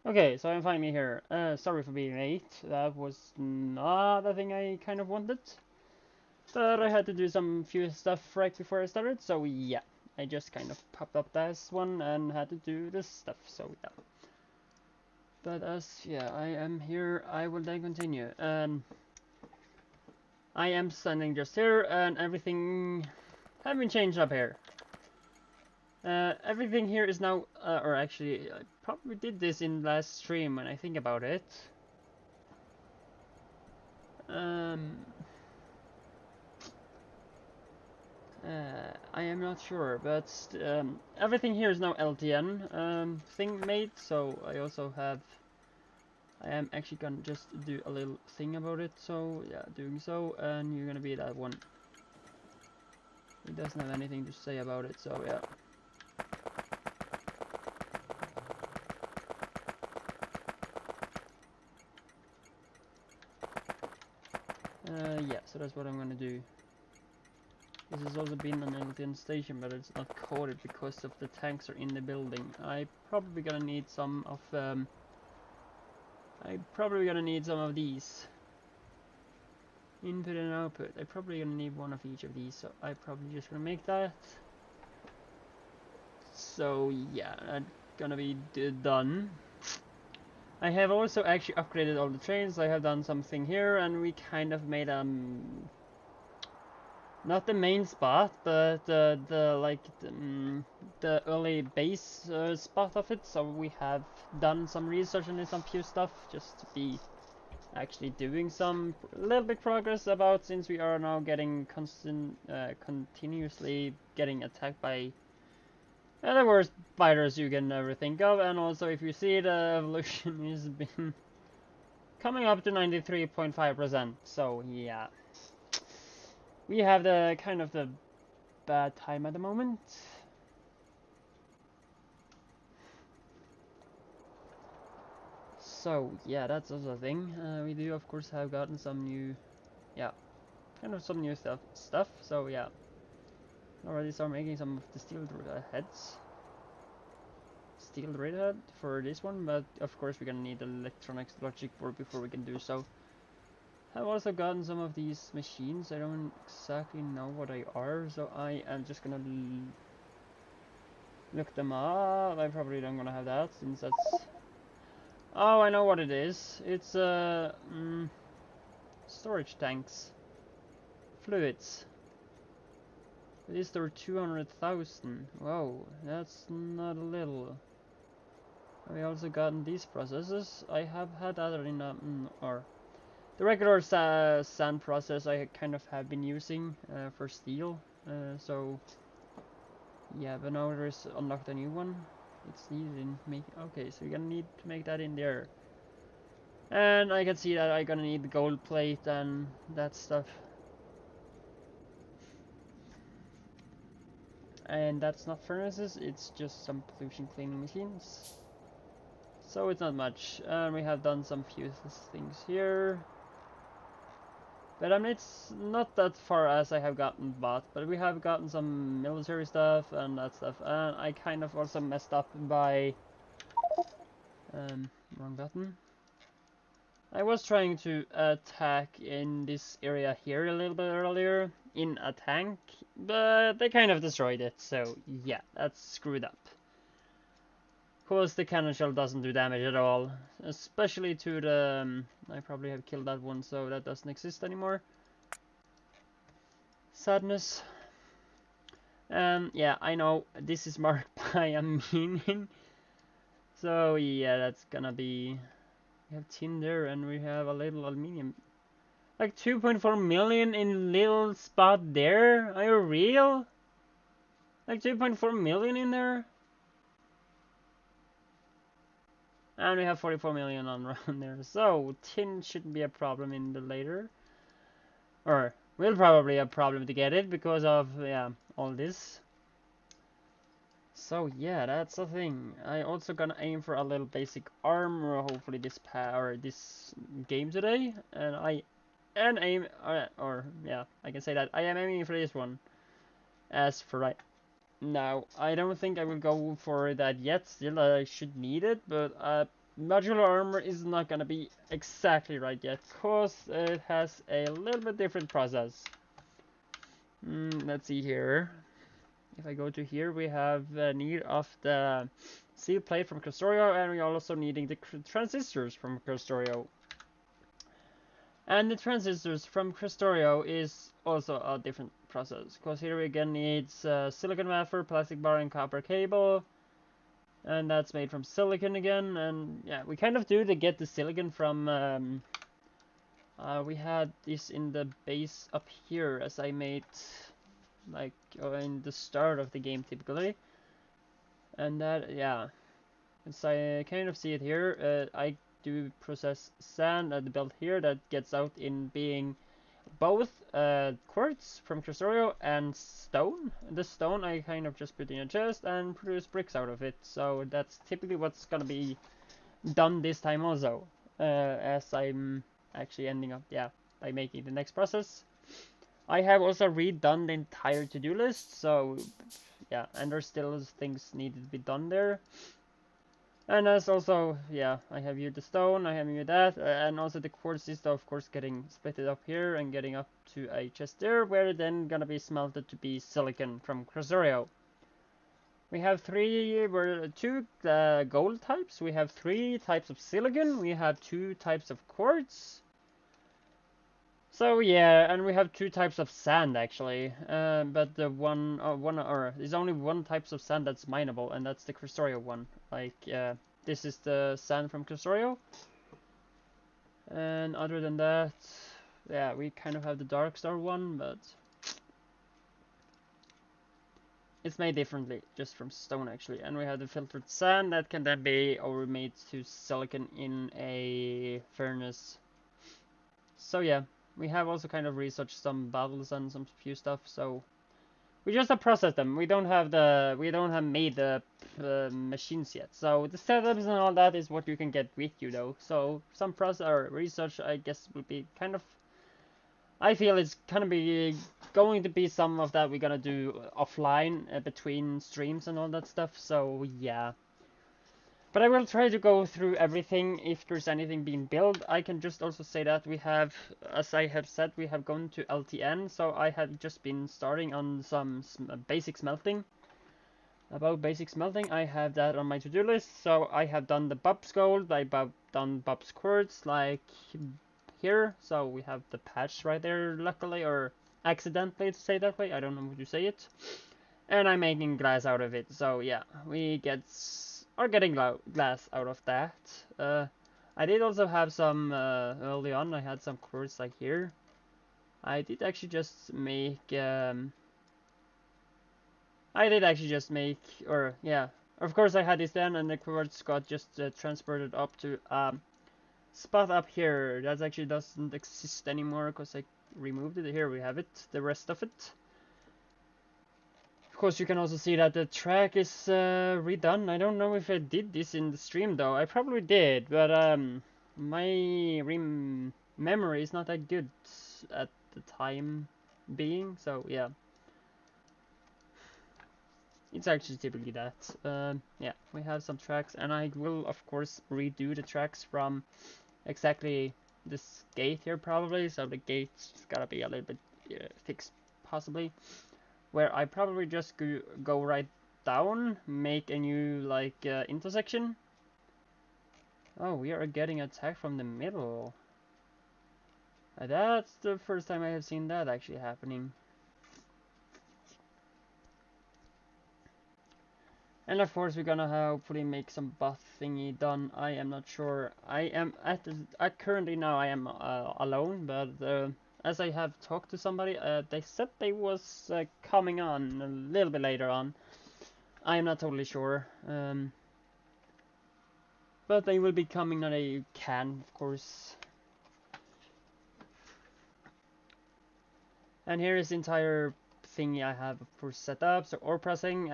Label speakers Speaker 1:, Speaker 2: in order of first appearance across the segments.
Speaker 1: Okay, so I'm finally here. Sorry for being late. That was not the thing I kind of wanted. But I had to do some few stuff right before I started, so yeah. I just kind of popped up this one and had to do this stuff, so yeah. But as, yeah, I am here, I will then continue. I am standing just here, and everything has been changed up here. Everything here is now, or actually, I probably did this in last stream when I think about it. Um, I am not sure, but everything here is now LTN thing made, so I also have. I am actually gonna just do a little thing about it, so yeah, doing so, and you're gonna be that one. It doesn't have anything to say about it, so yeah. Yeah, so that's what I'm gonna do. This has also been an LTN station, but it's not coded because of the tanks are in the building. I probably gonna need some of these. Input and output. I'm probably gonna need one of each of these, so I'm probably just gonna make that. So yeah, that's gonna be done. I have also actually upgraded all the trains. I have done something here, and we kind of made not the main spot, but the early base spot of it. So we have done some research and some few stuff just to be actually doing some little bit progress about, since we are now getting continuously getting attacked by the worst fighters you can ever think of. And also, if you see, the evolution has been coming up to 93.5%. So yeah, we have the kind of the bad time at the moment. So yeah, that's also a thing. We do of course have gotten some new, yeah, kind of some new stuff. So yeah, already start making some of the steel heads. Steel red head for this one, but of course we're gonna need electronics logic board before we can do so. I've also gotten some of these machines. I don't exactly know what they are, so I am just gonna look them up. I probably don't gonna have that, since that's... Oh, I know what it is. It's storage tanks. Fluids. These are 200,000. Whoa, that's not a little. We also gotten these processes. I have had other in or the regular sand process I kind of have been using for steel. So yeah, but now there's unlocked a new one. It's needed in make. Okay, so you're gonna need to make that in there. And I can see that I'm gonna need the gold plate and that stuff. And that's not furnaces, it's just some pollution cleaning machines. So it's not much. And we have done some few things here. But it's not that far as I have gotten bought, but we have gotten some military stuff and that stuff. And I kind of also messed up by wrong button. I was trying to attack in this area here a little bit earlier in a tank, but they kind of destroyed it, so yeah, that's screwed up. Of course, the cannon shell doesn't do damage at all, especially to the... I probably have killed that one, so that doesn't exist anymore. Sadness. Yeah, I know this is marked by a meaning. So yeah, that's gonna be... We have tin there, and we have a little aluminium. Like 2.4 million in little spot there? Are you real? Like 2.4 million in there? And we have 44 million on around there. So tin shouldn't be a problem in the later. Or will probably a problem to get it because of, yeah, all this. So yeah, that's the thing. I also gonna aim for a little basic armor, hopefully this game today, and I aim yeah, I can say that I am aiming for this one. As for right now, I don't think I will go for that yet. Still, I should need it, but modular armor is not gonna be exactly right yet, cause it has a little bit different process. Let's see here. If I go to here, we have need of the steel plate from Krastorio, and we're also needing the transistors from Krastorio. And the transistors from Krastorio is also a different process, because here we again need silicon wafer, plastic bar, and copper cable. And that's made from silicon again, and yeah, we kind of do to get the silicon from, we had this in the base up here, as I made, like, in the start of the game typically. And that, yeah, as I kind of see it here, I do process sand at the belt here that gets out in being both quartz from Krastorio and stone. The stone I kind of just put in a chest and produce bricks out of it. So that's typically what's gonna be done this time also. As I'm actually ending up, yeah, by making the next process. I have also redone the entire to-do list, so yeah, and there's still things needed to be done there. And that's also, yeah, I have here the stone, I have here that, and also the quartz is of course getting splitted up here and getting up to a chest there, where then gonna be smelted to be silicon from Krastorio. We have two gold types, we have 3 types of silicon, we have 2 types of quartz. So yeah, and we have 2 types of sand actually, but the there's only 1 type of sand that's mineable, and that's the Krastorio one. Like, this is the sand from Krastorio. And other than that, yeah, we kind of have the Darkstar one, but it's made differently, just from stone actually. And we have the filtered sand that can then be overmade to silicon in a furnace. So yeah. We have also kind of researched some battles and some few stuff, so we just have processed them. We don't have made the machines yet. So the setups and all that is what you can get with you though. So some process or research, I guess, will be kind of. I feel it's gonna be going to be some of that we're gonna do offline between streams and all that stuff. So yeah. But I will try to go through everything if there's anything being built. I can just also say that we have, as I have said, we have gone to LTN, so I have just been starting on some basic smelting. About basic smelting, I have that on my to-do list, so I have done the Bob's gold, I've done Bob's quartz, like here, so we have the patch right there, luckily, or accidentally to say that way, I don't know how to say it. And I'm making glass out of it, so yeah, we are getting glass out of that. I did also have some, early on, I had some quartz like here. I did actually just make, or yeah, of course I had this then, and the quartz got just transported up to spot up here that actually doesn't exist anymore because I removed it. Here we have it, the rest of it. Of course, you can also see that the track is redone. I don't know if I did this in the stream though. I probably did, but my memory is not that good at the time being. So yeah, it's actually typically that. Yeah, we have some tracks, and I will of course redo the tracks from exactly this gate here probably. So the gate's gotta be a little bit fixed possibly. Where I probably just go right down, make a new like intersection. Oh, we are getting attacked from the middle. That's the first time I have seen that actually happening. And of course we're gonna hopefully make some buff thingy done. I am not sure. I am currently now I am alone, but as I have talked to somebody, they said they was coming on a little bit later on. I am not totally sure. But they will be coming when they can, of course. And here is the entire thingy I have, of course, set up. So ore processing.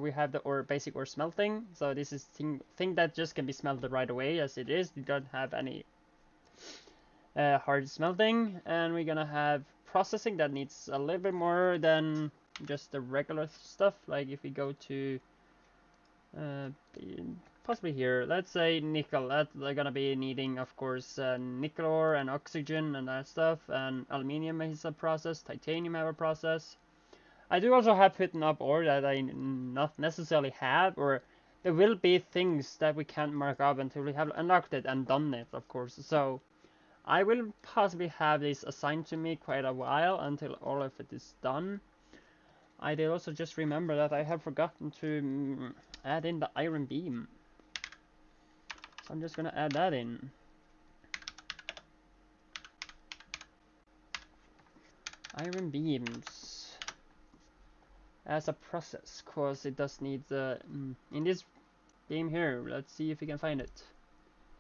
Speaker 1: We have the basic ore smelting. So this is thing that just can be smelted right away as it is. You don't have any hard smelting. And we're gonna have processing that needs a little bit more than just the regular stuff. Like if we go to possibly here. Let's say nickel. That's gonna be needing, of course, nickel ore and oxygen and that stuff. And aluminium is a process. Titanium have a process. I do also have putting up ore that I not necessarily have, or there will be things that we can't mark up until we have unlocked it and done it, of course. So I will possibly have this assigned to me quite a while until all of it is done. I did also just remember that I have forgotten to add in the iron beam. So I'm just gonna add that in. Iron beams as a process, cause it does need in this beam here. Let's see if we can find it.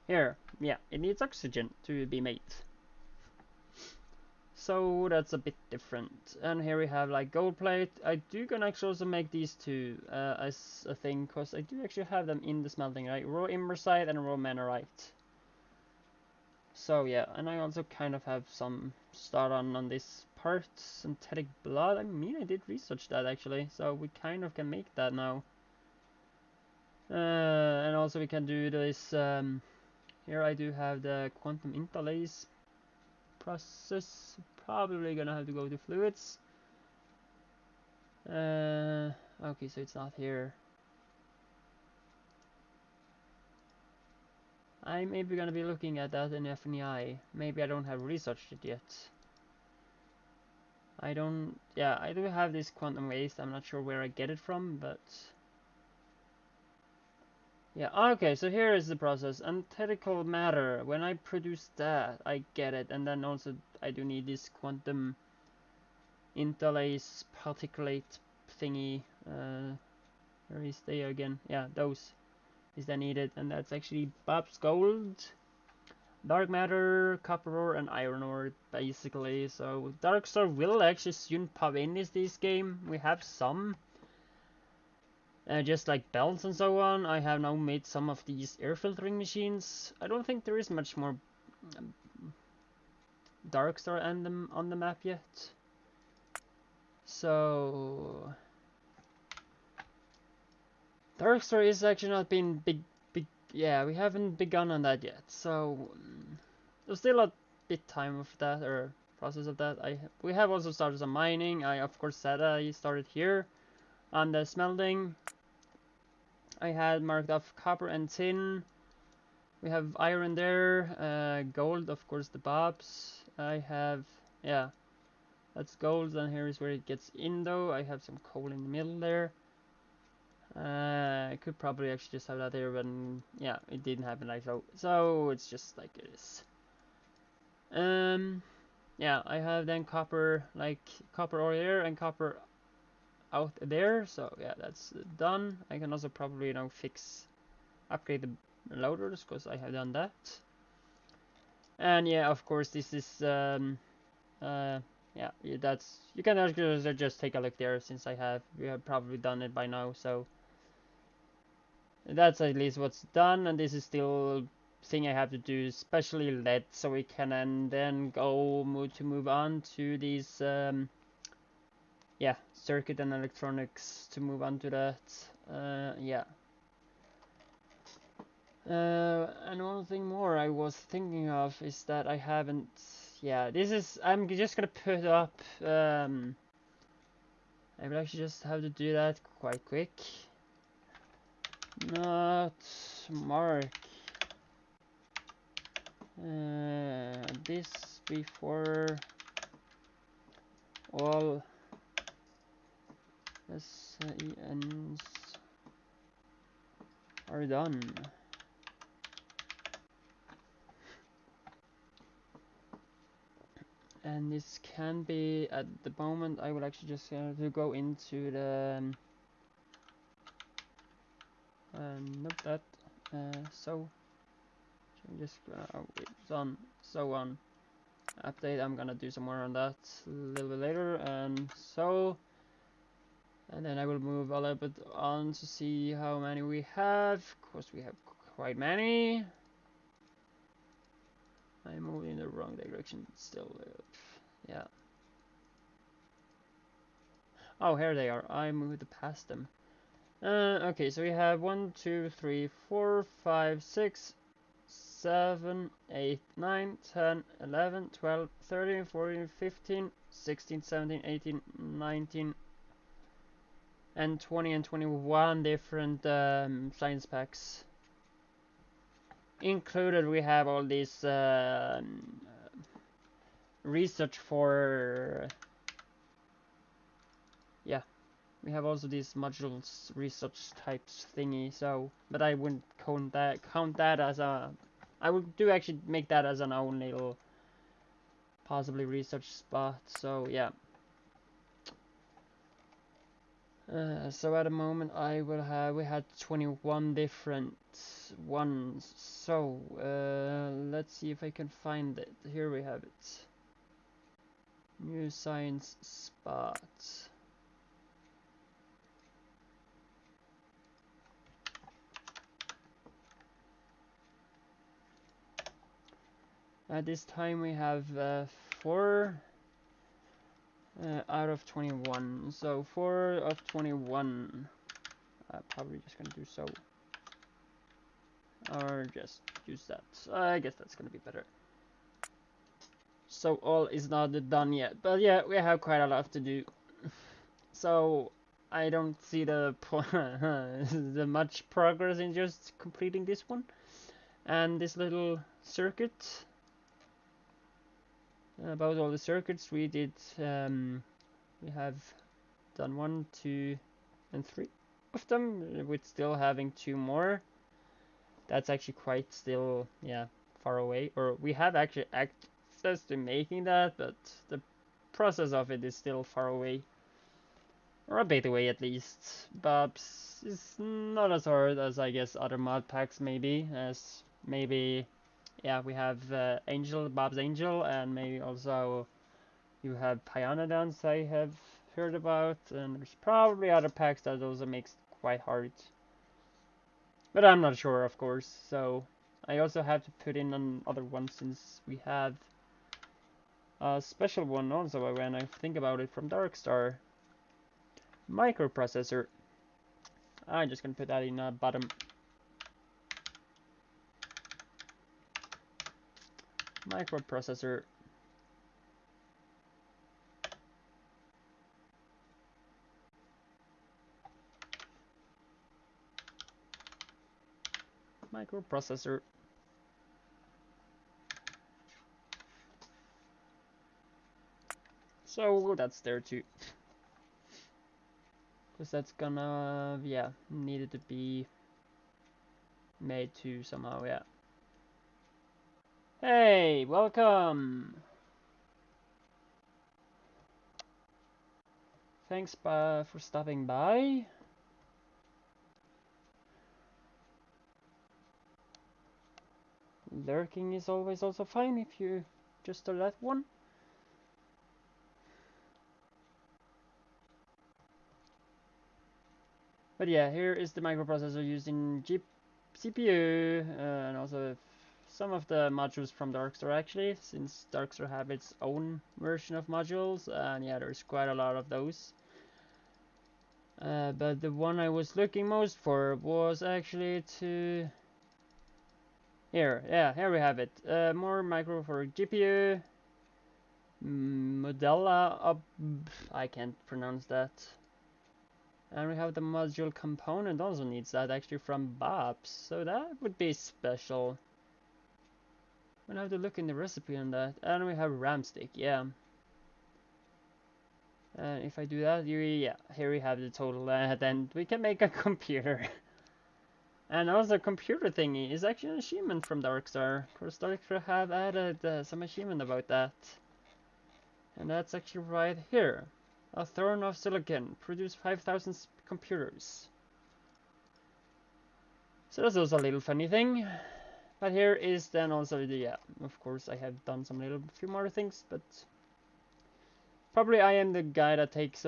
Speaker 1: Here, yeah, it needs oxygen to be made. So that's a bit different. And here we have like gold plate. I do gonna actually also make these two as a thing, cause I do actually have them in the smelting, right? Raw imersite and raw manorite. So yeah, and I also kind of have some start on this part, synthetic blood. I mean, I did research that actually, so we kind of can make that now. And also we can do this. Here I do have the quantum interlace process. Probably gonna have to go to fluids. Okay, so it's not here. I'm maybe gonna be looking at that in FNEI. Maybe I don't have researched it yet. I don't. Yeah, I do have this quantum waste. I'm not sure where I get it from, but yeah. Okay, so here is the process. Antithetical matter. When I produce that, I get it, and then also I do need this quantum interlace particulate thingy. Where is they again? Yeah, those is that needed, and that's actually Bob's gold, dark matter, copper ore, and iron ore, basically. So Darkstar will actually soon pop in this game. We have some, just like belts and so on. I have now made some of these air filtering machines. I don't think there is much more Darkstar on the map yet. So Darkstar is actually not been big. Yeah, we haven't begun on that yet. So there's still a bit time of that, or process of that. We have also started some mining. I of course said I started here on the smelting. I had marked off copper and tin. We have iron there, gold, of course, the bobs. I have, yeah, that's gold, and here is where it gets in though. I have some coal in the middle there. I could probably actually just have that there, but yeah, it didn't happen like so. So it's just like it is. Yeah, I have then copper ore here and copper out there. So yeah, that's done. I can also probably upgrade the loaders because I have done that. And yeah, of course, this is yeah, that's, you can actually just take a look there since we have probably done it by now. So that's at least what's done, and this is still thing I have to do, especially lead, so we can then move on to these yeah, circuit and electronics to move on to that. Yeah. And one thing more I was thinking of is that I haven't. Yeah, I'm just gonna put up. I will actually just have to do that quite quick. Not mark this before all SENs are done. And this can be, at the moment, I will actually just have to go into the not that so just done so on update. I'm gonna do some more on that a little bit later, and then I will move a little bit on to see how many we have. Of course, we have quite many. I moved in the wrong direction, but still, yeah. Oh, here they are. I moved past them. Okay, so we have 1, 2, 3, 4, 5, 6, 7, 8, 9, 10, 11, 12, 13, 14, 15, 16, 17, 18, 19, and 20 and 21 different science packs. Included, we have all these research for, yeah, we have also these modules research types thingy. So, but I wouldn't count that as a. I would do actually make that as an own little possibly research spot. So yeah. So at the moment we had 21 different ones. So let's see if I can find it. Here we have it. New science spot. At this time we have 4 out of 21. So 4 of 21. Probably just gonna do so. Or just use that. I guess that's gonna be better. So all is not done yet. But yeah, we have quite a lot to do. So I don't see the much progress in just completing this one. And this little circuit. About all the circuits we did, we have done 1, 2, and 3 of them, with still having 2 more. That's actually quite still, yeah, far away. Or we have actually access to making that, but the process of it is still far away. Or a bit away at least. But it's not as hard as I guess other mod packs maybe. As maybe, yeah, we have Bob's Angel, and maybe also you have Pionodons I have heard about, and there's probably other packs that also makes it quite hard. But I'm not sure, of course, so I also have to put in another one since we have a special one also when I think about it from Darkstar. Microprocessor. I'm just gonna put that in a bottom. Microprocessor. Microprocessor. So that's there too. Because that's gonna, yeah, needed to be made too somehow, yeah. Hey, welcome! Thanks for stopping by. Lurking is always also fine if you just do that one. But yeah, here is the microprocessor used in CPU, and also some of the modules from Darkstar actually, since Darkstar have its own version of modules, and yeah, there's quite a lot of those. But the one I was looking most for was actually to... Here we have it. More micro for GPU. Modella, I can't pronounce that. And we have the module component also needs that actually from Bobs, so that would be special. We'll have to look in the recipe on that. And we have RAM stick, yeah. And if I do that, yeah, here we have the total. Then we can make a computer. And also, computer thingy is actually an achievement from Darkstar. Of course, Darkstar have added some achievement about that. And that's actually right here. A throne of silicon. Produce 5,000 computers. So that's also a little funny thing. But here is then also the, yeah, of course I have done some few more things, but probably I am the guy that takes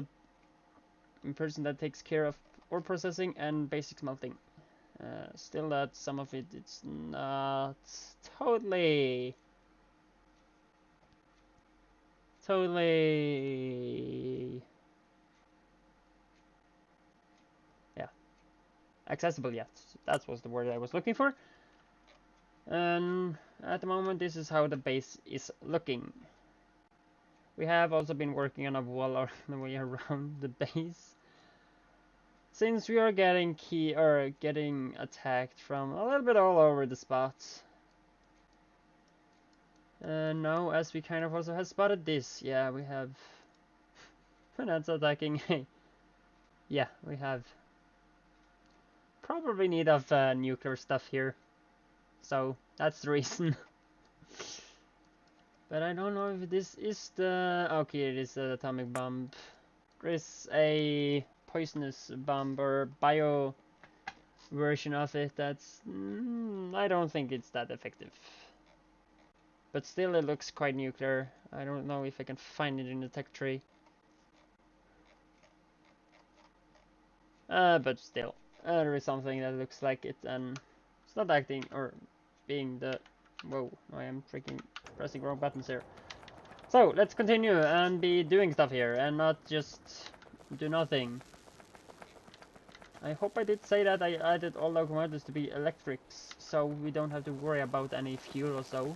Speaker 1: person that takes care of ore processing and basic smelting. Still that some of it's not totally yeah, accessible yet. That was the word I was looking for. And at the moment, this is how the base is looking. We have also been working on a wall all the way around the base, since we are getting getting attacked from a little bit all over the spots. And now, as we kind of also have spotted this, yeah, we have. That's attacking. Yeah, we have probably need of nuclear stuff here, so that's the reason. But I don't know if this is the... Okay, it is the atomic bomb. There is a poisonous bomb or bio version of it that's... I don't think it's that effective. But still it looks quite nuclear. I don't know if I can find it in the tech tree. But still, there is something that looks like it, and it's not acting or being the... Whoa, I am freaking pressing wrong buttons here. So, let's continue and be doing stuff here, and not just do nothing. I hope I did say that I added all locomotives to be electrics, so we don't have to worry about any fuel or so.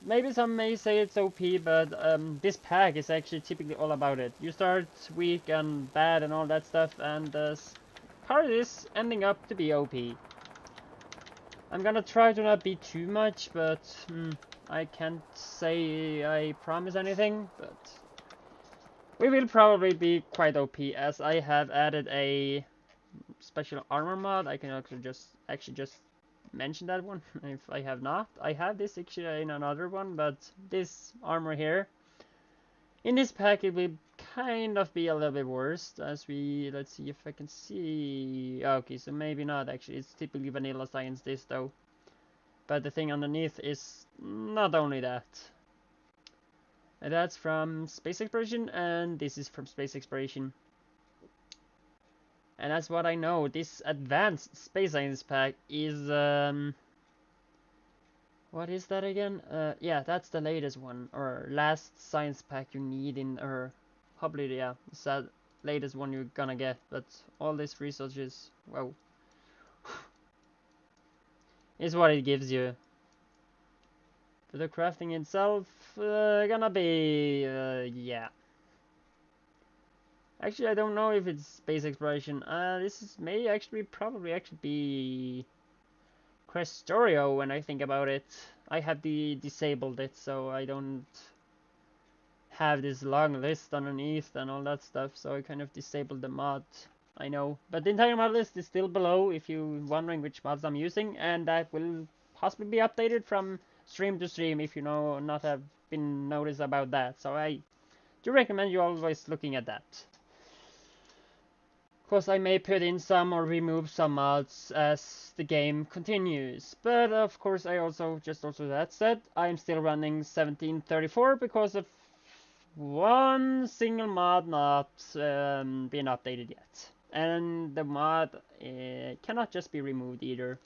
Speaker 1: Maybe some may say it's OP, but this pack is actually typically all about it. You start weak and bad and all that stuff, and part of this ending up to be OP. I'm gonna try to not be too much, but I can't say I promise anything, but we will probably be quite OP, as I have added a special armor mod. I can actually just mention that one if I have not. I have this actually in another one, but this armor here in this pack, it will kind of be a little bit worse, as we... Let's see if I can see... Okay, so maybe not actually. It's typically vanilla science this though. But the thing underneath is not only that. And that's from space exploration, and this is from space exploration. And that's what I know. This advanced space science pack is... What is that again? Yeah, that's the latest one, or last science pack you need in, or probably, yeah, it's that latest one you're gonna get, but all this research is, wow, is what it gives you. For the crafting itself, gonna be, yeah. Actually, I don't know if it's space exploration. May actually probably be krastorio when I think about it. I have disabled it, so I don't have this long list underneath and all that stuff, so I kind of disabled the mod, I know. But the entire mod list is still below if you're wondering which mods I'm using, and that will possibly be updated from stream to stream if you not have been noticed about that. So I do recommend you always looking at that. Of course, I may put in some or remove some mods as the game continues, but of course I also that said, I'm still running 1734 because of one single mod not been updated yet, and the mod cannot just be removed either.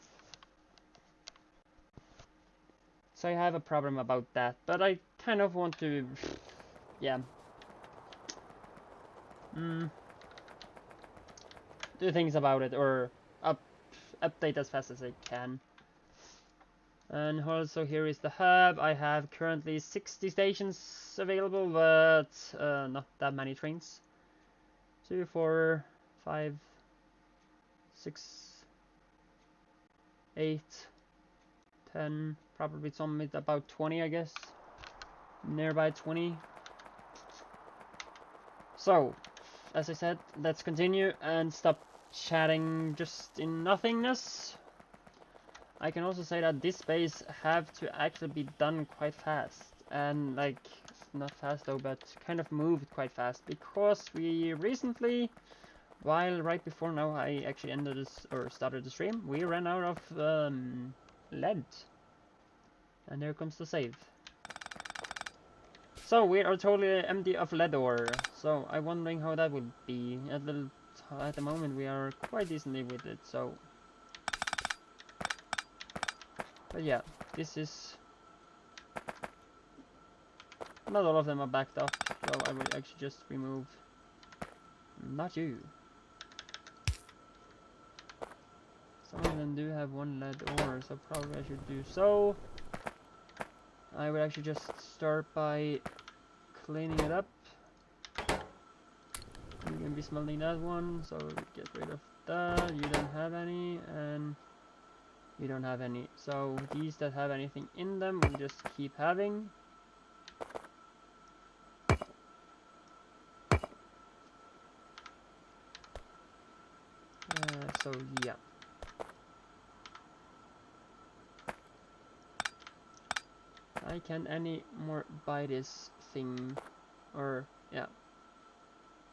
Speaker 1: So I have a problem about that, but I kind of want to, yeah, do things about it, or update as fast as I can. And also here is the hub. I have currently 60 stations available, but not that many trains. 2, 4, 5, 6, 8, 10, probably some with about 20, I guess. Nearby 20. So, as I said, let's continue and stop chatting just in nothingness. I can also say that this base have to actually be done quite fast, and like, not fast though, but kind of moved quite fast, because we recently, while right before now I actually ended this or started the stream, we ran out of lead, and there comes the save. So we are totally empty of lead ore, so I'm wondering how that would be. At the moment we are quite decently with it, so... But yeah, this is... Not all of them are backed up, so I will actually just remove Not you. Some of them do have one lead ore, so probably I should do so. I would actually just start by cleaning it up. You're gonna be smelting that one, so get rid of that. You don't have any, and you don't have any. So these that have anything in them, we'll just keep having. So yeah. I can't any more buy this thing, or yeah.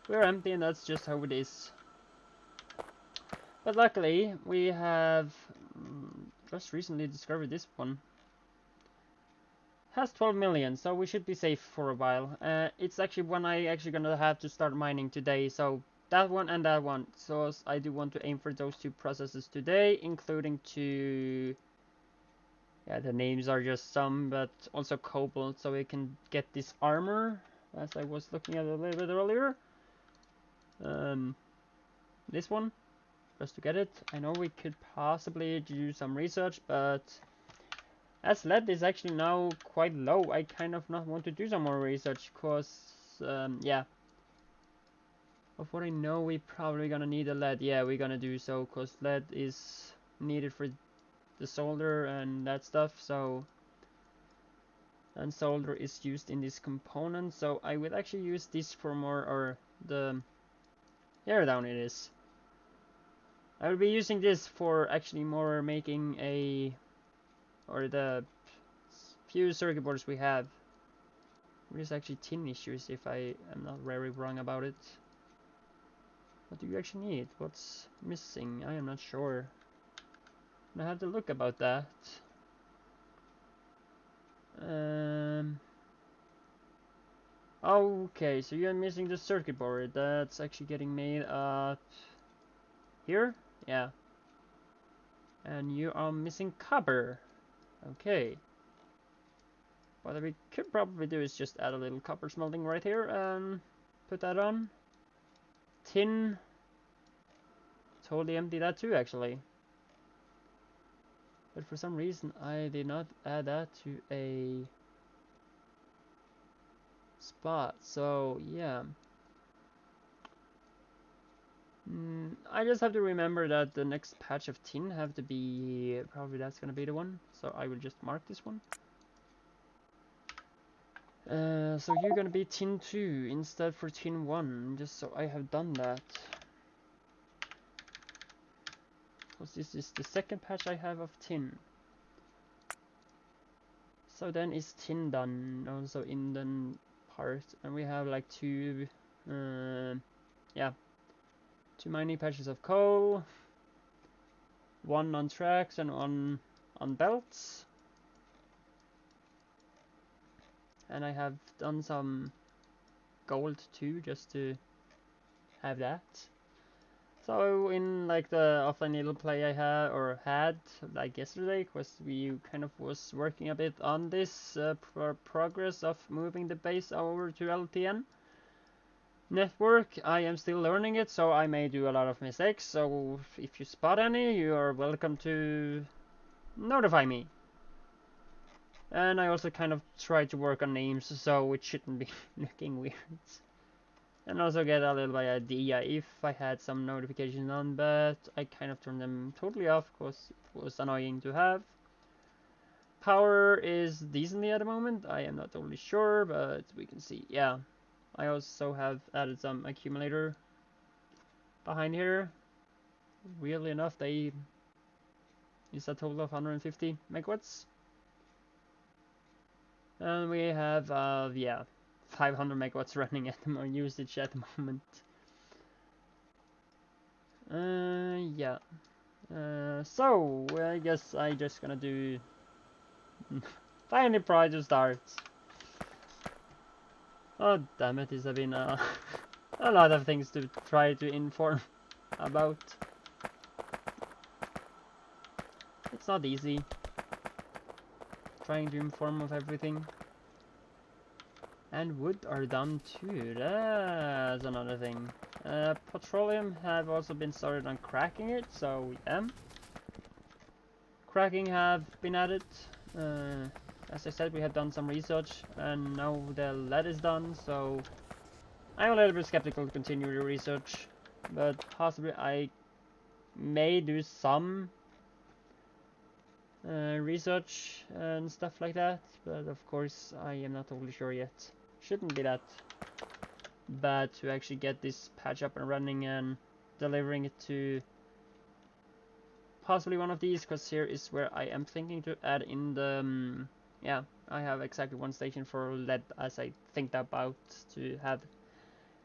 Speaker 1: We're empty and that's just how it is. But luckily, we have just recently discovered this one. Has 12 million, so we should be safe for a while. It's actually one I actually gonna have to start mining today, so that one and that one. So I do want to aim for those two processes today, including two... Yeah, the names are just some, but also cobalt, so we can get this armor, as I was looking at a little bit earlier. This one, just to get it. I know we could possibly do some research, but as lead is actually now quite low, I kind of not want to do some more research, cause yeah. Of what I know, we probably gonna need a lead. Yeah, we're gonna do so, cause lead is needed for the solder and that stuff, so... And solder is used in this component, so I will actually use this for more, or the... Here down it is. I will be using this for actually more making a... Or the few circuit boards we have. There's actually tin issues if I am not very wrong about it. What do you actually need? What's missing? I am not sure. I have to look about that. Okay, so you're missing the circuit board. That's actually getting made up here? Yeah. And you are missing copper. Okay. What we could probably do is just add a little copper smelting right here and put that on. Tin. Totally empty that too, actually. But for some reason, I did not add that to a spot. So, yeah. I just have to remember that the next patch of tin have to be... Probably that's gonna be the one. So I will just mark this one. So you're gonna be tin 2 instead for tin 1. Just so I have done that. Because this is the second patch I have of tin. So then is tin done also in the part, and we have like two, yeah, 2 mining patches of coal, 1 on tracks and 1 on belts, and I have done some gold too, just to have that. So in like the offline little play I had like yesterday, because we kind of was working a bit on this progress of moving the base over to LTN network. I am still learning it, so I may do a lot of mistakes. So if you spot any, you are welcome to notify me. And I also kind of try to work on names, so it shouldn't be looking weird. And also get a little idea if I had some notifications on, but I kind of turned them totally off because it was annoying to have. Power is decently at the moment. I am not totally sure, but we can see. Yeah, I also have added some accumulator behind here. Weirdly enough, they is a total of 150 megawatts. And we have, yeah, 500 megawatts running at the usage at the moment. Yeah. So I guess I just gonna do tiny project starts. Oh damn it! This has been a lot of things to try to inform about. It's not easy trying to inform of everything. And wood are done too. That's another thing. Petroleum have also been started on cracking it, so yeah. Cracking have been added. As I said, we had done some research, and now the lead is done, so I'm a little bit skeptical to continue the research, but possibly I may do some research and stuff like that, but of course I am not totally sure yet. Shouldn't be that bad to actually get this patch up and running and delivering it to possibly one of these, because here is where I am thinking to add in the yeah, I have exactly one station for lead as I think about to have,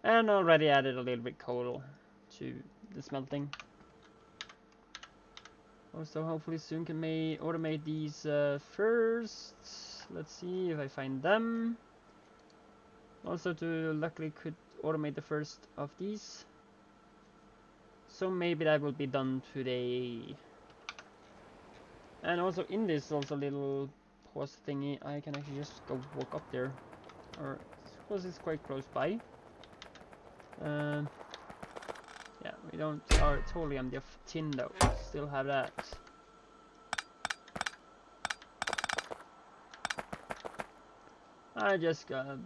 Speaker 1: and already added a little bit coal to the smelting. Also, hopefully soon can automate these first. Let's see if I find them. Also, luckily could automate the first of these. So maybe that will be done today. And also in this little pause thingy, I can actually just go walk up there, or suppose it's quite close by. Yeah, we don't are totally empty of tin though. Still have that. I just gonna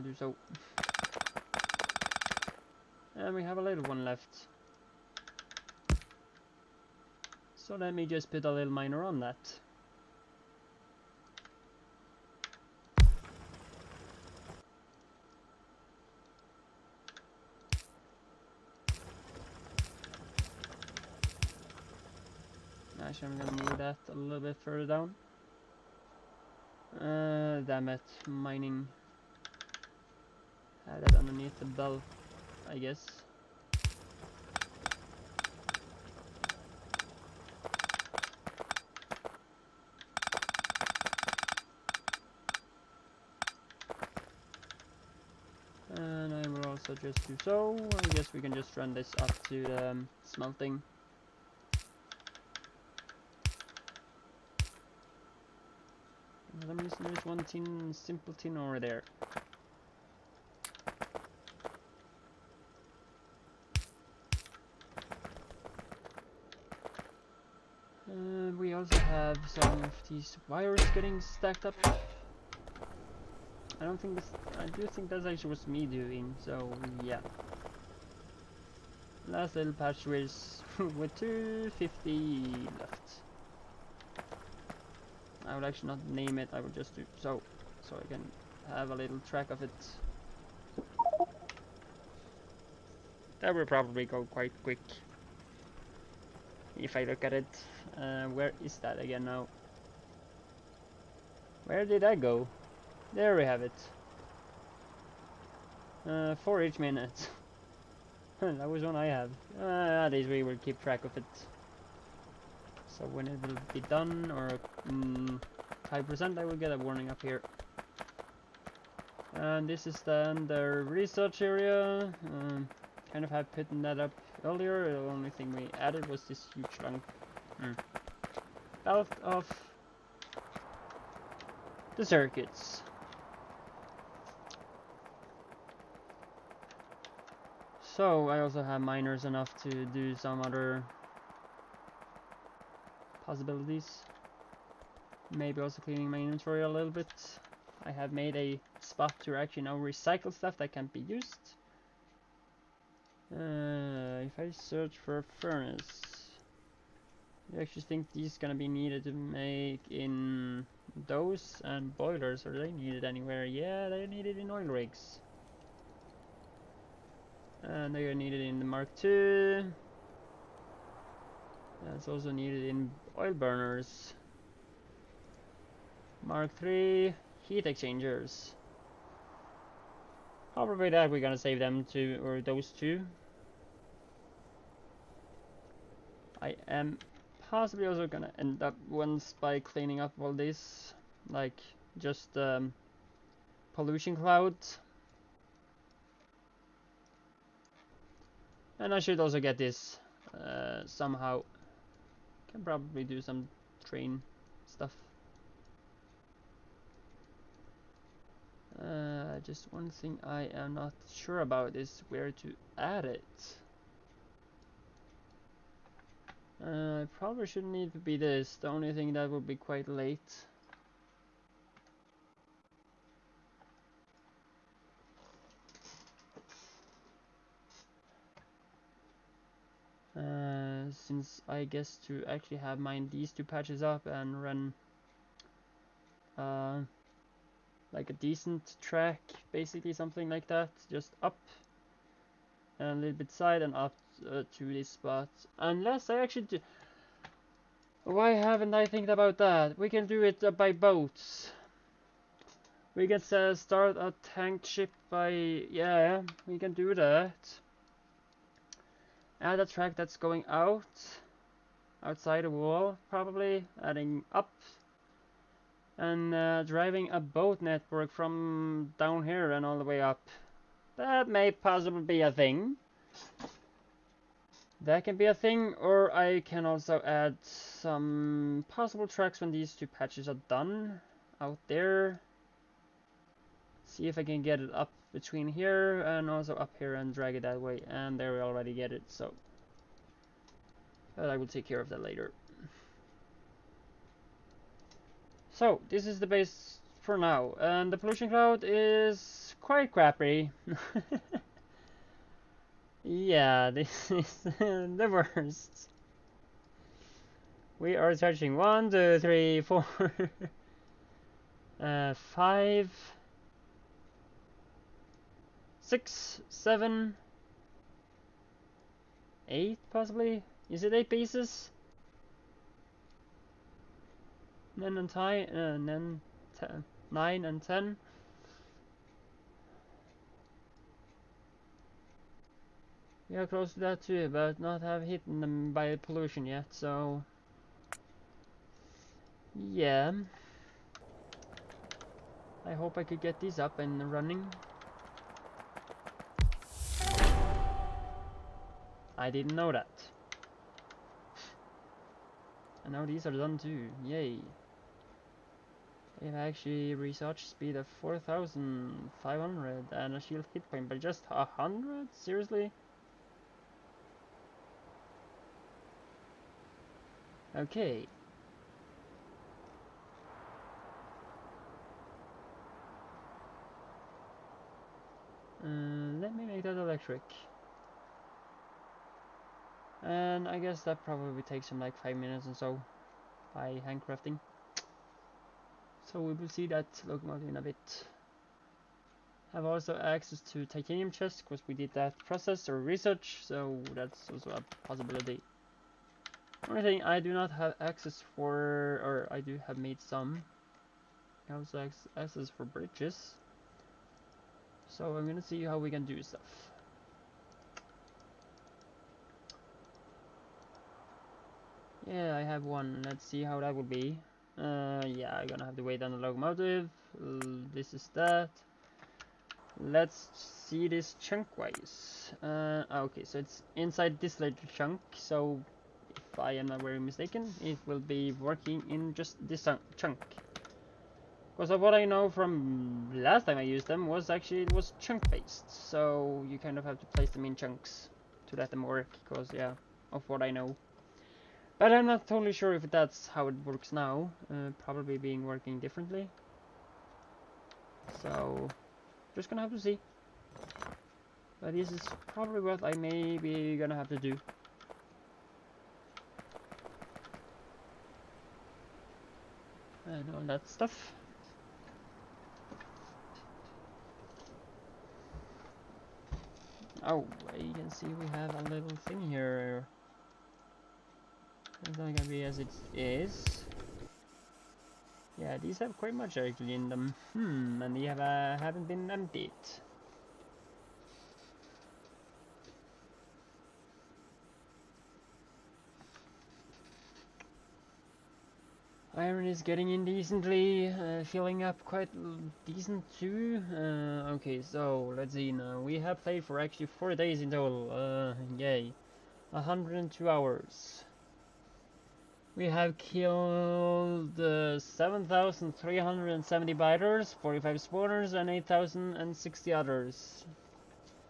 Speaker 1: do so. And we have a little one left. So let me just put a little miner on that. Actually, I'm gonna move that a little bit further down. Damn it, mining. Have that underneath the belt, I guess. And I will also just do so. I guess we can just run this up to the smelting. For some reason there's one simple tin over there. We also have some of these wires getting stacked up. I do think that's actually was me doing, so yeah. Last little patch with 250 left. I will actually not name it, I will just do so I can have a little track of it. That will probably go quite quick if I look at it. Where is that again now? Where did I go? There we have it. 4 each minute. That was one I have. At least we will keep track of it. So when it will be done, or 5%, I will get a warning up here. And this is then the research area. Kind of have put that up earlier. The only thing we added was this huge long belt of the circuits. So I also have miners enough to do some other possibilities. Maybe also cleaning my inventory a little bit. I have made a spot to actually now recycle stuff that can't be used. If I search for a furnace, do you actually think these gonna be needed to make in those and boilers? Are they needed anywhere? Yeah, they're needed in oil rigs. And they are needed in the Mark II. That's also needed in oil burners. Mark III, heat exchangers. Probably that we're gonna save them to, or those two. I am possibly also gonna end up once by cleaning up all this, like just pollution clouds. And I should also get this somehow. Can probably do some train stuff. Just one thing I am not sure about is where to add it. It probably shouldn't need to be this. The only thing that would be quite late. Since I guess to actually have these two patches up and run like a decent track, basically something like that, just up and a little bit side and up to this spot. Unless I actually do. Why haven't I think about that? We can do it by boats. We can start a tank ship by, yeah, we can do that. Add a track that's going outside the wall, probably, adding up. And driving a boat network from down here and all the way up. That may possibly be a thing. That can be a thing, or I can also add some possible tracks when these two patches are done out there. See if I can get it up between here and also up here and drag it that way. And there we already get it, so. But I will take care of that later. So, this is the base for now. And the pollution cloud is quite crappy. Yeah, this is the worst. We are touching 1, 2, 3, 4, 5, 6, 7, 8 possibly? Is it 8 pieces? 9 and 10, 9 and 10. We are close to that too, but not have hit them by pollution yet, so yeah. I hope I could get these up and running. I didn't know that. And now these are done too, yay. They have actually research speed of 4,500 and a shield hit point by just 100? Seriously? Okay. Let me make that electric. And I guess that probably takes him like 5 minutes or so by handcrafting. So we will see that locomotive in a bit. Have also access to titanium chests because we did that process or research, so that's also a possibility. Only thing I do not have access for, or I do have made some. I also have access for bridges. So I'm gonna see how we can do stuff. Yeah, I have one. Let's see how that would be. Yeah, I'm gonna have to wait on the locomotive. This is that. Let's see this chunk-wise. Okay, so it's inside this little chunk. So if I am not very mistaken, it will be working in just this chunk. Because of what I know from last time I used them was actually it was chunk-based. So you kind of have to place them in chunks to let them work. Because yeah, of what I know. But I'm not totally sure if that's how it works now. Probably being working differently. So, just gonna have to see. But this is probably what I may be gonna have to do. And all that stuff. Oh, you can see we have a little thing here. It's not gonna be as it is. Yeah, these have quite much actually in them. And they haven't been emptied. Iron is getting in decently, filling up quite decent too. Okay, so let's see now. We have played for actually 4 days in total. Yay. 102 hours. We have killed 7,370 biters, 45 spawners, and 8,060 others.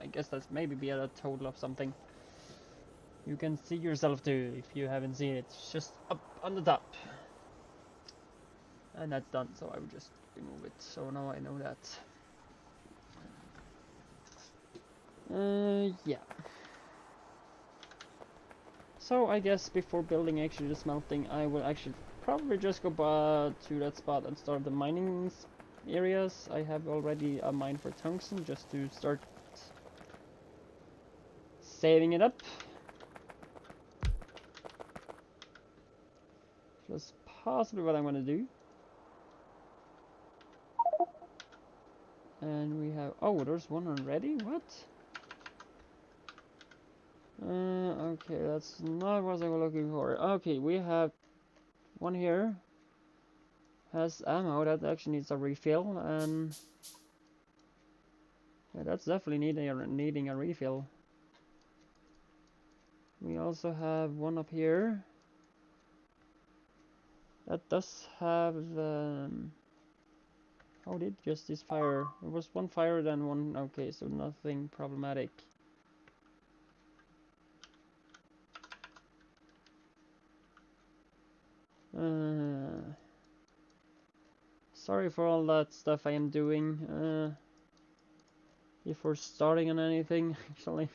Speaker 1: I guess that's maybe be a total of something. You can see yourself too if you haven't seen it. It's just up on the top. And that's done, so I will just remove it. So now I know that. Yeah. So I guess before building actually the smelting, I will actually probably just go to that spot and start the mining areas. I have already a mine for tungsten just to start saving it up. That's possibly what I'm gonna do. And we have, oh, there's one already? What? Okay, that's not what I was looking for. Okay, we have one here. Has ammo that actually needs a refill, and yeah, that's definitely needing a refill. We also have one up here that does have how did just this fire? There was one fire, then one. Okay, so nothing problematic. Sorry for all that stuff I am doing before starting on anything. Actually,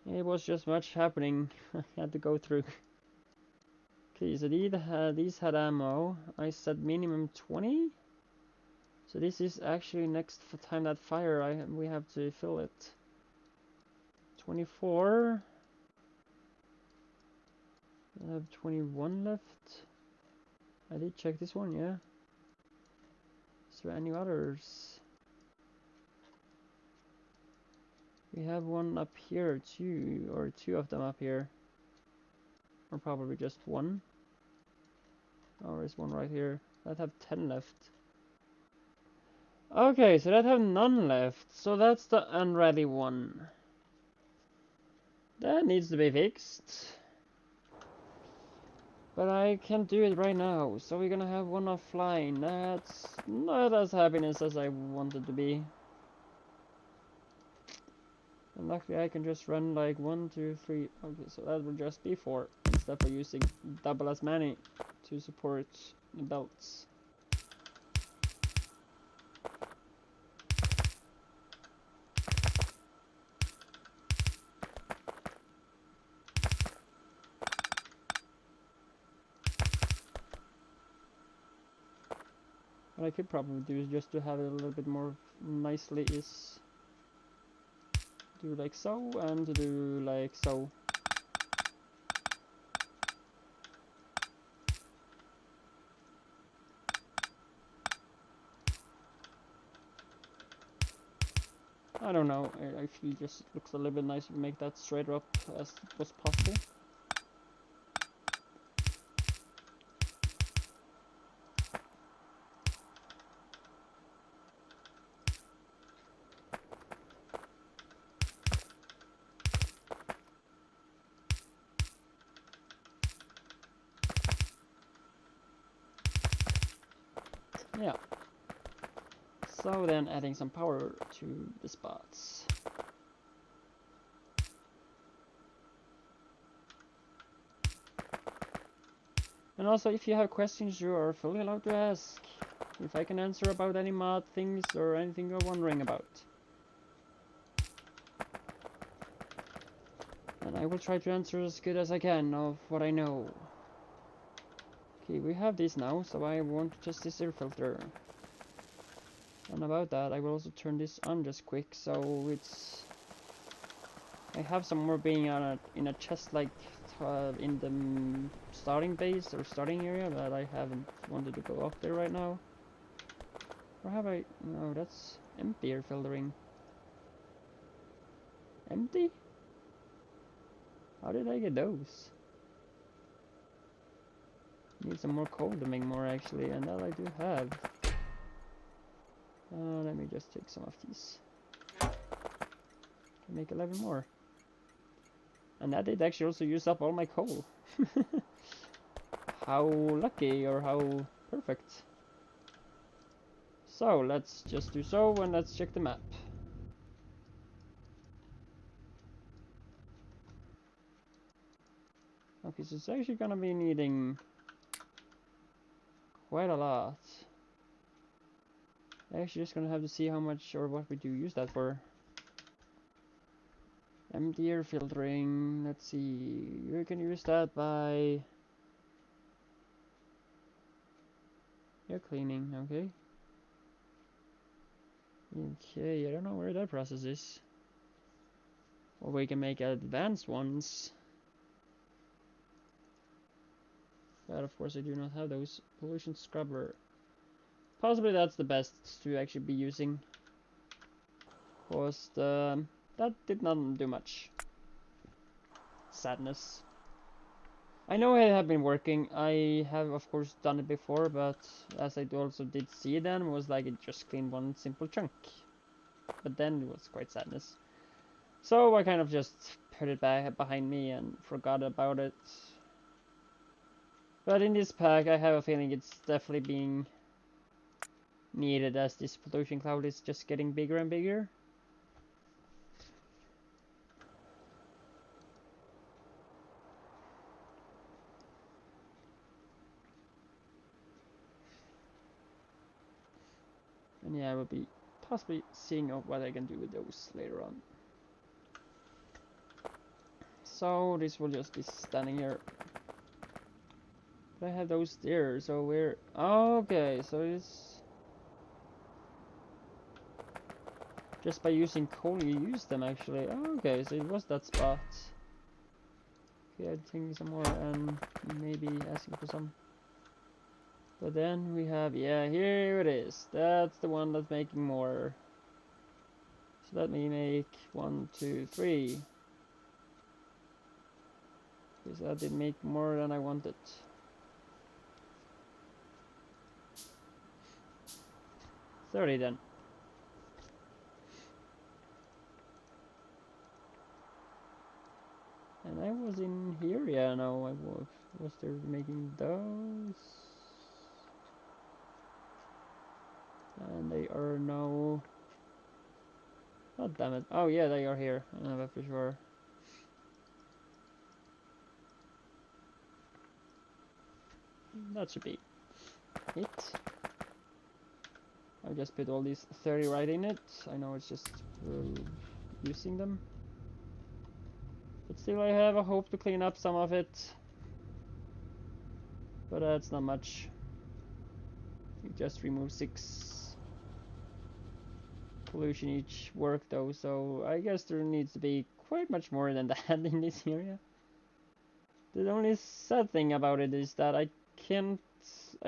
Speaker 1: it was just much happening. I had to go through. Okay, so these had ammo. I said minimum 20. So this is actually next time that fire we have to fill it. 24. I have 21 left. I did check this one, yeah. Is there any others? We have one up here too, or two of them up here. Or probably just one. Oh, there's one right here. That have 10 left. Okay, so that have none left. So that's the unready one. That needs to be fixed. But I can't do it right now, so we're gonna have one offline. That's not as happiness as I wanted to be. And luckily I can just run like 1, 2, 3. Okay, so that will just be 4 instead of using double as many to support the belts. What I could probably do is just to have it a little bit more nicely is do like so and to do like so. I don't know, I feel just looks a little bit nicer to make that straighter up as was possible. Yeah. So then adding some power to the spots. And also, if you have questions, you are fully allowed to ask. If I can answer about any mod things or anything you're wondering about. And I will try to answer as good as I can of what I know. Okay, we have this now, so I want to test this air filter. And about that, I will also turn this on just quick, so it's... I have some more being in a chest like in the starting base or starting area, but I haven't wanted to go up there right now. Or have I? No, that's empty air filtering. Empty? How did I get those? Need some more coal to make more actually, and that I do have. Let me just take some of these. Can make 11 more. And that did actually also use up all my coal. How lucky, or how perfect. So let's just do so, and let's check the map. Okay, so it's actually gonna be needing quite a lot. Actually just gonna have to see how much or what we do use that for. Empty air filtering, let's see, you can use that by air cleaning, okay. Okay, I don't know where that process is. Or we can make advanced ones. But of course I do not have those. Pollution scrubber. Possibly that's the best to actually be using. Because that did not do much. Sadness. I know I have been working. I have of course done it before, but as I also did see then, was like it just cleaned one simple chunk. But then it was quite sadness. So I kind of just put it back behind me and forgot about it. But in this pack, I have a feeling it's definitely being needed as this pollution cloud is just getting bigger and bigger. And yeah, I will be possibly seeing what I can do with those later on. So this will just be standing here. But I have those there, so we're... Okay, so it's... Just by using coal you use them actually. Okay, so it was that spot. Okay, I think some more and maybe asking for some. But then we have, yeah, here it is. That's the one that's making more. So let me make 1, 2, 3. Because that did make more than I wanted. $30 then. And I was in here, yeah, no, I was there making those. And they are now... Oh, damn it. Oh, yeah, they are here. I know that for sure. That should be it. I'll just put all these 30 right in it. I know it's just using them. But still, I have a hope to clean up some of it. But that's not much. You just remove 6 pollution each work though, so I guess there needs to be quite much more than that in this area. The only sad thing about it is that I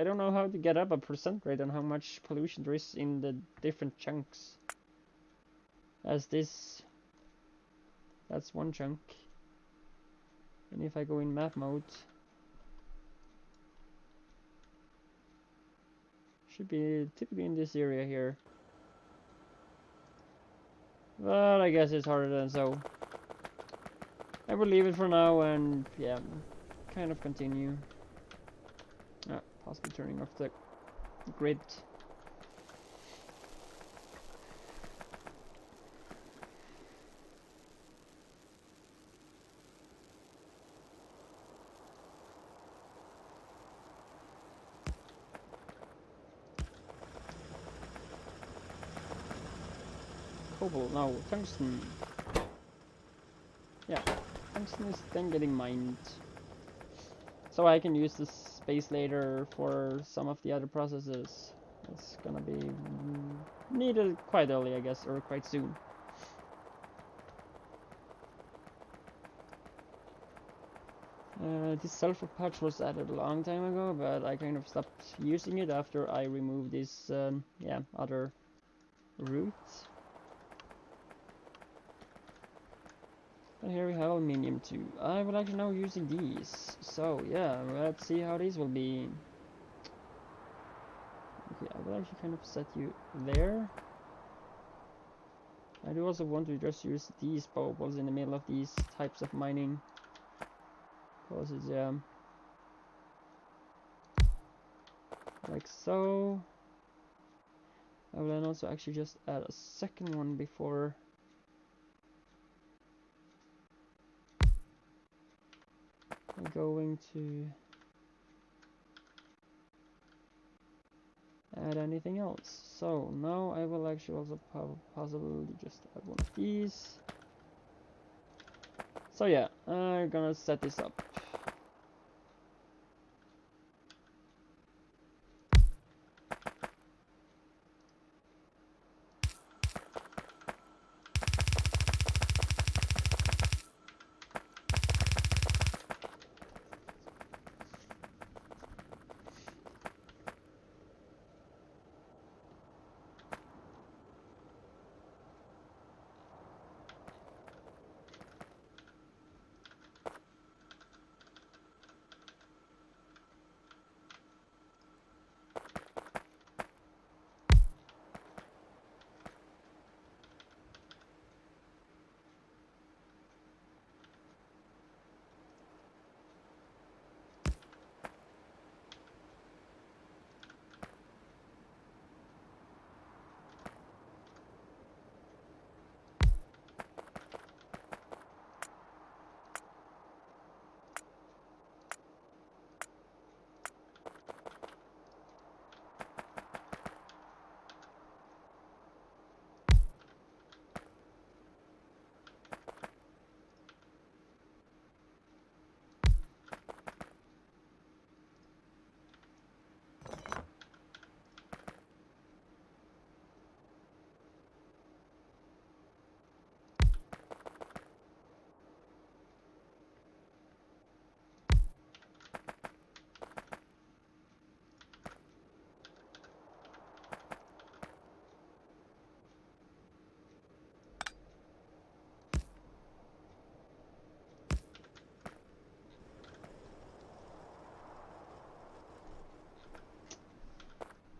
Speaker 1: don't know how to get up a percent rate on how much pollution there is in the different chunks. As this, that's one chunk. And if I go in map mode, should be typically in this area here. But I guess it's harder than so. I will leave it for now and yeah, kind of continue. Possibly turning off the grid. Cobalt, no, tungsten. Yeah, tungsten is then getting mined. So I can use this space later for some of the other processes. It's gonna be needed quite early, I guess, or quite soon. This sulfur patch was added a long time ago, but I kind of stopped using it after I removed this, yeah, other route. And here we have aluminium too. I will actually now using these. So yeah, let's see how these will be. Okay, I will actually kind of set you there. I do also want to just use these bobles in the middle of these types of mining, because it's like so. I will then also actually just add a second one before I'm going to add anything else. So now I will actually also possibly just add one of these. So yeah, I'm gonna set this up.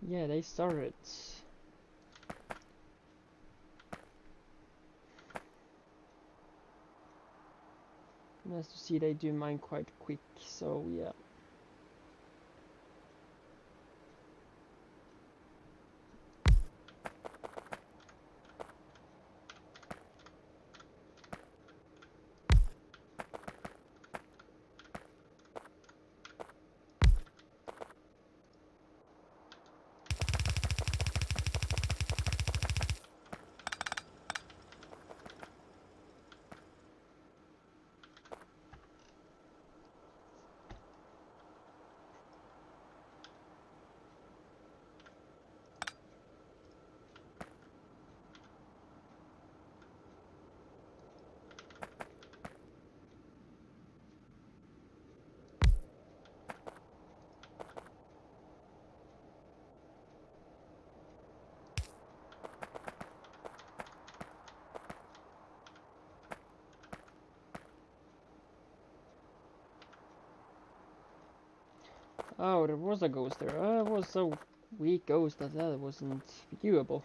Speaker 1: Yeah, they started. Nice to see they do mine quite quick, so yeah. Oh, there was a ghost there. It was so weak ghost that wasn't viewable.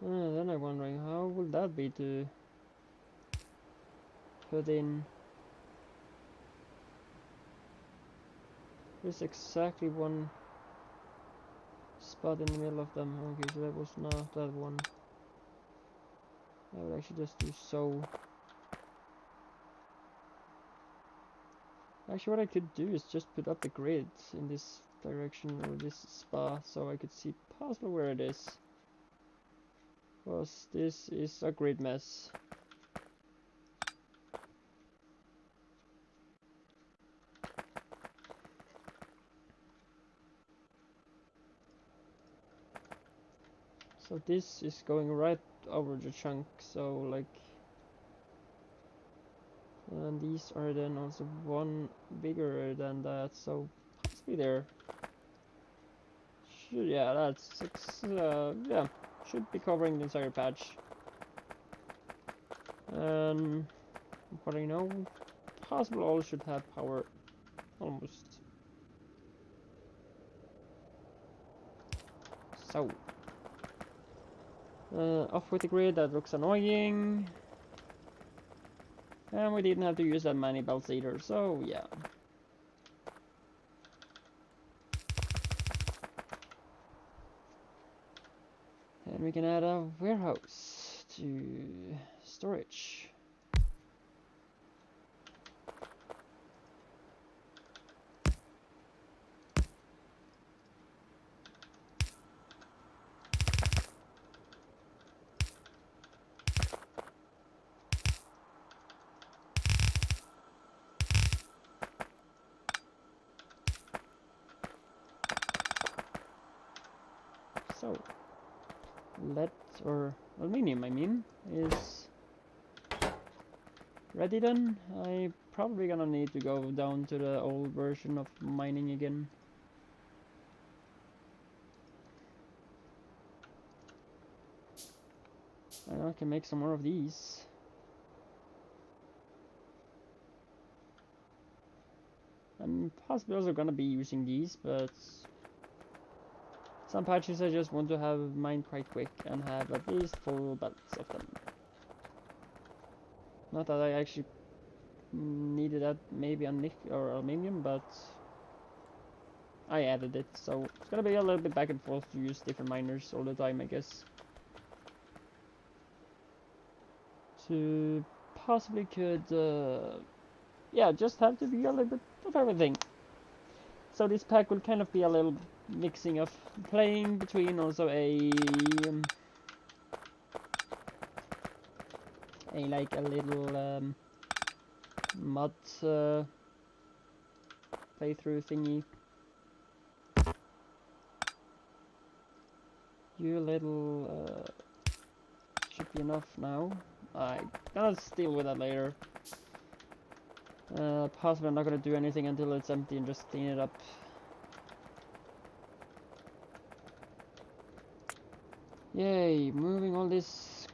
Speaker 1: Then I'm wondering how would that be to put in. There's exactly one spot in the middle of them. Okay, so that was not that one. I would actually just do so. Actually, what I could do is just put up the grid in this direction or this spot so I could see possibly where it is. Because this is a grid mess. So this is going right over the chunk, so like, and these are then also one bigger than that, so possibly there. Yeah, that's yeah, should be covering the entire patch. What I know, possibly all should have power, almost. So Off with the grid, that looks annoying. And we didn't have to use that many belts either, so yeah. And we can add a warehouse to storage. So, lead, or aluminium I mean, is ready then. I'm probably gonna need to go down to the old version of mining again. I can make some more of these. I'm possibly also gonna be using these, but some patches I just want to have mined quite quick and have at least full belts of them. Not that I actually needed that maybe on nickel or aluminium, but I added it, so it's gonna be a little bit back and forth to use different miners all the time, I guess. So possibly could, yeah, just have to be a little bit of everything. So this pack will kind of be a little mixing of playing between also a like a little mod playthrough thingy. You little should be enough now. I'm gonna deal with that later. Possibly I'm not gonna do anything until it's empty and just clean it up. Yay, moving all this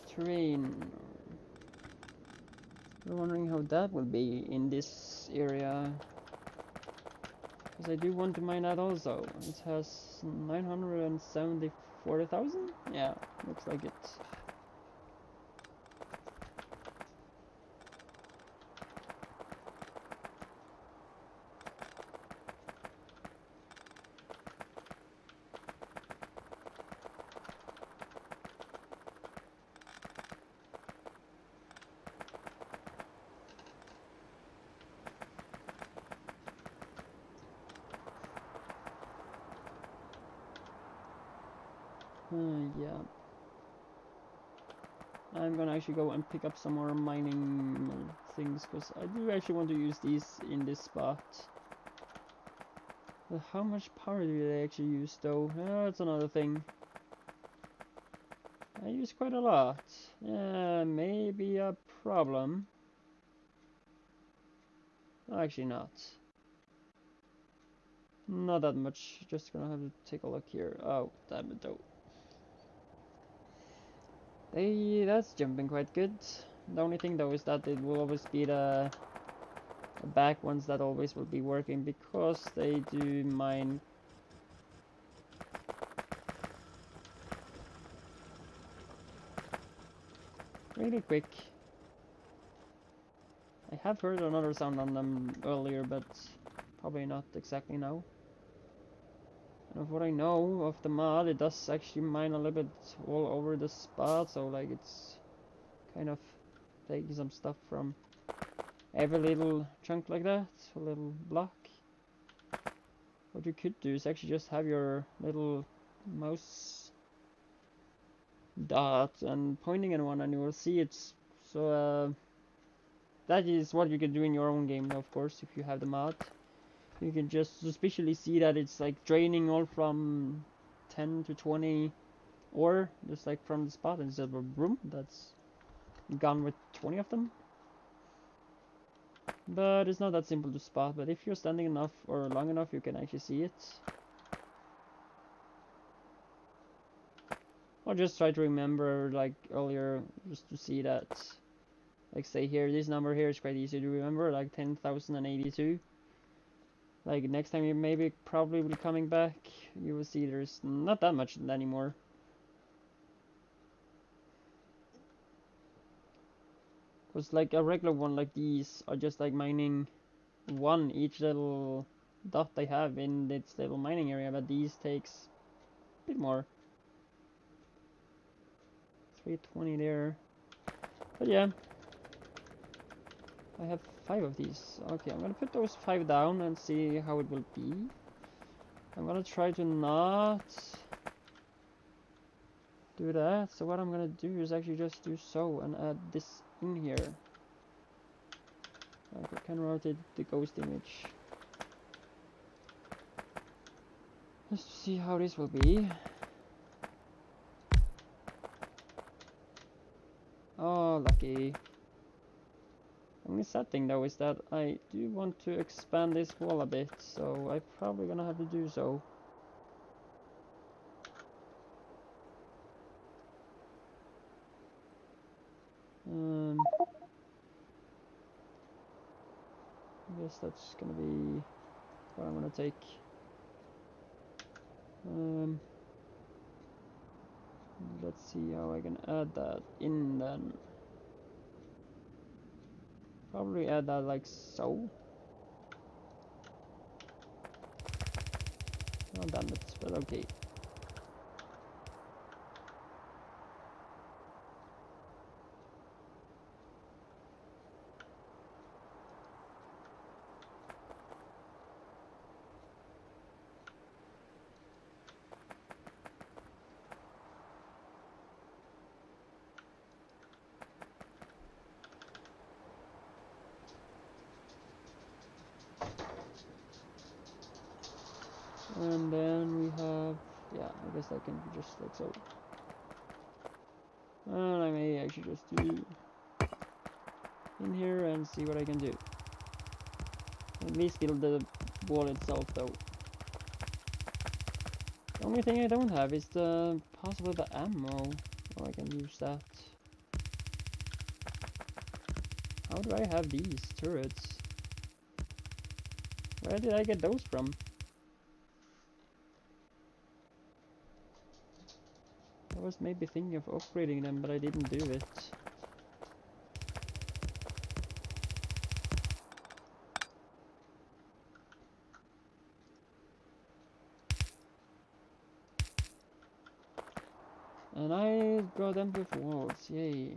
Speaker 1: terrain. I'm wondering how that will be in this area. Because I do want to mine that also. It has 974,000? Yeah, looks like it. Yeah. I'm gonna actually go and pick up some more mining things, because I do actually want to use these in this spot. But how much power do they actually use though? That's another thing. I use quite a lot. Yeah, maybe a problem. Actually not. Not that much. Just gonna have to take a look here. Oh, damn it though. That's jumping quite good. The only thing though is that it will always be the back ones that always will be working, because they do mine really quick. I have heard another sound on them earlier, but probably not exactly now. And of what I know of the mod, it does actually mine a little bit all over the spot, so like it's kind of taking some stuff from every little chunk like that, a little block. What you could do is actually just have your little mouse dot and pointing at one, and you will see it. So that is what you can do in your own game, of course, if you have the mod. You can just suspiciously see that it's like draining all from 10 to 20 ore, just like from the spot, instead of a broom that's gone with 20 of them. But it's not that simple to spot, but if you're standing enough or long enough, you can actually see it. Or just try to remember, like earlier, just to see that, like say here, this number here is quite easy to remember, like 10,082. Like next time you maybe probably will coming back, you will see there's not that much anymore. Because like a regular one like these are just like mining one each little dot they have in its little mining area, but these takes a bit more. 320 there. But yeah, I have 5 of these. Okay, I'm gonna put those 5 down and see how it will be. I'm gonna try to not do that. So what I'm gonna do is actually just do so and add this in here. I can rotate the ghost image. Just to see how this will be. Oh, lucky. Only sad thing though is that I do want to expand this wall a bit, so I'm probably gonna have to do so. I guess that's gonna be what I'm gonna take. Let's see how I can add that in then. Probably add that like so. Oh damn it, but okay. And then we have, yeah, I guess I can just like so. And I may actually just do in here and see what I can do. At least build the wall itself though. The only thing I don't have is the possibly the ammo. Oh, I can use that. How do I have these turrets? Where did I get those from? I was maybe thinking of upgrading them, but I didn't do it. And I got them with walls, yay.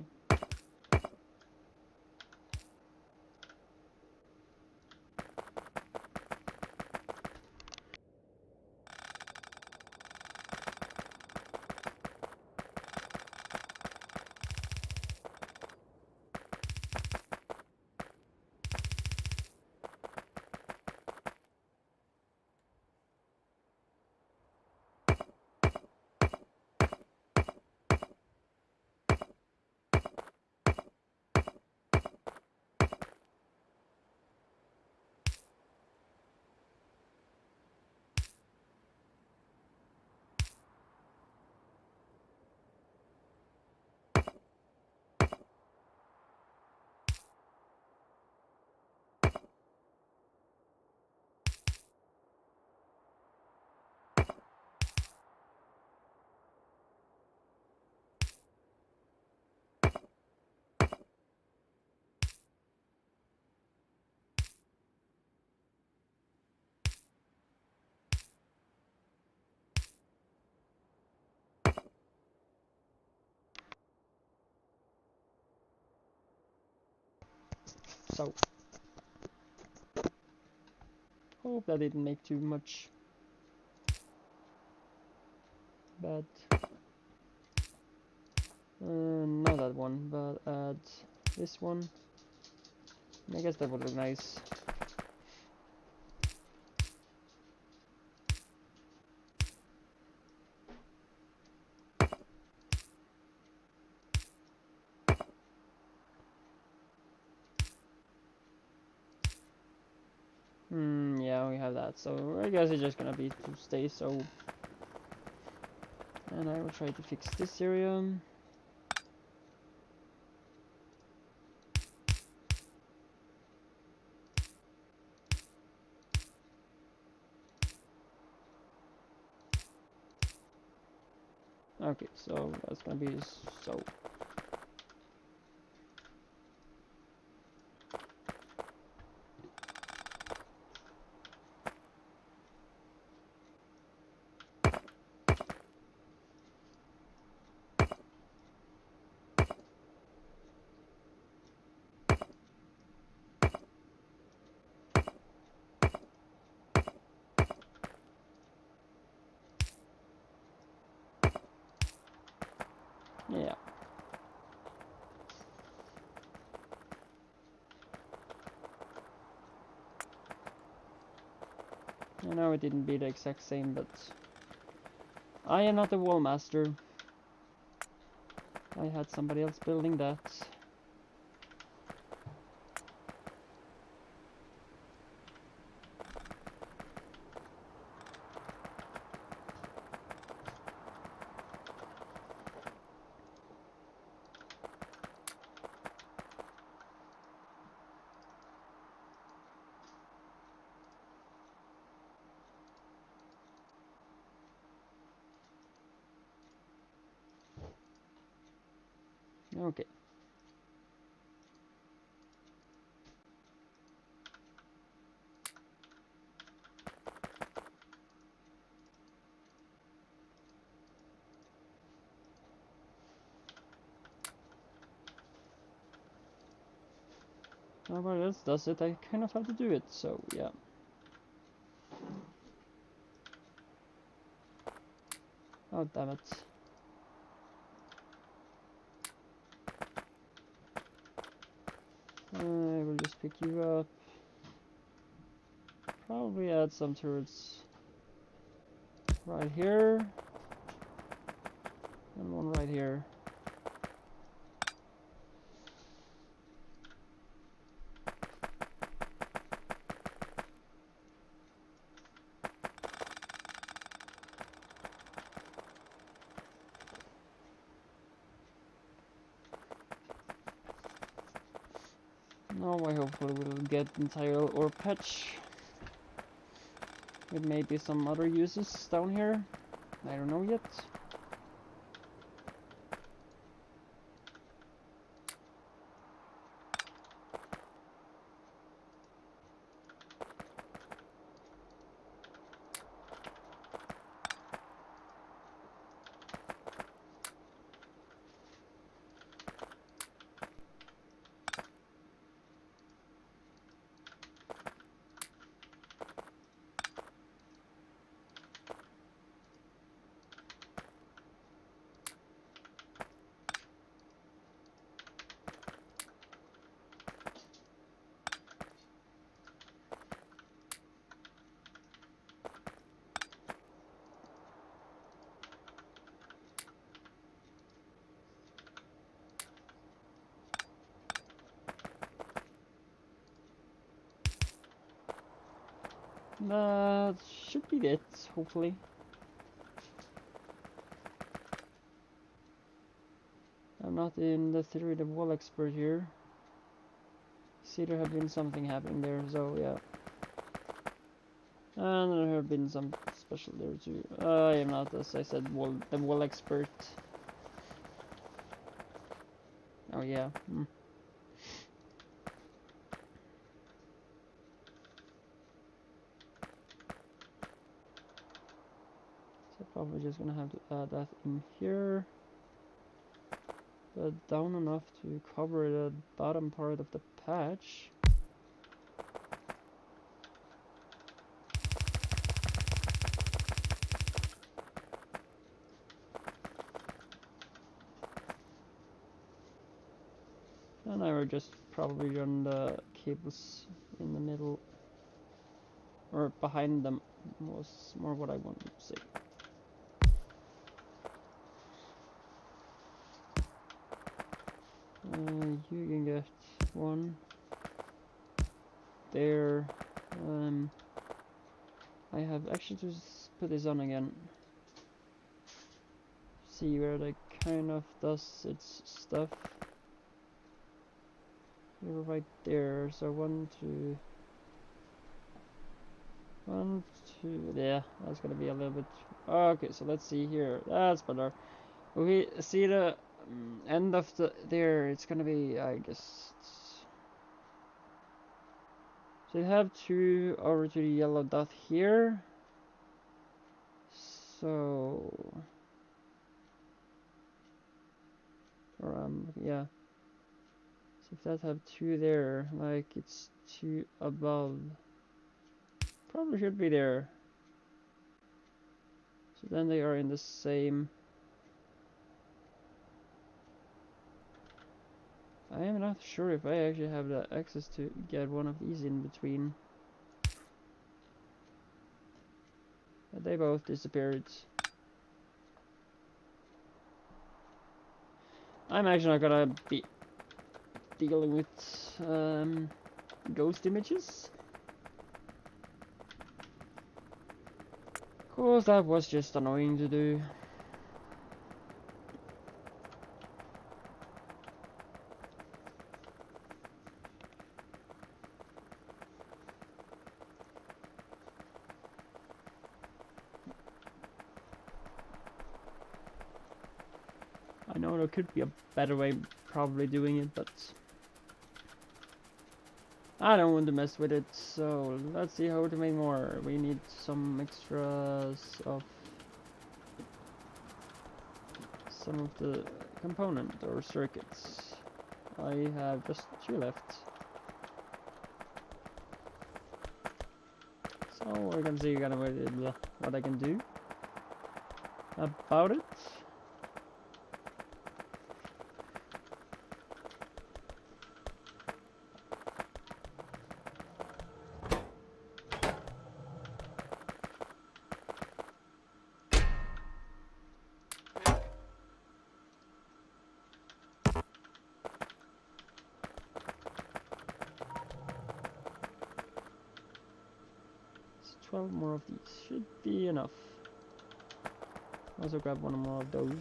Speaker 1: So, hope that didn't make too much bad. Not that one, but add this one. I guess that would look nice. Yeah, we have that. So I guess it's just gonna be to stay so. And I will try to fix this area. Okay, so that's gonna be so. I know it didn't be the exact same, but I am not the wall master. I had somebody else building that. Okay. Nobody else does it, I kind of have to do it, so yeah. Oh, damn it. I will just pick you up. Probably add some turrets right here. And one right here. Now I hopefully will get entire ore patch. With maybe some other uses down here. I don't know yet. That should be it, hopefully. I'm not in the theory the wall expert here. See, there have been something happening there, so yeah. And there have been some special there too. I am not, as I said, the wall expert. Oh yeah. So probably just gonna have to add that in here. But down enough to cover the bottom part of the patch. And I will just probably run the cables in the middle. Or behind them was more what I wanted to say. You can get one there. I have actually to put this on again. See where it kind of does its stuff. You're right there. So 1, 2. 1, 2. Yeah, that's gonna be a little bit. Okay, so let's see here. That's better. We see the end of the there. It's gonna be, I guess. So you have 2 over to the yellow dot here. So, or yeah. So if that have 2 there, like it's 2 above, probably should be there. So then they are in the same. I am not sure if I actually have the access to get one of these in between. They both disappeared. I'm actually not gonna be dealing with ghost images. Cause that was just annoying to do. I know there could be a better way probably doing it, but I don't want to mess with it, so let's see how to make more. We need some extras of some of the component or circuits. I have just 2 left. So we're gonna see kind of what I can do about it. So 12 more of these should be enough. Also grab one more of those.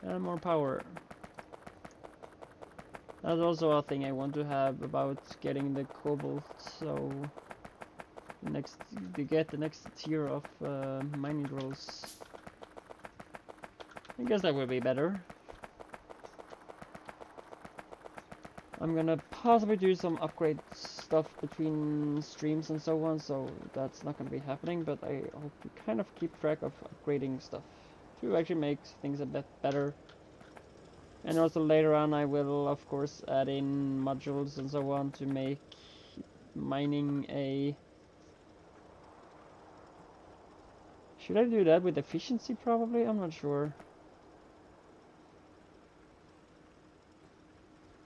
Speaker 1: And more power. That's also a thing I want to have about getting the cobalt, so to get the next tier of mining drills. I guess that will be better. I'm gonna possibly do some upgrade stuff between streams and so on, so that's not gonna be happening, but I hope to kind of keep track of upgrading stuff to actually make things a bit better. And also later on I will of course add in modules and so on to make mining a... Should I do that with efficiency probably? I'm not sure.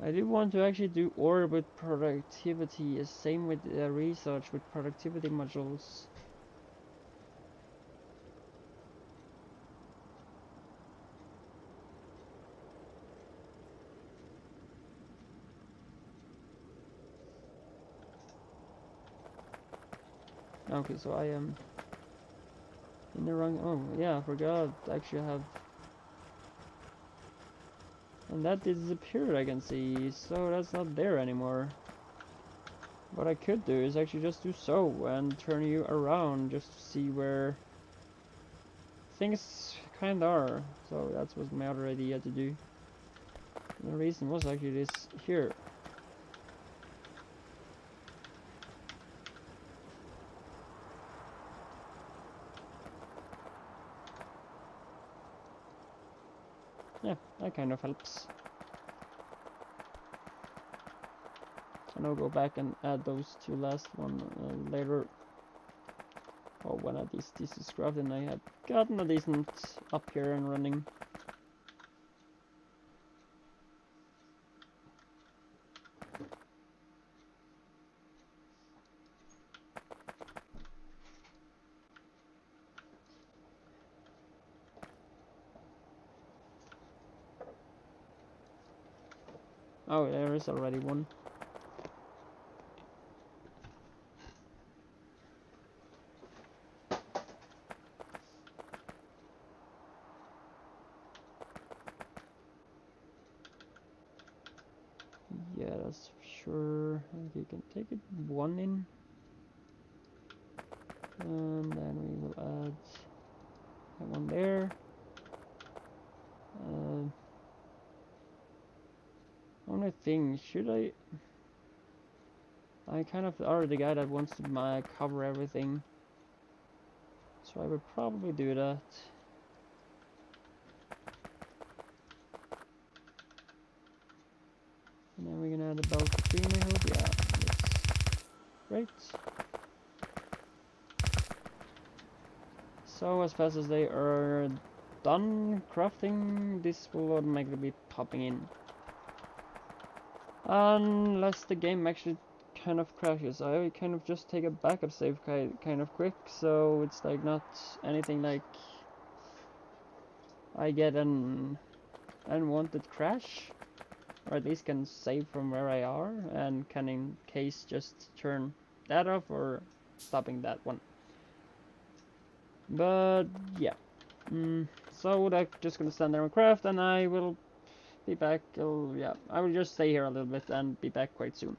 Speaker 1: I do want to actually do ore with productivity, same with research with productivity modules. Okay, so I am in the wrong... Oh, yeah, I forgot. Actually, I have... And that disappeared, I can see, so that's not there anymore. What I could do is actually just do so and turn you around just to see where things kind of are. So that was my other idea to do. And the reason was actually this here. Yeah, that kind of helps. And I'll go back and add those 2 last one later. Oh, when at least this is scrubbed and I had gotten a decent up here and running. Oh, there is already one. Yeah, that's sure. You can take it 1 in. And then we will add that one there. Only thing, should I kind of are the guy that wants to cover everything, so I would probably do that. And then we're gonna add about 3, I hope. Yeah, that's great. So as fast as they are done crafting, this will automatically be popping in. Unless the game actually enough crashes, I kind of just take a backup save kind of quick, so it's like not anything like I get an unwanted crash, or at least can save from where I are, and can in case just turn that off or stopping that one. But yeah, so I'm just gonna stand there and craft, and I will be back. Yeah, I will just stay here a little bit and be back quite soon.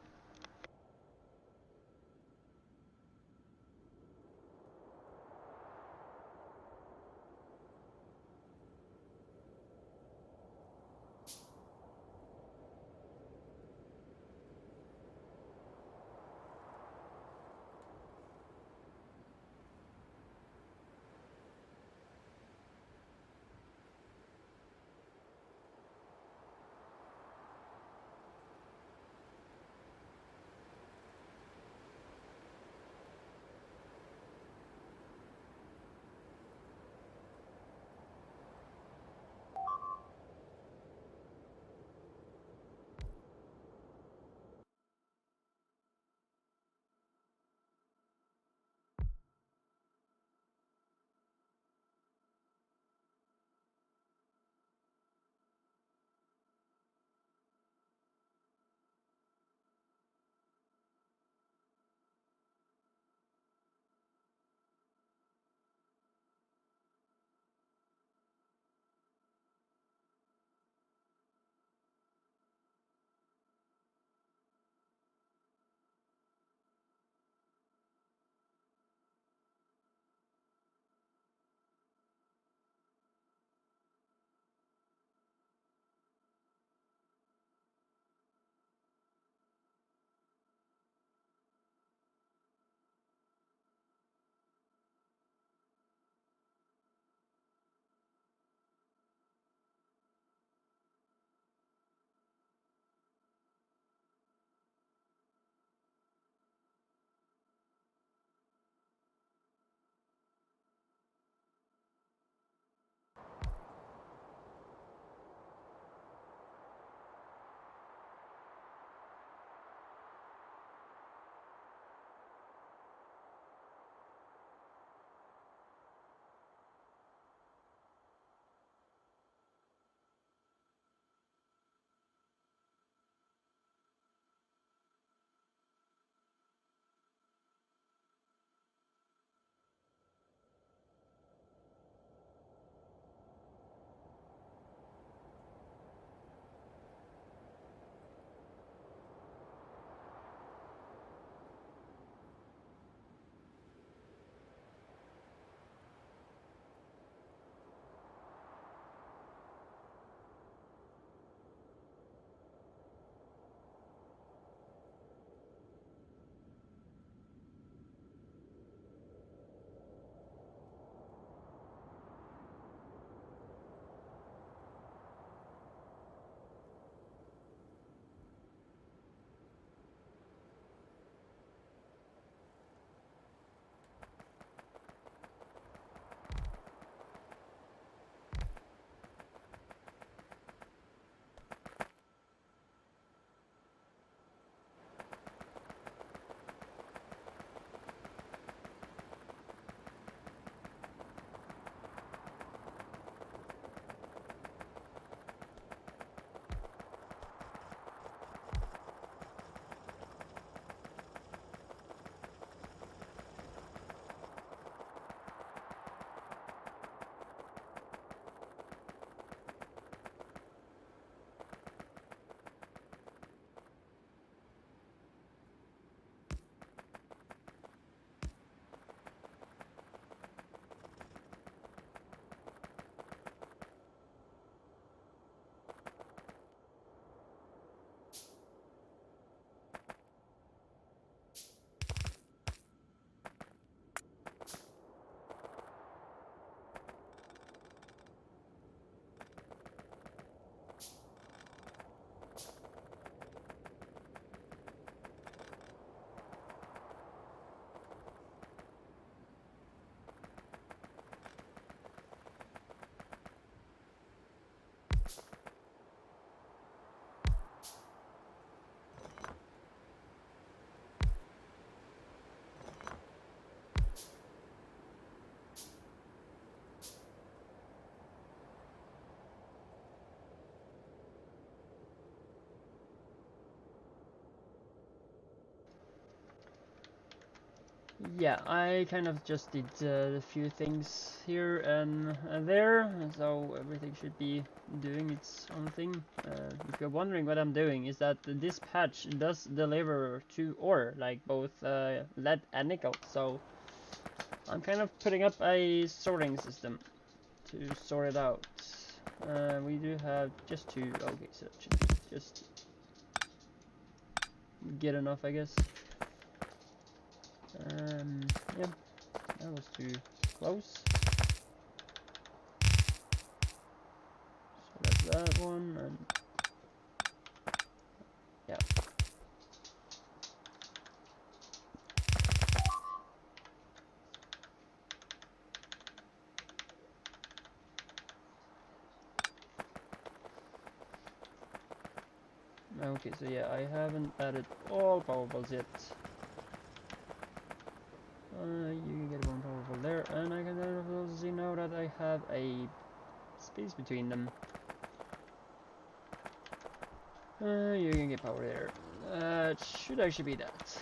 Speaker 1: Yeah, I kind of just did a few things here and there, so everything should be doing its own thing. If you're wondering what I'm doing, is that this patch does deliver to ore, like both lead and nickel, so I'm kind of putting up a sorting system to sort it out. We do have just two. Okay, so it should just get enough, I guess. Yeah, that was too close. So that's that one, and yeah. Okay, so yeah, I haven't added all powerballs yet. You can get one powerball there, and I can also see now that I have a space between them. You can get power there. It should actually be that.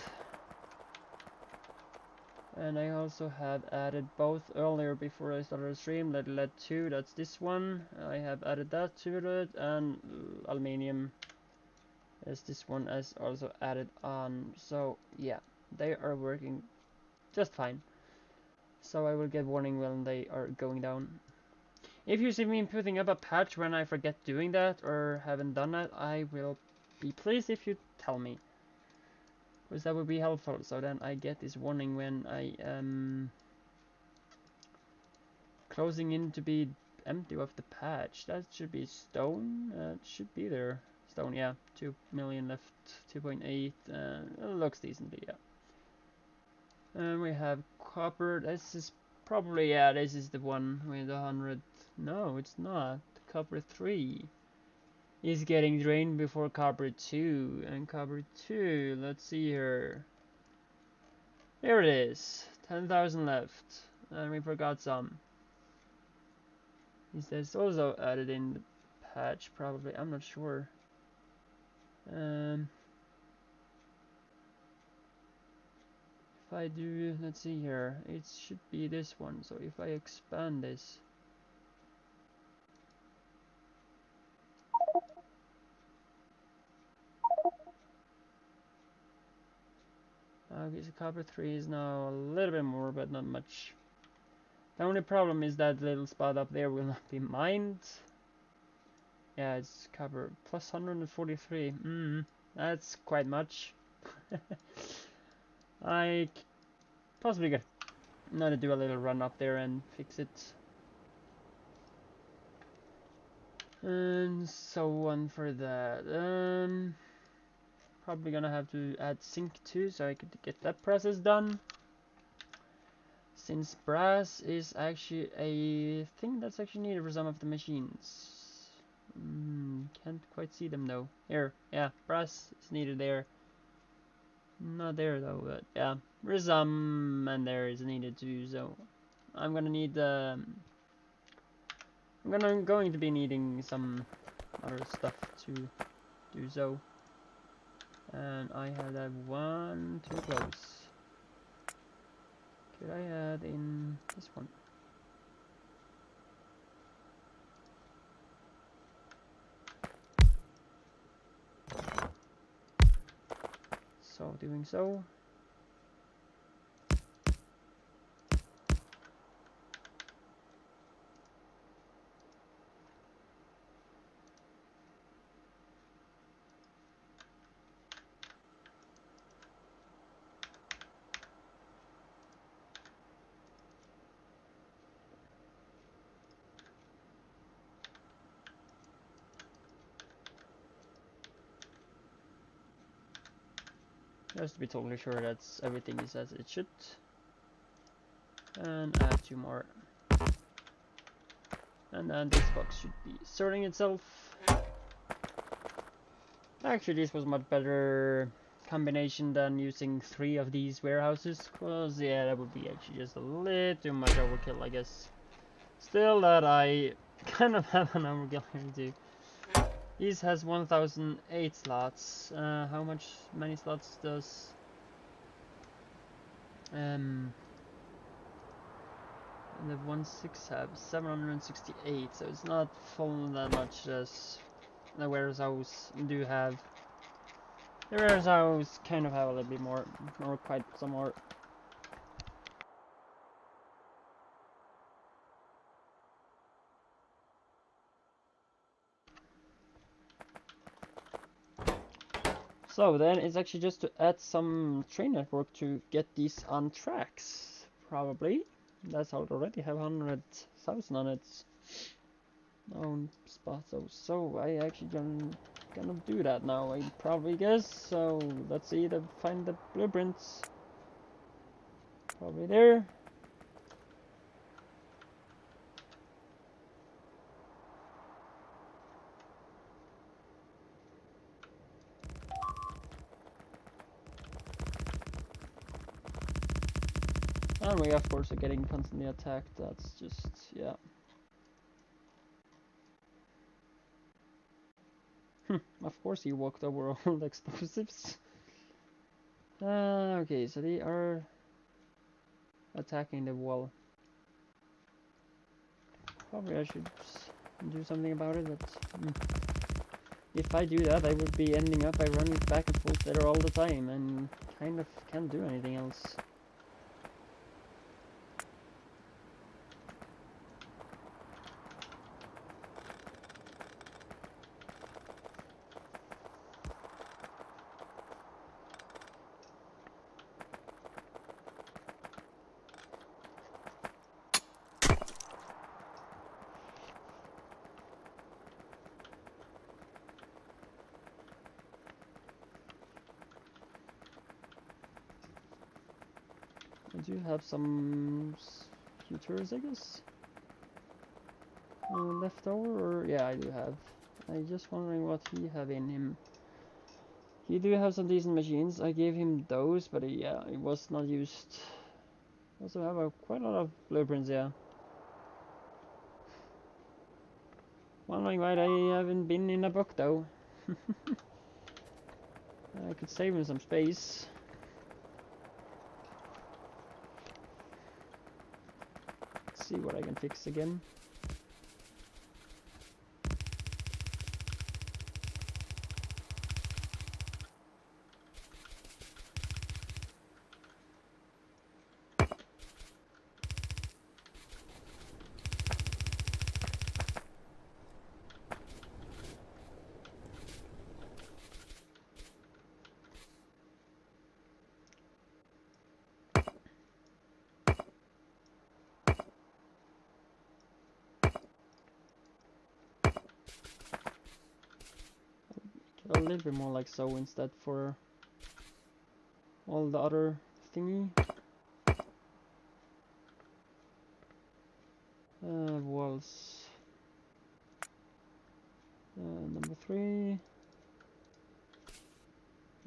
Speaker 1: And I also had added both earlier before I started the stream. That led to, that's this one. I have added that to it, and aluminium as this one is also added on. So yeah, they are working just fine. So I will get warning when they are going down. If you see me putting up a patch when I forget doing that or haven't done that, I will be pleased if you tell me, because that would be helpful. So then I get this warning when I am closing in to be empty of the patch. That should be stone. It should be there. Stone, yeah. 2 million left. 2.8. It looks decently, yeah. And we have copper. This is probably, yeah, this is the one with 100. No, it's not. Copper 3 is getting drained before copper 2. And copper 2, let's see here. Here it is. 10,000 left. And we forgot some. Is this also added in the patch? Probably. I'm not sure. If I do, let's see here. It should be this one. So if I expand this. Okay, so copper 3 is now a little bit more, but not much. The only problem is that little spot up there will not be mined. Yeah, it's copper plus 143. That's quite much. I possibly get to do a little run up there and fix it. And so on for that. Probably gonna have to add zinc too, so I could get that process done. Since brass is actually a thing that's actually needed for some of the machines. Can't quite see them though. Here, yeah, brass is needed there. Not there though, but yeah, there's some, and there is needed too. So I'm gonna need. I'm going to be needing some other stuff to do so. And I have that one too close. Could I add in this one? So doing so. Just to be totally sure that's everything is as it should. And add 2 more. And then this box should be sorting itself. Actually, this was much better combination than using 3 of these warehouses, cause yeah, that would be actually just a little too much overkill, I guess. Still, that I kind of have an overkill here too. This has 1008 slots. How many slots does And the 1.6 have 768, so it's not full that much as the warehouse do have. The warehouse kind of have a little bit more, or quite some more. So then it's actually just to add some train network to get these on tracks, probably. That's how it already have 100,000 on its own spot. So I actually gonna do that now, I probably guess. So let's see to find the blueprints. Probably there. And we of course are getting constantly attacked. That's just, yeah. Of course he walked over all the explosives. Okay, so they are attacking the wall. Probably I should do something about it, but if I do that I would be ending up by running back and forth there all the time and kind of can't do anything else. I do have some futures, I guess, left over, or yeah, I do have. I'm just wondering what he have in him. He do have some decent machines. I gave him those, but yeah, it was not used. Also have quite a lot of blueprints, yeah. Wondering why they haven't been in a book though. I could save him some space. Let's see what I can fix again. A little bit more like so instead for all the other thingy. Walls. Number 3.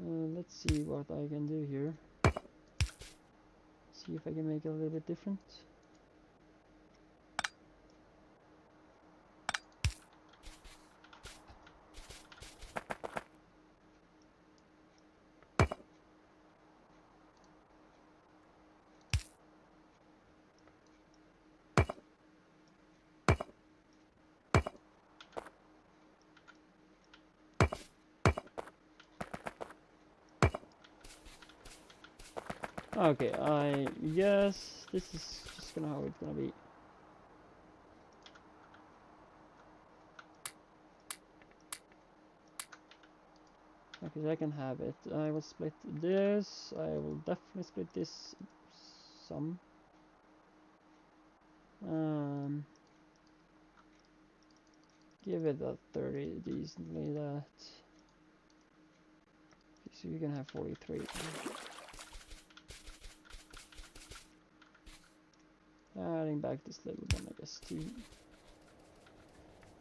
Speaker 1: Let's see what I can do here. See if I can make it a little bit different. Okay, I guess this is just gonna how it's gonna be. Okay, so I can have it. I will split this. I will definitely split this some. Give it a 30 decently that. So you can have 43. Adding back this little one, I guess, too.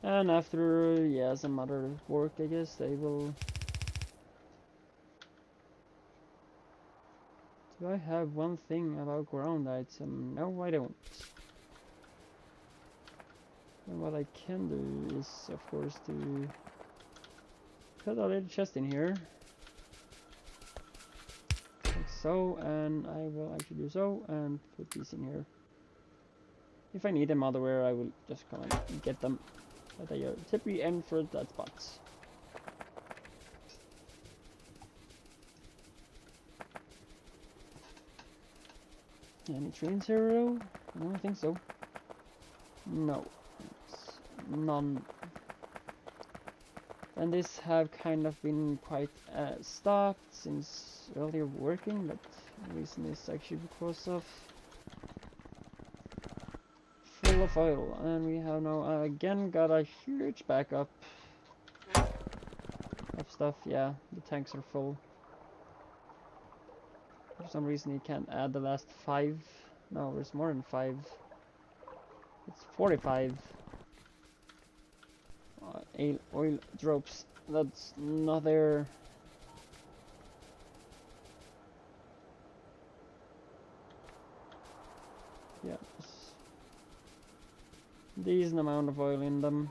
Speaker 1: And after, yeah, some other work, I guess, they will... Do I have one thing about ground item? No, I don't. And what I can do is, of course, to put a little chest in here. Like so, and I will actually do so, and put these in here. If I need them otherwhere, I will just come and get them, but they are typically end for that spot. Any trains here, though? I don't think so. No, it's none. And this have kind of been quite stopped since earlier working, but the reason is actually because of full of oil. And we have now again got a huge backup of stuff. Yeah, the tanks are full. For some reason you can't add the last 5. No, there's more than 5. It's 45 oil drops. That's not there. Yeah, decent amount of oil in them.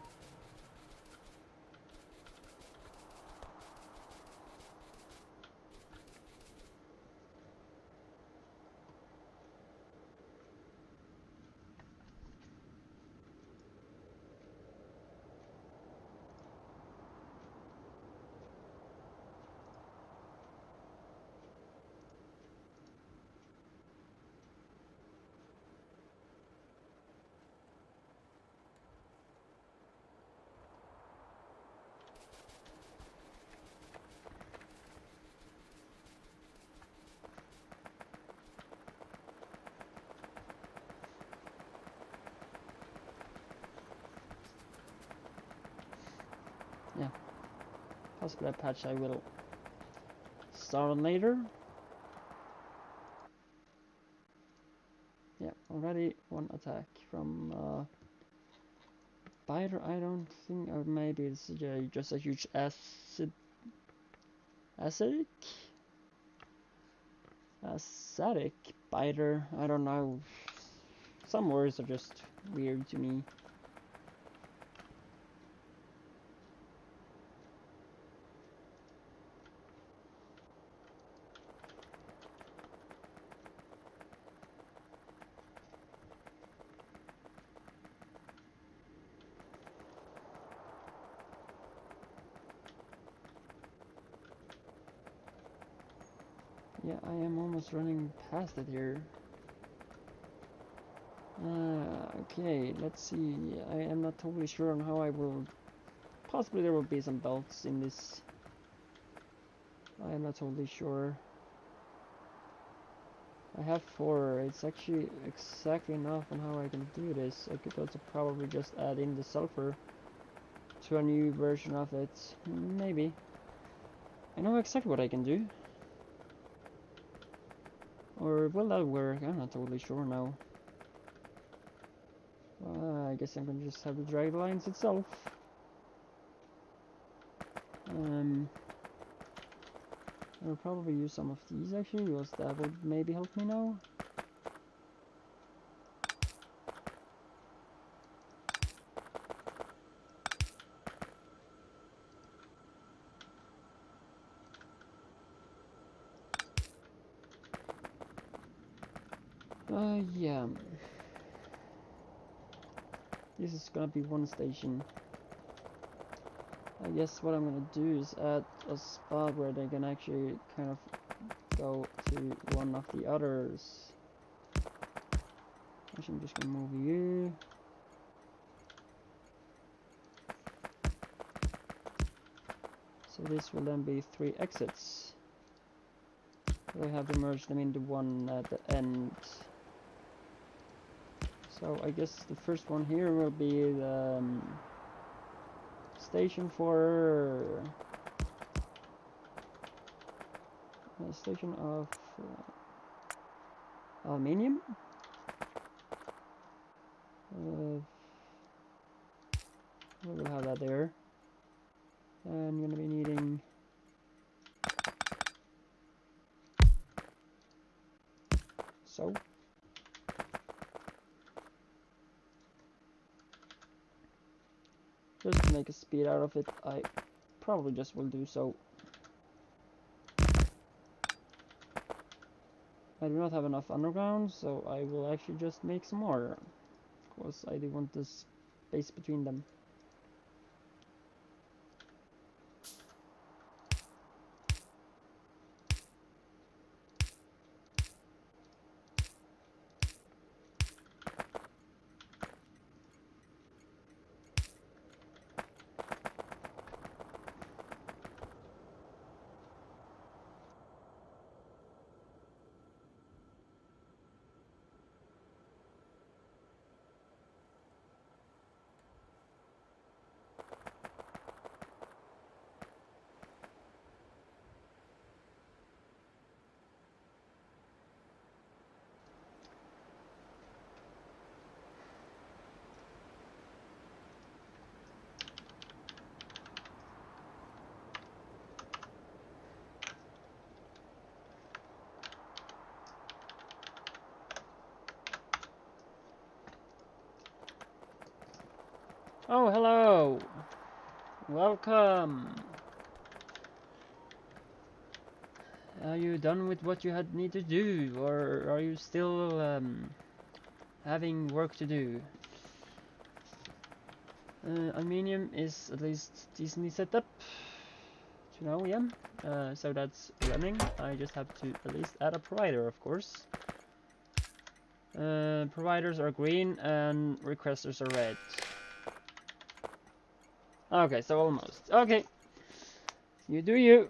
Speaker 1: Yeah, possibly a patch I will start on later. Yeah, already one attack from biter. I don't think, or maybe it's just a huge acidic biter. I don't know. Some words are just weird to me. Yeah, I am almost running past it here. Okay, let's see. I am not totally sure on how I will... Possibly there will be some belts in this. I am not totally sure. I have 4. It's actually exactly enough on how I can do this. I could also probably just add in the sulfur to a new version of it. Maybe. I know exactly what I can do. Or will that work? I'm not totally sure now. I guess I'm gonna just have to drag the lines itself. I'll probably use some of these actually, because that would maybe help me now. Yeah. This is gonna be one station. I guess what I'm gonna do is add a spot where they can actually kind of go to one of the others. Actually, I'm just gonna move you. So this will then be 3 exits. I have to merge them into one at the end. So I guess the first one here will be the station for a station of aluminium. We will have that there. And I'm gonna be needing so. Just to make a speed out of it, I probably just will do so. I do not have enough underground, so I will actually just make some more. Because I do want this space between them. Oh, hello! Welcome! Are you done with what you had need to do, or are you still having work to do? Aluminium is at least decently set up. You know, yeah. So that's running. I just have to at least add a provider, of course. Providers are green and requesters are red. Okay, so almost. Okay. You do you.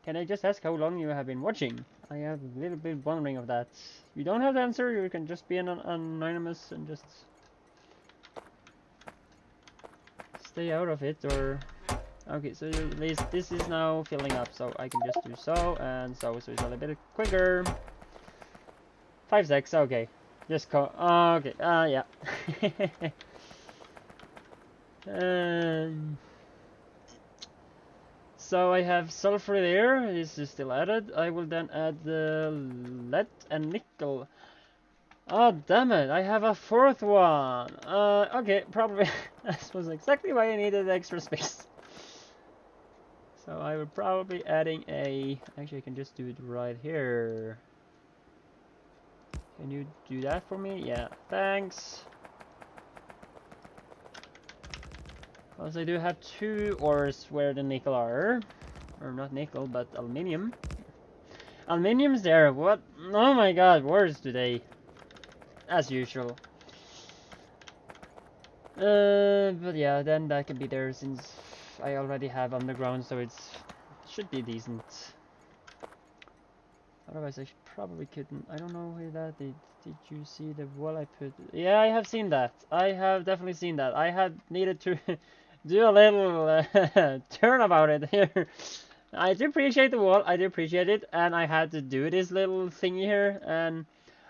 Speaker 1: Can I just ask how long you have been watching? I have a little bit wondering of that. You don't have to answer, you can just be anonymous and just stay out of it, or... Okay, so at least this is now filling up, so I can just do so, and so it's a little bit quicker. 5 seconds, okay. Just go, okay, yeah. So I have sulfur there, this is still added. I will then add the lead and nickel. Oh, damn it, I have a 4th one. Okay, probably, this was exactly why I needed extra space. So I will probably adding a, actually I can just do it right here. Can you do that for me? Yeah, thanks. Also, I do have 2 ores where the nickel are. Or not nickel, but aluminium. Aluminium's there, what? Oh my god, worse today. As usual. But yeah, then that can be there since I already have underground, so it's should be decent. Otherwise, I probably couldn't. I don't know where that did. Did you see the wall I put? Yeah, I have seen that. I have definitely seen that. I had needed to do a little turn about it here. I do appreciate the wall. I do appreciate it, and I had to do this little thingy here. And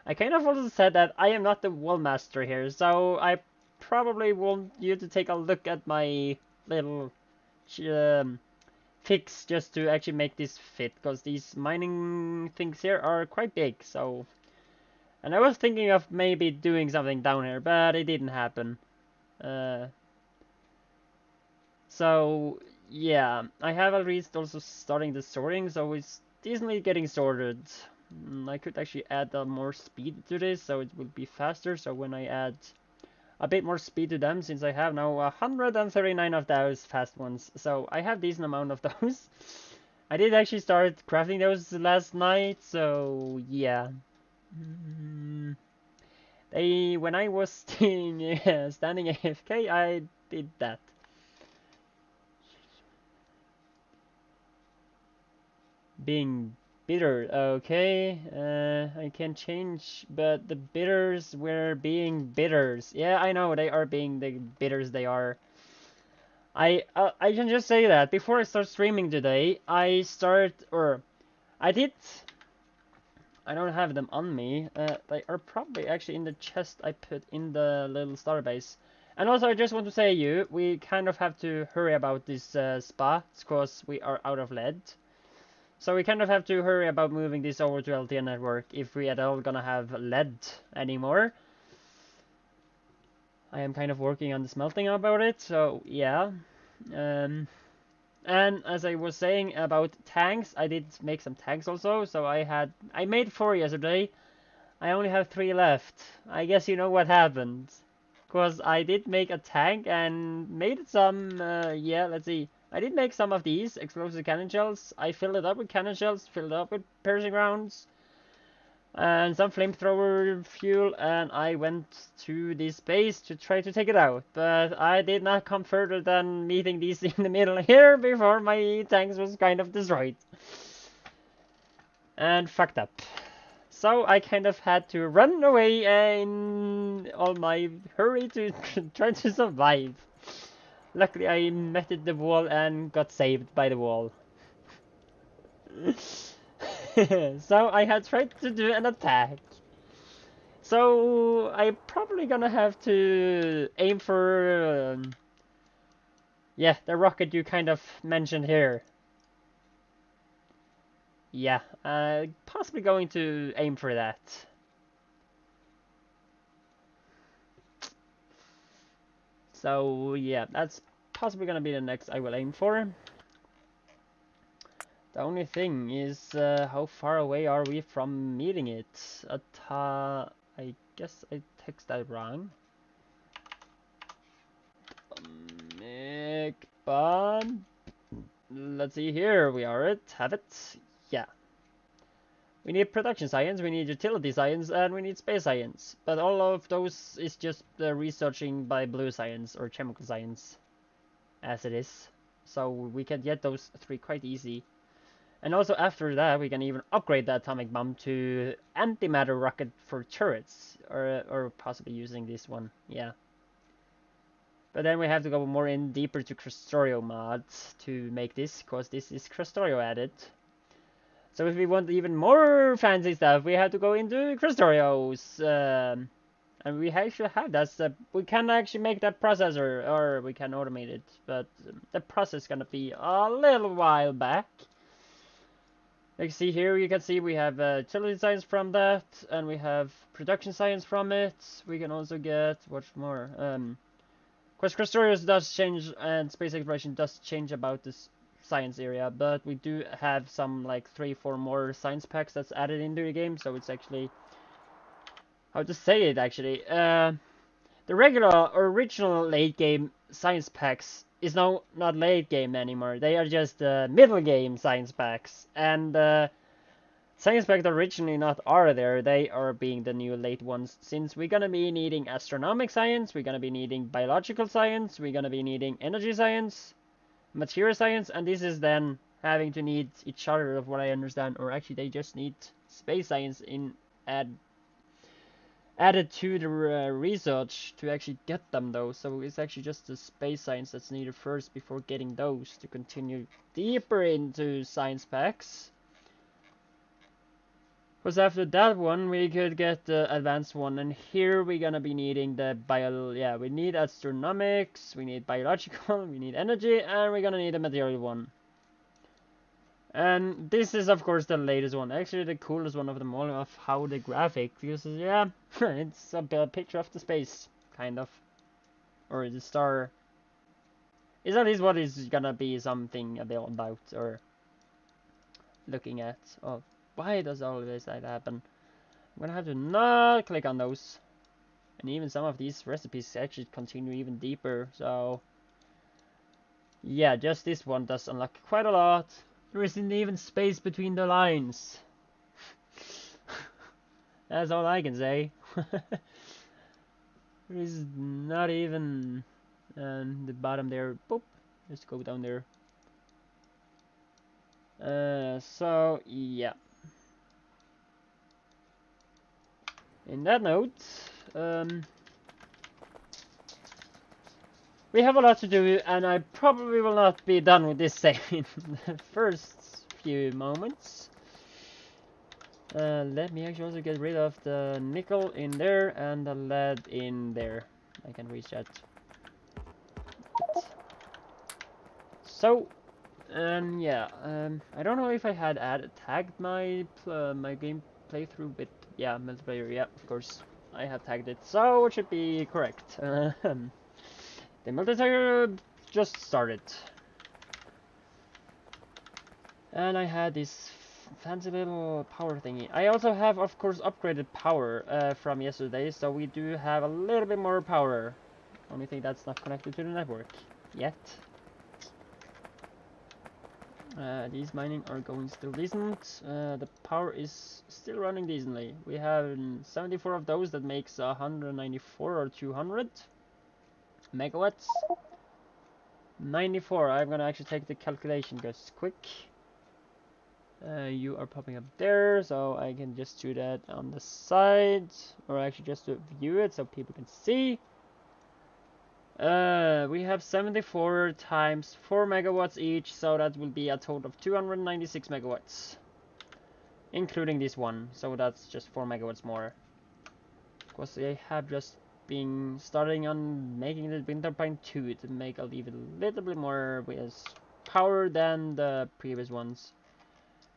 Speaker 1: I kind of also said that I am not the wall master here, so I probably want you to take a look at my little fix just to actually make this fit, because these mining things here are quite big. So, and I was thinking of maybe doing something down here, but it didn't happen. So yeah, I have at least also starting the sorting, so it's decently getting sorted. I could actually add more speed to this, so it will be faster. So when I add a bit more speed to them, since I have now 139 of those fast ones, so I have decent amount of those. I did actually start crafting those last night, so yeah. When I was standing AFK, I did that. Being bitter, okay. I can change, but the bitters were being bitters. Yeah, I know, they are being the bitters they are. I can just say that before I start streaming today, I did. I don't have them on me. They are probably actually in the chest I put in the little star base. And also, I just want to say we kind of have to hurry about this spa, because we are out of lead. So we kind of have to hurry about moving this over to LTN network if we at all gonna have lead anymore. I am kind of working on the smelting about it, so yeah. And as I was saying about tanks, I did make some tanks also. So I made 4 yesterday. I only have 3 left. I guess you know what happened. Because I did make a tank and made some, yeah, let's see. I did make some of these explosive cannon shells. I filled it up with cannon shells, filled it up with piercing rounds, and some flamethrower fuel, and I went to this base to try to take it out. But I did not come further than meeting these in the middle here before my tanks was kind of destroyed. And fucked up. So I kind of had to run away in all my hurry to try to survive. Luckily I met the wall and got saved by the wall. So I had tried to do an attack. So I'm probably gonna have to aim for... yeah, the rocket you kind of mentioned here. Yeah, possibly going to aim for that. So yeah, that's possibly gonna be the next I will aim for. The only thing is, how far away are we from meeting it? I guess I text that wrong. Bob. Let's see, here we are have it. Yeah. We need production science, we need utility science, and we need space science. But all of those is just researching by blue science or chemical science, as it is. So we can get those 3 quite easy. And also after that, we can even upgrade the atomic bomb to antimatter rocket for turrets, or possibly using this one. Yeah. But then we have to go more in deeper to krastorio mods to make this, because this is krastorio added. So if we want even more fancy stuff, we have to go into krastorios. And we actually have that. We can actually make that processor, or we can automate it. But the process is gonna be a little while back. Like see here, you can see we have utility science from that, and we have production science from it. We can also get what's more. Because krastorios does change, and space exploration does change about this science area, but we do have some like 3-4 more science packs that's added into the game, so it's actually how to say it actually. The regular original late game science packs is now not late game anymore. They are just middle game science packs, and science packs that originally not are there, they are being the new late ones, since we're gonna be needing astronomic science, we're gonna be needing biological science, we're gonna be needing energy science, material science, and this is then having to need each other of what I understand, or actually they just need space science in added to the research to actually get them though, so it's actually just the space science that's needed first before getting those to continue deeper into science packs. Because after that one we could get the advanced one, and here we're gonna be needing the we need astronomics, we need biological, we need energy, and we're gonna need a material one. And this is of course the latest one, actually the coolest one of them all, of how the graphic, because yeah, it's a picture of the space, kind of, or the star. Is at least what is gonna be something about, or looking at. Oh, why does always that happen? I'm gonna have to not click on those. And even some of these recipes actually continue even deeper, so yeah, just this one does unlock quite a lot. There isn't even space between the lines. That's all I can say. There is not even the bottom there. Boop. Let's go down there. So yeah. In that note, we have a lot to do, and I probably will not be done with this save in the first few moments. Let me actually also get rid of the nickel in there and the lead in there. I can reach that. So, yeah, I don't know if I had tagged my my game playthrough with, yeah, multiplayer. Yeah, of course, I have tagged it, so it should be correct. The multiplayer just started. And I had this fancy little power thingy. I also have, of course, upgraded power from yesterday, so we do have a little bit more power. Only thing that's not connected to the network yet. These mining are going still decent. The power is still running decently. We have 74 of those. That makes 194 or 200 megawatts. 94. I'm gonna actually take the calculation just quick. You are popping up there, so I can just do that on the side, or actually just to view it so people can see. We have 74 times 4 megawatts each, so that will be a total of 296 megawatts, including this one, so that's just 4 megawatts more. Because I have just been starting on making the wind turbine 2 to make a little bit more with power than the previous ones.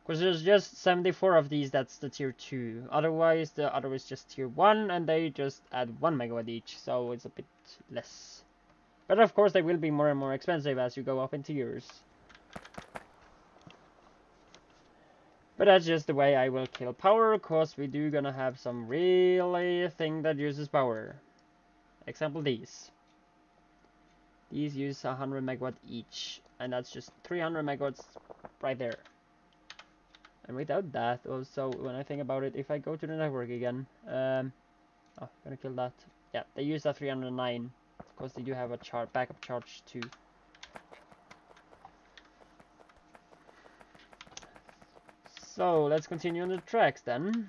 Speaker 1: Because there's just 74 of these, that's the tier 2. Otherwise, the other is just tier 1, and they just add 1 megawatt each, so it's a bit less. But of course, they will be more and more expensive as you go up in tiers. But that's just the way I will kill power, cause we do gonna have some really thing that uses power. Example, these. These use 100 megawatt each, and that's just 300 megawatts right there. And without that, also, when I think about it, if I go to the network again, oh, gonna kill that. Yeah, they use a 309, because they do have a backup charge too. So, let's continue on the tracks then.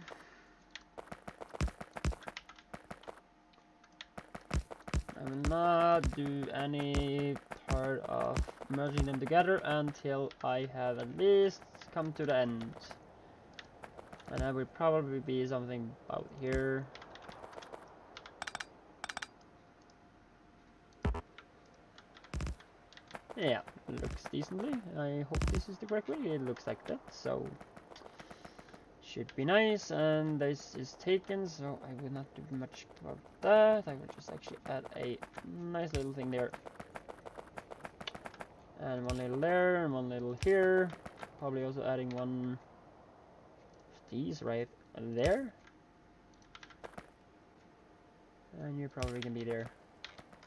Speaker 1: I will not do any part of merging them together until I have at least come to the end. And that will probably be something about here. Yeah, it looks decently. I hope this is the correct way. It looks like that, so should be nice. And this is taken, so I will not do much about that. I will just actually add a nice little thing there. And one little there, and one little here. Probably also adding one of these right there. And you probably can be there.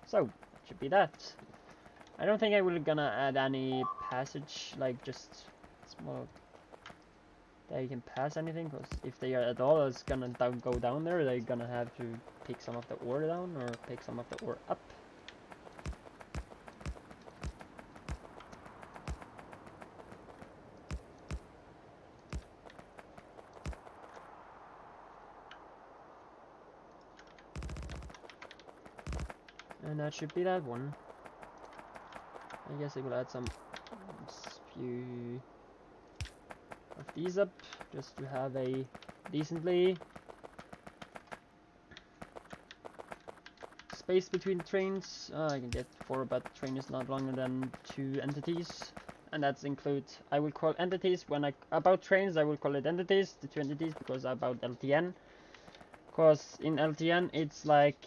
Speaker 1: So, that should be that. I don't think I will gonna add any passage, like just small that you can pass anything, because if they are at all it's gonna go down there, they're gonna have to pick some of the ore down or pick some of the ore up. And that should be that one. I guess I will add some few of these up, just to have a decently space between trains. I can get 4, but train is not longer than 2 entities, and that's include. I will call entities when about trains. I will call it entities, the 2 entities, because about LTN. Because in LTN it's like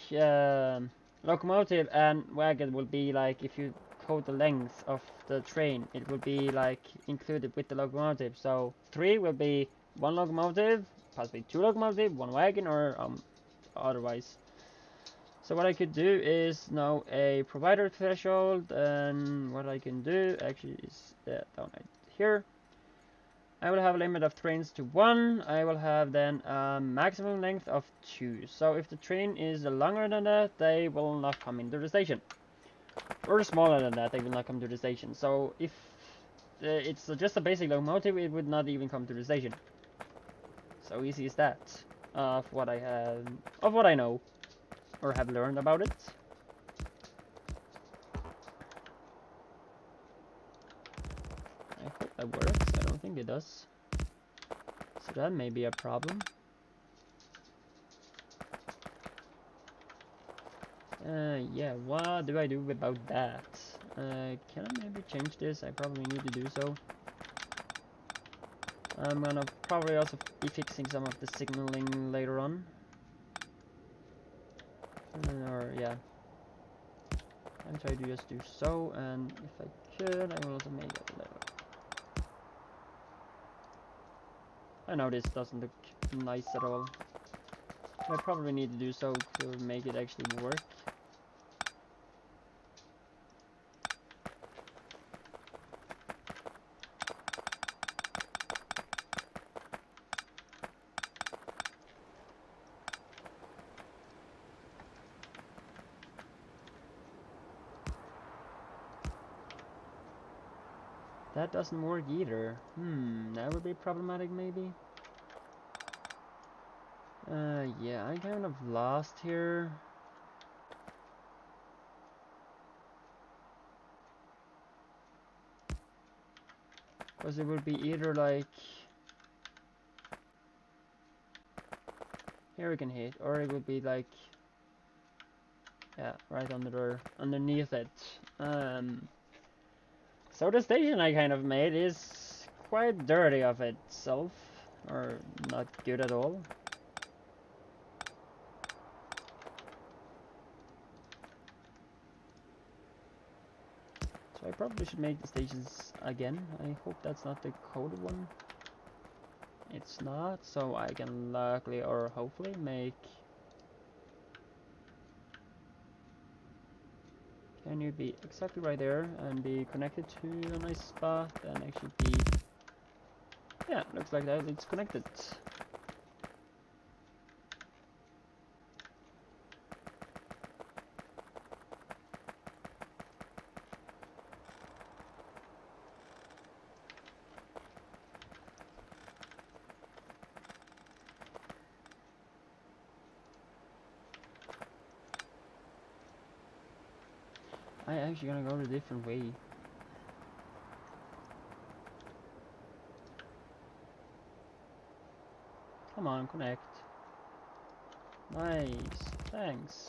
Speaker 1: locomotive and wagon will be like, if you code the length of the train, it will be like included with the locomotive. So 3 will be 1 locomotive, possibly 2 locomotive, 1 wagon, or otherwise. So what I could do is now a provider threshold, and what I can do actually is down right here. I will have a limit of trains to 1. I will have then a maximum length of 2. So if the train is longer than that, they will not come into the station. Or smaller than that, they will not come to the station. So if it's just a basic locomotive, it would not even come to the station. So easy as that. Of what I know or have learned about it. I hope that works. I don't think it does. So that may be a problem. Yeah, what do I do about that? Can I maybe change this? I probably need to do so. I'm gonna probably also be fixing some of the signaling later on. Or yeah. I'm trying to just do so, and if I could, I will also make it a little. I know this doesn't look nice at all. I probably need to do so to make it actually work. That doesn't work either. That would be problematic maybe. Yeah, I'm kind of lost here. Because it would be either like... Here we can hit, or it would be like... Yeah, right underneath it. So the station I kind of made is quite dirty of itself. Or not good at all. So I probably should make the stations again. I hope that's not the coded one. It's not, so I can luckily or hopefully make... Can you be exactly right there and be connected to a nice spot and actually be... Yeah, looks like that it's connected. I actually gonna go a different way. Come on, connect. Nice, thanks.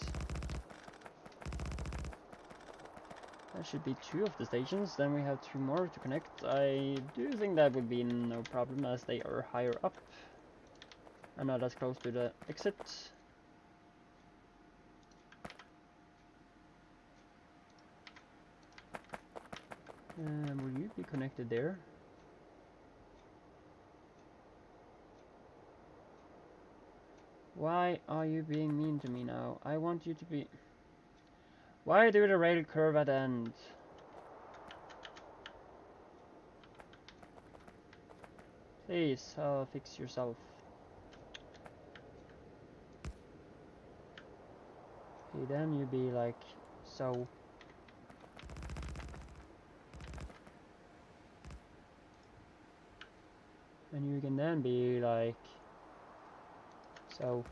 Speaker 1: That should be 2 of the stations, then we have 2 more to connect. I do think that would be no problem as they are higher up. And not as close to the exit. Will you be connected there? Why are you being mean to me now? I want you to be... Why do the rail curve at the end? Please, fix yourself. Okay, then you be like, so. And you can then be like, so.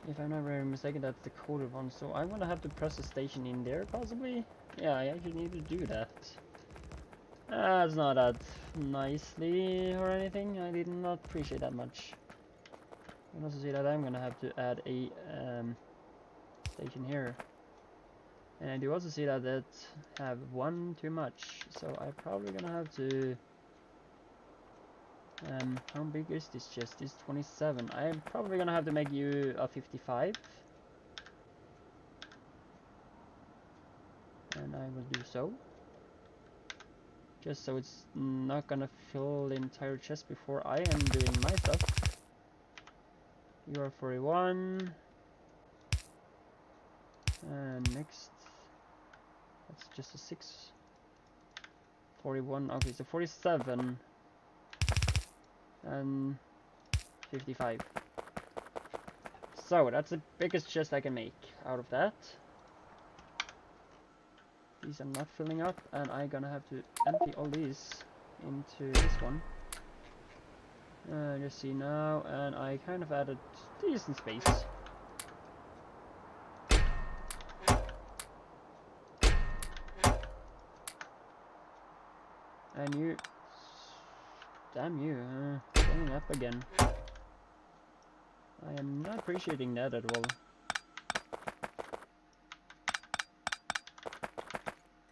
Speaker 1: If I'm not very mistaken, that's the coded one, so I'm gonna have to press a station in there, possibly? Yeah, I actually need to do that. It's not that nicely or anything, I did not appreciate that much. You can also see that I'm gonna have to add a station here. And I do also see that it have 1 too much, so I'm probably gonna have to... how big is this chest? It's 27. I'm probably gonna have to make you a 55. And I will do so. Just so it's not gonna fill the entire chest before I am doing my stuff. You are 41. And next... That's just a 6. 41. Okay, so 47. And 55. So that's the biggest chest I can make out of that. These are not filling up, and I'm gonna have to empty all these into this one. Just see now, and I kind of added decent space. And you... Damn you, filling up again. I am not appreciating that at all.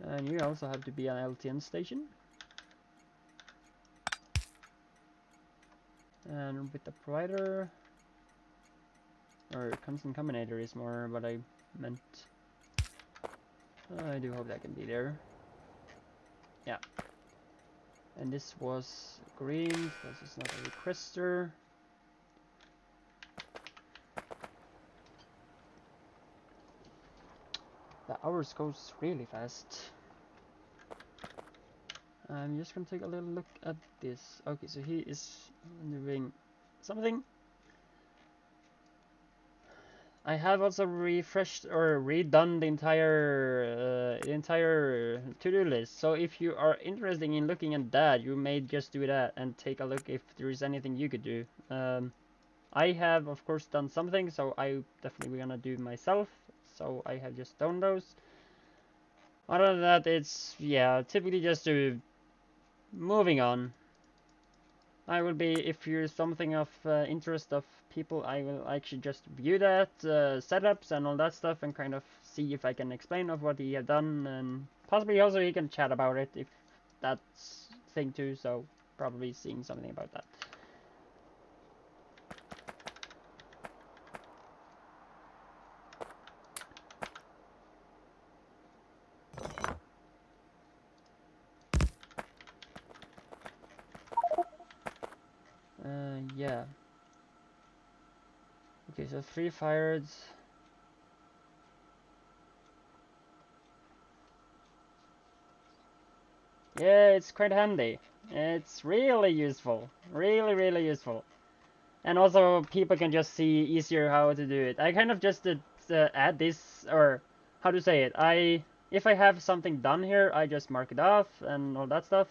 Speaker 1: And you also have to be an LTN station. And with the provider... Or constant combinator is more what I meant. I do hope that can be there. Yeah. And this was green because it's not a requester. The hours goes really fast. I'm just gonna take a little look at this. Okay, so he is doing something. I have also refreshed or redone the entire to-do list. So if you are interested in looking at that, you may just do that and take a look if there is anything you could do. I have of course done something, so I definitely gonna do myself. So I have just done those. Other than that, it's yeah, typically just moving on. I will be, if you're something of interest of people, I will actually just view that, setups and all that stuff, and kind of see if I can explain of what he have done, and possibly also he can chat about it if that's thing too, so probably seeing something about that. Yeah. Okay, so 3 fired. Yeah, it's quite handy. It's really useful. Really useful. And also, people can just see easier how to do it. I kind of just did add this, or how to say it. If I have something done here, I just mark it off and all that stuff.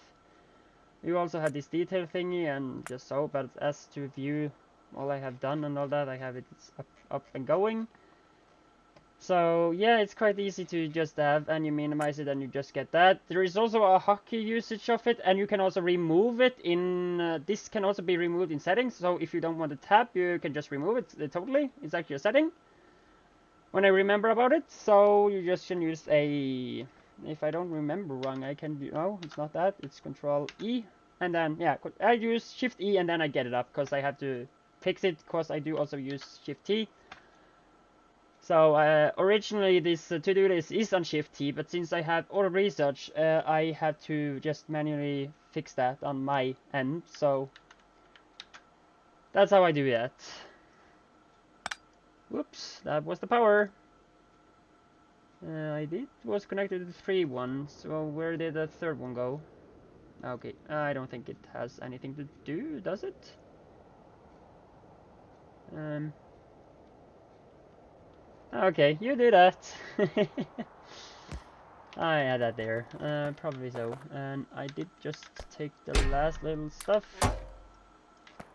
Speaker 1: You also have this detail thingy and just so, but as to view all I have done and all that, I have it up and going. So yeah, it's quite easy to just have, and you minimize it and you just get that. There is also a hotkey usage of it, and you can also remove it in, this can also be removed in settings. So if you don't want to tap, you can just remove it totally. It's actually a setting. When I remember about it, so you just can use a, if I don't remember wrong, I can do, no, it's not that, it's Control E. And then, yeah, I use Shift E and then I get it up, because I have to fix it, because I do also use Shift T. So originally this to-do list is on Shift T, but since I have auto research, I have to just manually fix that on my end. So that's how I do that. Whoops, that was the power. I did was connected to the 3 one. So where did the 3rd one go? Okay, I don't think it has anything to do, does it? Okay, you do that. I had that there, probably so. And I did just take the last little stuff.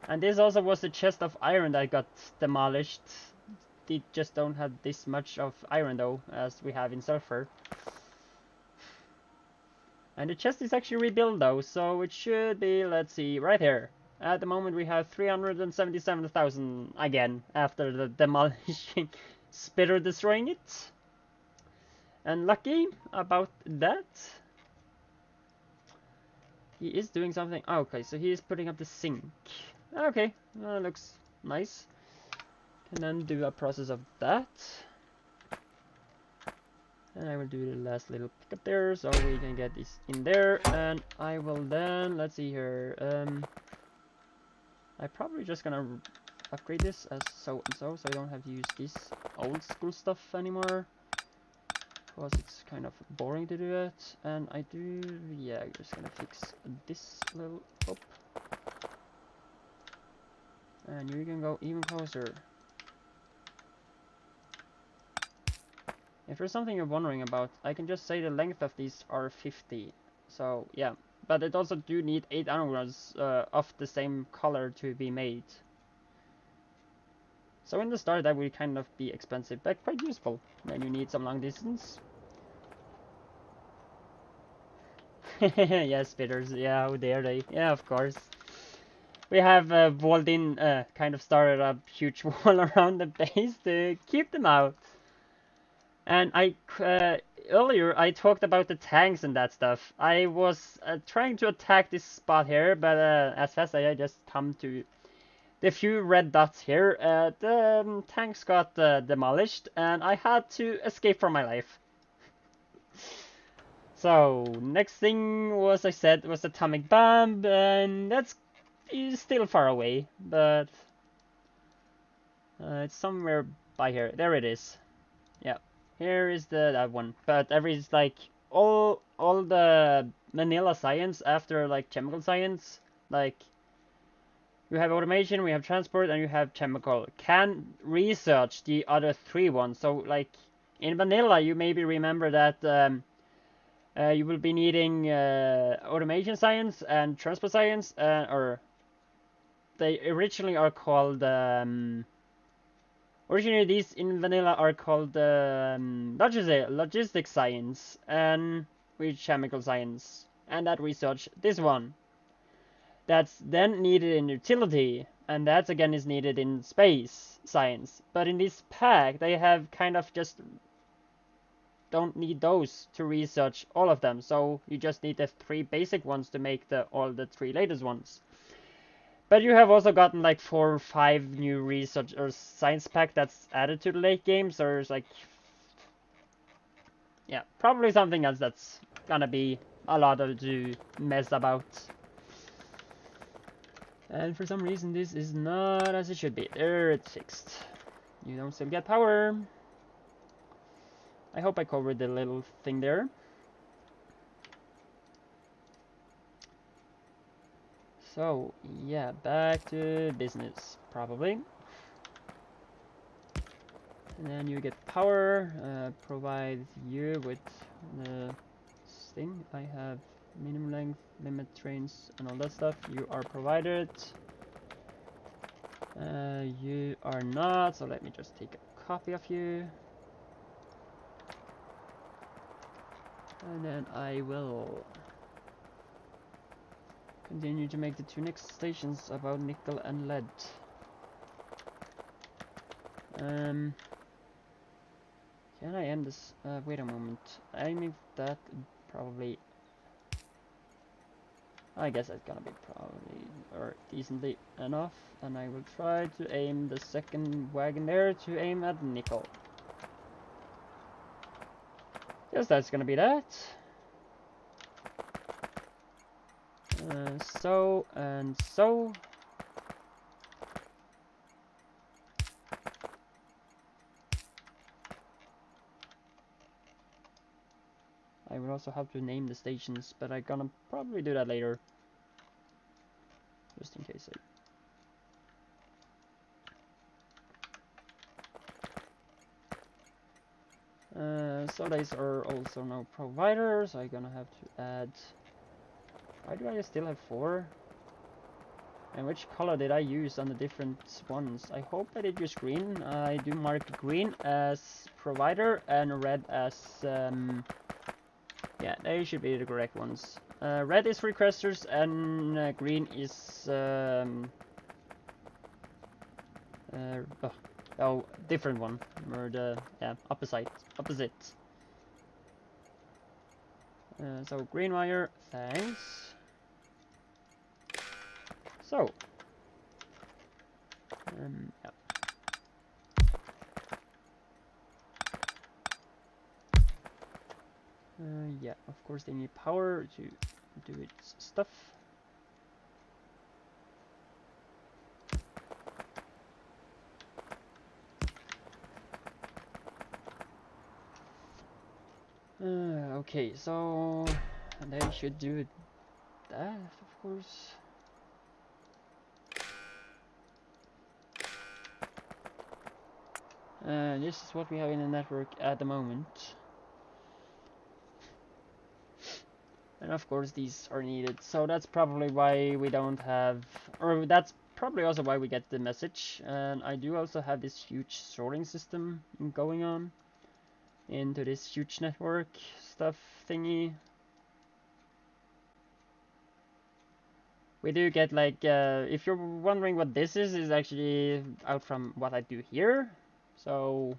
Speaker 1: And this also was the chest of iron that got demolished. They just don't have this much of iron though, as we have in sulfur. And the chest is actually rebuilt though, so it should be, let's see, right here. At the moment we have 377,000 again, after the demolishing spitter destroying it. And lucky about that. He is doing something. Oh, okay, so he is putting up the sink. Okay, looks nice. Can then do a process of that. And I will do the last little pickup there, so we can get this in there. And I will then, let's see here. I'm probably just gonna upgrade this as so and so I don't have to use this old school stuff anymore. Because it's kind of boring to do it. And I do, yeah, I'm just gonna fix this little up. And you can go even closer. If there's something you're wondering about, I can just say the length of these are 50. So yeah, but it also do need 8 anagrams of the same color to be made. So in the start that will kind of be expensive, but quite useful when you need some long distance. Yeah, spitters, yeah, how dare they? Yeah, of course. We have walled in, kind of started a huge wall around the base to keep them out. And earlier I talked about the tanks and that stuff. I was trying to attack this spot here, but as fast as I just come to the few red dots here, the tanks got demolished, and I had to escape for my life. So next thing was, I said, was atomic bomb, and that's is still far away, but it's somewhere by here. There it is. Yeah, here is that one. But every like all the vanilla science after like chemical science, like you have automation, we have transport, and you have chemical, can research the other three ones. So like in vanilla, you maybe remember that. You will be needing automation science and transport science, or they originally are called. Originally, these in vanilla are called logistic science and with chemical science, and that research this one. That's then needed in utility, and that again is needed in space science. But in this pack, they have kind of just don't need those to research all of them, so you just need the three basic ones to make all the three latest ones. But you have also gotten like 4 or 5 new research or science pack that's added to the late game, so there's like, yeah, probably something else that's gonna be a lot to mess about. And for some reason this is not as it should be. There, it's fixed. You don't still get power. I hope I covered the little thing there. So, yeah, back to business, probably. And then you get power, provide you with the thing. I have minimum length, limit trains, and all that stuff. You are provided. You are not, so let me just take a copy of you. And then I will continue to make the 2 next stations about nickel and lead. Can I end this? Wait a moment. I think that probably. I guess that's gonna be probably or decently enough, and I will try to aim the second wagon there to aim at nickel. Yes, that's gonna be that. So and so. I will also have to name the stations, but I'm gonna probably do that later. Just in case so these are also no providers. I'm gonna have to add. Why do I still have 4? And which color did I use on the different ones? I hope I did use green. I do mark green as provider and red as yeah, they should be the correct ones. Red is requesters and green is oh, different one, or the opposite. So green wire, thanks. So yeah. Yeah, of course they need power to do its stuff. Okay, so they should do that, of course. This is what we have in the network at the moment. And of course these are needed, so that's probably why we don't have, or that's probably also why we get the message. And I do also have this huge sorting system going on into this huge network stuff thingy. We do get like, if you're wondering what this is actually out from what I do here. So,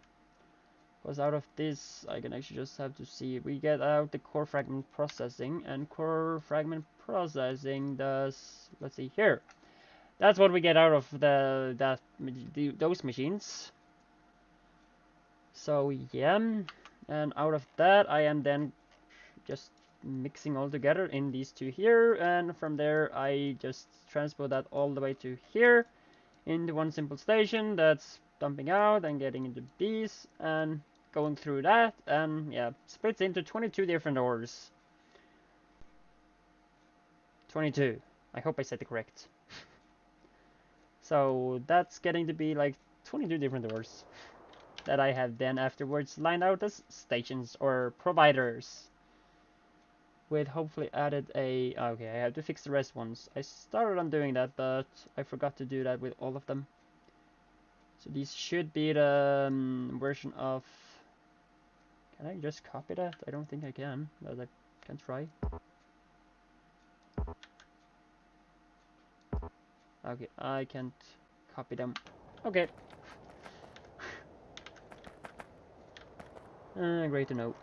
Speaker 1: because out of this, I can actually just have to see, we get out the core fragment processing, and core fragment processing does, let's see here. That's what we get out of those machines. So yeah, and out of that, I am then just mixing all together in these two here, and from there I just transport that all the way to here into one simple station that's dumping out and getting into these and going through that, and yeah, splits into 22 different ores. 22. I hope I said it correct. So that's getting to be like 22 different ores that I have then afterwards lined out as stations or providers. With hopefully added a... okay, I have to fix the rest ones. I started on doing that, but I forgot to do that with all of them. So these should be the version of... Can I just copy that? I don't think I can, but I can try. Okay, I can't copy them. Okay. Great to know.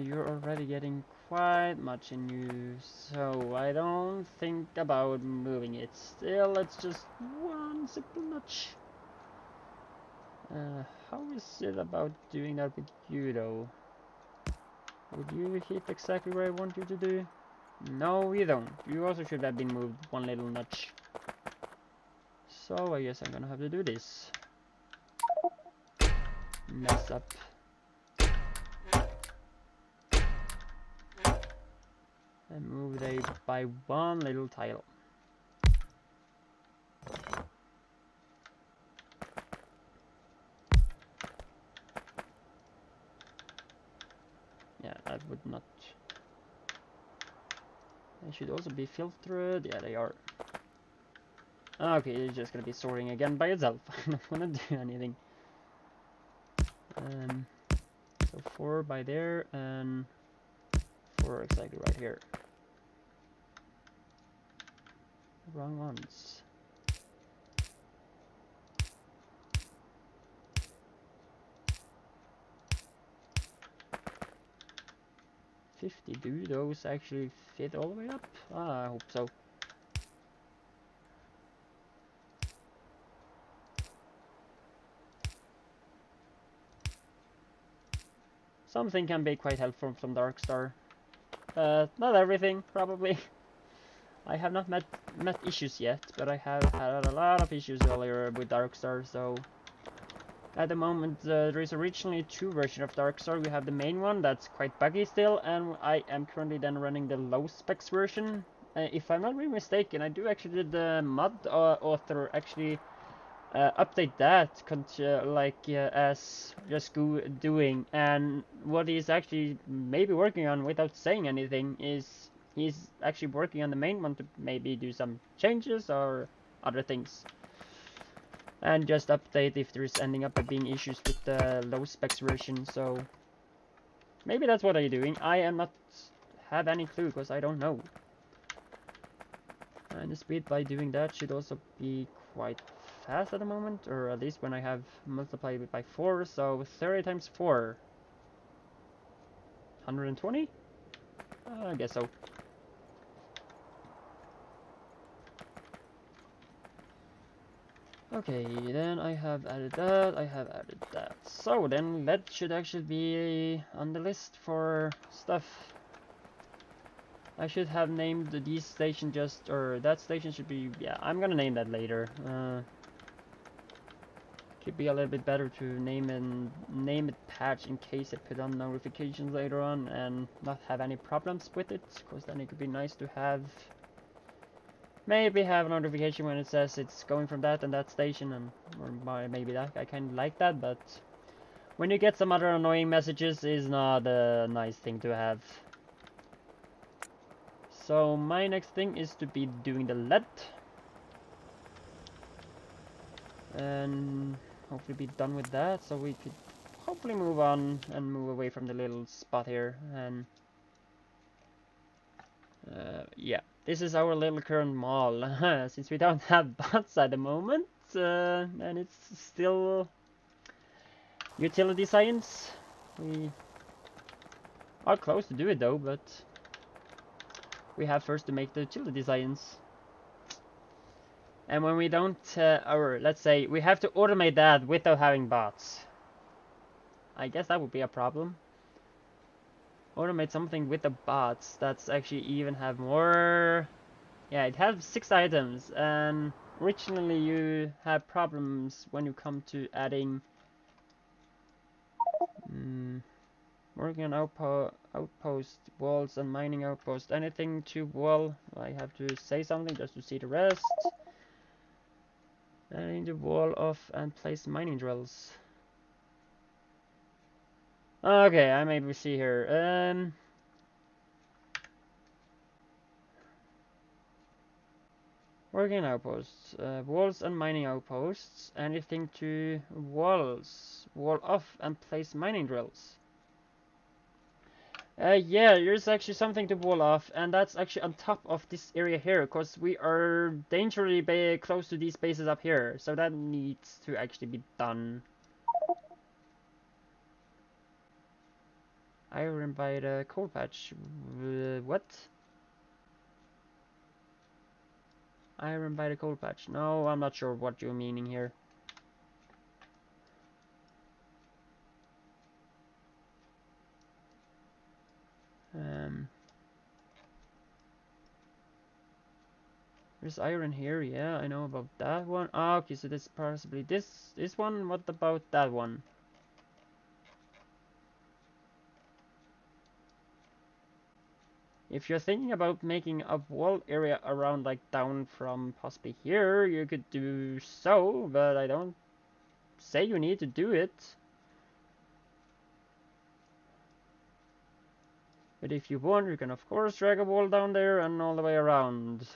Speaker 1: You're already getting quite much in use, so I don't think about moving it. Still, it's just one simple notch. How is it about doing that with you, though? Would you hit exactly where I want you to do? No, you don't. You also should have been moved one little notch. So I guess I'm gonna have to do this. Mess up. And move they by one little tile. Yeah, that would not... They should also be filtered. Yeah, they are. Okay, it's just gonna be sorting again by itself. I'm not gonna do anything. So 4 by there and 4 exactly right here. Wrong ones. Do those actually fit all the way up? I hope so. Something can be quite helpful from Darkstar. Not everything, probably. I have not met issues yet, but I have had a lot of issues earlier with Darkstar, so... At the moment, there is originally 2 versions of Darkstar. We have the main one that's quite buggy still, and I am currently then running the low specs version. If I'm not really mistaken, I do actually did the mod author actually update that as just doing, and what he's actually maybe working on without saying anything is he's actually working on the main one to maybe do some changes or other things. And just update if there's ending up being issues with the low specs version, so maybe that's what I'm doing. I am not have any clue because I don't know. And the speed by doing that should also be quite fast at the moment, or at least when I have multiplied it by 4, so 30 times 4. 120? I guess so. Okay, then I have added that, So then that should actually be on the list for stuff. I should have named these station just, or that station should be, yeah, I'm gonna name that later. Could be a little bit better to name it patch in case I put on notifications later on and not have any problems with it, because then it could be nice to have... Maybe have a notification when it says it's going from that and that station, and or maybe that I kind of like that, but when you get some other annoying messages, is not a nice thing to have. So my next thing is to be doing the lead, and hopefully be done with that, so we could hopefully move on and move away from the little spot here. And yeah, this is our little current mall, since we don't have bots at the moment, and it's still utility science. We are close to do it though, but we have first to make the utility science. And when we don't, or let's say we have to automate that without having bots. I guess that would be a problem. Automate something with the bots that's actually even have more. Yeah, it has 6 items, and originally you have problems when you come to adding working on outpost walls and mining outpost. Anything to wall, I have to say something just to see the rest. Adding the wall off and place mining drills. Okay, I maybe see here. Working outposts, walls and mining outposts. Anything to walls, wall off and place mining drills. Yeah, there's actually something to wall off, and that's actually on top of this area here, because we are dangerously close to these bases up here, so that needs to actually be done. Iron by the coal patch. What? Iron by the coal patch. No, I'm not sure what you're meaning here. There's iron here, yeah, I know about that one. Ah, okay, so this possibly this one. What about that one? If you're thinking about making a wall area around, like down from possibly here, you could do so, but I don't say you need to do it. But if you want, you can of course drag a wall down there and all the way around.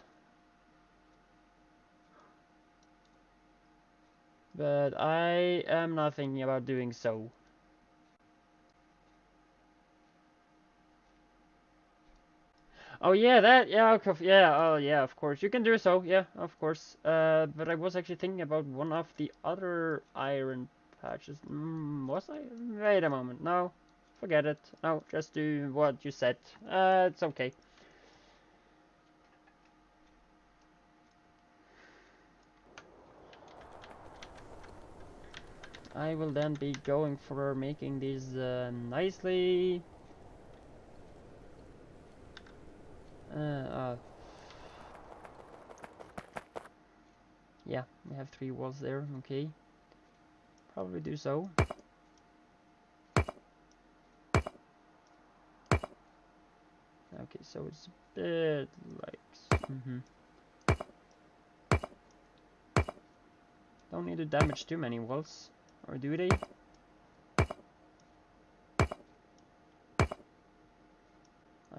Speaker 1: But I am not thinking about doing so. Oh yeah, that, yeah, yeah, oh yeah, of course, you can do so, yeah, of course. But I was actually thinking about one of the other iron patches. Was I? Wait a moment, no, forget it. No, just do what you said. It's okay. I will then be going for making these nicely. Yeah, we have 3 walls there, okay. Probably do so. Okay, so it's a bit like... Don't need to damage too many walls, or do they? I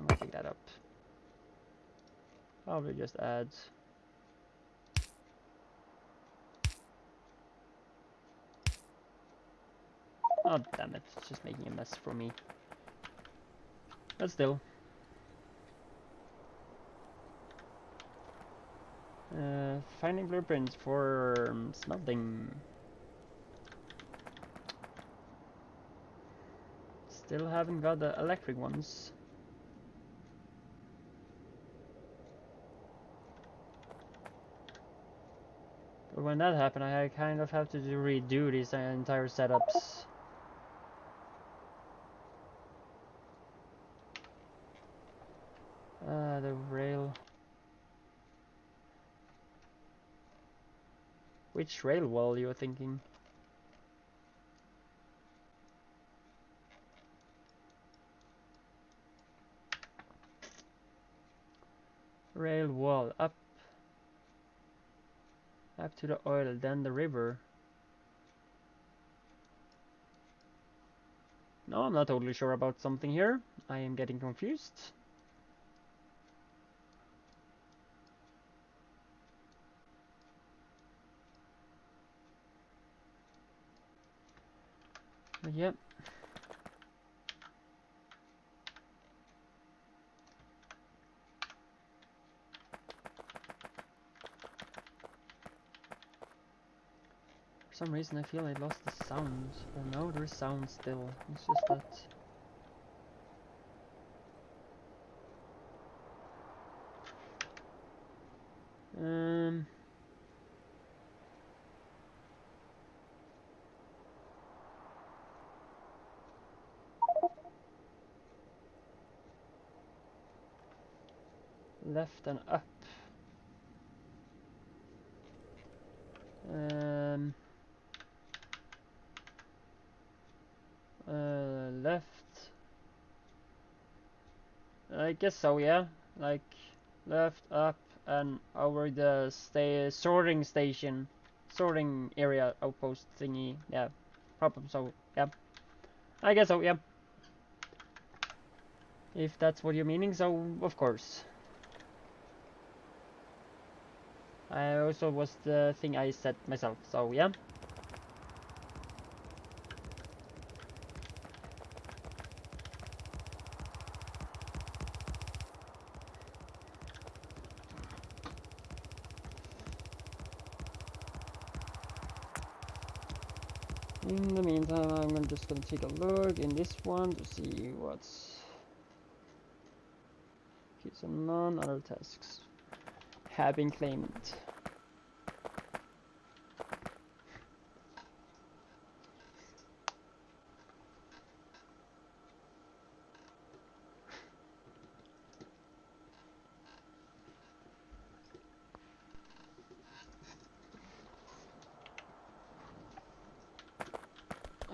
Speaker 1: might pick that up. Probably just add... Oh damn it, it's just making a mess for me. But still. Finding blueprints for smelting. Still haven't got the electric ones. But when that happened, I kind of have to redo these entire setups. The rail. Which rail wall you're thinking? Rail wall up to the oil, then the river. No, I'm not totally sure about something here. I am getting confused. But yep. For some reason I feel I lost the sound. Or no, there is sound still. It's just that... Left and up. Left. I guess so, yeah. Like left, up, and over the sorting station, sorting area, outpost thingy. Yeah, probably so. Yeah, I guess so. Yeah. If that's what you're meaning, so of course. I also was the thing I said myself, so yeah. In the meantime, I'm just gonna take a look in this one to see what's... Okay, so none other tasks have been claimed.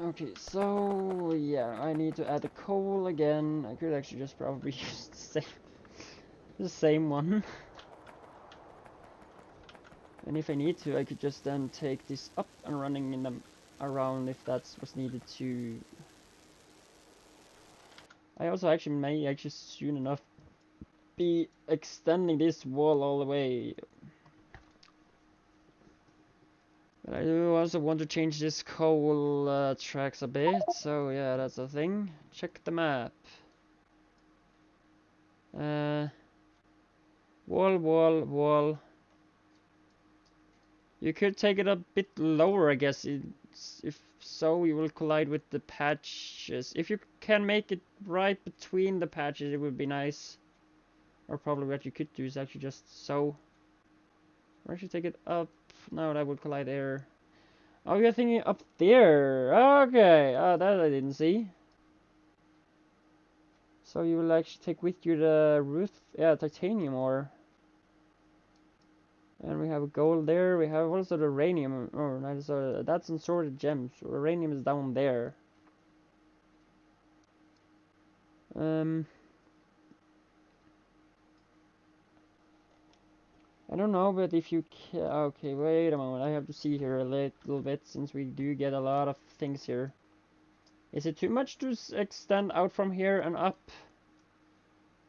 Speaker 1: Okay, so yeah, I need to add the coal again. I could actually just probably use the same one. And if I need to, I could just then take this up and running in them around if that's what's needed to. I also actually may actually soon enough be extending this wall all the way. But I do also want to change this coal tracks a bit, so yeah, that's a thing. Check the map. Wall, wall, wall. You could take it a bit lower, I guess. If so, you will collide with the patches. If you can make it right between the patches, it would be nice. Or probably what you could do is actually just so. Or actually take it up. No, that would collide there. Oh, you're thinking up there. Okay. Oh, that I didn't see. So you will actually take with you the titanium ore. And we have gold there. We have also the uranium. Oh, nice. So that's unsorted gems. Uranium is down there. I don't know, but if you can... Okay, wait a moment. I have to see here a little bit, since we do get a lot of things here. Is it too much to extend out from here and up?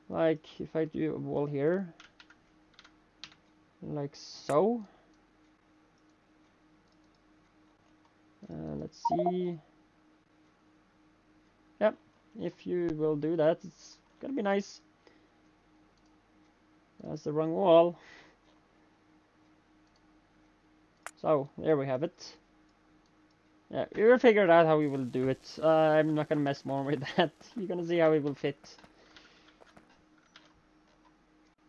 Speaker 1: Like, if I do a wall here. Like so. Let's see. Yep, if you will do that, it's gonna be nice. That's the wrong wall. So, there we have it. Yeah, we will figure out how we will do it. I'm not gonna mess more with that. You're gonna see how it will fit.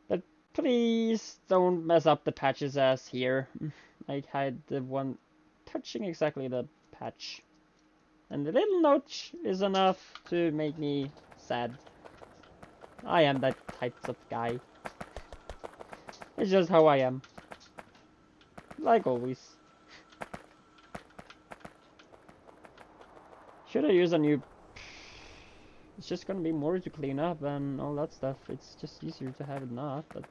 Speaker 1: But please don't mess up the patches as here. I had the one touching exactly the patch. And the little notch is enough to make me sad. I am that type of guy. It's just how I am. Like always. Should I use a new... It's just gonna be more to clean up and all that stuff. It's just easier to have it not, but...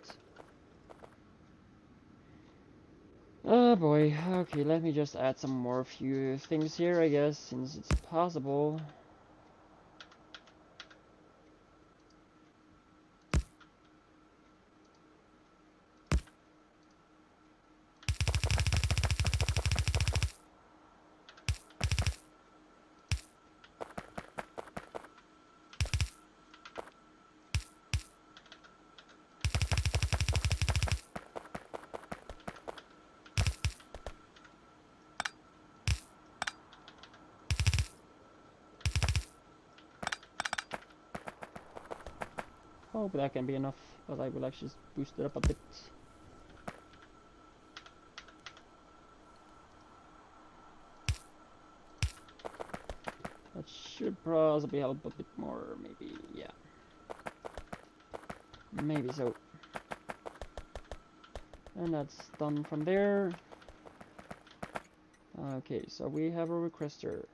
Speaker 1: Oh boy. Okay, let me just add some more few things here, I guess, since it's possible. Hope that can be enough, but I will actually boost it up a bit. That should possibly help a bit more, maybe, yeah. Maybe so. And that's done from there. Okay, so we have a requester.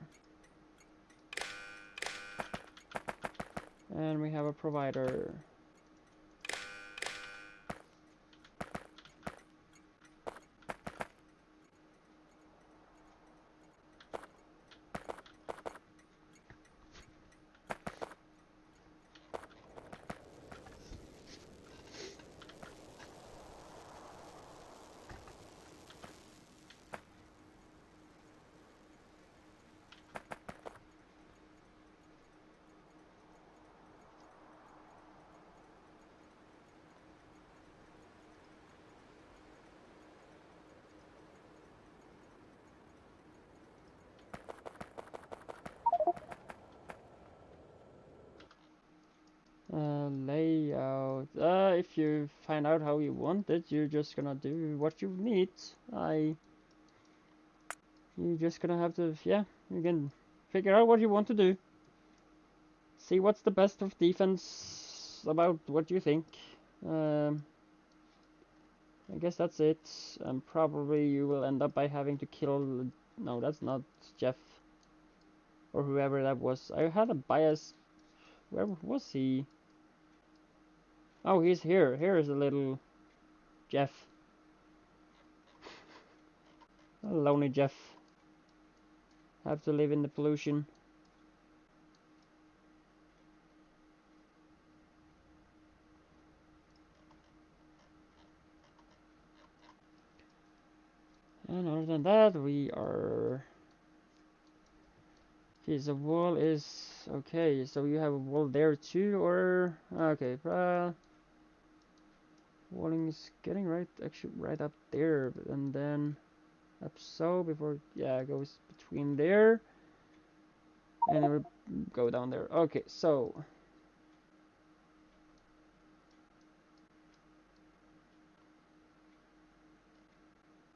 Speaker 1: And we have a provider. Layout. If you find out how you want it, you're just gonna do what you need. You're just gonna have to, yeah, you can figure out what you want to do. See what's the best of defense about what you think. I guess that's it. And probably you will end up by having to kill. No, that's not Jeff or whoever that was. I had a bias. Where was he? Oh, he's here. Here is a little Jeff. A lonely Jeff. Have to live in the pollution. And other than that, we are... Okay, the wall is... Okay, so you have a wall there too, or... Okay, walling is getting right, actually right up there, and then up so before, yeah, it goes between there, and it will go down there. Okay, so...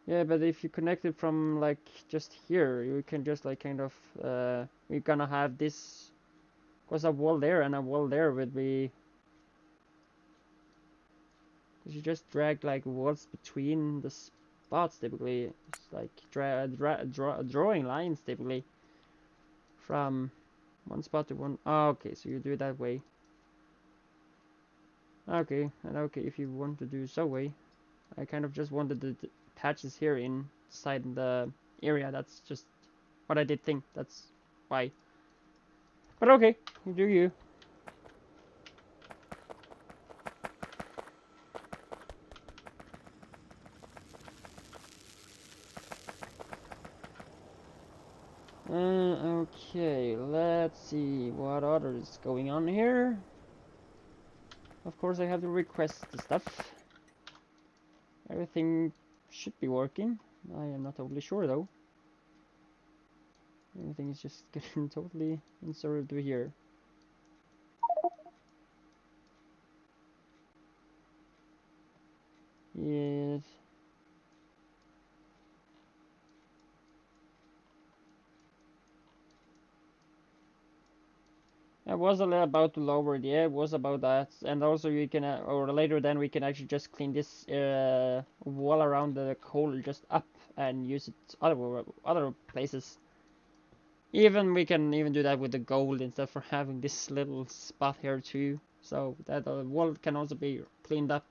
Speaker 1: Yeah, but if you connect it from, like, just here, you can just, like, kind of, we're gonna have this, because a wall there and a wall there would be, because you just drag, like, walls between the spots, typically. It's like, drawing lines, typically, from one spot to one. Oh, okay, so you do it that way. Okay, and okay, if you want to do so way. I kind of just wanted the patches here inside the area. That's just what I did think. That's why. But okay, you do you. Okay, let's see what other is going on here. Of course, I have to request the stuff. Everything should be working. I am not totally sure though. Everything is just getting totally inserted to here. Yes. I was about to lower it, yeah, it was about that. And also you can, or later then we can actually just clean this wall around the coal just up and use it other places. Even we can even do that with the gold instead of having this little spot here too. So that wall can also be cleaned up.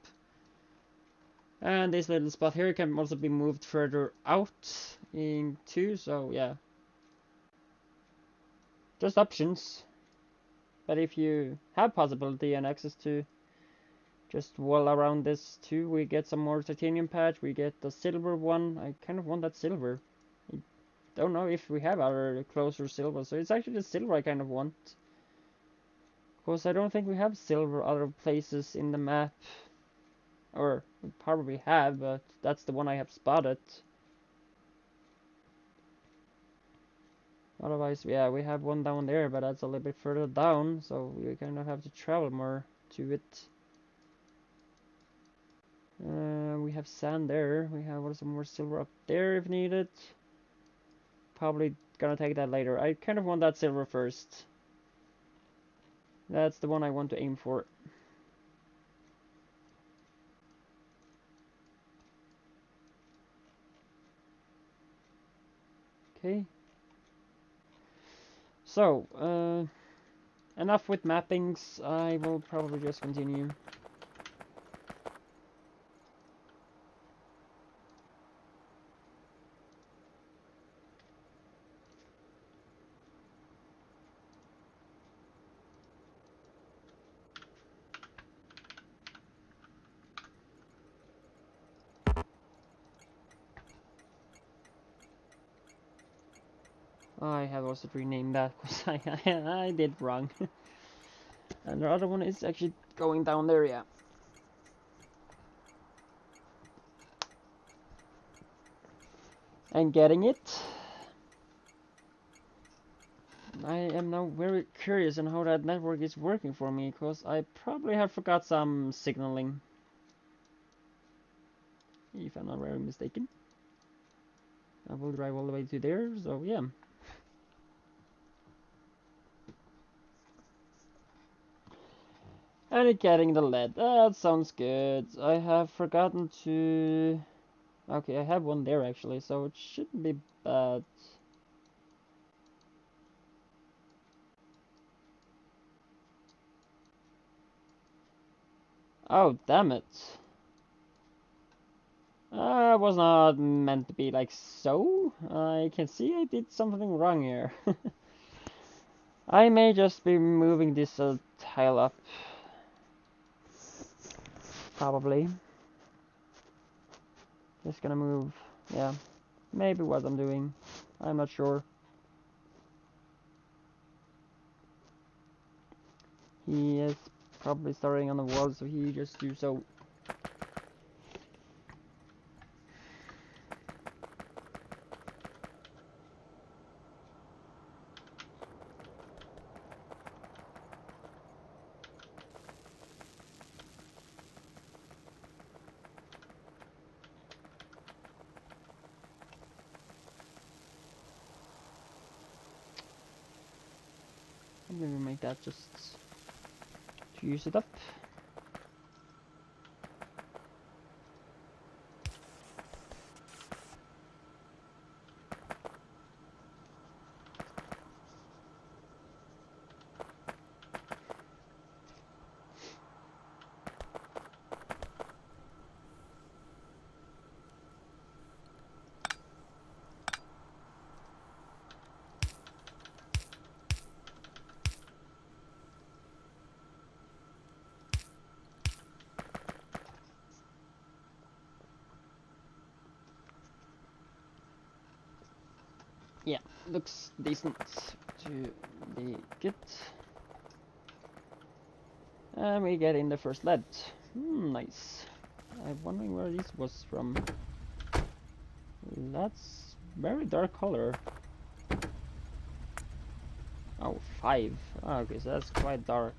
Speaker 1: And this little spot here can also be moved further out into, so yeah. Just options. But if you have possibility and access to just wall around this too, we get some more titanium patch, we get the silver one. I kind of want that silver. I don't know if we have other closer silver, so it's actually the silver I kind of want. Because I don't think we have silver other places in the map. Or, we probably have, but that's the one I have spotted. Otherwise, yeah, we have one down there, but that's a little bit further down, so we kind of have to travel more to it. We have sand there. We have also more silver up there if needed. Probably gonna take that later. I kind of want that silver first. That's the one I want to aim for. Okay. So, enough with mappings. I will probably just continue. I have also renamed that because I did wrong. And the other one is actually going down there, yeah. And getting it. I am now very curious on how that network is working for me, because I probably have forgot some signaling. If I'm not very mistaken. I will drive all the way to there, so yeah. And getting the lead. That sounds good. I have forgotten to... Okay, I have one there actually, so it shouldn't be bad. Oh, damn it. Was not meant to be like so. I can see I did something wrong here. I may just be moving this tile up. Probably. Just gonna move, yeah. Maybe what I'm doing. I'm not sure. He is probably starting on the wall, so he just do so. Maybe make that just to use it up. Yeah, looks decent to be good. And we get in the first lead. Nice. I'm wondering where this was from. That's very dark color. Oh, 5. Okay, so that's quite dark.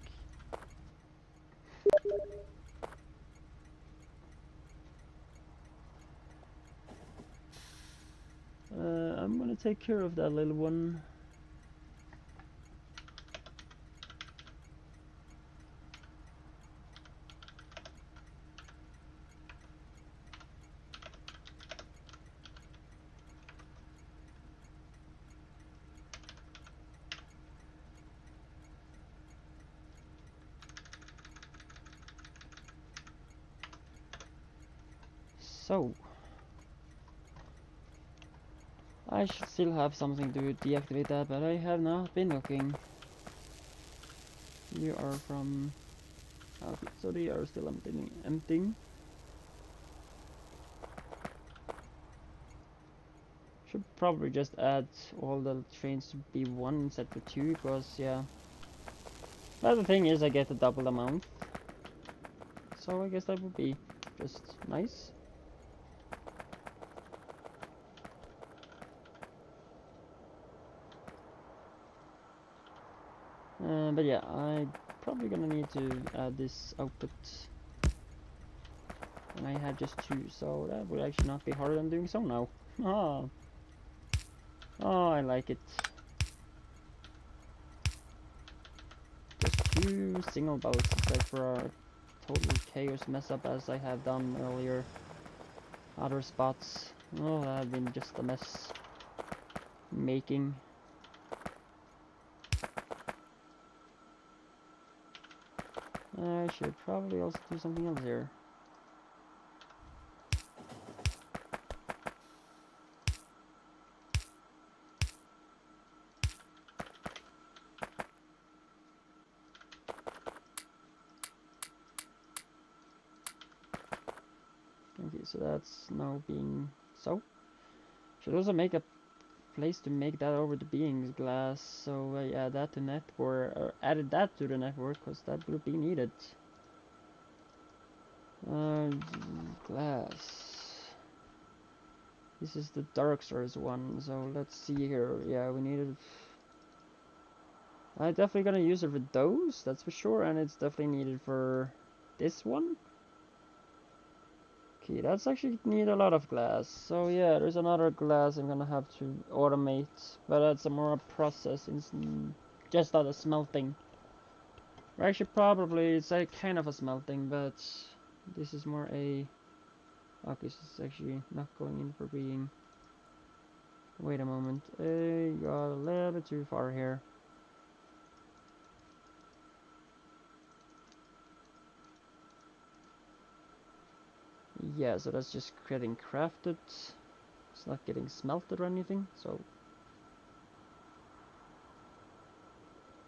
Speaker 1: I'm gonna take care of that little one. So, I should still have something to deactivate that, but I have not been looking. You are from... Okay, so they are still emptying. Should probably just add all the trains to B1 instead of 2, because yeah. But the thing is, I get a double amount. So I guess that would be just nice. But yeah, I'm probably gonna need to add this output. And I have just 2, so that would actually not be harder than doing so now. Ah. Oh, I like it. Just 2 single bolts instead for a total chaos mess up as I have done earlier. Other spots. Oh, that have been just a mess making. I should probably also do something else here. Okay, so that's now being so. Should also make a place to make that over the beings glass. So add that to network, or added that to the network, because that will be needed. Glass. This is the Darkstar's one. So let's see here. Yeah, we needed. I'm definitely gonna use it for those. That's for sure, and it's definitely needed for this one. Okay, that's actually need a lot of glass. So yeah, there's another glass I'm gonna have to automate, but that's a more process. It's just not a smelting. Or actually, probably it's a kind of a smelting, but this is more a. Okay, so it's actually not going in for being. Wait a moment, got a little bit too far here. Yeah, so that's just getting crafted. It's not getting smelted or anything, so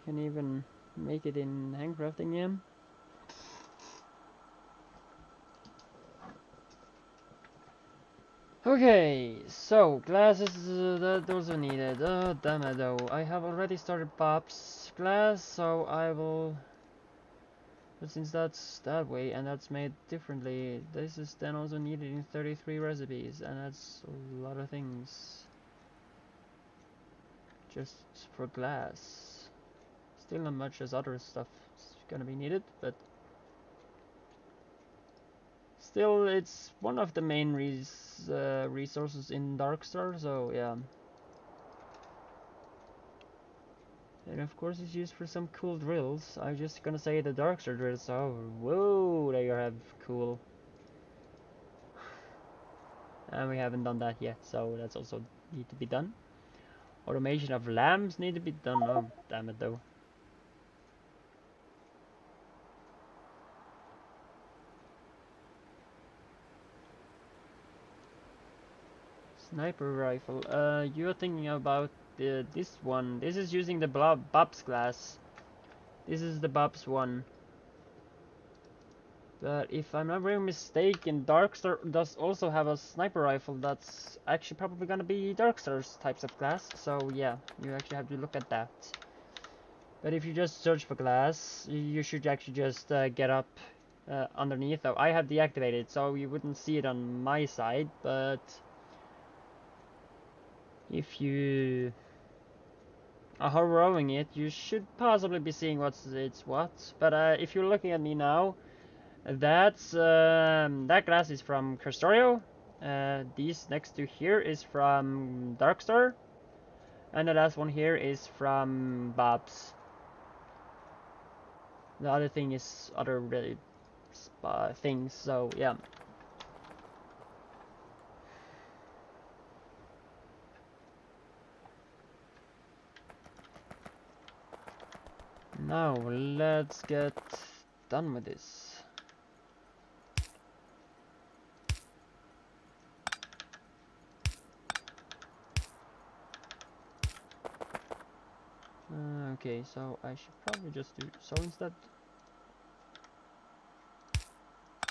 Speaker 1: can even make it in handcrafting, yeah. Okay, so glasses those are needed. Damn it though. I have already started Bob's glass, so I will. But since that's that way and that's made differently, this is then also needed in 33 recipes, and that's a lot of things. Just for glass. Still not much as other stuff is gonna be needed, but still it's one of the main resources in Darkstar, so yeah. And of course it's used for some cool drills. I'm just gonna say the Darkstar drills. Oh, whoa, they have cool. And we haven't done that yet, so that's also need to be done. Automation of lamps need to be done. Oh, damn it though. Sniper rifle. You're thinking about this one. This is using the Bob's class. This is the Bob's one. But if I'm not really mistaken, Darkstar does also have a sniper rifle that's actually probably gonna be Darkstar's types of glass. So yeah, you actually have to look at that. But if you just search for glass, you should actually just get up underneath. Though I have deactivated, so you wouldn't see it on my side. But if you are hovering it, you should possibly be seeing it's what. But if you're looking at me now, that's that glass is from Krastorio. These next to here is from Darkstar, and the last one here is from Bob's. The other thing is other really things. So yeah. Now let's get done with this. Okay, so I should probably just do so instead.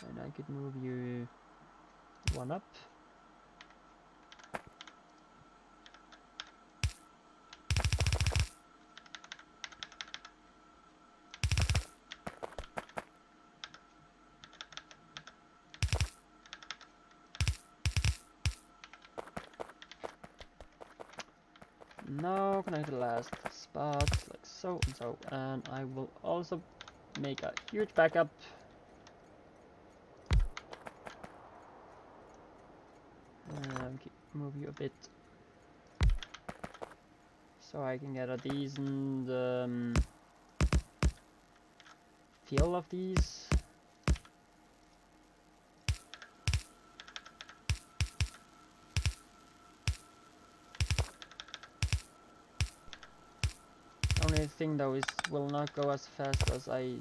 Speaker 1: And I could move you one up. now connect the last spot like so and so, and I will also make a huge backup. Move you a bit so I can get a decent feel of these. Only thing though is will not go as fast as I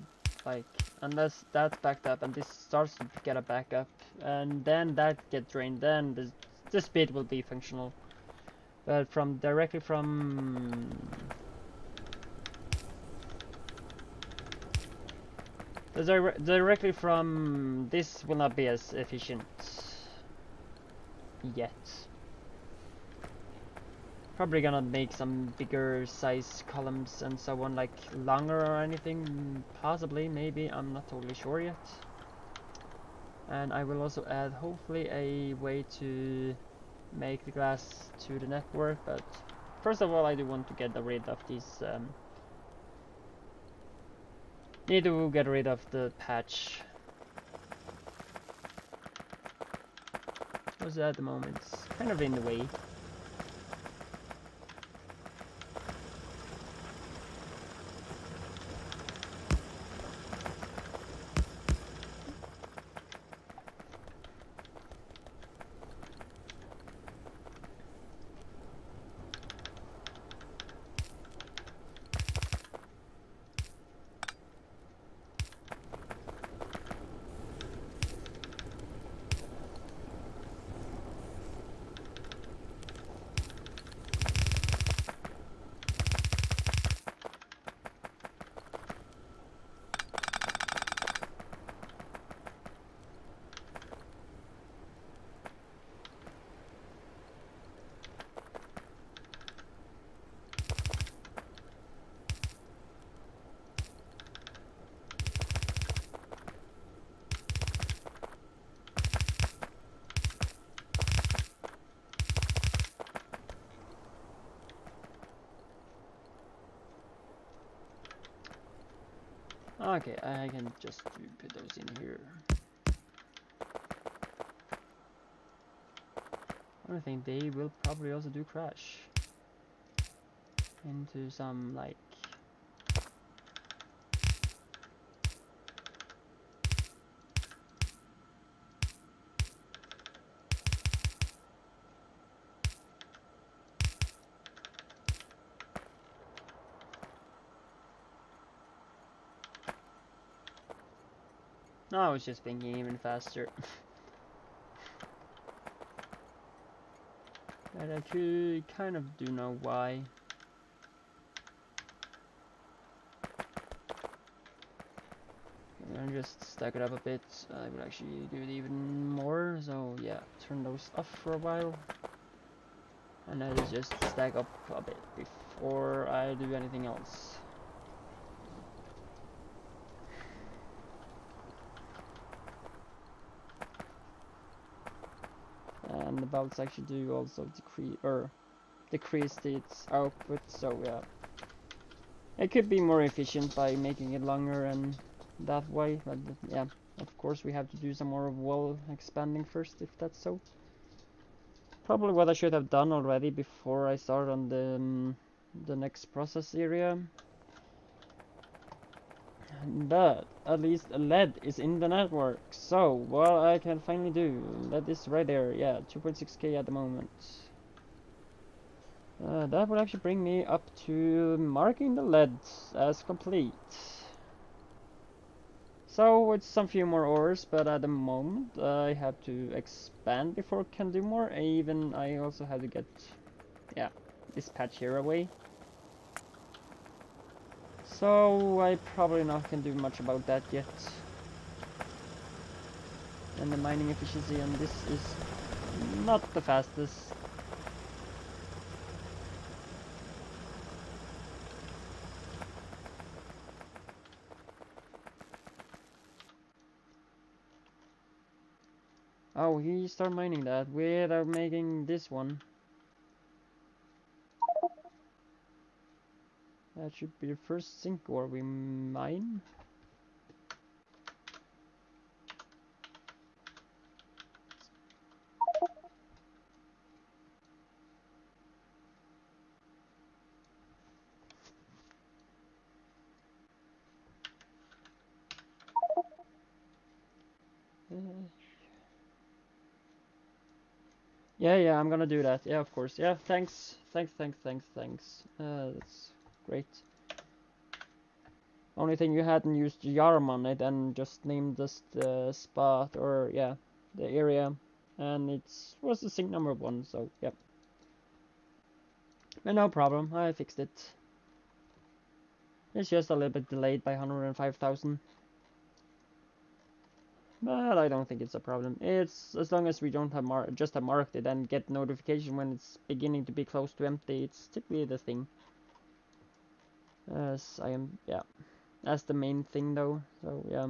Speaker 1: like unless that's backed up and this starts to get a backup and then that get drained, then this bit will be functional. But directly from this will not be as efficient yet. Probably gonna make some bigger size columns and so on, like longer or anything, possibly, maybe, I'm not totally sure yet. And I will also add hopefully a way to make the glass to the network, but first of all I do want to get rid of these need to get rid of the patch. What's that at the moment? It's kind of in the way. Okay, I can just put those in here. I think they will probably also do crash into some like no, I was just thinking even faster. But I could kind of do know why. And just stack it up a bit. I would actually do it even more. So yeah, turn those off for a while. And I just stack up a bit before I do anything else. And the belts actually do also decrease its output, so yeah. It could be more efficient by making it longer and that way, but yeah, of course we have to do some more wall expanding first, if that's so. Probably what I should have done already before I start on the next process area. But at least lead is in the network, so what I can finally do, lead is right there, yeah, 2.6k at the moment. That would actually bring me up to marking the lead as complete. So it's some few more ores, but at the moment I have to expand before I can do more. I also have to get, yeah, this patch here away. So I probably not can do much about that yet. And the mining efficiency on this is not the fastest. Oh, he started mining that without making this one. That should be the first zinc ore we mine. Yeah, I'm gonna do that. Yeah, of course. Yeah, thanks. That's great. Only thing you hadn't used Yarm on it and just named this the spot, or yeah, the area, and it was the sync number 1, so yep. But no problem, I fixed it. It's just a little bit delayed by 105,000. But I don't think it's a problem. It's as long as we don't have just have marked it and get notification when it's beginning to be close to empty. It's typically the thing. As I am, yeah, that's the main thing though. So yeah,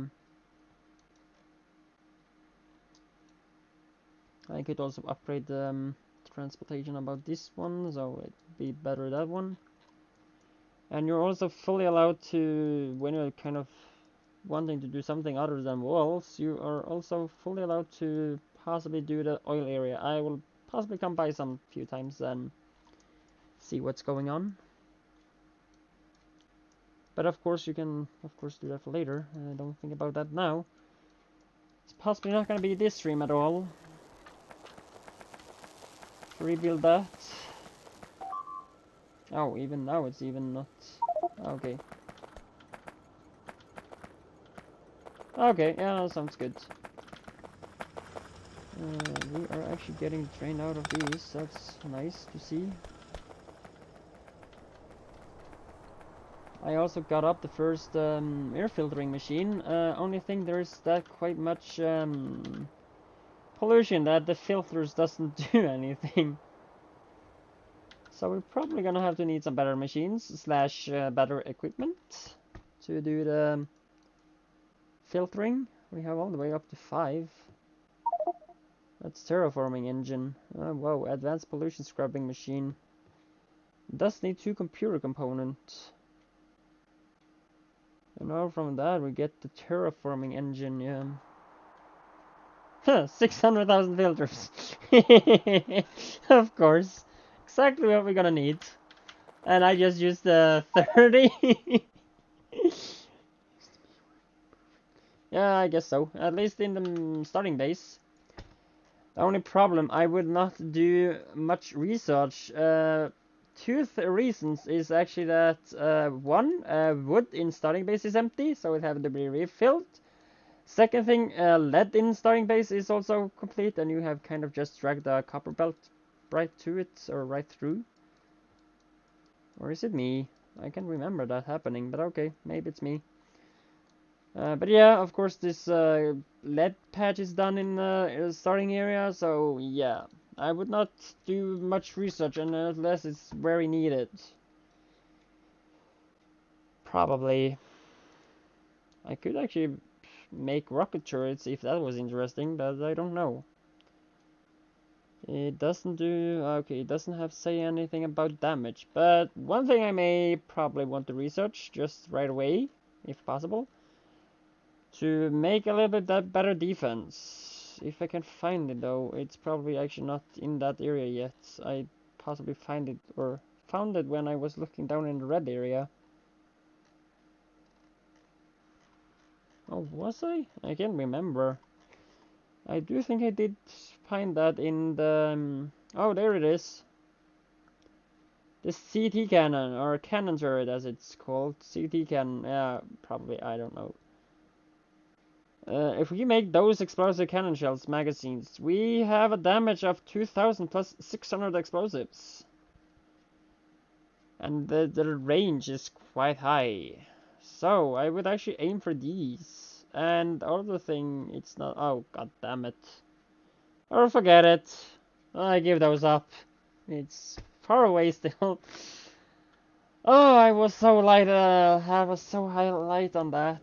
Speaker 1: I could also upgrade the transportation about this one, so it'd be better that one. And you're also fully allowed to, when you're kind of wanting to do something other than walls, you are also fully allowed to possibly do the oil area. I will possibly come by some few times and see what's going on. But of course you can do that for later. Don't think about that now. It's possibly not going to be this stream at all. To rebuild that. Oh, even now it's even not. Okay. Okay, yeah, that sounds good. We are actually getting drained out of these. That's nice to see. I also got up the first air filtering machine. Only thing there's that quite much pollution that the filters doesn't do anything. So we're probably gonna have to need some better machines slash better equipment to do the filtering. We have all the way up to 5. That's terraforming engine. Oh, whoa, advanced pollution scrubbing machine. Does need 2 computer components. And now from that we get the terraforming engine, yeah. Huh, 600,000 filters. Of course. Exactly what we're gonna need. And I just used 30. Yeah, I guess so. At least in the starting base. The only problem, I would not do much research. 2 reasons is actually that one, wood in starting base is empty, so it has to be refilled. Second thing, lead in starting base is also complete, and you have kind of just dragged a copper belt right to it, or right through. Or is it me? I can't remember that happening, but okay, maybe it's me. But yeah, of course, this lead patch is done in the starting area, so yeah. I would not do much research unless it's very needed. Probably. I could actually make rocket turrets if that was interesting, but I don't know. It doesn't do... okay, it doesn't have say anything about damage, but one thing I may probably want to research just right away, if possible, to make a little bit that better defense. If I can find it though, it's probably actually not in that area yet. I possibly find it, or found it when I was looking down in the red area. Oh, was I? I can't remember. I do think I did find that in the... oh, there it is. The CT cannon, or cannon turret as it's called. CT cannon, yeah, probably, I don't know. If we make those explosive cannon shells magazines, we have a damage of 2000 plus 600 explosives. And the range is quite high. So, I would actually aim for these. And the other thing, it's not... oh, god damn it. Or forget it. I give those up. It's far away still. Oh, I was so light, have a so high light on that.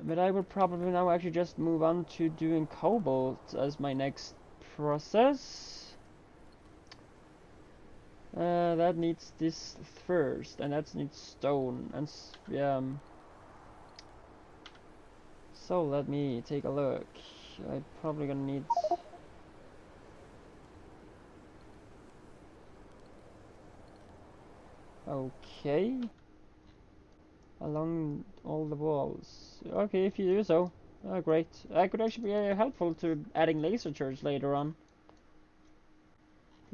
Speaker 1: But I will probably now actually just move on to doing cobalt as my next process. That needs this first, and that needs stone, and yeah. So let me take a look. I'm probably gonna need. Okay. Along all the walls. Okay, if you do so. Great. That could actually be helpful to adding laser turrets later on.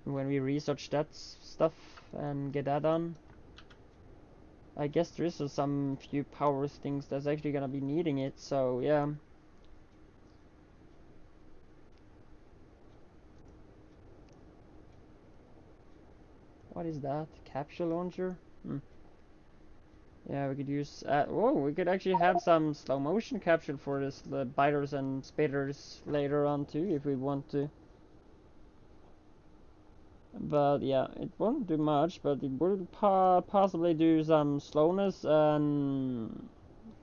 Speaker 1: When we research that stuff and get that done. I guess there is some few power things that's actually gonna be needing it, so yeah. What is that? Capsule launcher? Yeah, we could use. Whoa, we could actually have some slow motion capture for this, the biters and spitters later on too, if we want to. But yeah, it won't do much, but it would possibly do some slowness and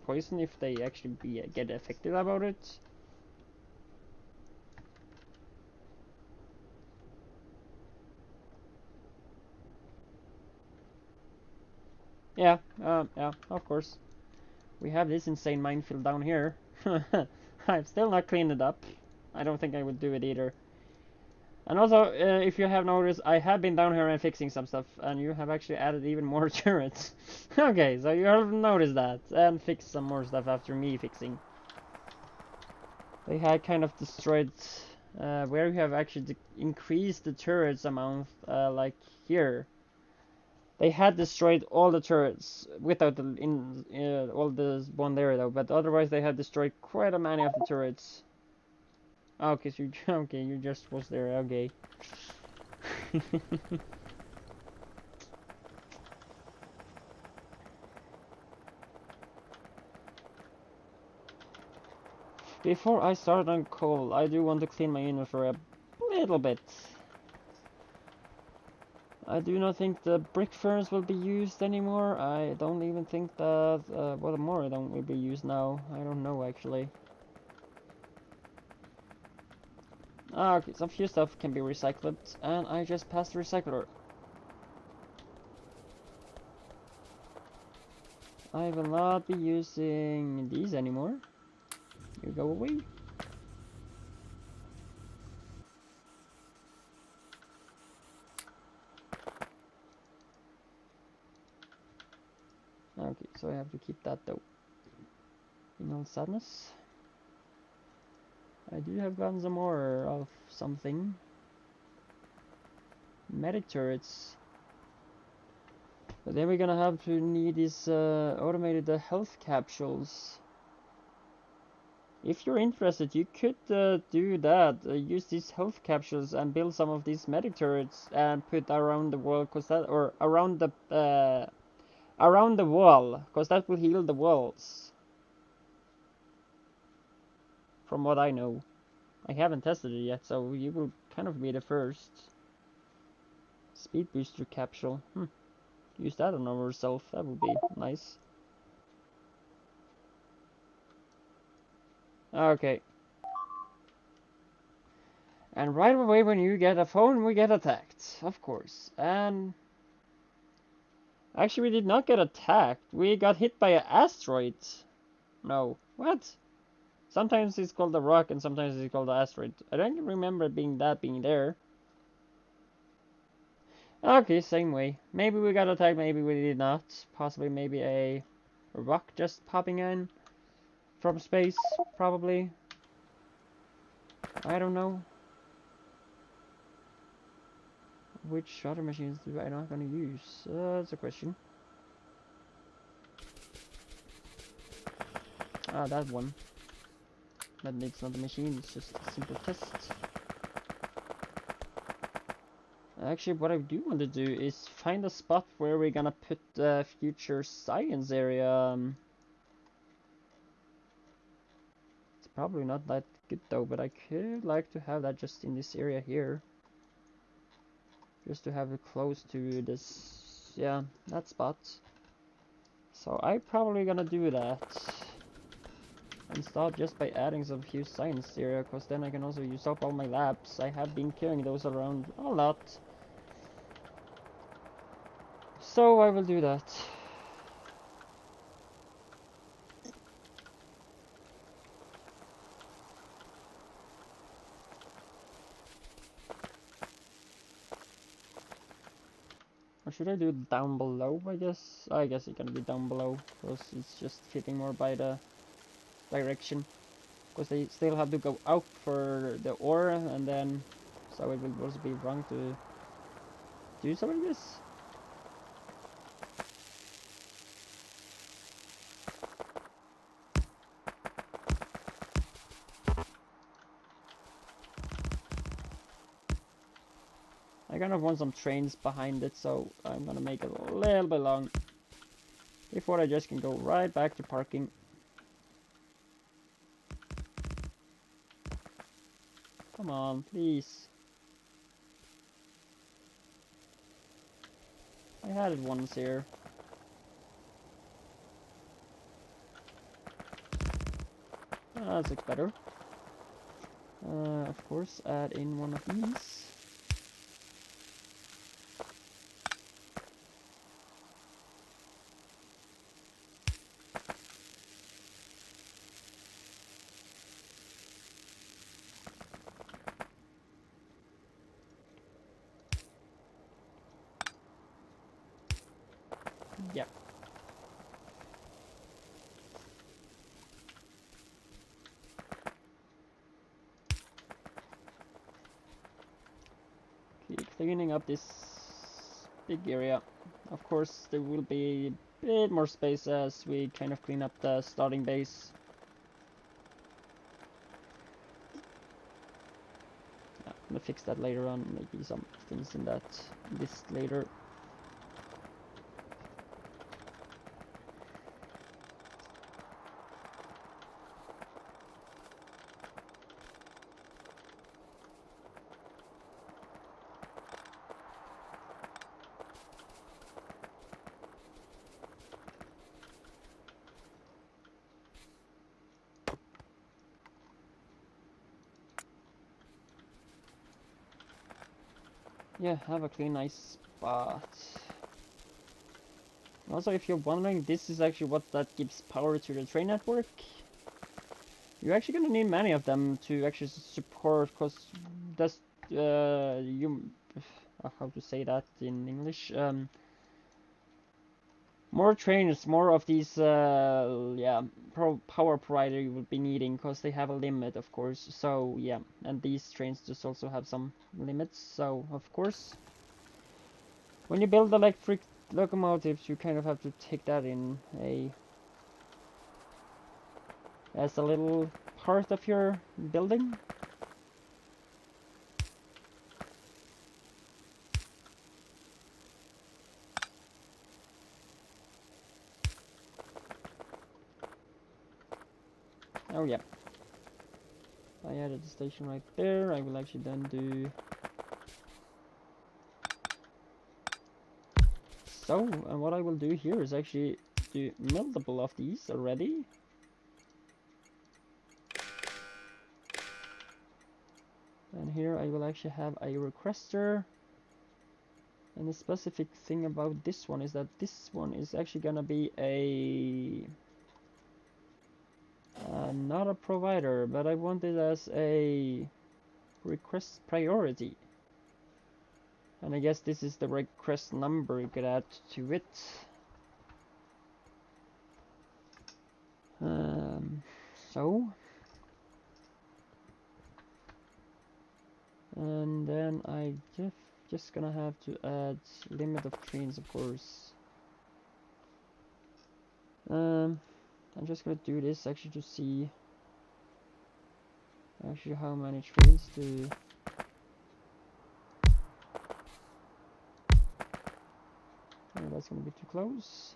Speaker 1: poison if they actually get affected about it. Yeah, yeah, of course. We have this insane minefield down here. I've still not cleaned it up. I don't think I would do it either. And also, if you have noticed, I have been down here and fixing some stuff, and you have actually added even more turrets. Okay, so you have noticed that, and fixed some more stuff after me fixing. They had kind of destroyed, where you have actually increased the turrets amount, like here. They had destroyed all the turrets, without all the one there though, but otherwise they had destroyed quite a many of the turrets. Okay, so okay, you just was there, okay. Before I start on coal, I do want to clean my inventory a little bit. I do not think the brick furnace will be used anymore. I don't even think that, well, more don't will be used now. I don't know actually. Okay, some few stuff can be recycled, and I just passed the recycler. I will not be using these anymore. You go away. Okay, so I have to keep that though. In all sadness. I do have gotten some more of something. Medic turrets. But then we're gonna have to need these automated health capsules. If you're interested, you could do that. Use these health capsules and build some of these medic turrets and put around the wall, or around the wall, cause that will heal the walls. From what I know, I haven't tested it yet, so you will kind of be the first. Speed booster capsule. Use that on ourselves. That would be nice. Okay. And right away when you get a phone, we get attacked. Of course. And actually, we did not get attacked. We got hit by an asteroid. No. What? Sometimes it's called a rock and sometimes it's called an asteroid. I don't remember being there. Okay, same way. Maybe we got attacked, maybe we did not. Possibly maybe a rock just popping in from space, probably. I don't know. Which other machines do I not gonna use? That's a question. Ah, that one. That needs not a machine, it's just a simple test. Actually, what I do want to do is find a spot where we're gonna put the future science area. It's probably not that good though, but I could like to have that just in this area here. Just to have it close to this, yeah, that spot. So I'm probably gonna do that. And start just by adding some few science area, because then I can also use up all my labs. I have been carrying those around a lot. So I will do that. Or should I do it down below, I guess? I guess it's gonna be down below, because it's just fitting more by the direction. Because they still have to go out for the ore, and then... So it will also be wrong to do something like this. I kind of want some trains behind it, so I'm gonna make it a little bit long. Before I just can go right back to parking. Come on, please. I had it once here. That looks better. Of course, add in one of these. Yep. Okay, cleaning up this big area. Of course, there will be a bit more space as we kind of clean up the starting base. I'm gonna fix that later on, maybe some things in that list later. Yeah, have a clean, nice spot. Also, if you're wondering, this is actually what that gives power to the train network. You're actually gonna need many of them to actually support, because that's how to say that in English? More trains, more of these yeah, power provider you will be needing, because they have a limit, of course. So yeah, and these trains just also have some limits. So of course, when you build electric locomotives, you kind of have to take that in as a little part of your building. Oh yeah, I added the station right there. I will actually then do so, and what I will do here is actually do multiple of these already. And here I will actually have a requester. And the specific thing about this one is that this one is actually gonna be a not a provider, but I want it as a request priority. And I guess this is the request number you could add to it. So, and then I just gonna have to add limit of trains, of course. I'm just gonna do this actually to see actually how many trains to. Oh, that's gonna be too close.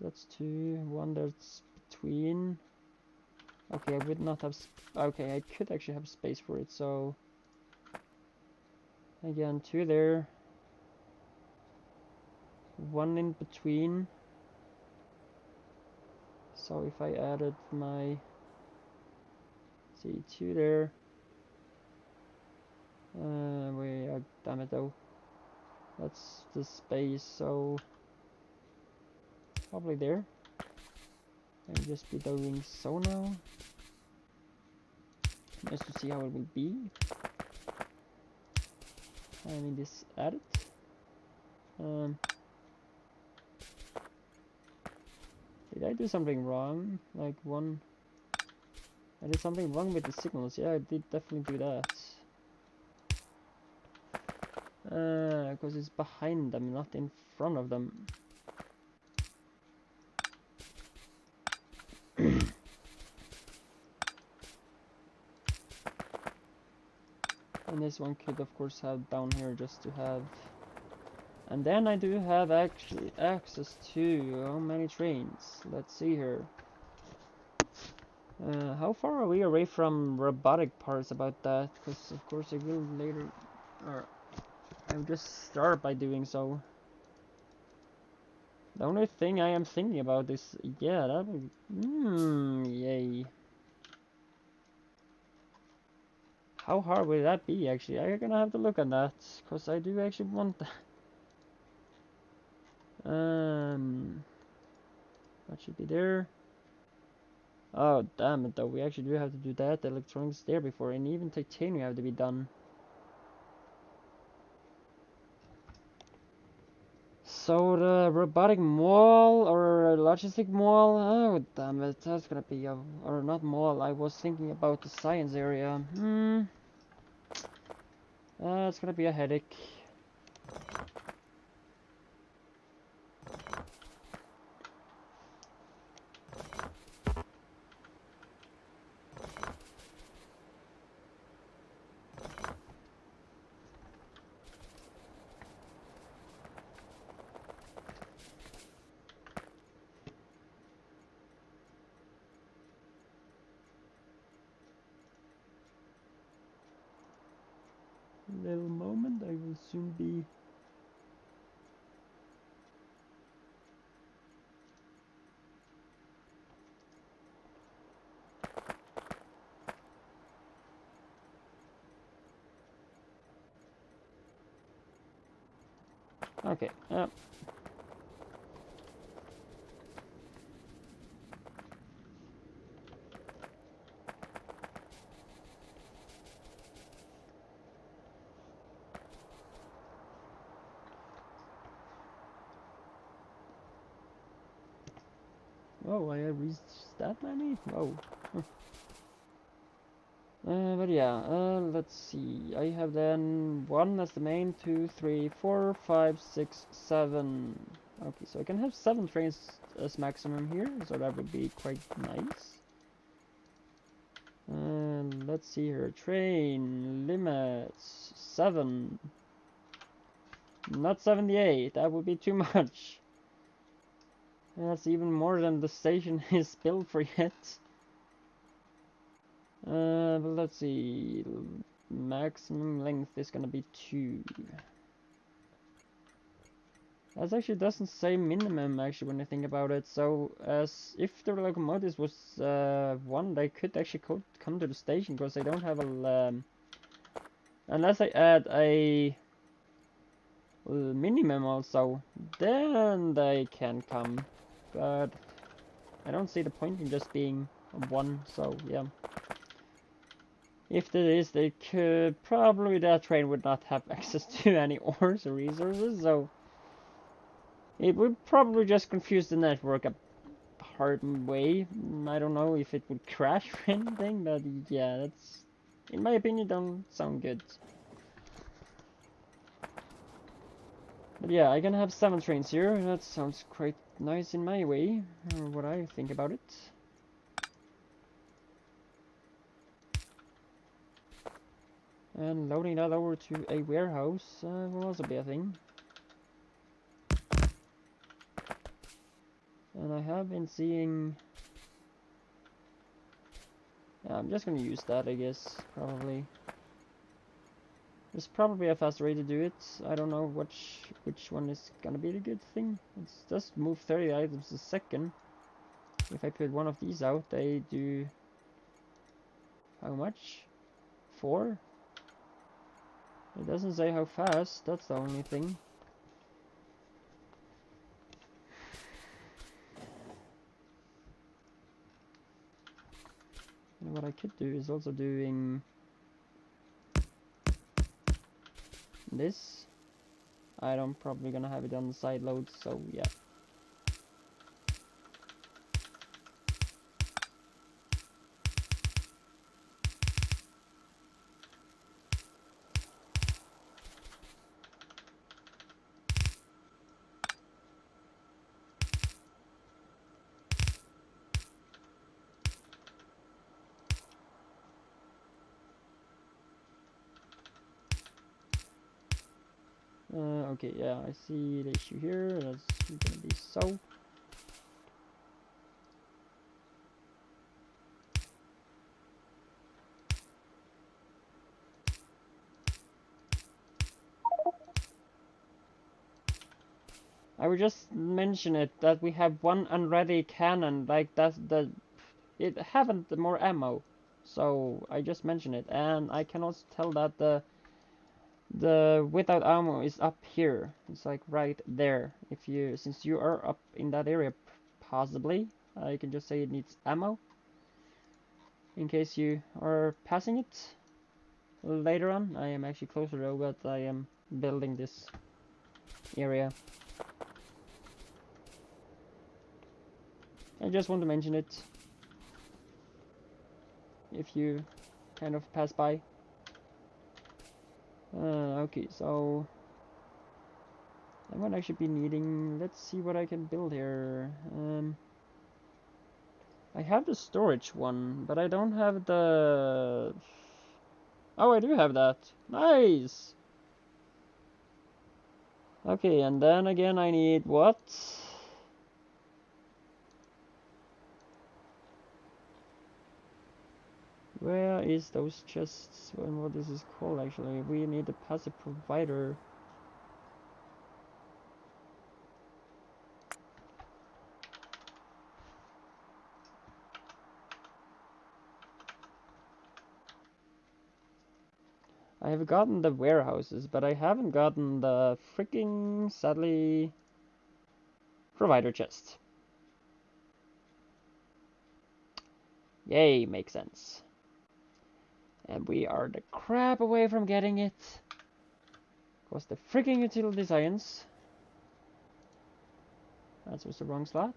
Speaker 1: That's two, one that's between. Okay, I would not have. Okay, I could actually have space for it. So again, two there, one in between. So if I added my C2 there, wait, damn it though, that's the space, so probably there. I'll just be doing so now, just to see how it will be. I mean this added. Did I do something wrong? Like I did something wrong with the signals. Yeah, I did definitely do that. Because it's behind them, not in front of them. And this one could of course have down here just to have. And then I do have actually access to how many trains? Let's see here. How far are we away from robotic parts about that? Because of course I will later, or I'll just start by doing so. The only thing I am thinking about is, yeah, that would, yay. How hard will that be actually? I'm gonna have to look at that, because I do actually want that. That should be there. Oh, damn it though, we actually do have to do that. The electronics there before, and even titanium have to be done. So the robotic mall or logistic mall, oh damn it, that's gonna be a, or not mall, I was thinking about the science area. It's gonna be a headache. Little moment, I will soon be. Okay, oh, I have reached that many? Oh. But yeah, let's see. I have then 1 as the main, 2, 3, 4, 5, 6, 7. Okay, so I can have 7 trains as maximum here, so that would be quite nice. Let's see here. Train limits 7. Not 78, that would be too much. That's even more than the station is built for yet. But let's see. Maximum length is gonna be 2. That actually doesn't say minimum actually when I think about it. So as if the locomotives was 1, they could actually come to the station because they don't have a unless I add a minimum also, then they can come. But I don't see the point in just being 1. So yeah. If there is, they could probably, that train would not have access to any ores or resources, so it would probably just confuse the network a hard way. I don't know if it would crash or anything, but yeah, that's, in my opinion, don't sound good. But yeah, I can have 7 trains here. That sounds quite nice in my way, or what I think about it. And loading that over to a warehouse will also be a thing. And I have been seeing... Yeah, I'm just gonna use that, I guess, probably. There's probably a faster way to do it. I don't know which one is gonna be the good thing. It does move 30 items a second. If I put one of these out, they do how much? 4? It doesn't say how fast, that's the only thing. And what I could do is also doing this. I'm probably gonna have it on the side loads, so yeah. Okay, yeah, I see the issue here. That's gonna be so. I would just mention it that we have one unready cannon, like it haven't more ammo, so I just mention it, and I can also tell that the without ammo is up here. It's like right there. Since you are up in that area, possibly I can just say it needs ammo in case you are passing it later on. I am actually closer though, but I am building this area. I just want to mention it if you kind of pass by. Okay, so I might actually be needing, let's see what I can build here. I have the storage one, but I don't have the... Oh, I do have that. Nice! Okay, and then again I need what? Where is those chests and what this is called actually? We need a passive provider. I have gotten the warehouses, but I haven't gotten the freaking, sadly, provider chest. Yay, makes sense. And we are the crap away from getting it. Because the freaking utility science. That was the wrong slot.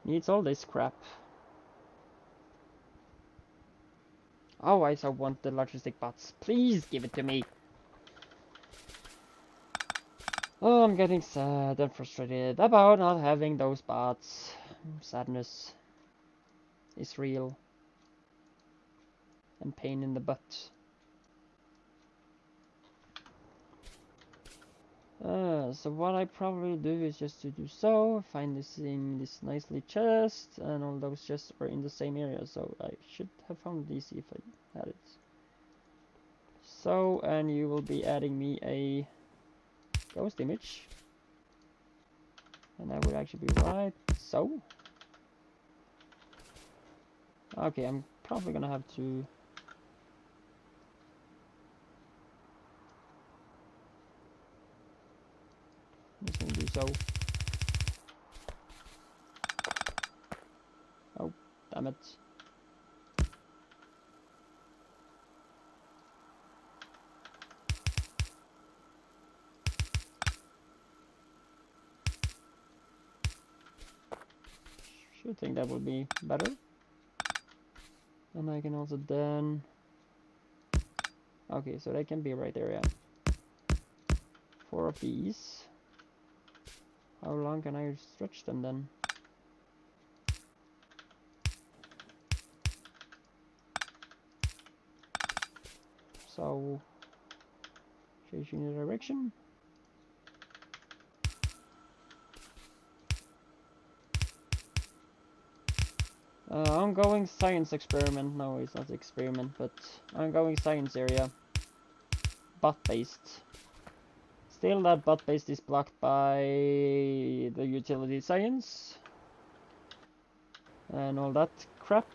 Speaker 1: Needs all this crap. Oh, I so want the logistic bots. Please give it to me. Oh, I'm getting sad and frustrated about not having those bots. Sadness is real. And pain in the butt. So what I probably do is just to do so, find this in this nicely chest, and all those chests are in the same area, so I should have found these if I had it. So, and you will be adding me a ghost image. And that would actually be right so. Okay, I'm probably gonna have to just gonna do so. Oh, damn it. Should think that would be better. And I can also then... Okay, so they can be right there, yeah. 4 of these. How long can I stretch them then? So, changing the direction. Ongoing science experiment. No, it's not experiment, but ongoing science area. Bot-based. Still, that bot-based is blocked by the utility science. And all that crap.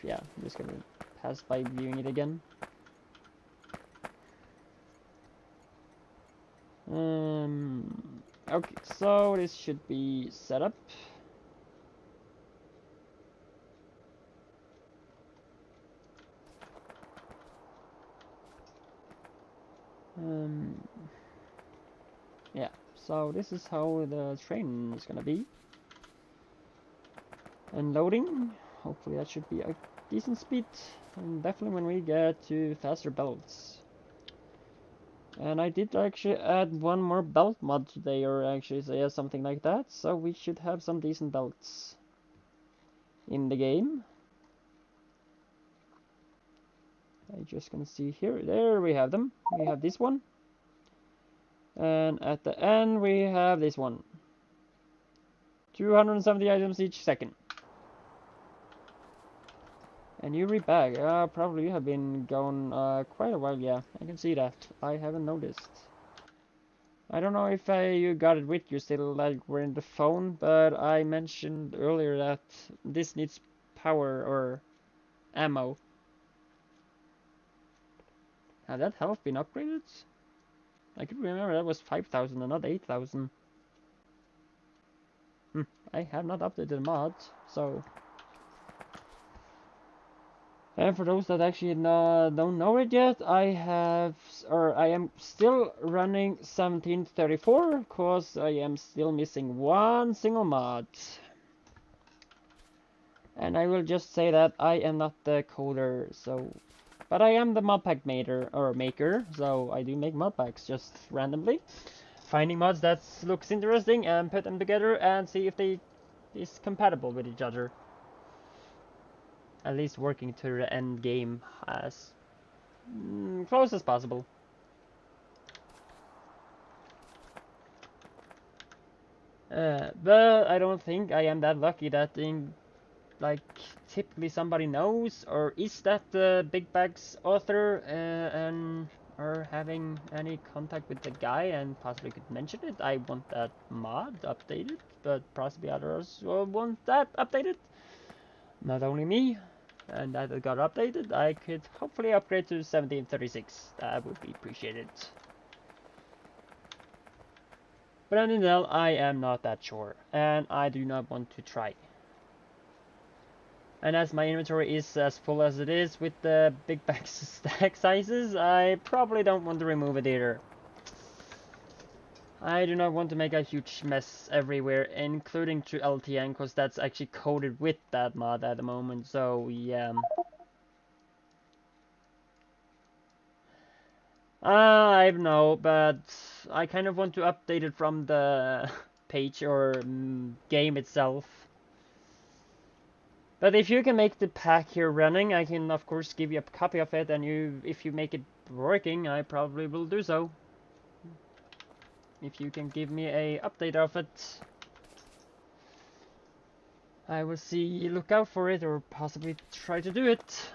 Speaker 1: Yeah, I'm just gonna pass by viewing it again. Okay, so this should be set up. Yeah, so this is how the train is gonna be. And loading, hopefully that should be a decent speed. And definitely when we get to faster belts. And I did actually add one more belt mod today, or actually say something like that. So we should have some decent belts in the game. I'm just gonna see here. There we have them. We have this one. And at the end we have this one. 270 items each second. And you read back. Probably you have been gone quite a while, yeah. I can see that. I haven't noticed. I don't know if you got it with you still, like we're in the phone, but I mentioned earlier that this needs power or ammo. Had that health been upgraded? I could remember that was 5,000 and not 8,000. I have not updated the mod, so... And for those that actually don't know it yet, I am still running 1734, because I am still missing one single mod. And I will just say that I am not the coder, so... But I am the modpack maker, so I do make modpacks just randomly. Finding mods that looks interesting and put them together and see if they is compatible with each other. At least working to the end game as close as possible. But I don't think I am that lucky that like typically somebody knows or is that the BigBags author and are having any contact with the guy and possibly could mention it. I want that mod updated, but possibly others want that updated. Not only me. And that it got updated, I could hopefully upgrade to 1736. That would be appreciated. But until I am not that sure, and I do not want to try. And as my inventory is as full as it is with the BigBags stack sizes, I probably don't want to remove it either. I do not want to make a huge mess everywhere, including to LTN, because that's actually coded with that mod at the moment, so yeah. I know, but I kind of want to update it from the page or game itself. But if you can make the pack here running, I can of course give you a copy of it, and if you make it working, I probably will do so. If you can give me a update of it, I will look out for it, or possibly try to do it.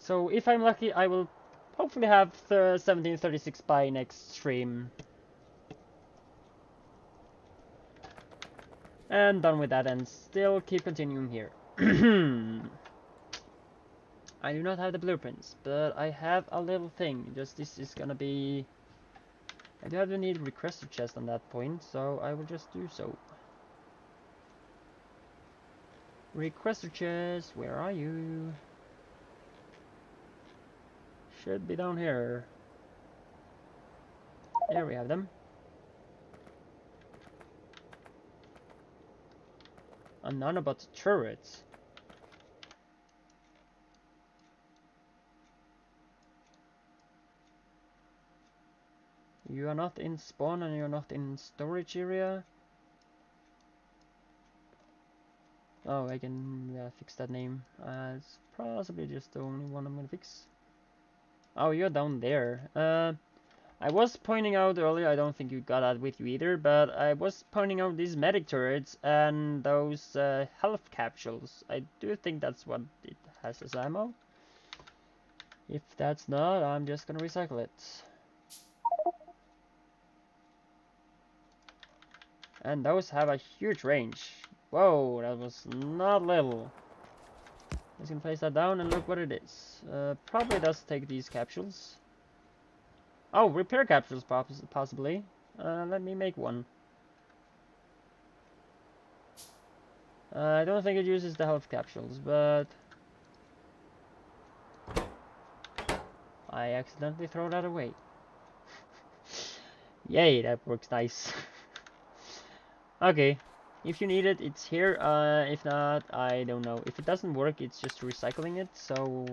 Speaker 1: So if I'm lucky, I will hopefully have 1736 by next stream. And done with that, and still keep continuing here. I do not have the blueprints, but I have a little thing. Just this is gonna be... I do have to need requester chest on that point, so I will just do so. Requester chest, where are you? Should be down here. There we have them. A nanobot turret. You are not in spawn and you're not in storage area. Oh, I can fix that name. It's possibly just the only one I'm gonna fix. Oh, you're down there. I was pointing out earlier, I don't think you got that with you either, but I was pointing out these medic turrets and those health capsules. I do think that's what it has as ammo. If that's not, I'm just gonna recycle it. And those have a huge range. Whoa, that was not little. Just gonna place that down and look what it is. Probably does take these capsules. Oh, repair capsules possibly. Let me make one. I don't think it uses the health capsules, but I accidentally throw that away. Yay, that works nice. Okay, if you need it, it's here. If not, I don't know. If it doesn't work, it's just recycling it. So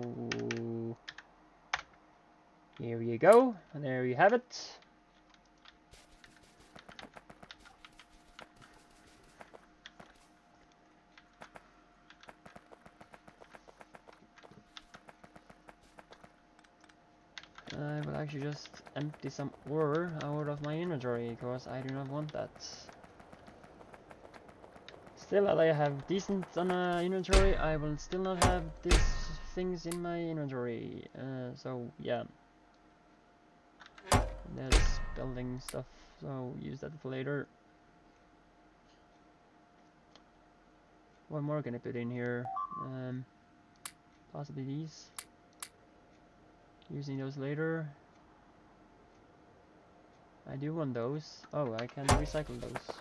Speaker 1: here you go. And there you have it. I will actually just empty some ore out of my inventory, because I do not want that. Still, I have decent inventory, I will still not have these things in my inventory. So, yeah. There's building stuff, so use that for later. What more can I put in here? Possibly these. Using those later. I do want those. Oh, I can recycle those.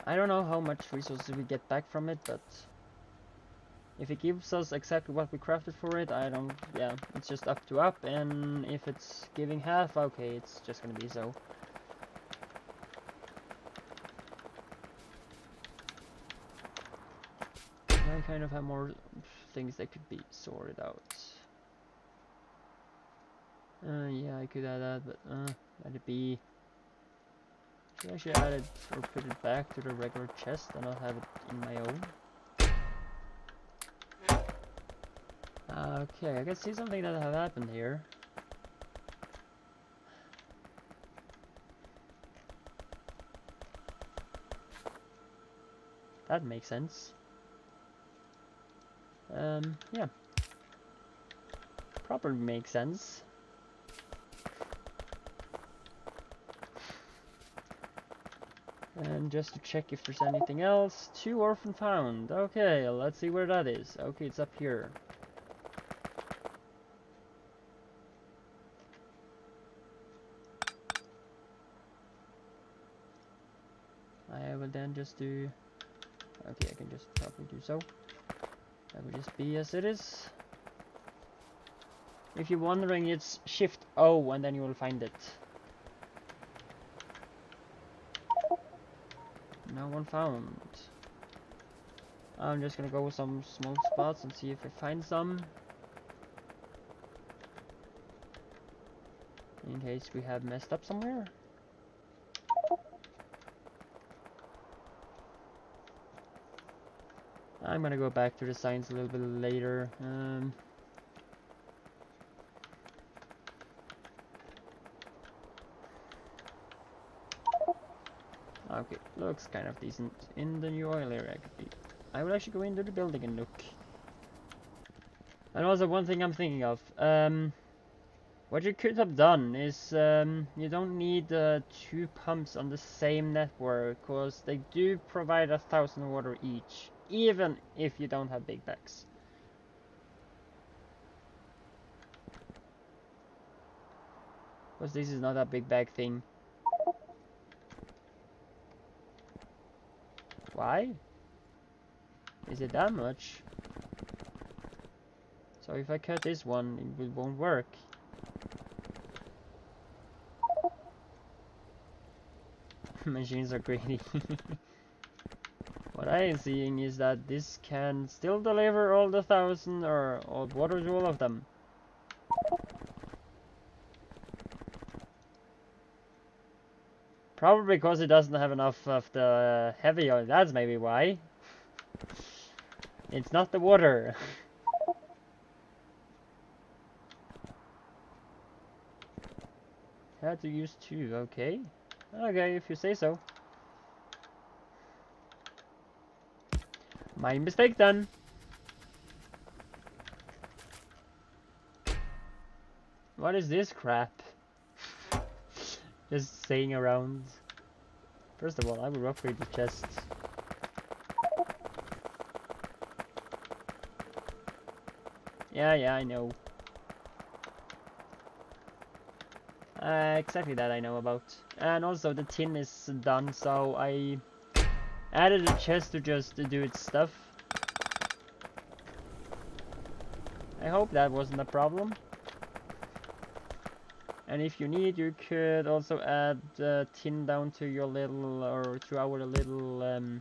Speaker 1: I don't know how much resources we get back from it, but if it gives us exactly what we crafted for it, I don't, yeah, it's just up, and if it's giving half, okay, it's just gonna be so. I kind of have more things that could be sorted out. Yeah, I could add that, but let it be. Should I actually add it or put it back to the regular chest and not have it in my own? Okay, I can see something that have happened here. That makes sense. Yeah. Probably makes sense. And just to check if there's anything else. 2 orphan found. Okay, let's see where that is. Okay, it's up here. I will then just do... Okay, I can just probably do so. That will just be as it is. If you're wondering, it's Shift O and then you will find it. No one found. I'm just gonna go with some small spots and see if I find some. In case we have messed up somewhere. I'm gonna go back to the signs a little bit later. Okay, looks kind of decent in the new oil area. I will actually go into the building and look. And also one thing I'm thinking of. What you could have done is you don't need 2 pumps on the same network, because they do provide 1,000 water each, even if you don't have big bags. Because this is not a big bag thing. Why? Is it that much? So if I cut this one, it won't work. Machines are greedy. What I am seeing is that this can still deliver all the 1,000 or all water to all of them. Probably because it doesn't have enough of the heavy oil. That's maybe why. It's not the water. Had to use 2, okay. Okay, if you say so. My mistake then. What is this crap? Just saying around. First of all, I will upgrade the chests. Yeah, I know. Exactly that I know about. And also the tin is done, so I added a chest to just do its stuff. I hope that wasn't a problem. And if you need, you could also add tin down to your little, or to our little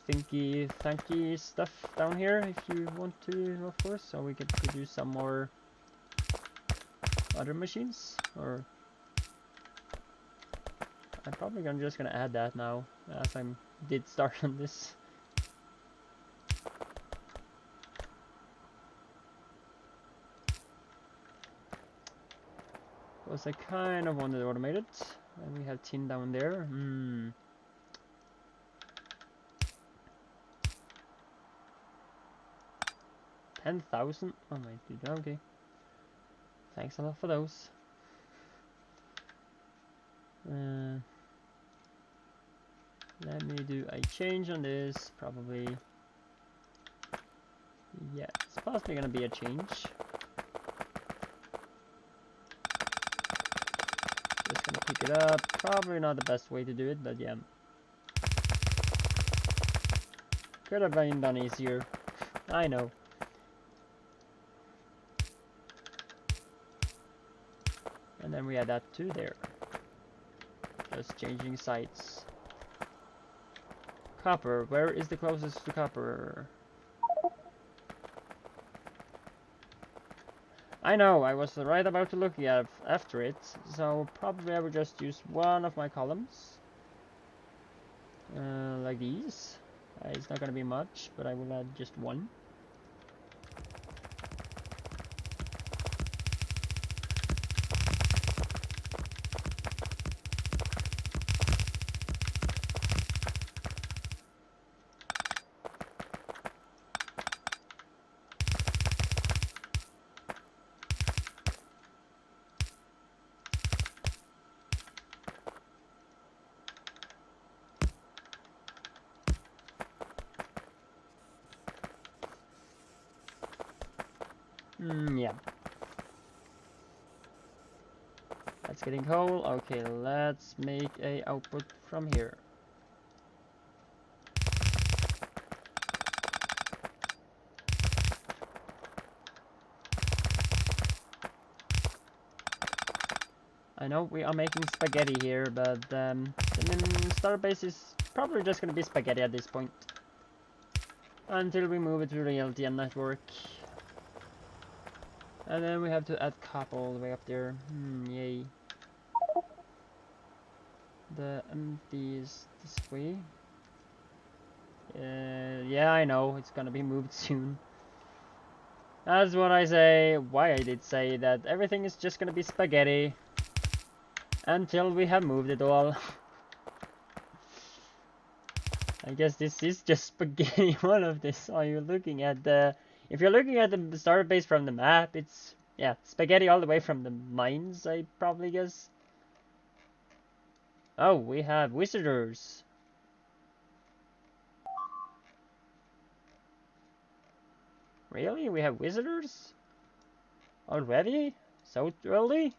Speaker 1: thinky stuff down here, if you want to, of course, so we can produce some more other machines. Or I'm probably just gonna add that now, as I did start on this. Because I kind of wanted to automate it. And we have tin down there. 10,000? Oh my dude, okay. Thanks a lot for those. Let me do a change on this, probably. Yeah, it's possibly gonna be a change. Just gonna pick it up. Probably not the best way to do it, but yeah. Could have been done easier. I know. And then we add that to there. Just changing sites. Copper. Where is the closest to copper? I know, I was right about to look after it, so probably I will just use one of my columns. Like these. It's not gonna be much, but I will add just one. Yeah. That's getting coal. Okay, let's make a output from here. I know we are making spaghetti here, but the starbase is probably just gonna be spaghetti at this point. Until we move it to the LTN network. And then we have to add copper all the way up there. Yay. The empty is this way. Yeah, I know, it's gonna be moved soon. That's what I say, why I did say that everything is just gonna be spaghetti. Until we have moved it all. I guess this is just spaghetti, one of this. Are you looking at the... If you're looking at the starbase from the map, it's... Yeah, spaghetti all the way from the mines, I probably guess. Oh, we have visitors. Really? We have visitors? Already? So early?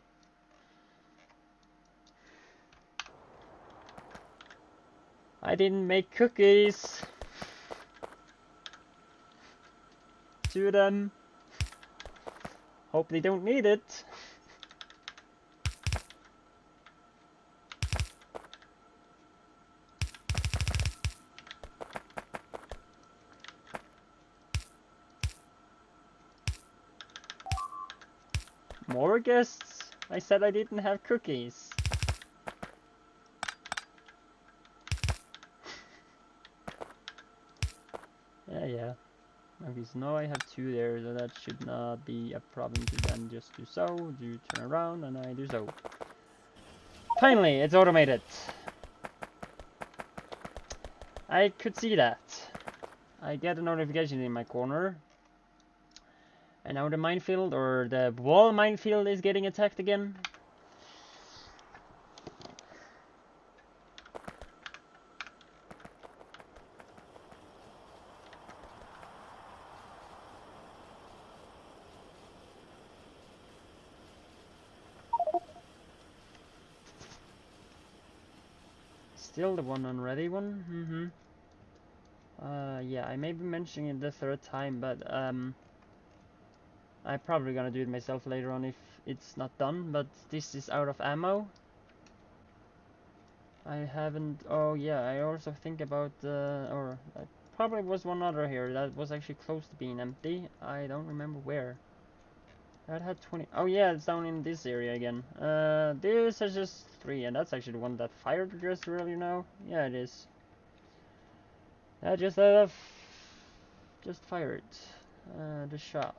Speaker 1: I didn't make cookies. To them. Hope they don't need it. More guests? I said I didn't have cookies. Okay, so now I have 2 there, so that should not be a problem to then just do so, do turn around, and I do so. Finally, it's automated. I could see that. I get a notification in my corner. And now the minefield, or the wall minefield, is getting attacked again. Still the one unready one. Yeah, I may be mentioning it the 3rd time, but I'm probably gonna do it myself later on if it's not done. But this is out of ammo. I haven't. Oh yeah, I also think about or probably was one other here that was actually close to being empty. I don't remember where. That had 20. Oh yeah, it's down in this area again. This is just 3, and that's actually the one that fired just earlier now. Yeah, it is. That just fired the shot.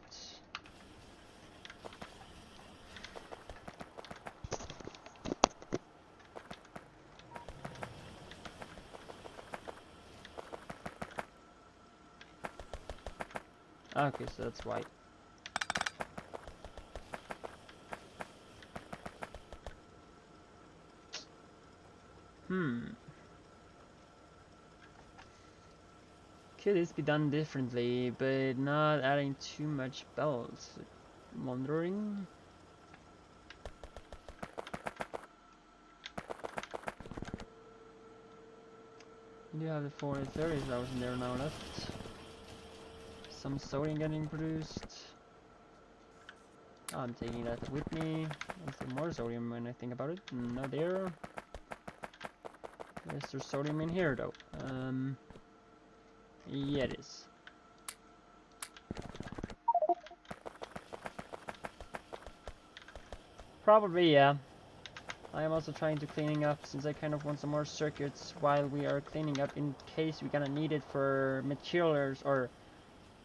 Speaker 1: Okay, so that's why. Could this be done differently, but not adding too much belts? Wondering. You do have the 40,000 there now left. Some sodium getting produced. I'm taking that with me. Is there more sodium when I think about it? No, there. Is there sodium in here though? Yeah, it is. Probably, yeah. I am also trying to cleaning up since I kind of want some more circuits while we are cleaning up in case we're gonna need it for materials or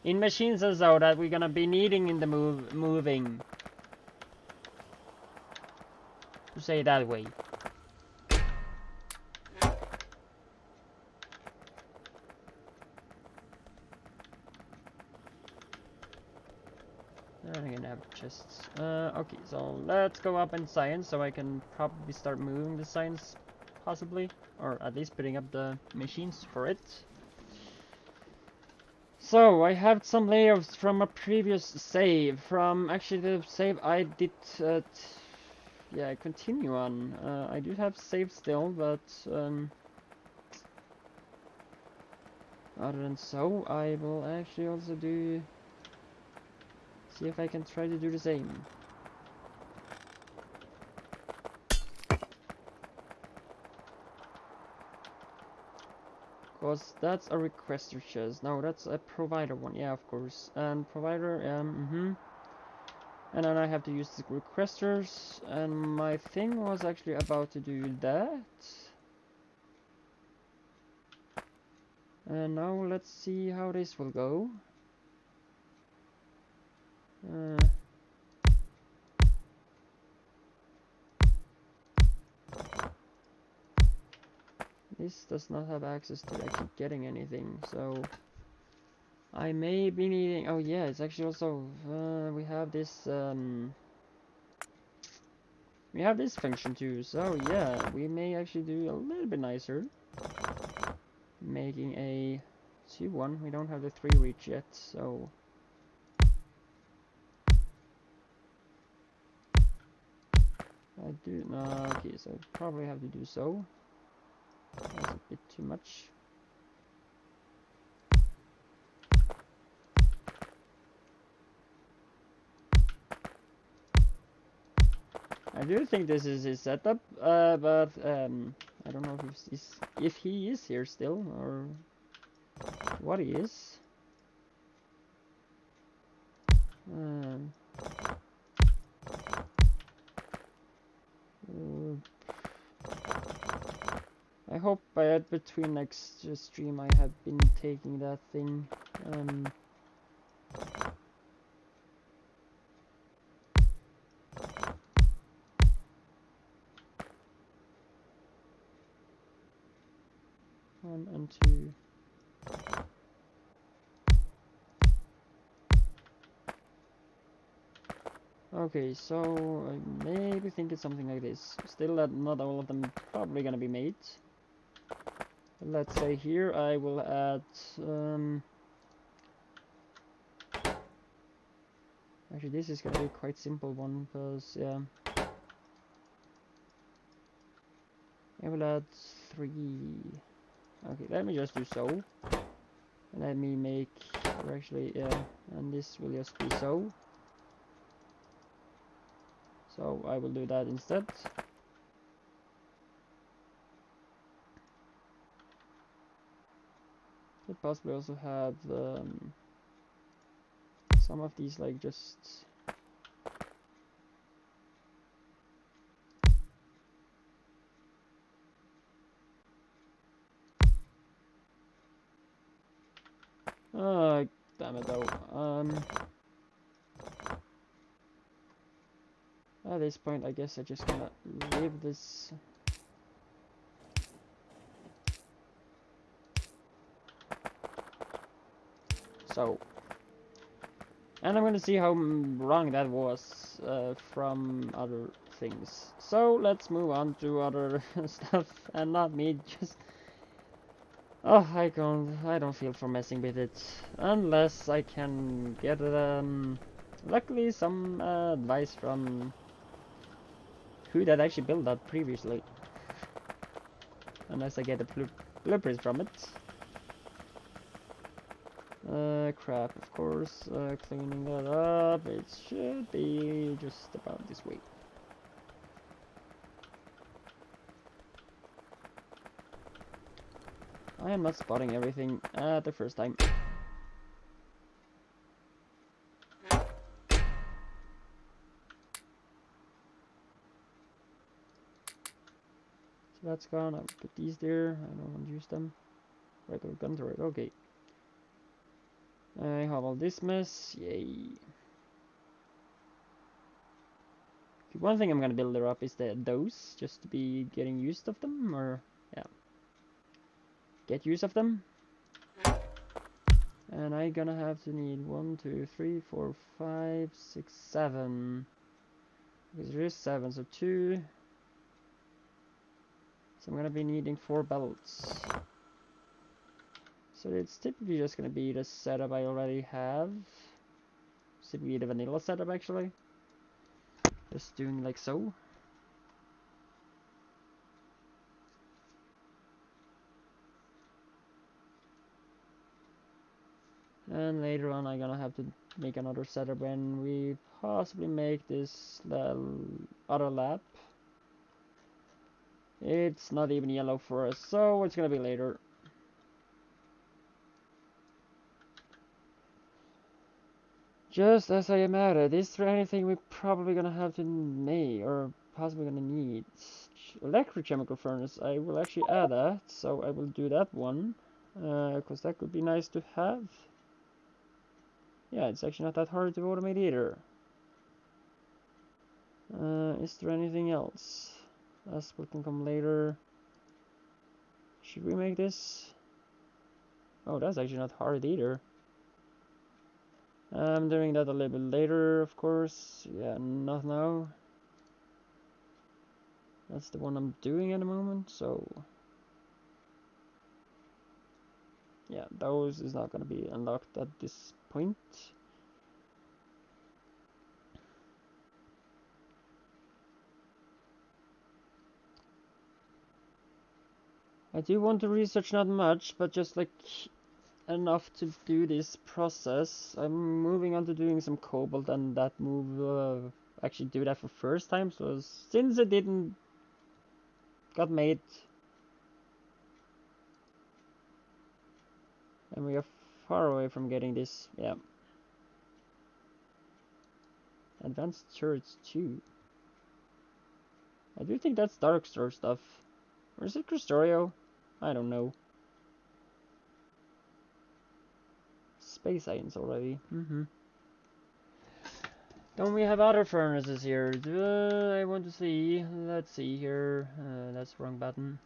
Speaker 1: in machines and so that we're gonna be needing in the moving. To say it that way. I'm gonna have chests. Okay, so let's go up in science so I can probably start moving the science, possibly, or at least putting up the machines for it. So I have some layouts from a previous save, from actually the save I did. Yeah, continue on. I do have save still, but other than so, I will actually also do. See if I can try to do the same. Because that's a requester chest. No, that's a provider one. Yeah, of course. And provider, And then I have to use the requesters. And my thing was actually about to do that. And now let's see how this will go. This does not have access to actually getting anything, so I may be needing. Oh yeah, it's actually also we have this function too. So yeah, we may actually do a little bit nicer, making a 2-1. We don't have the 3 reach yet, so. I do no. Okay, so I probably have to do so. That's a bit too much. I do think this is his setup, but I don't know if he is here still or what he is. I hope between next stream I have been taking that thing. 1 and 2. Okay, so I maybe think it's something like this. Still, that not all of them probably gonna be made. Let's say here I will add. Actually, this is gonna be quite simple one because yeah, I will add 3. Okay, let me just do so. And let me make, or actually, yeah, and this will just be so. So I will do that instead. Could possibly also have some of these like just. Oh, damn it though. At this point, I guess I just gonna leave this. So, and I'm gonna see how wrong that was from other things. So let's move on to other stuff, and not me just. Oh, I don't feel for messing with it unless I can get luckily some advice from who that actually built that previously. Unless I get a blueprint from it. Crap, of course. Cleaning that up. It should be just about this way. I am not spotting everything at the first time. So that's gone. I'll put these there. I don't want to use them. Right, we've gone through it. Okay. I have all this mess. Yay. One thing I'm gonna build her up is those, just to be getting used of them, or yeah, get use of them. And I'm gonna have to need 1, 2, 3, 4, 5, 6, 7. Because there is 7, so 2. So I'm gonna be needing 4 belts. So it's typically just gonna be the setup I already have. It's typically the vanilla setup actually. Just doing like so. And later on I'm gonna have to make another setup when we possibly make this other lap. It's not even yellow for us, so it's gonna be later. Just as I am at it, is there anything we're probably gonna have to make, or possibly gonna need? Electrochemical furnace, I will actually add that, so I will do that one. Because that could be nice to have. Yeah, it's actually not that hard to automate either. Is there anything else? That's what can come later. Should we make this? Oh, that's actually not hard either. I'm doing that a little bit later, of course. Yeah, not now. That's the one I'm doing at the moment, so... yeah, those is not gonna be unlocked at this point. I do want to research not much, but just like enough to do this process. I'm moving on to doing some cobalt, and that move actually do that for first time. So since it didn't got made, and we are far away from getting this. Yeah, advanced turrets too. I do think that's Darkstar stuff, or is it Krastorio? I don't know. Space science already. Don't we have other furnaces here? I want to see. Let's see here. That's the wrong button.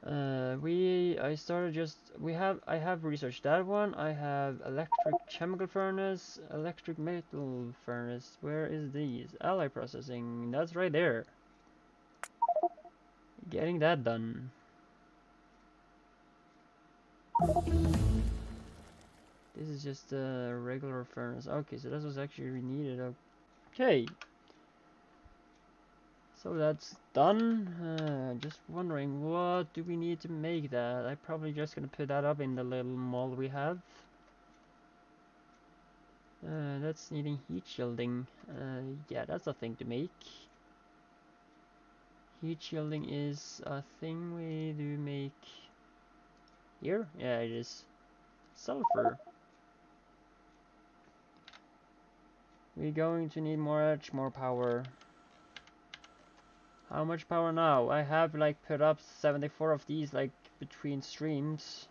Speaker 1: I have researched that one. I have electric chemical furnace, electric metal furnace. Where is these? Alloy processing. That's right there. Getting that done. This is just a regular furnace. Okay, so that was actually needed. Okay. So that's done. Just wondering, what do we need to make that? I'm probably just gonna put that up in the little mold we have. That's needing heat shielding. Yeah, that's a thing to make. Heat shielding is a thing we do make here. Yeah, it is. Sulfur. We're going to need much more power. How much power now? I have like put up 74 of these like between streams.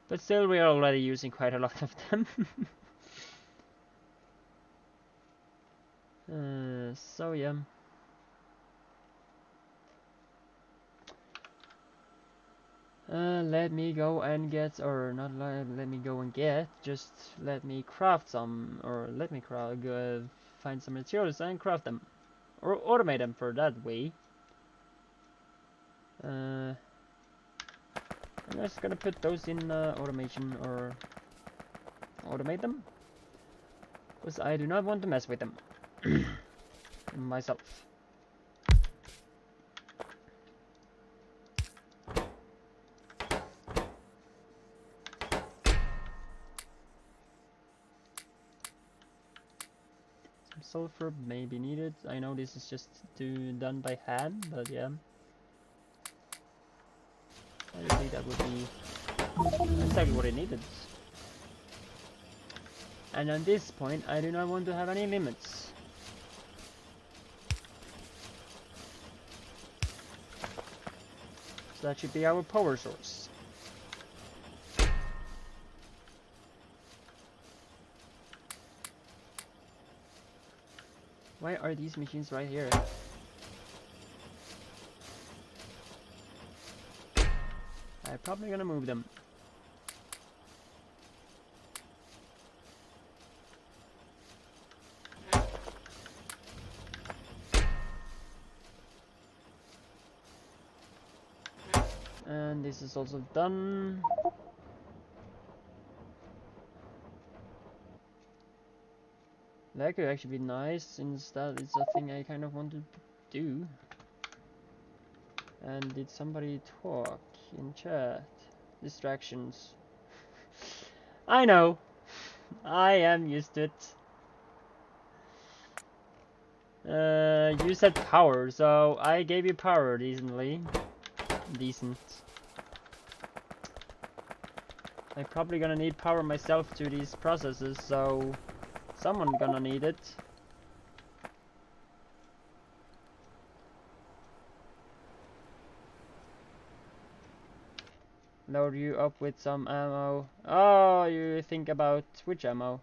Speaker 1: But still we are already using quite a lot of them. So yeah. Let me go and get, or not let me go and get, just let me craft some, or let me find some materials and craft them. Or automate them for that way. I'm just gonna put those in automation, or automate them. Because I do not want to mess with them. Myself. Sulfur may be needed. I know this is just done by hand, but yeah. I think that would be exactly what it needed. And at this point, I do not want to have any limits. So that should be our power source. Why are these machines right here? I'm probably gonna move them. And this is also done. That could actually be nice, since that is a thing I kind of want to do. And did somebody talk in chat? Distractions. I know. I am used to it. You said power, so I gave you power decently. Decent. I'm probably gonna need power myself to these processes, so someone gonna need it. Load you up with some ammo. Oh, you think about which ammo?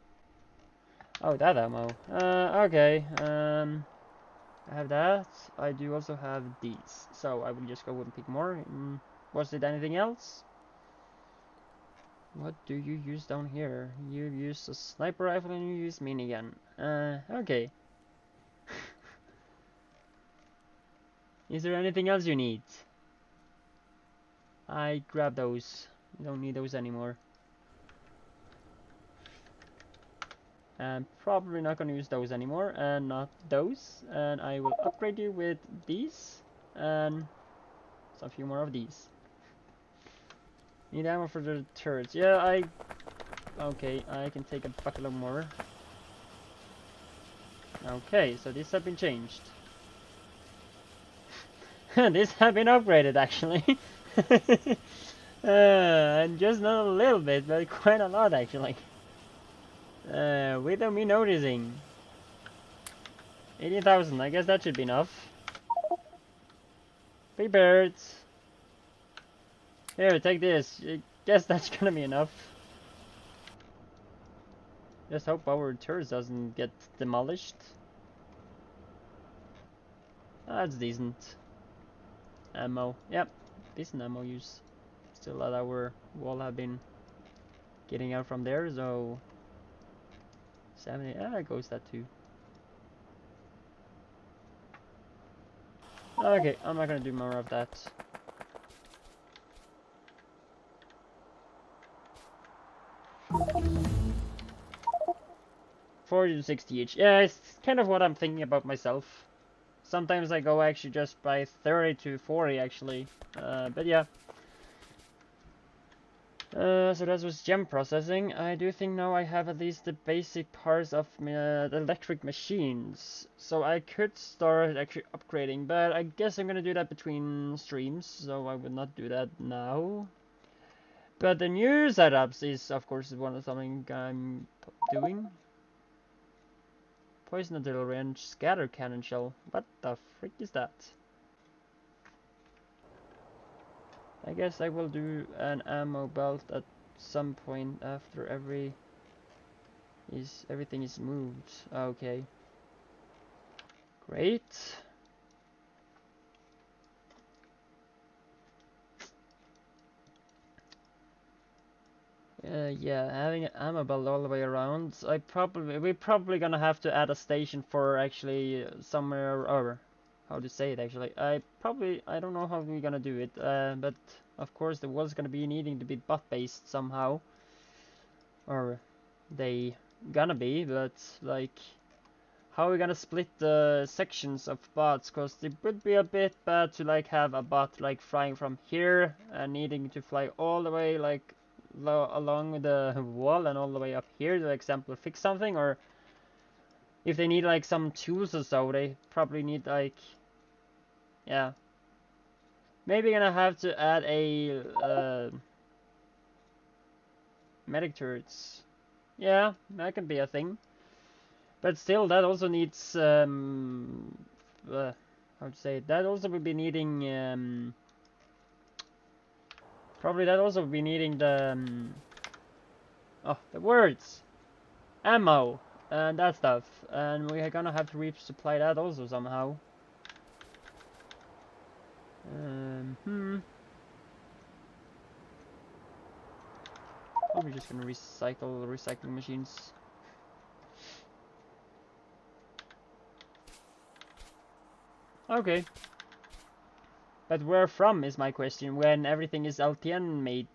Speaker 1: Oh, that ammo. Okay. I have that. I do also have these, so I will just go and pick more. Was it anything else? What do you use down here? You use a sniper rifle and you use minigun. Okay. Is there anything else you need? I grab those. You don't need those anymore. I'm probably not gonna use those anymore, and not those. And I will upgrade you with these, and a few more of these. Need ammo for the turrets. Yeah, okay, I can take a bucket more. Okay, so these have been changed. These have been upgraded, actually. And just not a little bit, but quite a lot, actually. Without me noticing. 80,000, I guess that should be enough. Big birds. Here, take this. I guess that's gonna be enough. Just hope our turret doesn't get demolished. That's decent. Ammo. Yep, decent ammo use. Still that our wall have been getting out from there, so 70, it goes that too. Okay, I'm not gonna do more of that. 40 to 60 each. Yeah, it's kind of what I'm thinking about myself. Sometimes I go actually just by 30 to 40 actually. But yeah. So that was gem processing. I do think now I have at least the basic parts of the electric machines. So I could start actually upgrading, but I guess I'm gonna do that between streams, so I would not do that now. But the new setups is of course something I'm doing. Poison artillery and scatter cannon shell. What the frick is that? I guess I will do an ammo belt at some point after everything is moved. Okay. Great. Yeah, having an ammo belt all the way around. We're probably gonna have to add a station for actually somewhere, or how to say it actually. I don't know how we're gonna do it. But of course the world's gonna be needing to be bot based somehow. Or they gonna be, but like how are we gonna split the sections of bots? Cause it would be a bit bad to like have a bot like flying from here and needing to fly all the way like along the wall and all the way up here to example fix something, or if they need like some tools or so, they probably need like, yeah, maybe gonna have to add a medic turrets. Yeah, that can be a thing. But still, that also needs how to say it? That also would be needing probably that also would be needing the words, ammo, and that stuff, and we are gonna have to resupply that also somehow. Probably just gonna recycle recycling machines. Okay. But where from is my question when everything is LTN made.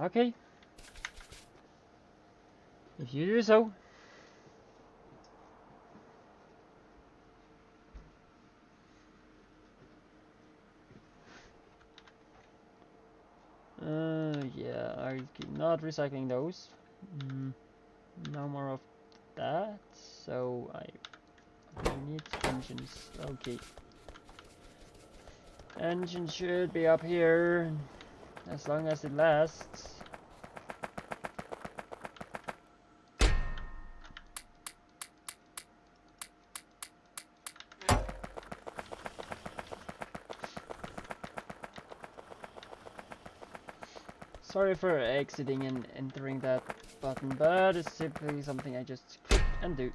Speaker 1: Okay. If you do so. Yeah, I'm not recycling those. No more of that. So I need engines. Okay. Engine should be up here as long as it lasts. Sorry for exiting and entering that button, but it's simply something I just click and do.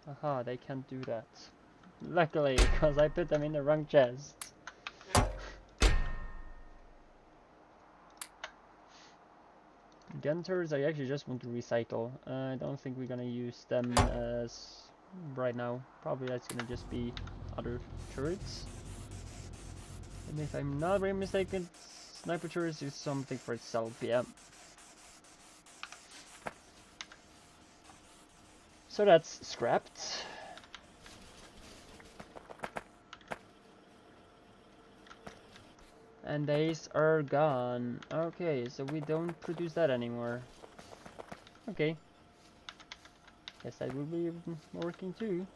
Speaker 1: Aha, they can't do that. Luckily, because I put them in the wrong chest. Gun turrets I actually just want to recycle. I don't think we're gonna use them as right now. Probably that's gonna just be other turrets. And if I'm not very mistaken, sniper turrets is something for itself, yeah. So that's scrapped. And these are gone. Okay, so we don't produce that anymore. Okay. Guess that will be working too.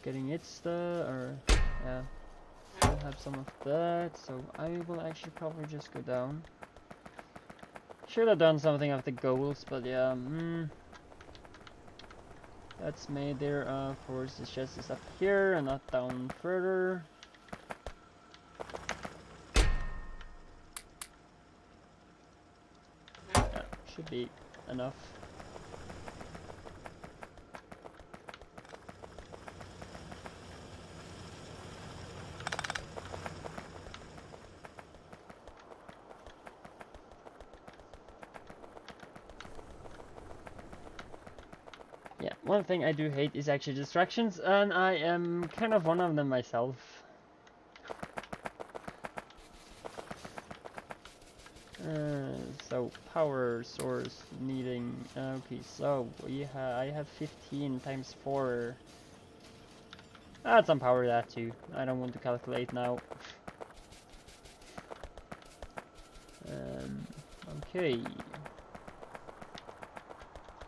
Speaker 1: getting its stuff, or yeah, still have some of that. So I will actually probably just go down. Should have done something of the goals, but yeah, that's made there. Of course, the chest is up here and not down further. Yeah, should be enough. Yeah, one thing I do hate is actually distractions, and I am kind of one of them myself. So power source needing. Okay, so I have 15 times 4. Add some power to that too. I don't want to calculate now. Okay.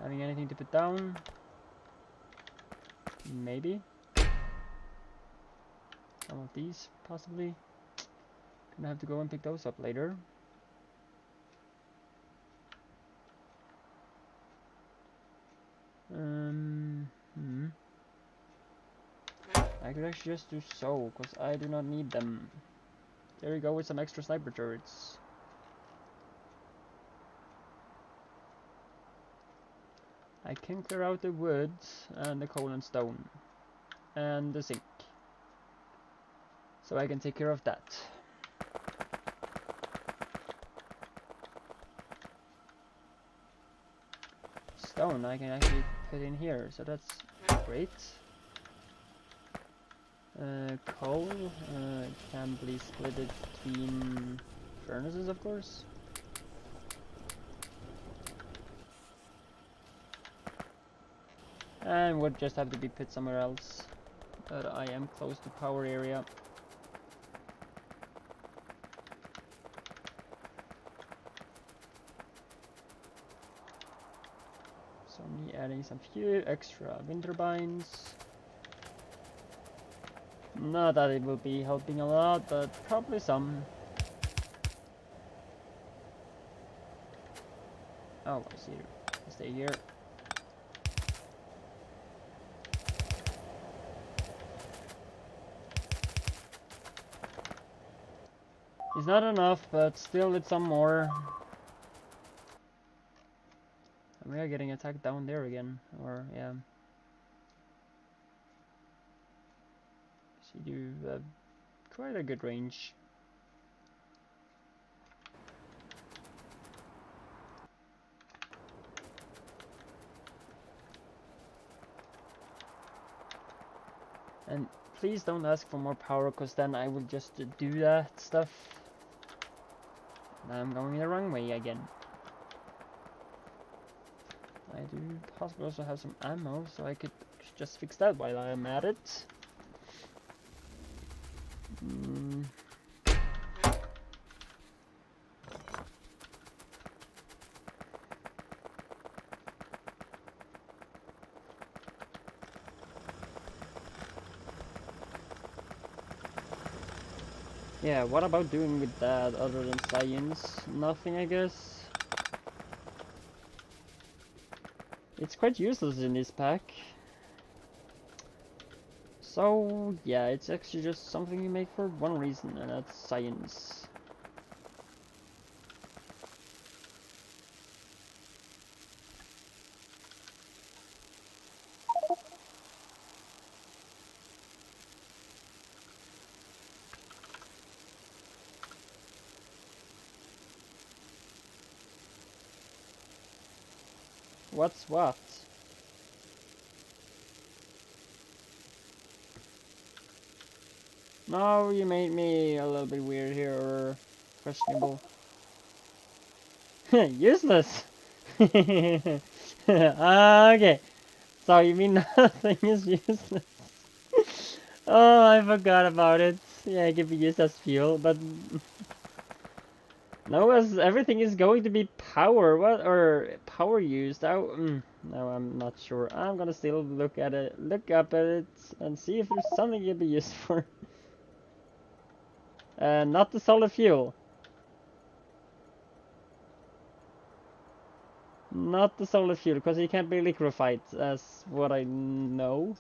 Speaker 1: Having anything to put down? Maybe. Some of these, possibly. Gonna have to go and pick those up later. I could actually just do so, because I do not need them. There we go with some extra sniper turrets. I can clear out the wood and the coal and stone and the zinc, so I can take care of that. Stone I can actually put in here, so that's great. Coal can be split between furnaces, of course. And would just have to be put somewhere else. But I am close to power area. So me adding some few extra wind turbines. Not that it will be helping a lot, but probably some. Oh, I see. Stay here. It's not enough, but still it's some more. And we are getting attacked down there again, or yeah. So you do quite a good range. And please don't ask for more power, because then I will just do that stuff. And I'm going the wrong way again. I do possibly also have some ammo, so I could just fix that while I am at it. Yeah, what about doing with that other than science? Nothing, I guess. It's quite useless in this pack. So, yeah, it's actually just something you make for one reason, and that's science. What's what? No, you made me a little bit weird here, or questionable. Useless! Okay. So you mean nothing is useless? Oh, I forgot about it. Yeah, it can be used as fuel, but... No, as everything is going to be power, what? Or power used. Now I'm not sure. I'm gonna still look up at it, and see if there's something it could be used for. Not the solid fuel. Not the solid fuel, because it can't be liquefied, as what I know.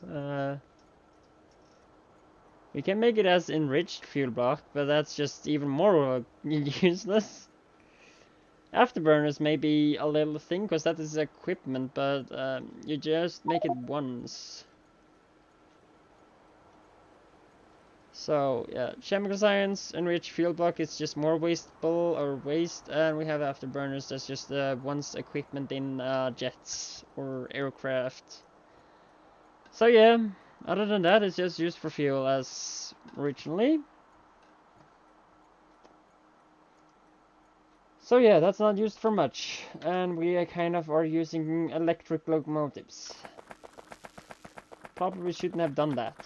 Speaker 1: We can make it as enriched fuel block, but that's just even more useless. Afterburners may be a little thing, because that is equipment, but you just make it once. So yeah, chemical science, enriched fuel block is just more wasteful or waste, and we have afterburners that's just once equipment in jets or aircraft. So yeah, other than that, it's just used for fuel as originally. So yeah, that's not used for much, and we kind of are using electric locomotives. Probably shouldn't have done that.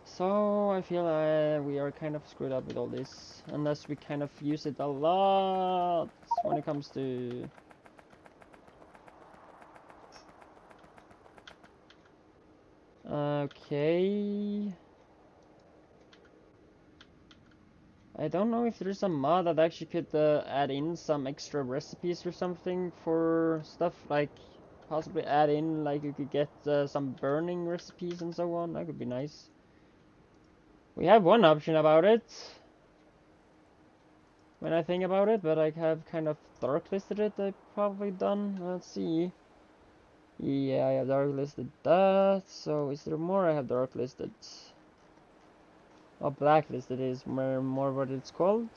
Speaker 1: So I feel we are kind of screwed up with all this, unless we kind of use it a lot when it comes to... Okay... I don't know if there's a mod that actually could add in some extra recipes or something for stuff, like possibly add in, like you could get some burning recipes and so on. That could be nice. We have one option about it, when I think about it, but I have kind of dark listed it. I've probably done. Let's see. Yeah, I have dark listed that. So is there more I have dark listed? Oh, blacklisted is more what it's called.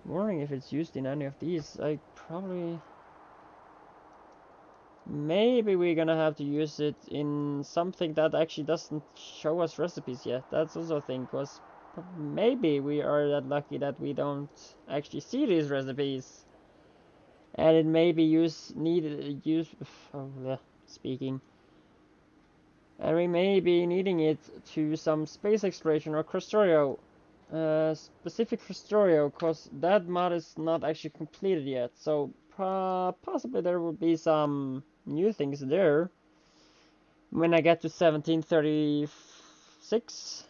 Speaker 1: Wondering if it's used in any of these. I probably... Maybe we're gonna have to use it in something that actually doesn't show us recipes yet. That's also a thing, because maybe we are that lucky that we don't actually see these recipes. And it may be speaking. And we may be needing it to some space exploration or krastorio. Specific krastorio, because that mod is not actually completed yet. So possibly there will be some new things there when I get to 1736.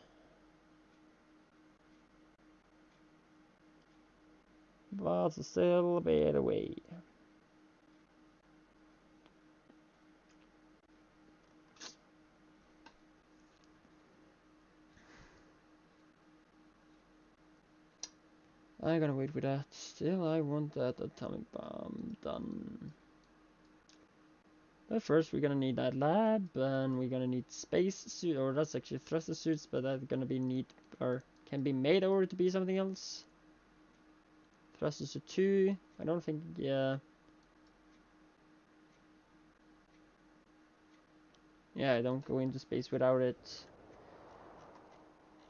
Speaker 1: But still a bit away. I'm gonna wait for that. Still, I want that atomic bomb done. But first, we're gonna need that lab, and we're gonna need space suit, or that's actually thruster suits, but that's gonna be neat, or can be made over to be something else. Thruster suit 2. I don't think, yeah. Yeah, I don't go into space without it.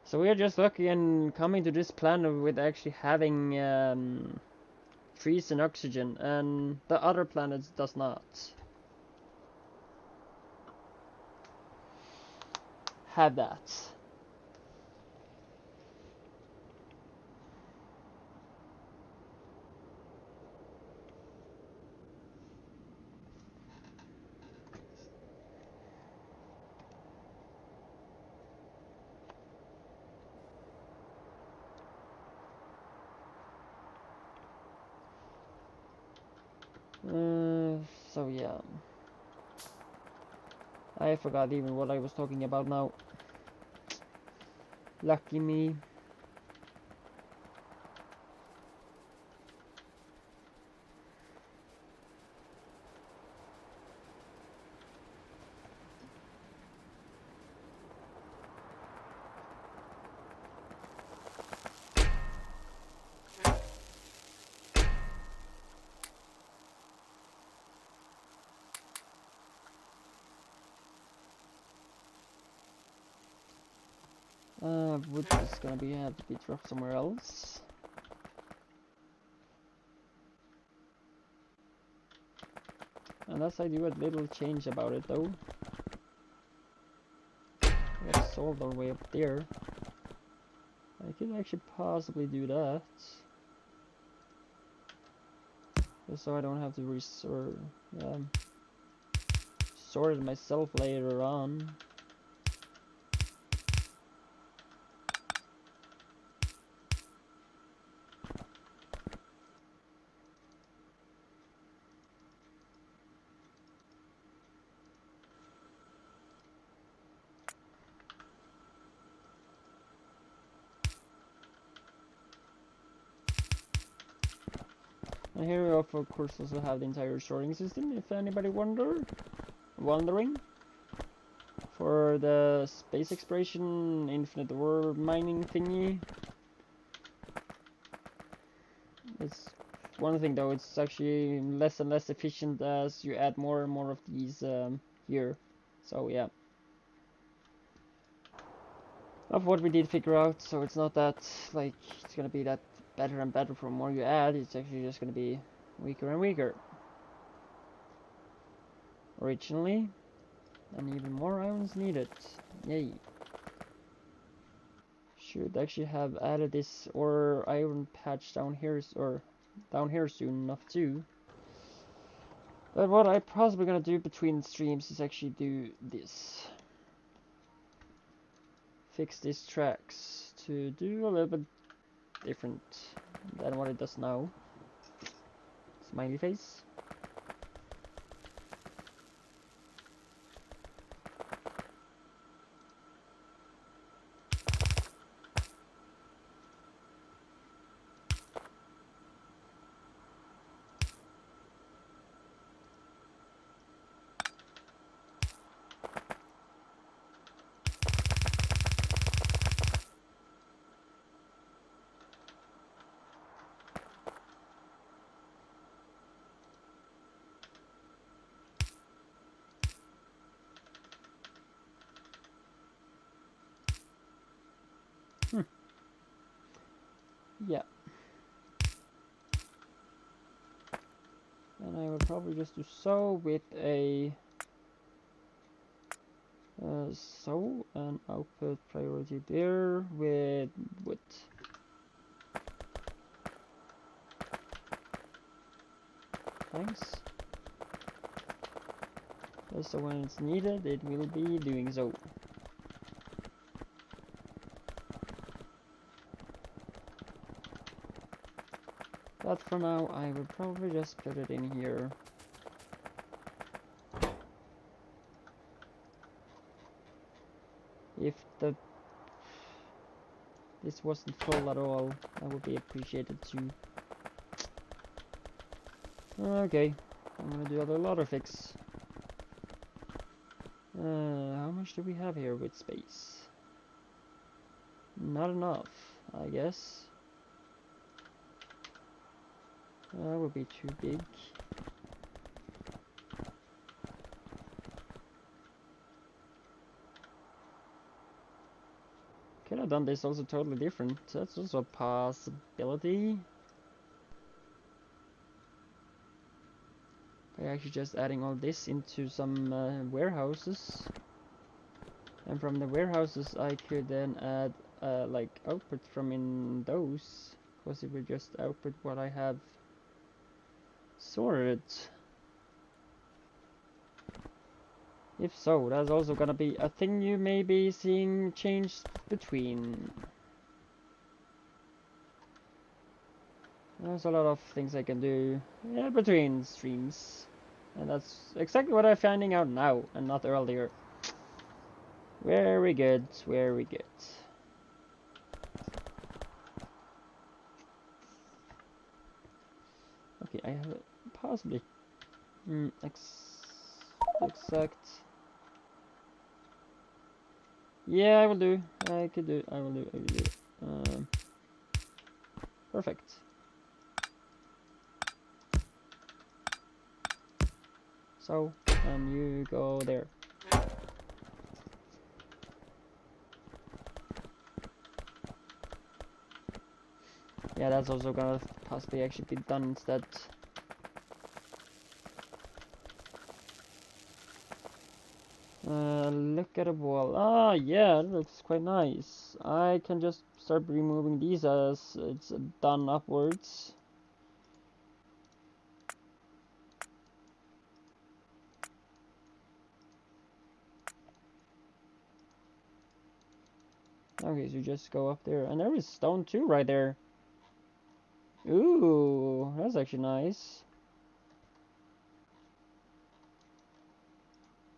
Speaker 1: So we are just lucky in coming to this planet with actually having trees and oxygen, and the other planets does not have that. So yeah. I forgot even what I was talking about now. Lucky me. Wood is gonna have to be dropped somewhere else. unless I do a little change about it though. We got a sword all the way up there. I could actually possibly do that. Just so I don't have to sort it myself later on. And here we of course also have the entire sorting system, if anybody wondering. For the space exploration, infinite ore mining thingy. It's one thing though, it's actually less and less efficient as you add more and more of these here. So yeah. Of what we did figure out, so it's not that like it's gonna be that better and better for more you add, it's actually just gonna be weaker and weaker. Originally, and even more irons needed. Yay. Should actually have added this or iron patch down here soon enough too. But what I'm possibly gonna do between streams is actually do this. Fix these tracks to do a little bit different than what it does now. Smiley face. Yeah. And I will probably just do so with a so and output priority there with wood. Thanks. So when it's needed, it will be doing so. But for now, I will probably just put it in here. If this wasn't full at all, that would be appreciated too. Okay, I'm gonna do a lot of fix. How much do we have here with space? Not enough, I guess. That would be too big. Could have done this also totally different. That's also a possibility. By actually just adding all this into some warehouses. And from the warehouses I could then add like output from in those. Because it will just output what I have sorted. If so, that's also gonna be a thing you may be seeing change between. There's a lot of things I can do between streams. And that's exactly what I'm finding out now and not earlier. Very good, very good. Okay, I have possibly exact. Yeah, I will do. I will do. Perfect. So, and you go there. Yeah, that's also gonna possibly actually be done instead. look at a wall. Ah, yeah, it looks quite nice. I can just start removing these as it's done upwards. Okay, so you just go up there. And there is stone too right there. Ooh, that's actually nice.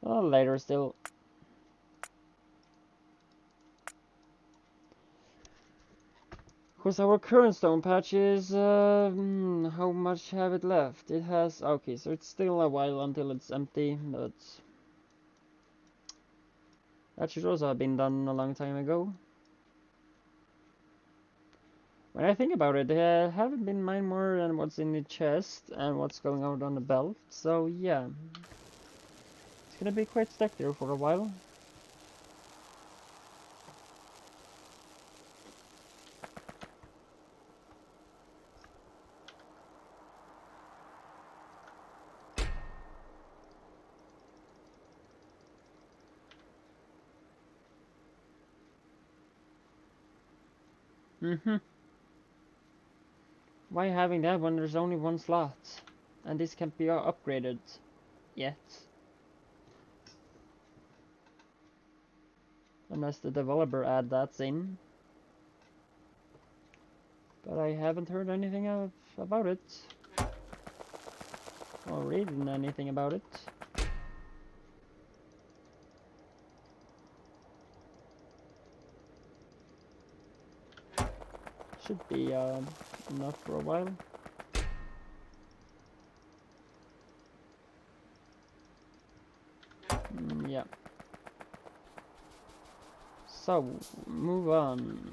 Speaker 1: Oh, later still. Because our current stone patch is, how much have it left? It has, okay, so it's still a while until it's empty, but that should also have been done a long time ago. When I think about it, there haven't been mined more than what's in the chest and what's going out on the belt, so yeah. It's gonna be quite stuck there for a while. Why having that when there's only one slot? And this can't be upgraded yet. Unless the developer add that in. But I haven't heard anything about it. Or reading anything about it. Should be enough for a while. Yeah. So, move on.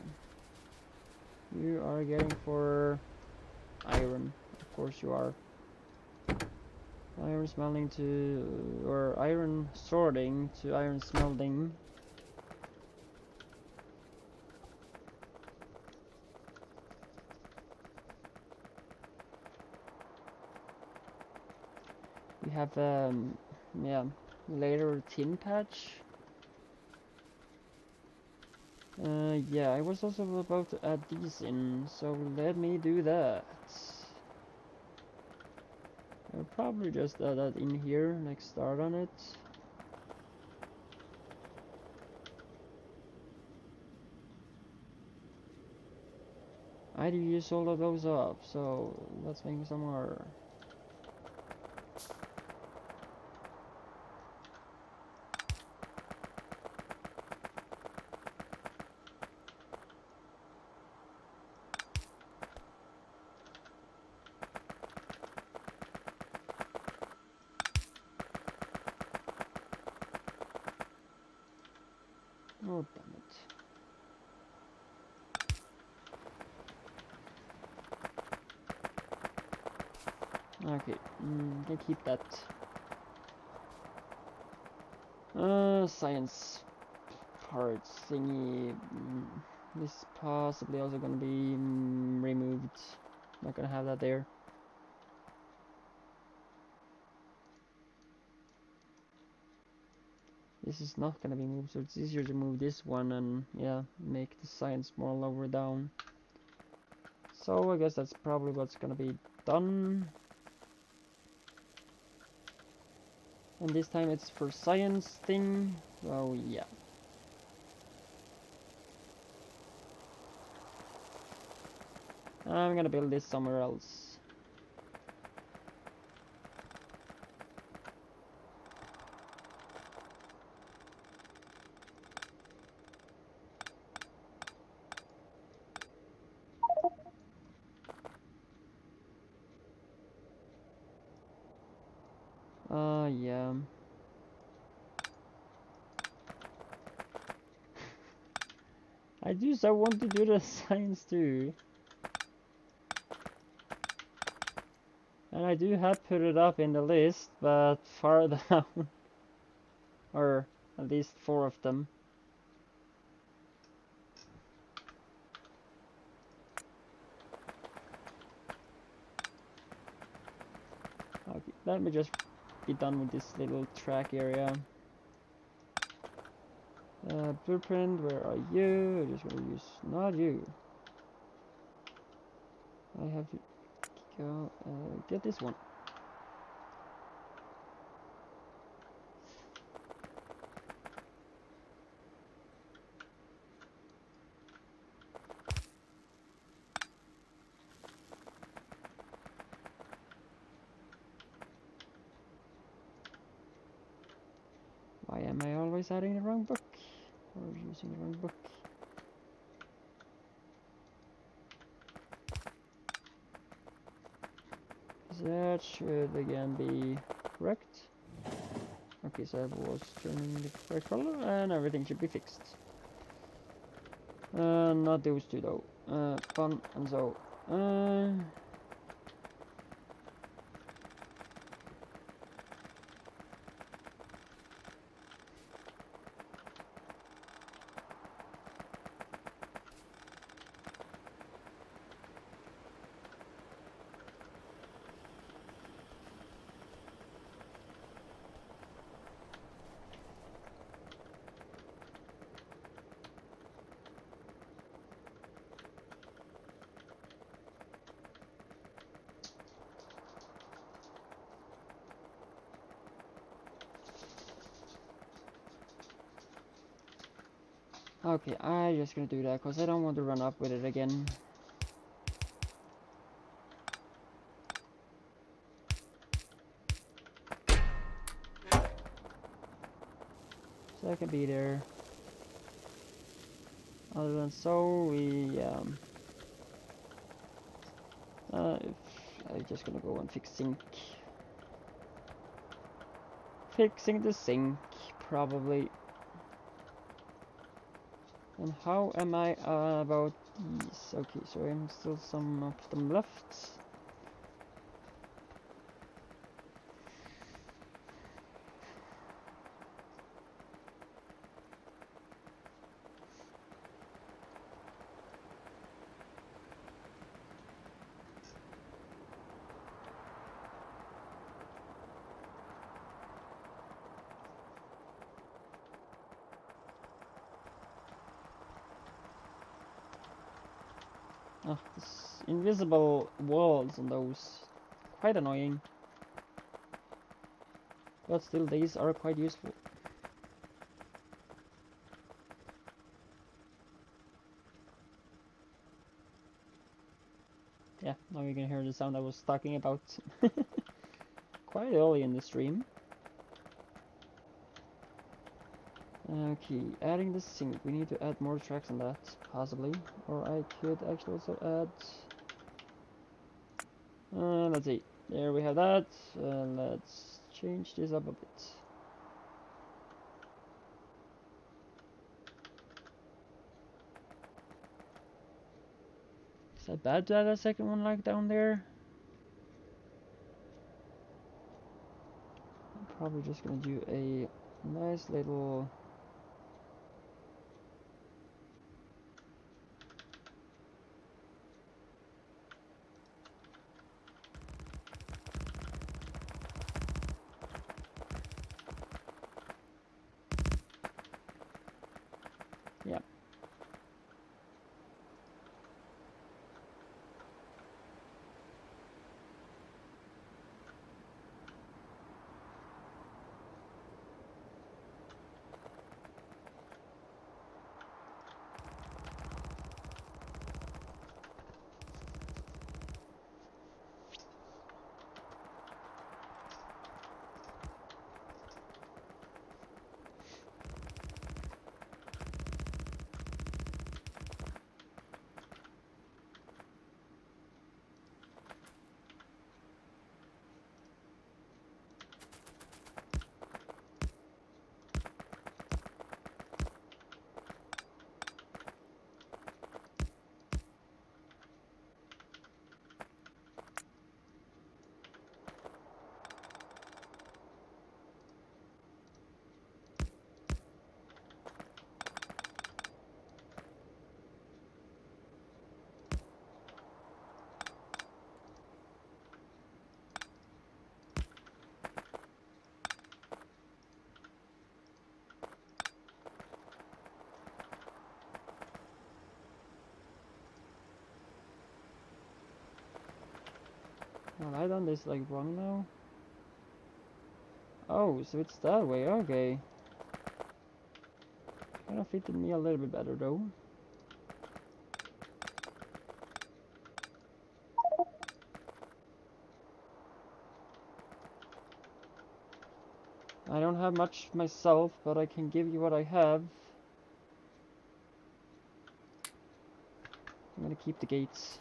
Speaker 1: You are getting for iron. Of course you are. Iron smelting to... or iron sorting to iron smelting. We have, yeah, later tin patch. Yeah, I was also about to add these in, so let me do that. I'll probably just add that in here, like start on it. I do use all of those up, so let's make some more. Oh, damn it. Okay, can keep that. Science parts thingy. This is possibly also gonna be removed. Not gonna have that there. This is not gonna be moved, so it's easier to move this one and, yeah, make the science more lower down. So I guess that's probably what's gonna be done. And this time it's for science thing. So yeah. I'm gonna build this somewhere else. Yeah. I do so want to do the science too. And I do have put it up in the list, but far down. Or at least 4 of them. Okay, let me just be done with this little track area. Blueprint, where are you? I'm just gonna use not you. I have to go get this one. Why am I always adding the wrong book? Or using the wrong book? That should again be correct. Okay, so I was turning the correct color and everything should be fixed. Not those two though. Fun and so. Okay, I'm just gonna do that because I don't want to run up with it again. So I can be there. Other than so, I'm just gonna go and fix sink. Fixing the sink, probably. And how am I about these? Okay, so I'm still some of them left. Oh, this invisible walls on those, quite annoying. But still, these are quite useful. Yeah, now you can hear the sound I was talking about quite early in the stream. Okay, adding the sink. We need to add more tracks on that, possibly. Or I could actually also add... let's see. There we have that. Let's change this up a bit. Is that bad to add a second one like down there? I'm probably just gonna do a nice little... Yeah. Have I done this like wrong now? Oh, so it's that way, okay. Kind of fitted me a little bit better though. I don't have much myself, but I can give you what I have. I'm gonna keep the gates.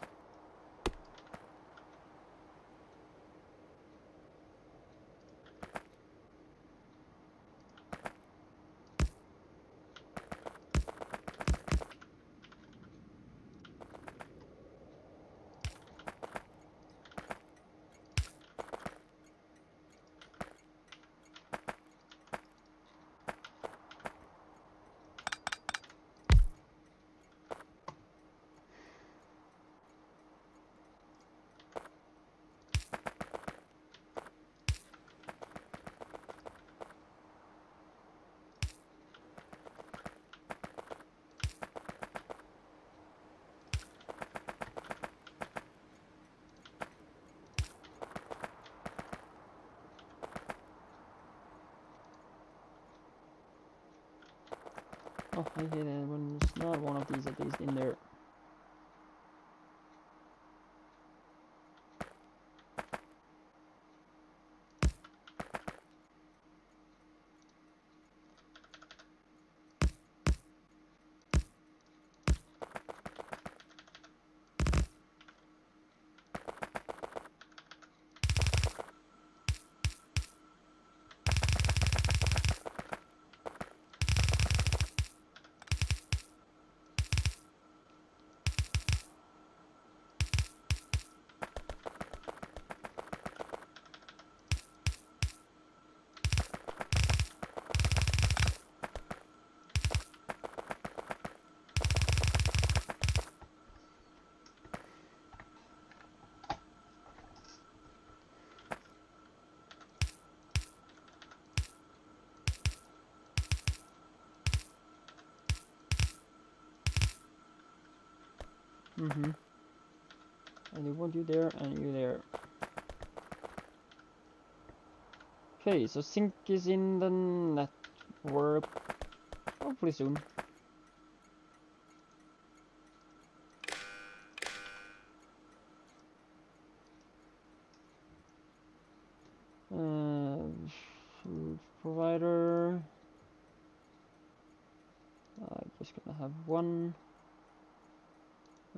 Speaker 1: Oh, I hate it when there's not one of these at least in there. And they want you there and you there. Okay, so sync is in the network. Hopefully soon. Food provider. I'm just gonna have one.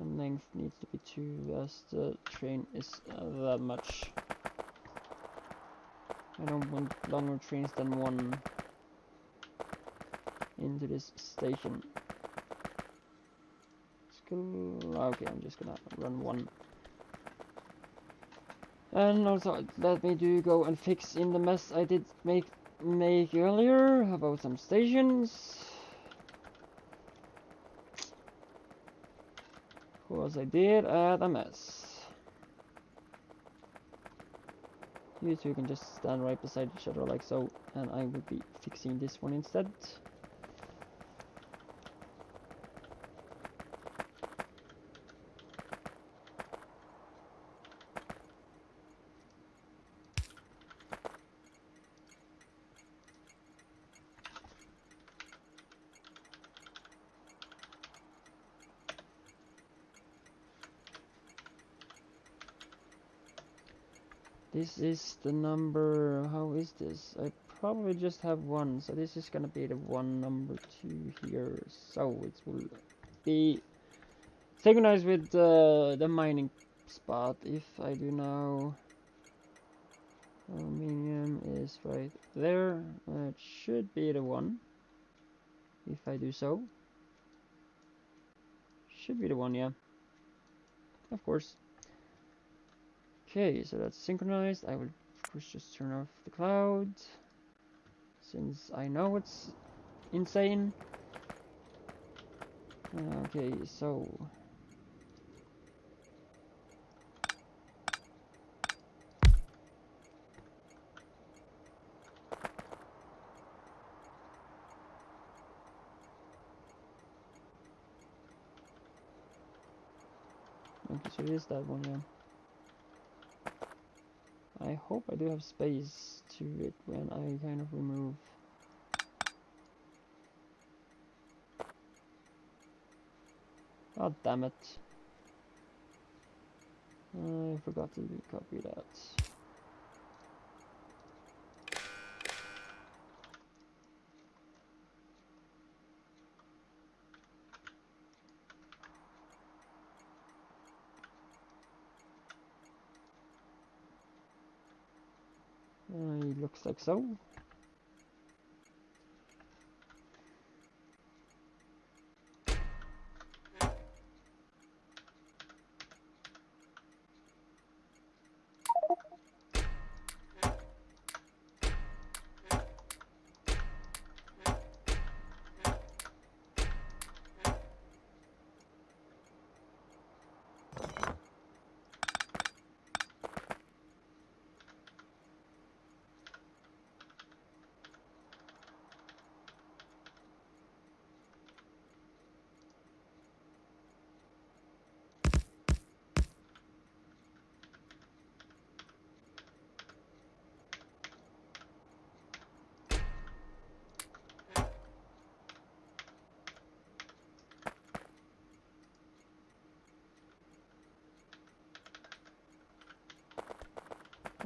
Speaker 1: And length needs to be 2 as the train is that much. I don't want longer trains than 1 into this station. Okay, I'm just gonna run 1. And also let me go and fix in the mess I did make earlier about some stations. Because I did add a mess. You two can just stand right beside each other like so, and I will be fixing this one instead. This is the number, how is this? I probably just have 1, so this is gonna be the number 2 here. So it will be synchronized with the mining spot. If I do now, aluminium is right there. It should be the 1. If I do so. Should be the 1, yeah. Of course. Okay, so that's synchronized. I will of course just turn off the cloud, since I know it's insane. Okay, so okay, so it is that one, yeah. I hope I do have space to it when I kind of remove. Oh, damn it. I forgot to copy that. It looks like so.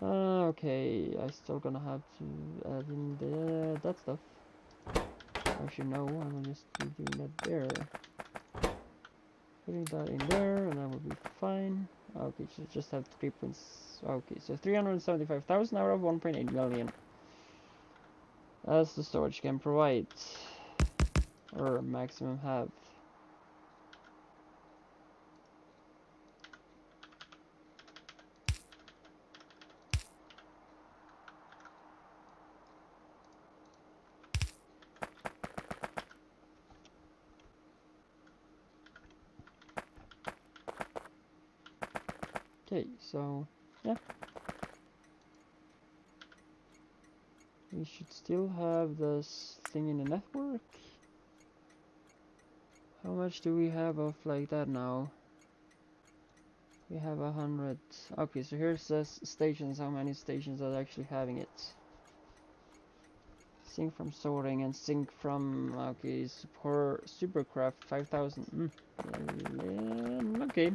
Speaker 1: Okay, I still gonna have to add in that stuff. Actually, no, I will just be doing that there. Putting that in there, and that will be fine. Okay, so just have 3 points. Okay, so 375,000 out of 1.8 million. As the storage can provide, or maximum have. Okay, so yeah, we should still have this thing in the network. How much do we have of like that now? We have 100. Okay, so here's the stations. How many stations are actually having it? Sync from sorting and sync from okay, supercraft 5000. Okay,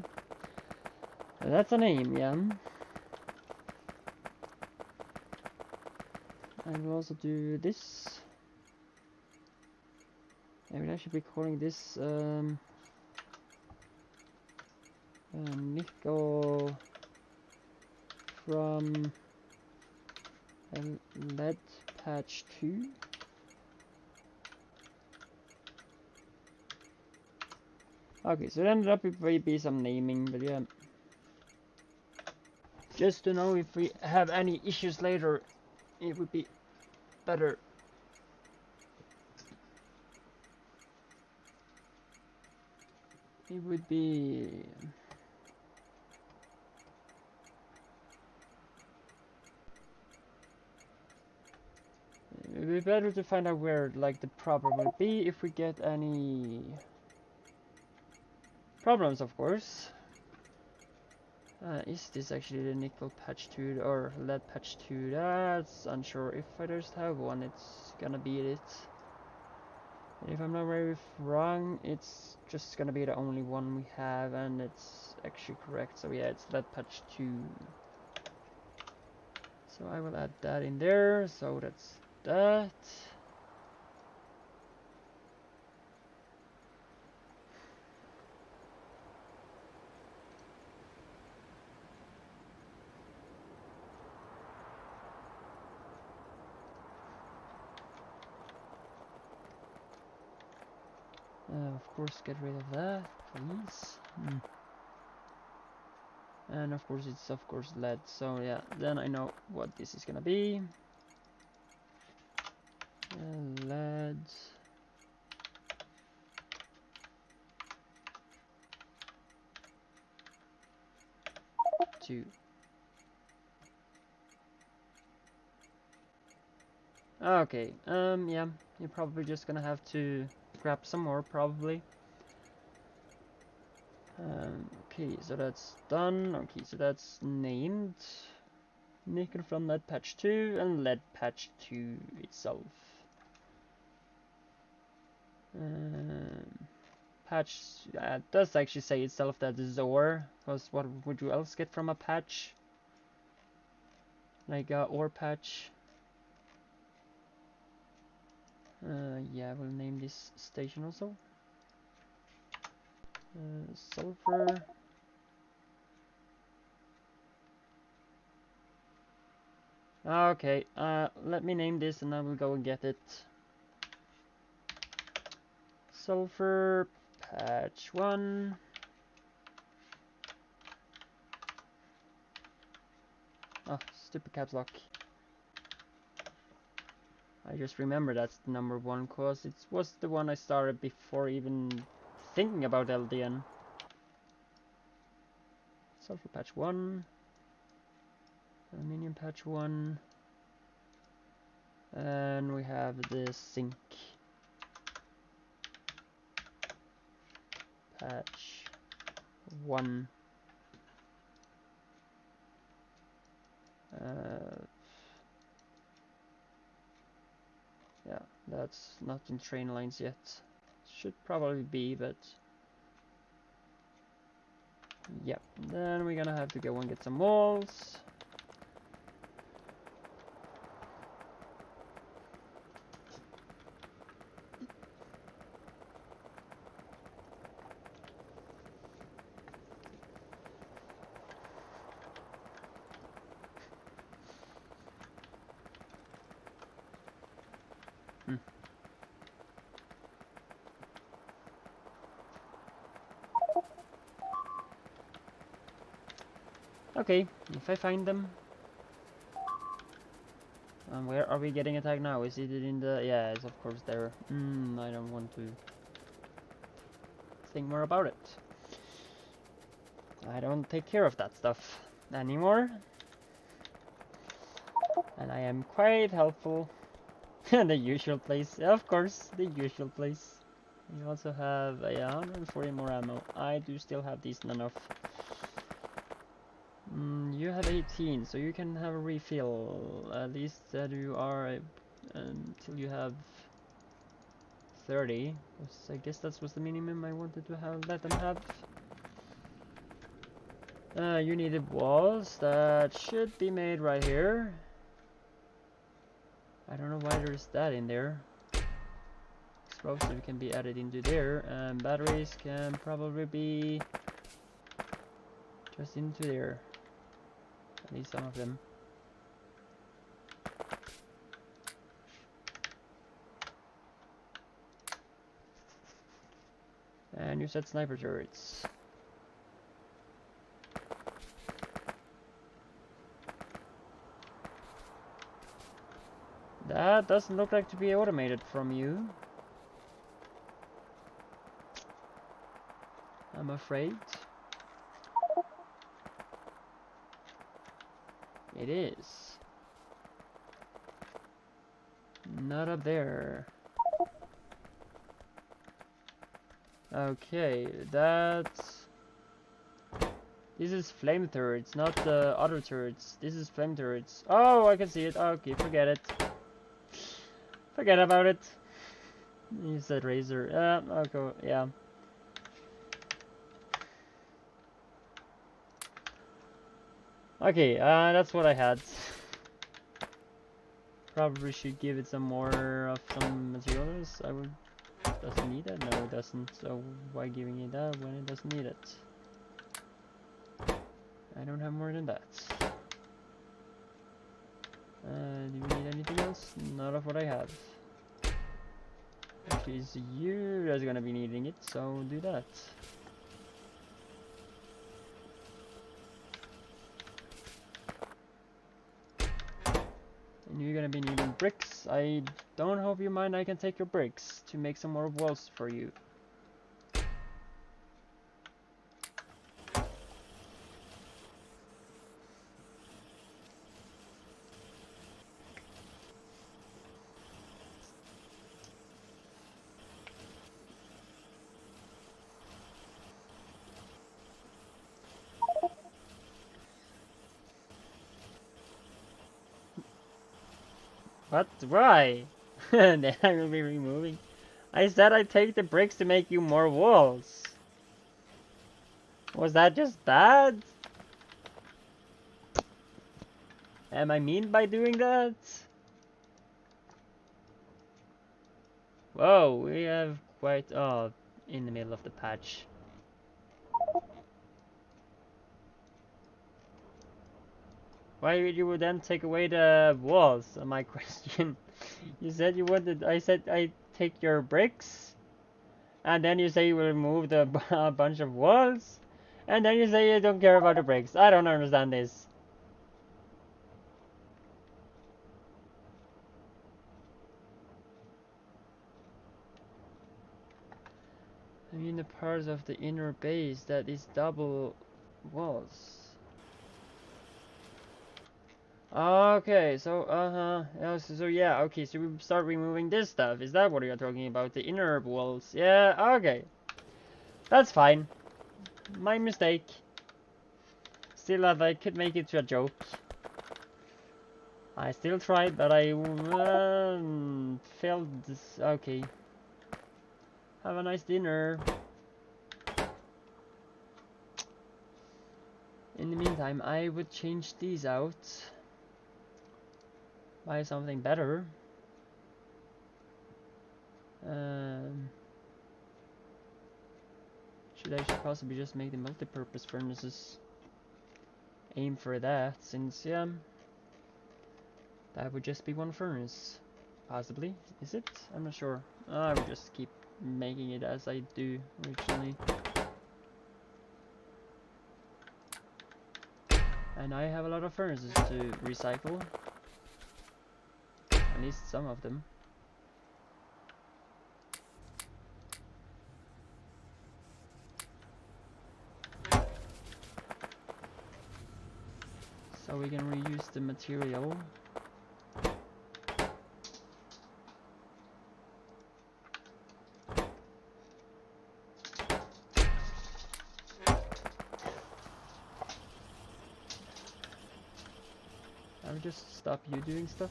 Speaker 1: that's a name, yeah. I will also do this. I will actually be calling this nickel from lead patch 2. Okay, so it ended up with maybe some naming, but yeah. Just to know if we have any issues later, it would be better. It would be... It would be better to find out where like the problem will be if we get any problems, of course. Is this actually the nickel patch 2 or lead patch 2? That's unsure. If I just have one, it's gonna be it. And if I'm not very wrong, it's just gonna be the only one we have, and it's actually correct. So yeah, it's lead patch 2. So I will add that in there. So that's that. Of course, get rid of that, please. And of course, it's of course lead. So yeah, then I know what this is gonna be. Lead. 2. Okay, yeah, you're probably just gonna have to grab some more, probably. Okay, so that's done. Okay, so that's named. nickel from lead patch 2 and lead patch 2 itself. Patch does actually say itself that this is ore, because what would you else get from a patch? Like a ore patch. Yeah, we'll name this station also. Sulfur. Okay, let me name this and I will go and get it. Sulfur patch 1. Oh, stupid caps lock. I just remember that's the number 1 cause it was the one I started before even thinking about LDN. Sulfur patch 1. Aluminium patch 1. And we have the zinc patch 1. Yeah, that's not in train lines yet. Should probably be, but yep. Then we're gonna have to go and get some walls. Okay, if I find them. And where are we getting attacked now? Is it in the... Yeah, it's of course there. I don't want to think more about it. I don't take care of that stuff anymore. And I am quite helpful. The usual place. Of course, the usual place. You also have 140 more ammo. I do still have decent enough. You have 18, so you can have a refill. At least you are until you have 30. I guess that was the minimum I wanted to have. Let them have. You needed walls that should be made right here. I don't know why there's that in there. Explosive can be added into there, and batteries can probably be just into there. At least some of them. And you said sniper turrets. That doesn't look like to be automated from you, I'm afraid. It is. Not up there. Okay, that's... This is flame turrets, not the other turrets. This is flame turrets. Oh, I can see it. Okay, forget it. Forget about it. You said razor. Okay, yeah. Okay, that's what I had. Probably should give it some more of some materials. I would. Doesn't need it? No, it doesn't. So why giving it that when it doesn't need it? I don't have more than that. Do you need anything else? Not of what I have. Actually, it's you that's gonna be needing it, so do that. And you're gonna be needing bricks. I don't hope you mind, I can take your bricks to make some more walls for you. What? Why? Then I will be removing. I said I'd take the bricks to make you more walls. Was that just bad? Am I mean by doing that? Whoa, we have quite... Oh, in the middle of the patch. Why would you then take away the walls? My question. You said you wanted... I said I'd take your bricks. And then you say you will remove the bunch of walls. And then you say you don't care about the bricks. I don't understand this. I mean the parts of the inner base that is double walls. Okay, so so yeah, okay, so we start removing this stuff. Is that what you're talking about? The inner walls? Yeah, okay. That's fine. My mistake. Still, I could make it to a joke. I still tried, but I failed this. Okay. Have a nice dinner. In the meantime, I would change these out. Buy something better. Should possibly just make the multi-purpose furnaces. Aim for that, since yeah, that would just be one furnace. Possibly, is it? I'm not sure. I would just keep making it as I do originally. And I have a lot of furnaces to recycle. At least some of them. So we can reuse the material. I will just stop you doing stuff.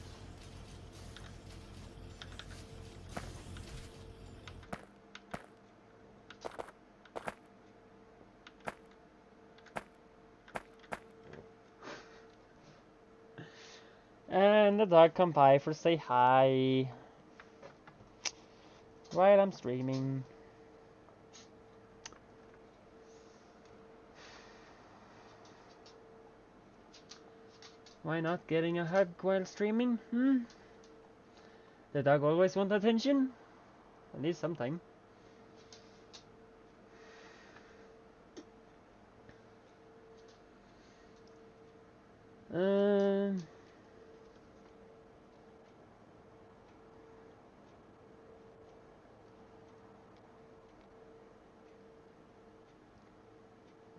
Speaker 1: And the dog come by for say hi while I'm streaming. Why not getting a hug while streaming? The dog always wants attention? At least sometime.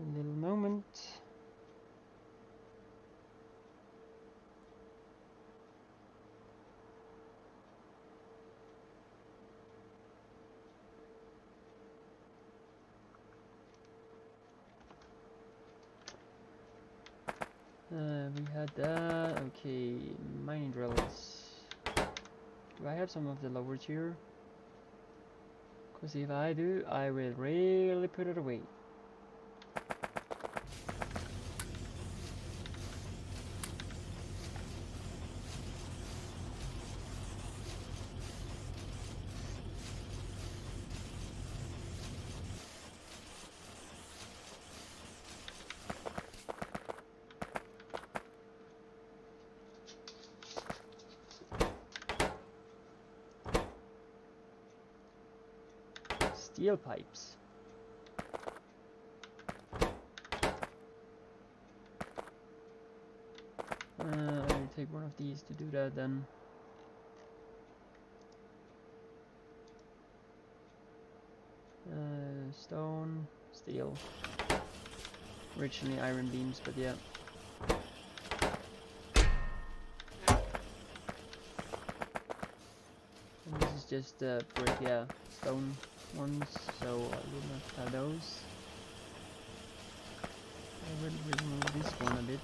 Speaker 1: A little moment. We had that. Okay, mining drills. Do I have some of the lower tier? Because if I do, I will really put it away. Steel pipes. I'll take one of these to do that then. Stone, steel. Originally iron beams, but yeah. And this is just brick, yeah, stone ones, so I will not have those. I will remove this one a bit.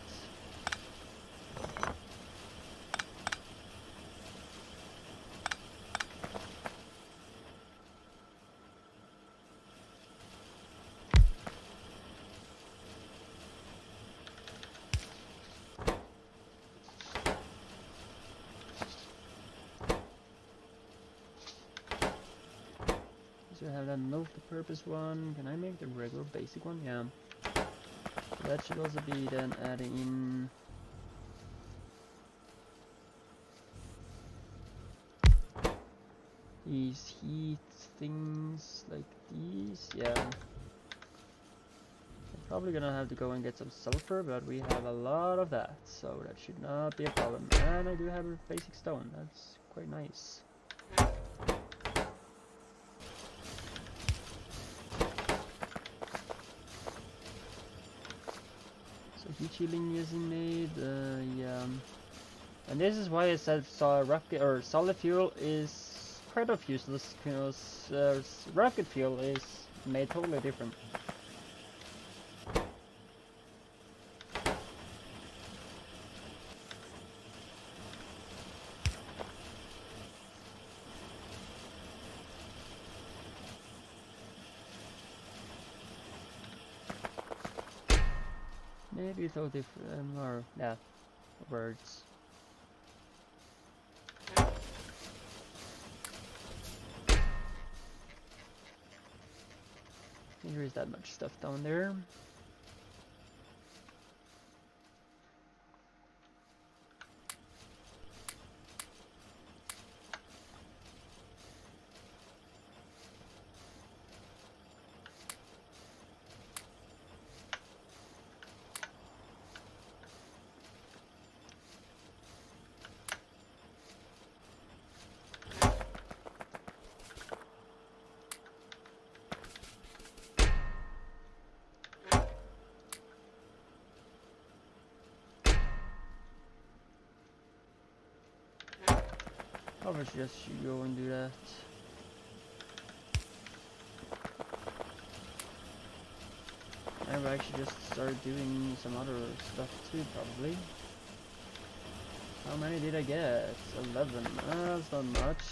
Speaker 1: have that multi-purpose one. Can I make the regular basic one? Yeah. So that should also be then adding in these heat things like these. Yeah. I'm probably gonna have to go and get some sulfur, but we have a lot of that, so that should not be a problem. And I do have a basic stone. That's quite nice. So heat shielding is made. Yeah. And this is why I said rocket or solid fuel is kind of useless, because rocket fuel is made totally different. Maybe so different, or yeah, words. There is that much stuff down there. Probably just go and do that. I will actually just start doing some other stuff too, probably. How many did I get? 11. That's not much.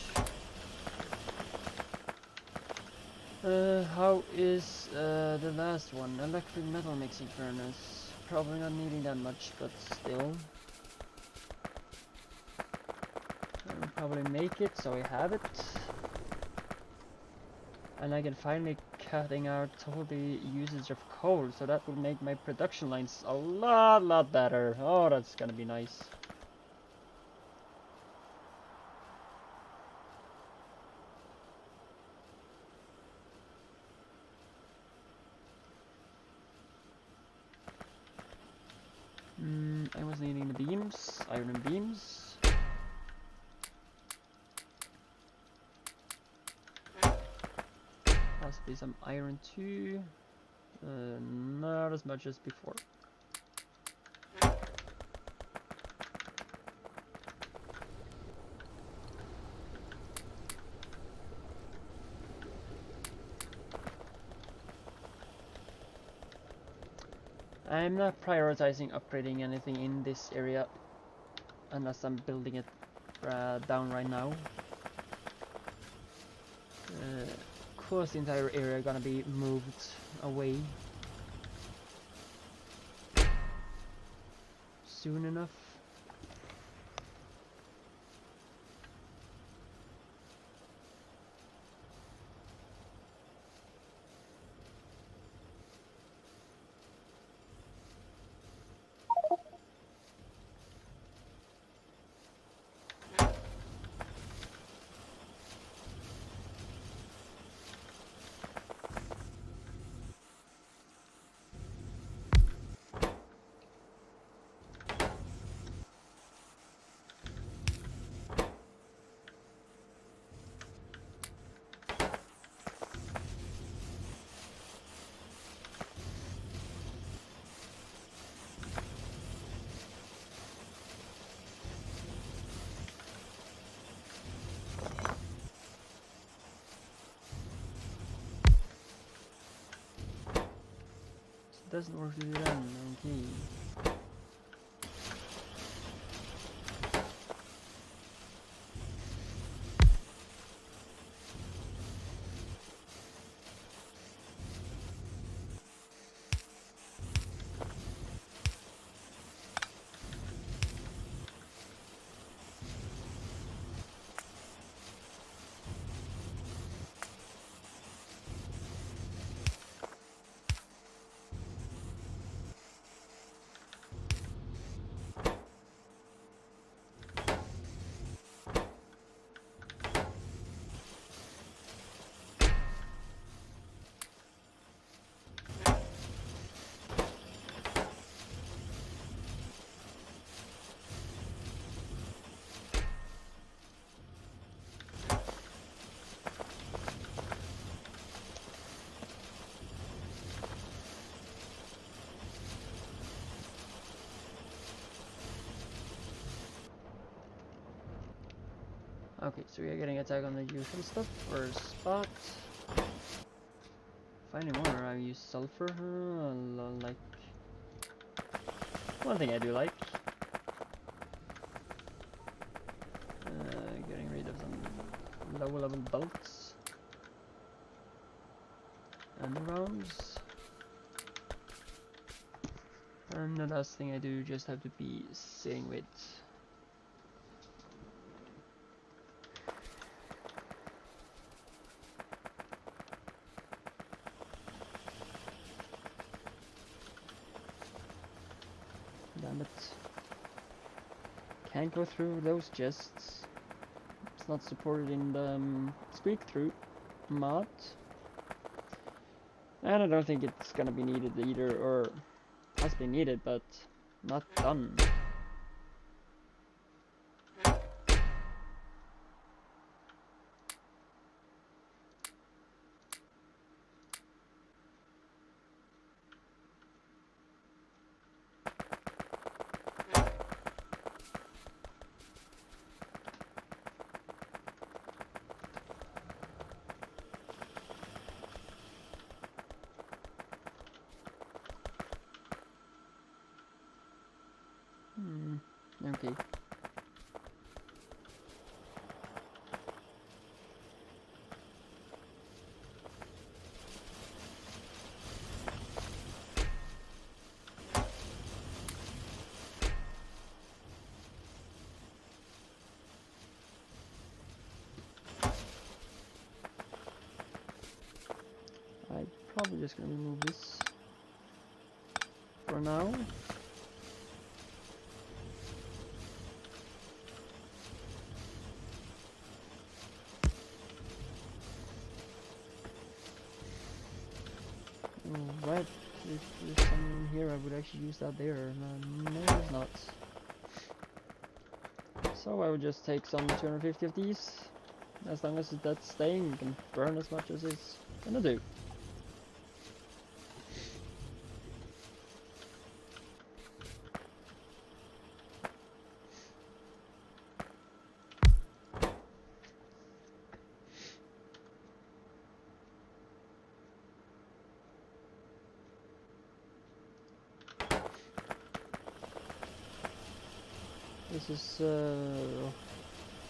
Speaker 1: How is the last one? Electric metal mixing furnace. Probably not needing that much, but still. I'll probably make it so I have it. And I can finally cutting out all the usage of coal, so that will make my production lines a lot better. Oh, that's gonna be nice. I was needing the beams, iron beams. Possibly some iron too. Not as much as before. I'm not prioritizing upgrading anything in this area unless I'm building it down right now. Of course, the entire area gonna be moved away soon enough. Doesn't work to do that. Okay. Okay, so we are getting attack on the usual stuff, or spot. Finding more, I use sulfur, like... One thing I do like. Getting rid of some lower level bolts. And rounds. And the last thing I do just have to be sitting with. Damn it. Can't go through those chests. It's not supported in the squeak through mod. And I don't think it's gonna be needed either, or has been needed, but not done. Okay. I'm probably just gonna remove this for now. Right, if there's something here I would actually use that there. No, it's not. So I would just take some 250 of these. As long as that's staying, you can burn as much as it's gonna do. This is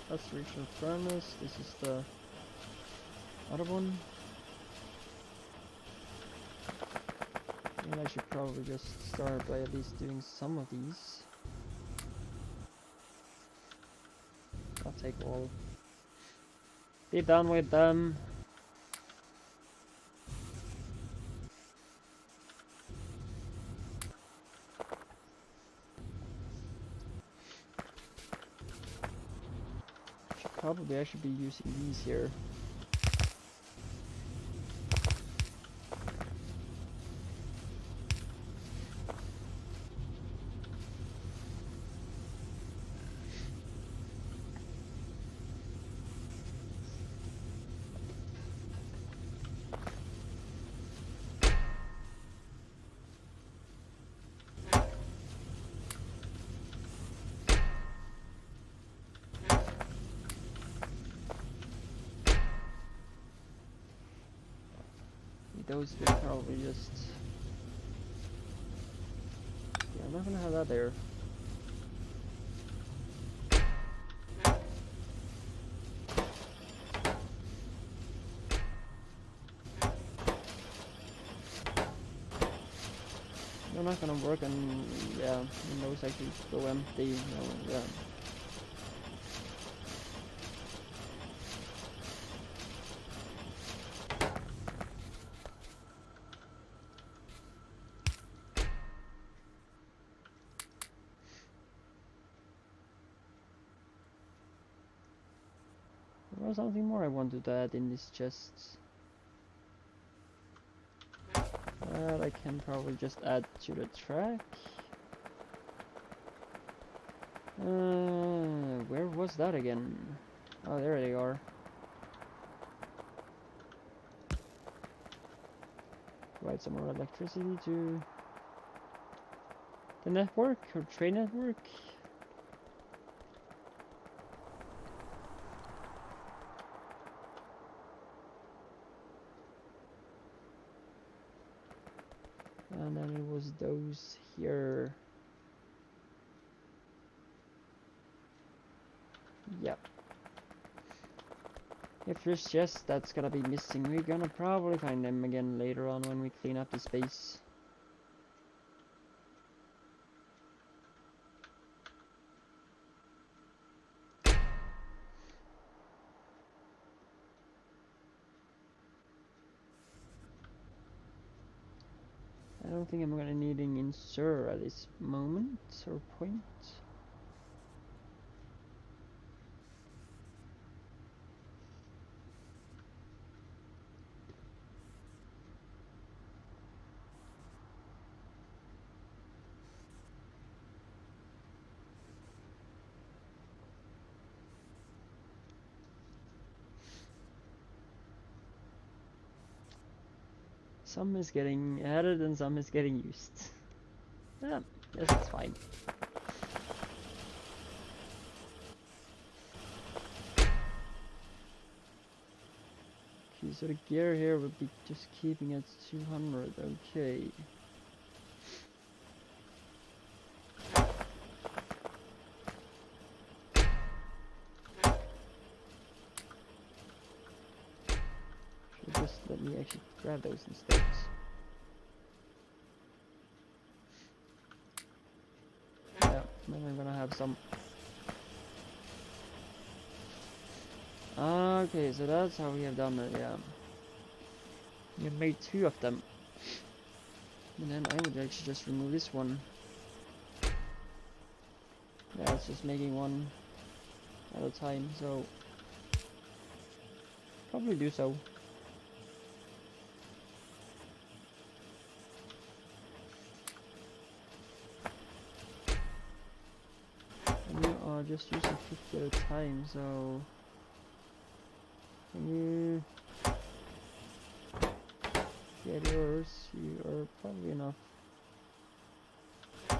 Speaker 1: that's the regional furnace. This is the other one. And I should probably just start by at least doing some of these. I'll take all. Be done with them. Probably I should be using these here. Those will probably just... Yeah, I'm not gonna have that there. They're not gonna work, and yeah, and those actually go empty. You know, yeah. There was something more I wanted to add in these chests. That I can probably just add to the track. Where was that again? Oh, there they are. Provide some more electricity to the network, or train network. And then it was those here. Yep. If there's chests that's gonna be missing, we're gonna probably find them again later on when we clean up the space. I don't think I'm gonna need an insert at this moment or point. Some is getting added and some is getting used. Yeah, yes, it's fine. Okay, so the gear here would be just keeping it 200, okay. So just let me actually grab those instead. Yeah, then we're gonna have some. Okay, so that's how we have done it, yeah. We have made 2 of them. And then I would actually just remove this one. Yeah, it's just making one at a time, so probably do so. And you are just using 50 at a time, so when you get yours, you are probably enough. Oh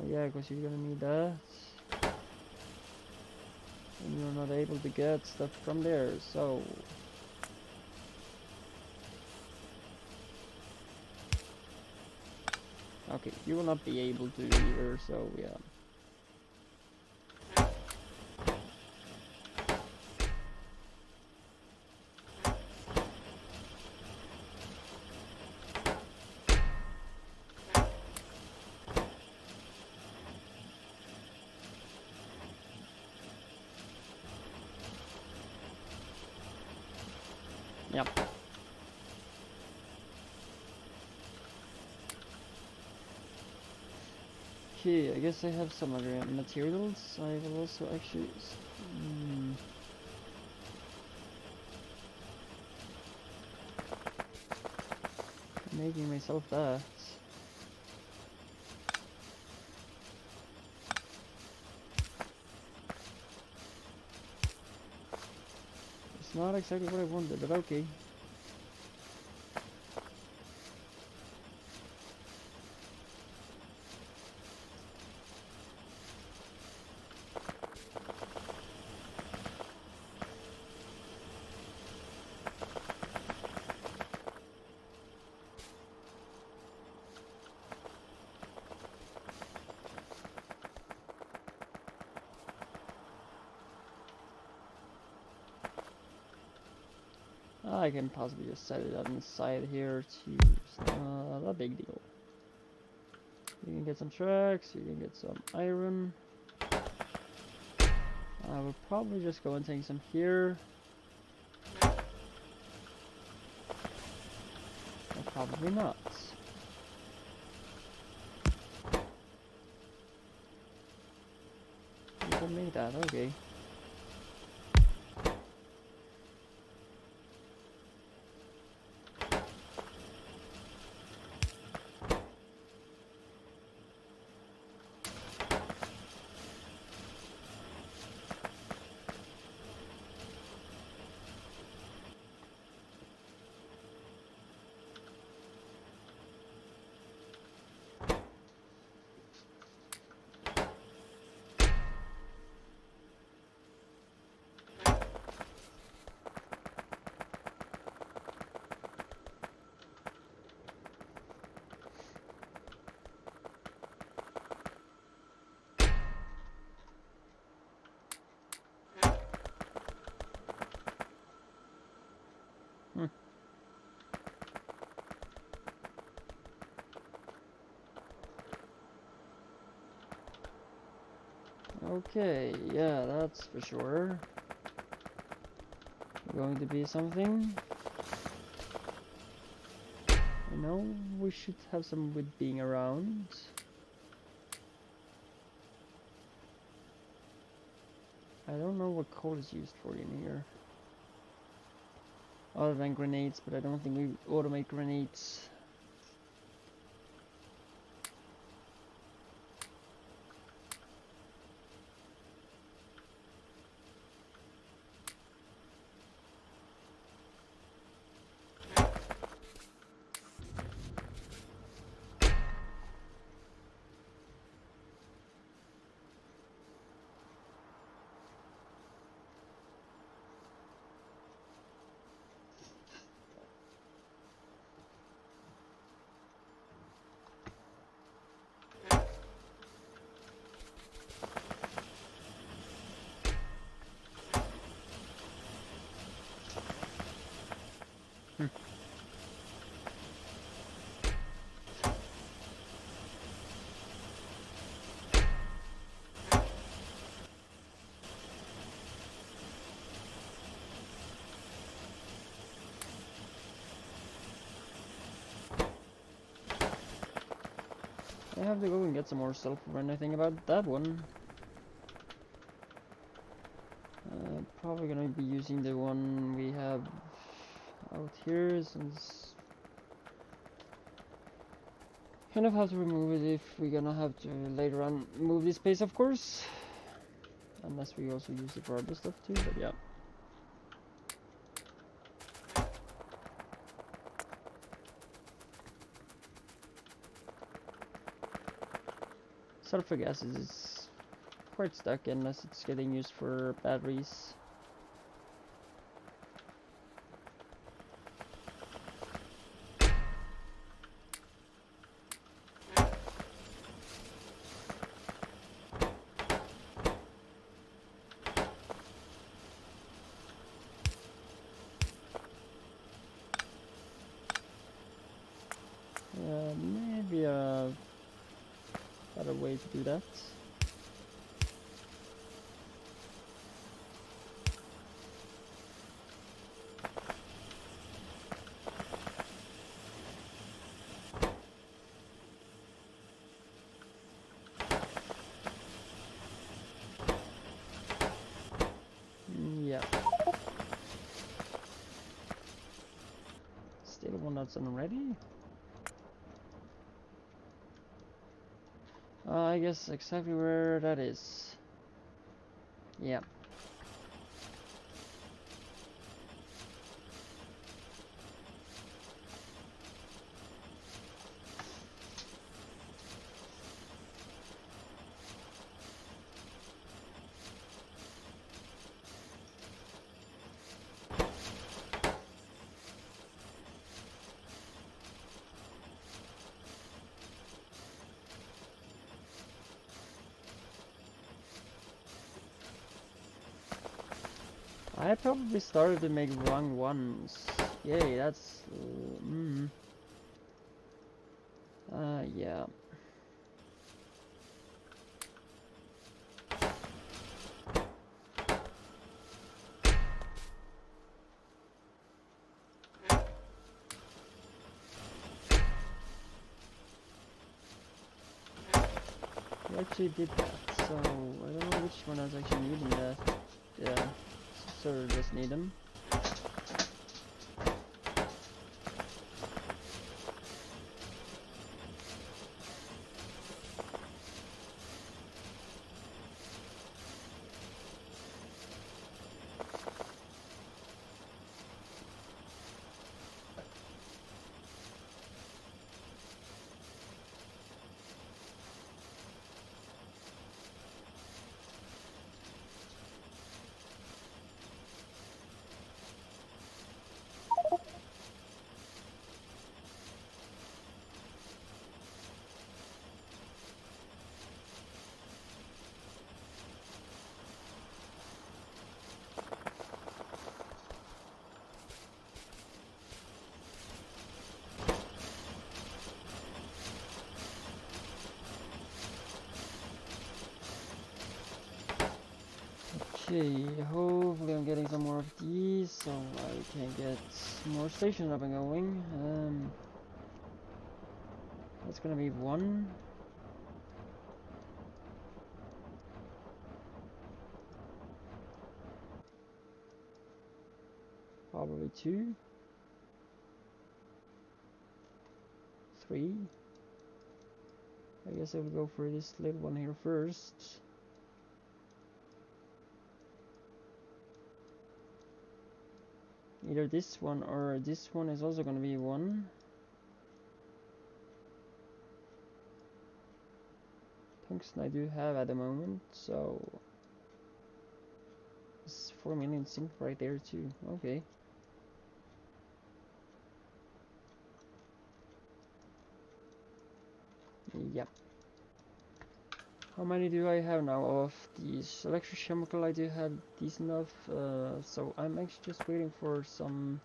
Speaker 1: yeah, because you're gonna need that. And you're not able to get stuff from there, so okay, you will not be able to either, so yeah. Yep. Okay, I guess I have some other materials. I will also actually making myself that. It's not exactly what I wanted, but okay. I can possibly just set it on the side here to not a big deal. You can get some tracks, you can get some iron. I will probably just go and take some here. Or probably not. You can make that, okay. Okay, yeah, that's for sure. Going to be something. You know, we should have some wood being around. I don't know what coal is used for in here. Other than grenades, but I don't think we automate grenades. I have to go and get some more sulfur when I think about that one. Probably gonna be using the one we have out here, since kind of have to remove it if we're gonna have to later on move this space, of course. Unless we also use it for other stuff too, but yeah. Sulfur gases is quite stuck unless it's getting used for batteries. Maybe a better way to do that. Yeah. Still one that's unready. I guess exactly where that is. Yeah. I probably started to make wrong ones. Yay, that's... yeah. We actually did that, so I don't know which one I was actually needing that. Yeah, sort of just need them. Okay, hopefully I'm getting some more of these so I can get more stations up and going. That's gonna be one. Probably two. Three. I guess I will go for this little one here first. Either this one or this one is also going to be one. Tungsten I do have at the moment, so it's 4 million zinc right there too. Okay. Yep. How many do I have now of these? Electrochemical I do have decent enough, so I'm actually just waiting for some.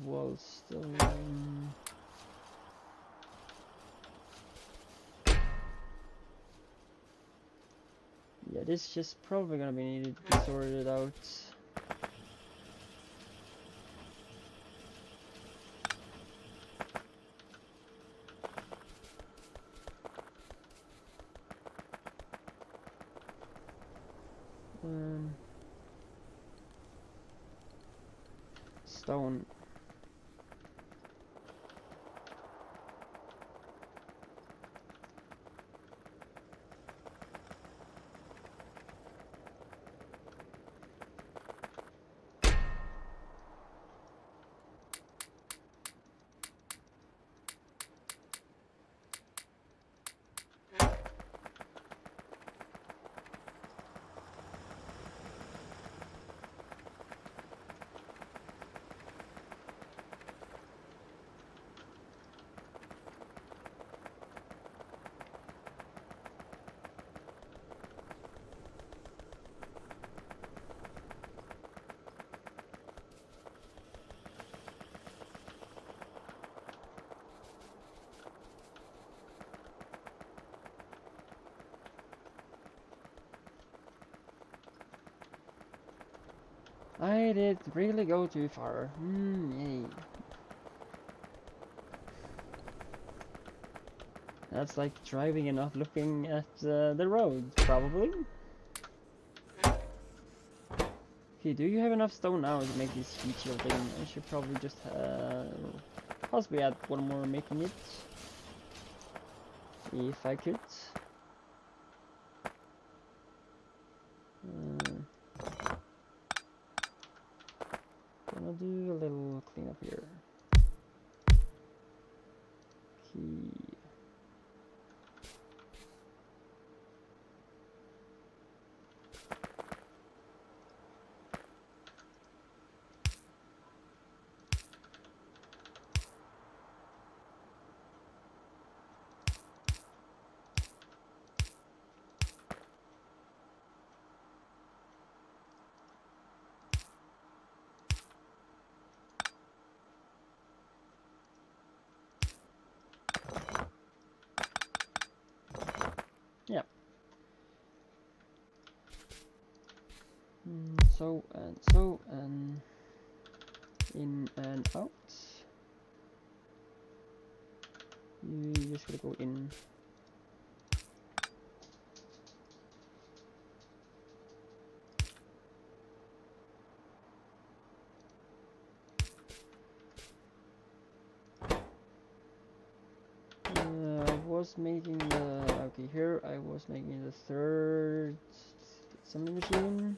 Speaker 1: Well, still. Yeah, this is just probably gonna be needed to be sorted out. Stone. I did really go too far. Yay. That's like driving and not looking at the road, probably. Okay, do you have enough stone now to make this heat shielding? I should probably just possibly add one more making it. If I could. Gonna do a little cleanup here. Key. Yeah. So and in and out. You just gotta go in. I was making the okay here. I was making the third assembly machine,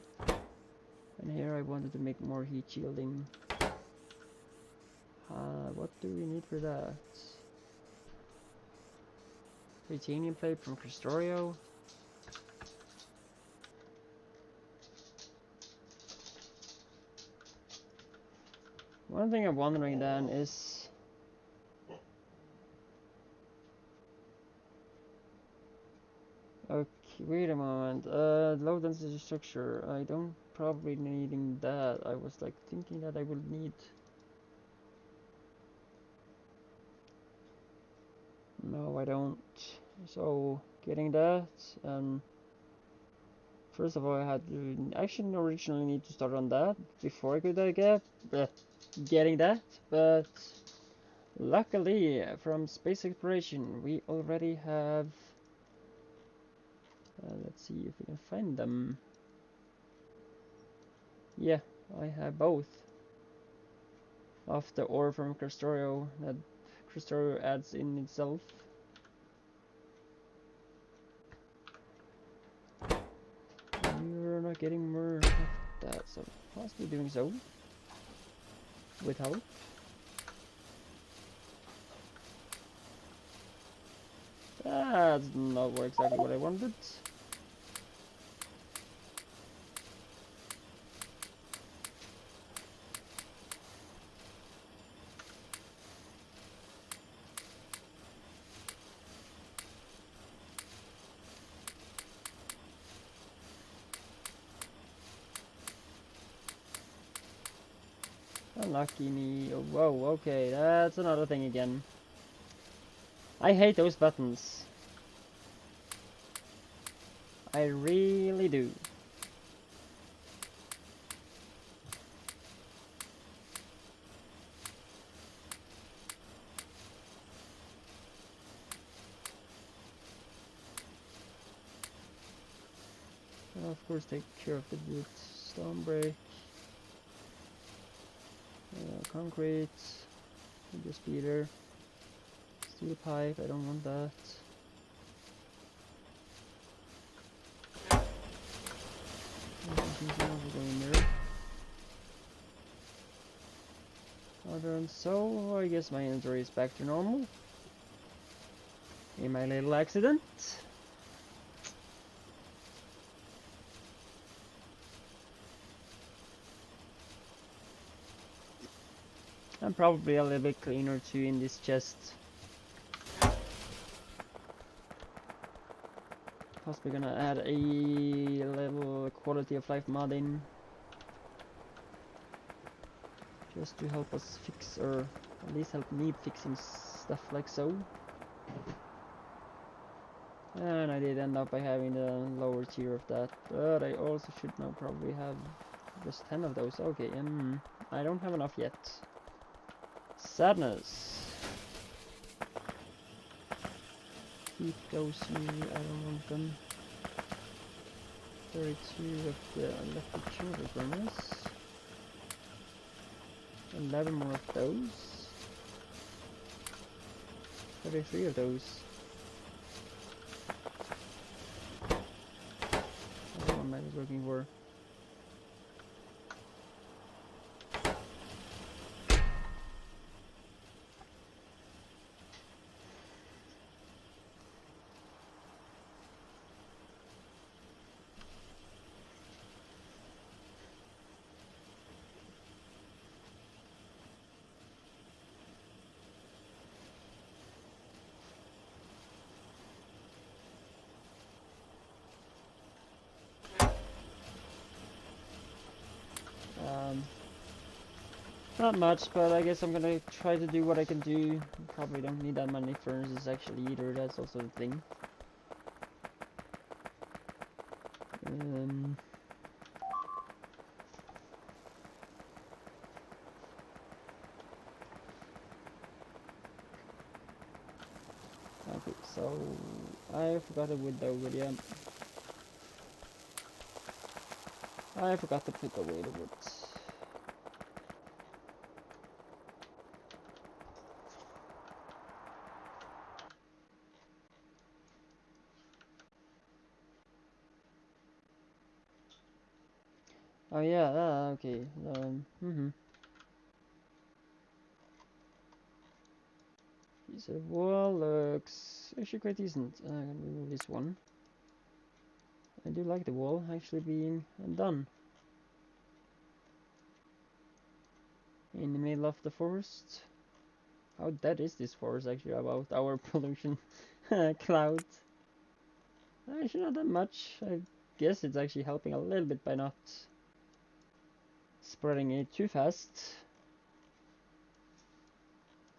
Speaker 1: and here I wanted to make more heat shielding. What do we need for that? Titanium plate from Krastorio. One thing I'm wondering then is Okay, wait a moment. Low density structure. I don't probably needing that. I was like thinking that I would need. No, I don't. So getting that. First of all, I had to actually originally need to start on that before I could getting that. But luckily, from space exploration, we already have. Let's see if we can find them. Yeah, I have both of the ore from krastorio that krastorio adds in itself. You're not getting more of that, so possibly doing so with help. That's not exactly what I wanted. Unlucky me. Oh, whoa, okay, that's another thing again. I hate those buttons. I really do. And of course, take care of the wood, stone break, concrete, the speeder, steel pipe. I don't want that. Going there. Other than so, I guess my inventory is back to normal. In my little accident. And probably a little bit cleaner too in this chest. Possibly gonna add a little quality of life mod in. Just to help us fix, or at least help me fixing stuff like so. And I did end up by having the lower tier of that, but I also should now probably have just 10 of those. Okay, I don't have enough yet. Sadness. Keep those here, I don't want them. 32 of the electric chiller furnace. 11 more of those. 33 of those. That's the one I was looking for. Not much, but I guess I'm gonna try to do what I can do. Probably don't need that many furnaces actually either, that's also the thing. Okay, so I forgot the wood though, but yeah. I forgot to put away the wood. Oh yeah, okay. Piece of wall looks actually quite decent. I'm gonna remove this one. I do like the wall actually being done. In the middle of the forest. How dead is this forest actually about our pollution cloud? Actually, not that much. I guess it's actually helping a little bit by not spreading it too fast.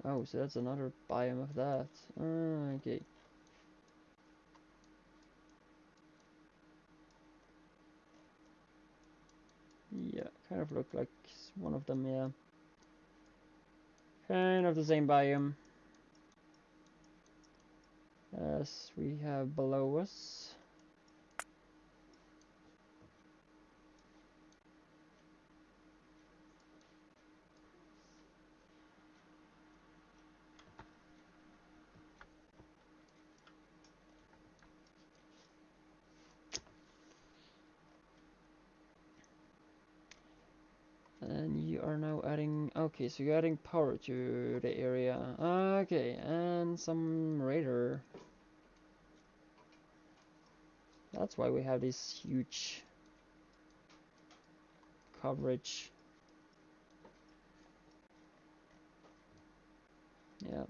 Speaker 1: Oh, so that's another biome of that. Okay. Yeah, kind of look like one of them, yeah. Kind of the same biome as we have below us. And you are now adding, okay, so you're adding power to the area. Okay, and some radar. That's why we have this huge coverage. Yeah.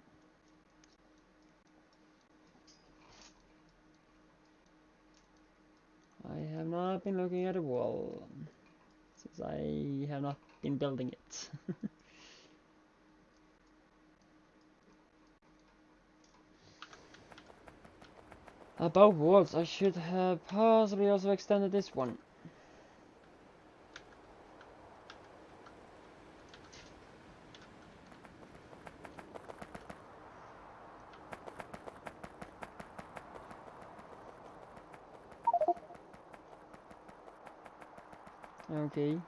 Speaker 1: I have not been looking at a wall since I have not been building it. About walls, I should have possibly also extended this one. Okay.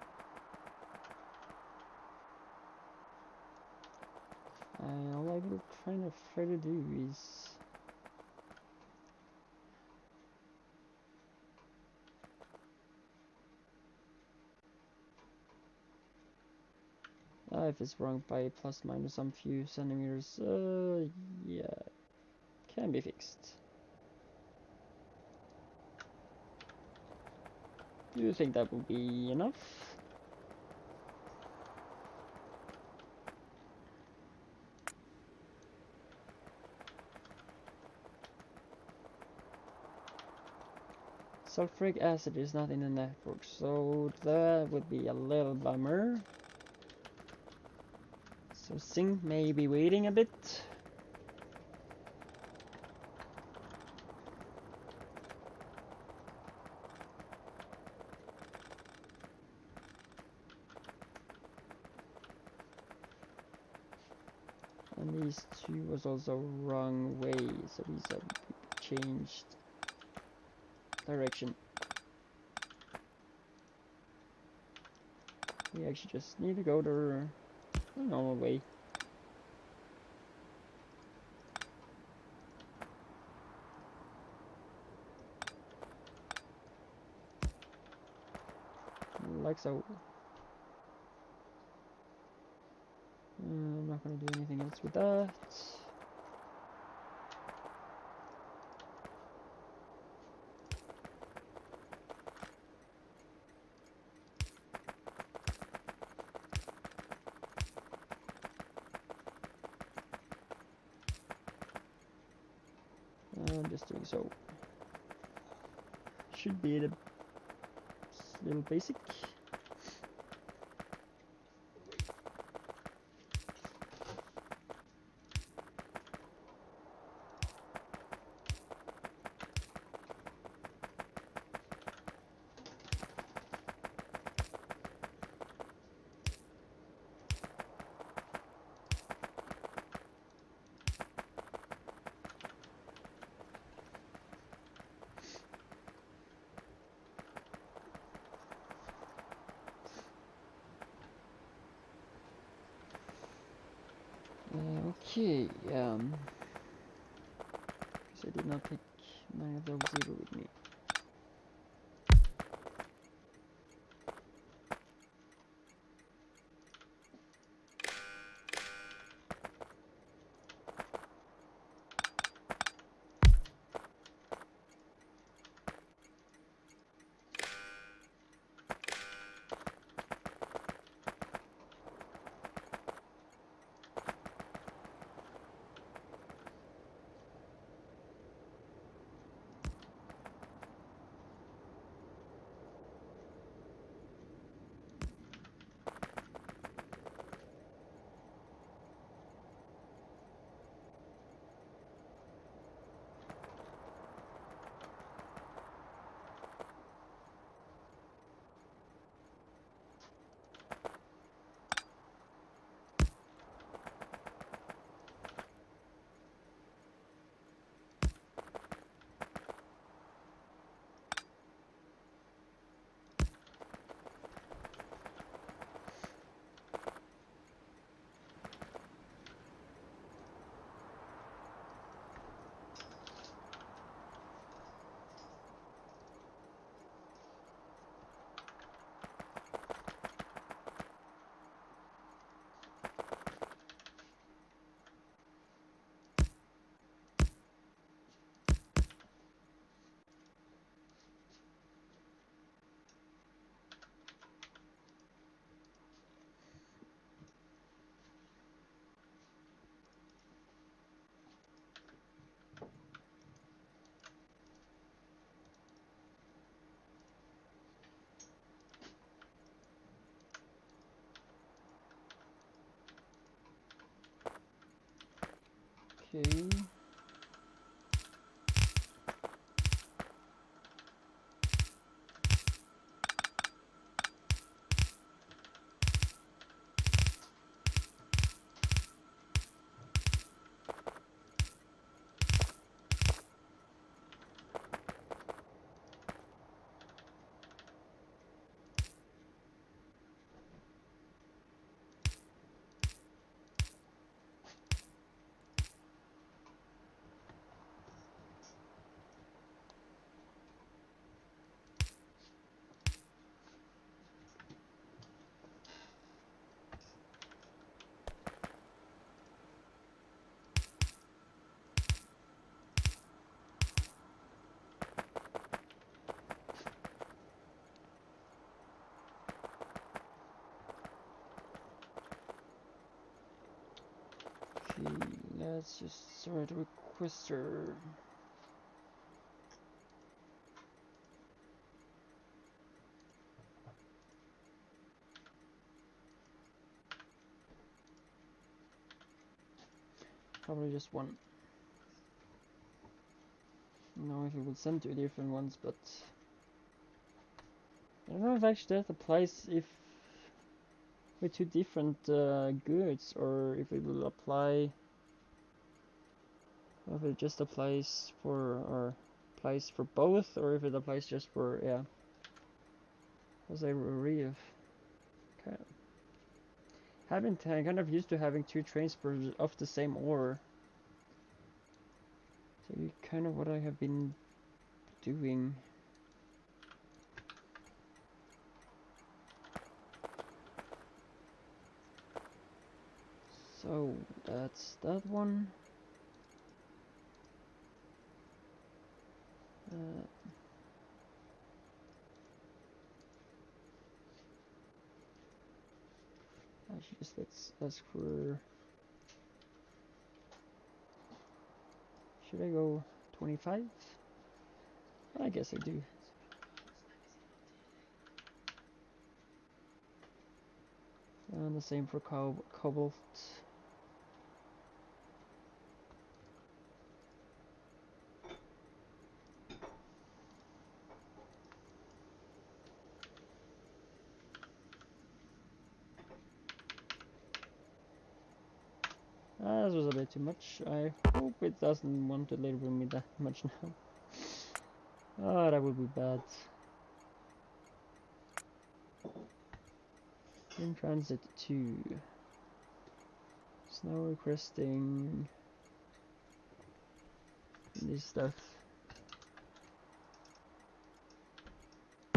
Speaker 1: All I will try to do is if it's wrong by plus minus some few centimeters, yeah, can be fixed. Do you think that will be enough? Sulfuric acid is not in the network, so that would be a little bummer. So zinc may be waiting a bit. And these two was also wrong way, so these have changed direction. We actually just need to go the normal way. Like so. I'm not gonna do anything else with that. I'm just doing so. Should be the little basic. Okay, because I did not take many of those zero with me. Okay. Let's just sort requester. Probably just one. I don't know if it will send two different ones, but I don't know if actually that applies if with two different goods, or if it will apply. If it just applies for both, or if it applies just for, yeah. Because I really I'm kind of used to having two transporters of the same ore. So kind of what I have been doing. So that's that one. Actually, just let's ask for. Should I go 25? I guess I do. And the same for cobalt. This was a bit too much. I hope it doesn't want to label me that much now. Oh, that would be bad. In transit 2. Snow requesting this stuff.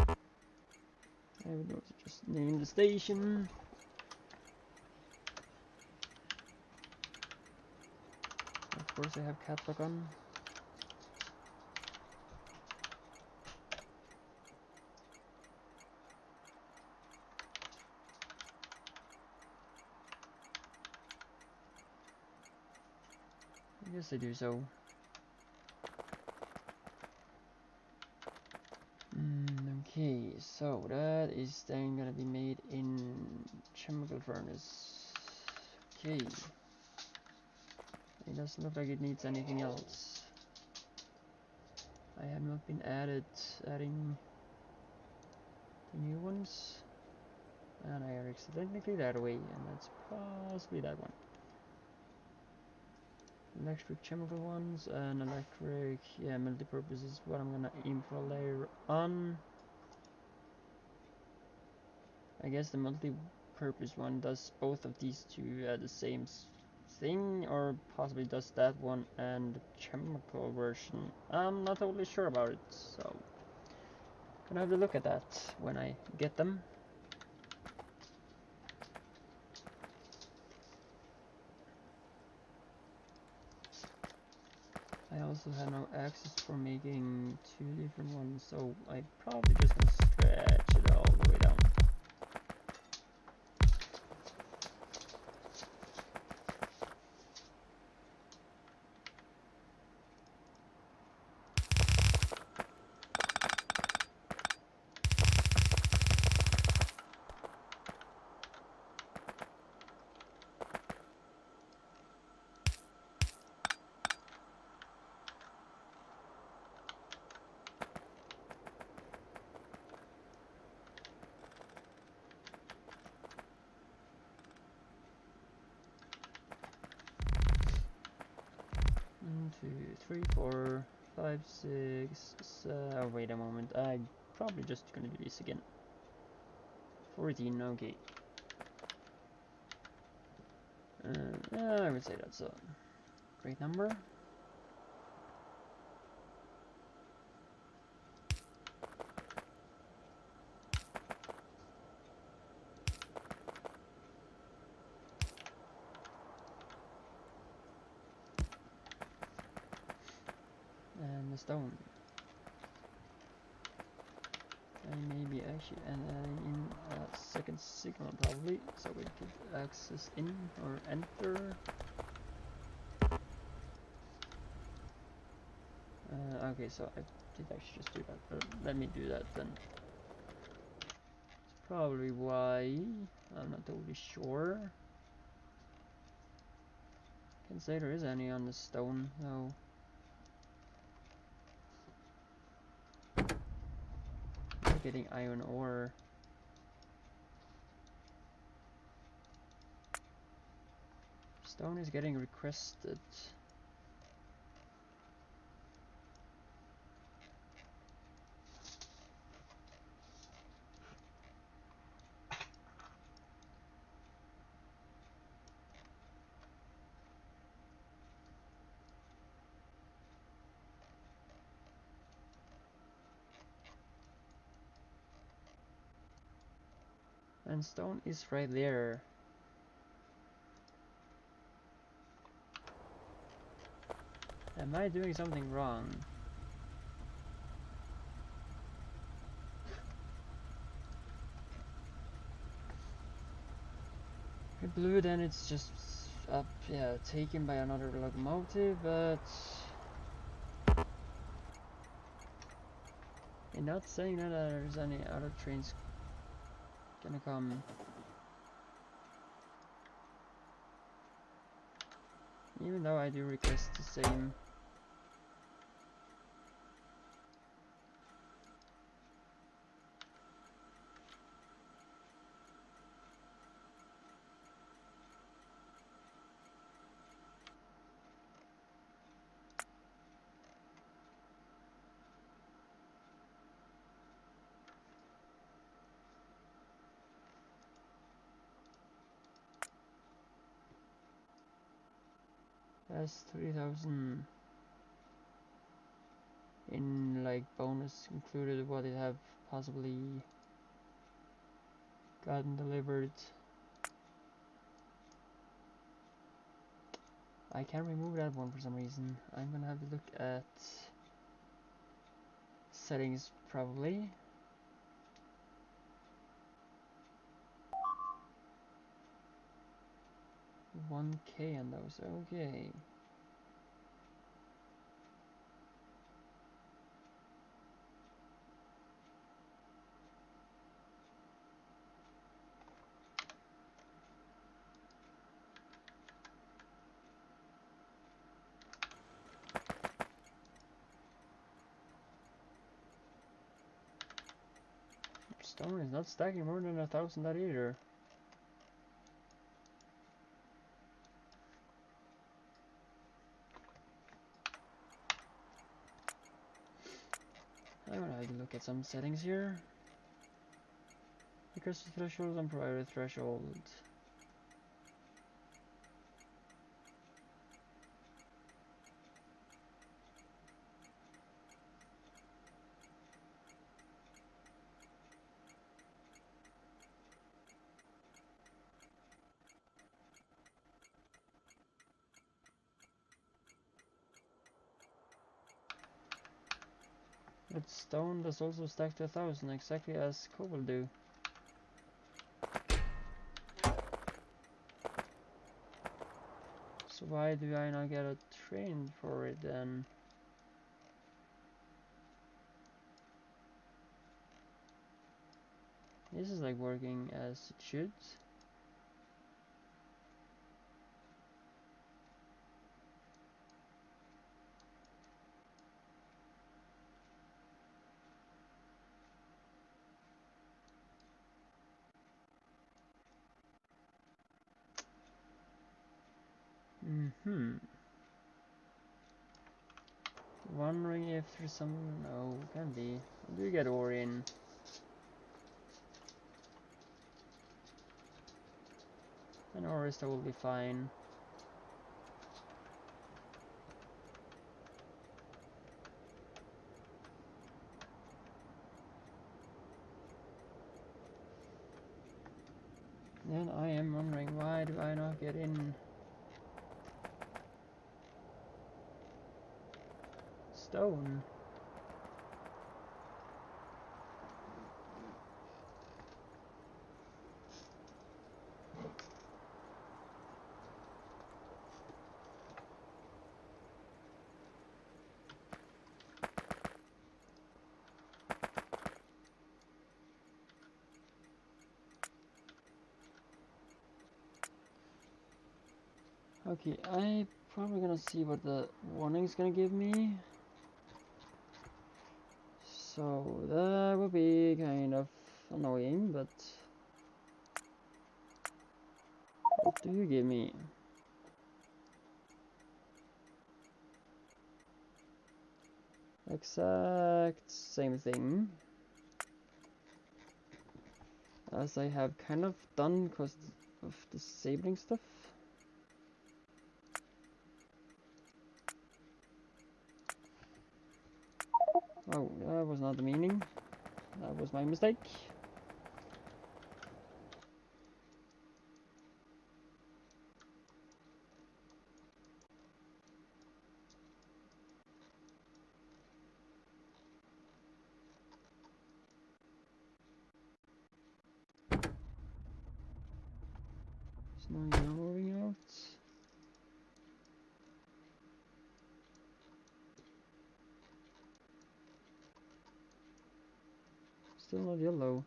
Speaker 1: I would also just name the station. Of course I have catalog on. I guess I do so. Okay, so that is then gonna be made in chemical furnace. Okay. It doesn't look like it needs anything else. I have not been adding the new ones. And I are accidentally that away, and that's possibly that one. Electric chemical ones and electric, yeah, multi-purpose is what I'm gonna aim for later on. I guess the multi-purpose one does both of these two at the same thing, or possibly does that one and the chemical version. I'm not totally sure about it, so gonna have to look at that when I get them. I also have no access for making two different ones, so I probably just gonna stretch it all the way down. 5, 6, oh, wait a moment, I'm probably just gonna do this again. 14, okay. Yeah, I would say that's a great number. And the stone. And maybe actually adding in a second signal probably, so we could access in or enter. Okay, so I did actually just do that, but let me do that then. It's probably why, I'm not totally sure. Can't say there is any on the stone though. I'm getting iron ore. Stone is getting requested. And stone is right there. Am I doing something wrong? If blue, then it's just up, yeah, taken by another locomotive, but you're not saying that there's any other trains gonna come. Even though I do request the same. That's 3,000 in like bonus included what it have possibly gotten delivered. I can't remove that one for some reason. I'm gonna have to look at settings probably. 1K on those, okay. Stone is not stacking more than 1,000 that either. I'm gonna have to look at some settings here. Accuracy threshold and priority threshold. But stone does also stack to 1,000, exactly as cobalt do. So why do I not get a train for it then? This is like working as it should. wondering if there's some... No, can be. I do get ore in. And ore is totally fine. Then I am wondering, why do I not get in? Stone. Okay, I'm probably gonna see what the warning's gonna give me. So that will be kind of annoying, but what do you give me? Exact same thing as I have kind of done because of disabling stuff. Oh, that was not the meaning. That was my mistake. It's not yellowing out. Still not yellow.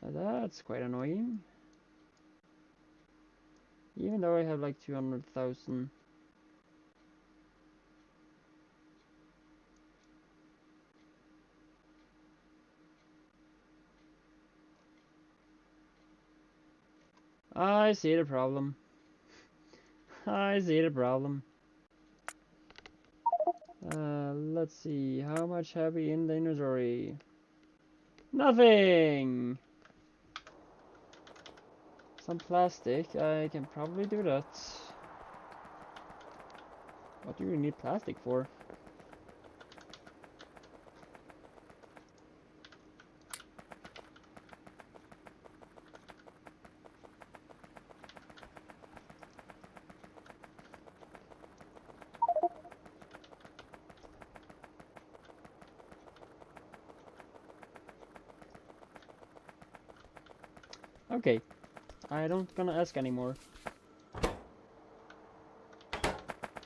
Speaker 1: That's quite annoying. Even though I have like 200,000. I see the problem. I see the problem. Let's see, how much have we in the inventory? Nothing! Some plastic, I can probably do that. What do you need plastic for? Okay, I don't gonna ask anymore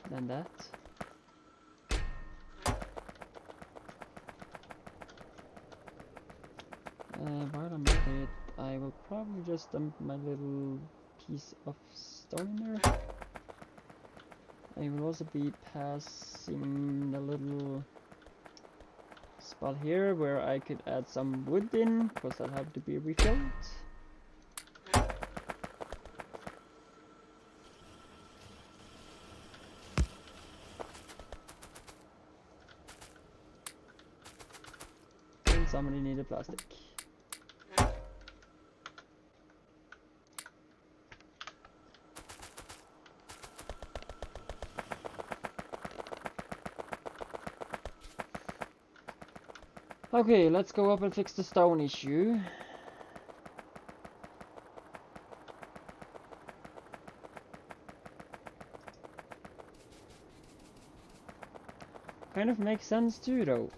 Speaker 1: than that. While I'm at it, I will probably just dump my little piece of stone in there. I will also be passing the little spot here where I could add some wood in, because that have to be refilled. And somebody needed plastic. Okay, let's go up and fix the stone issue. Kind of makes sense too, though.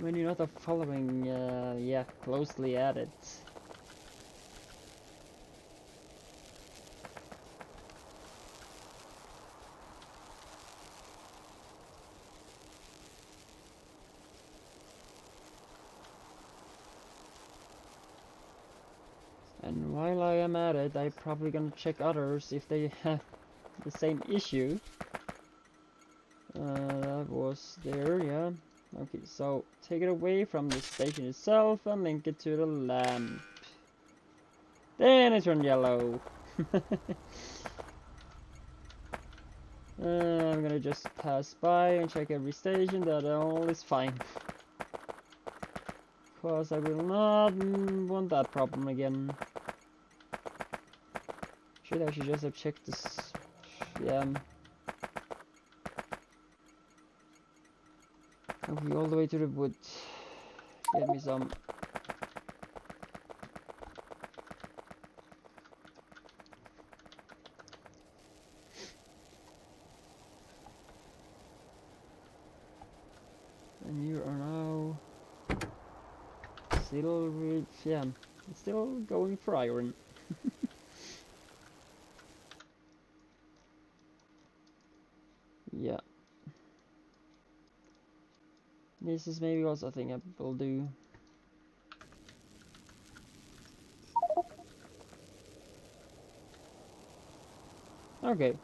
Speaker 1: When you're not following, yeah, closely at it. And while I am at it, I'm probably gonna check others if they have the same issue. That was there, yeah. Okay, so take it away from the station itself and link it to the lamp. Then it turned yellow. I'm gonna just pass by and check every station that all is fine. Cause I will not want that problem again. I should just have checked this. Yeah. Okay, all the way to the wood. Get me some. And you are now still with, yeah, still going for iron. Yeah. This is maybe also a thing I will do. Okay.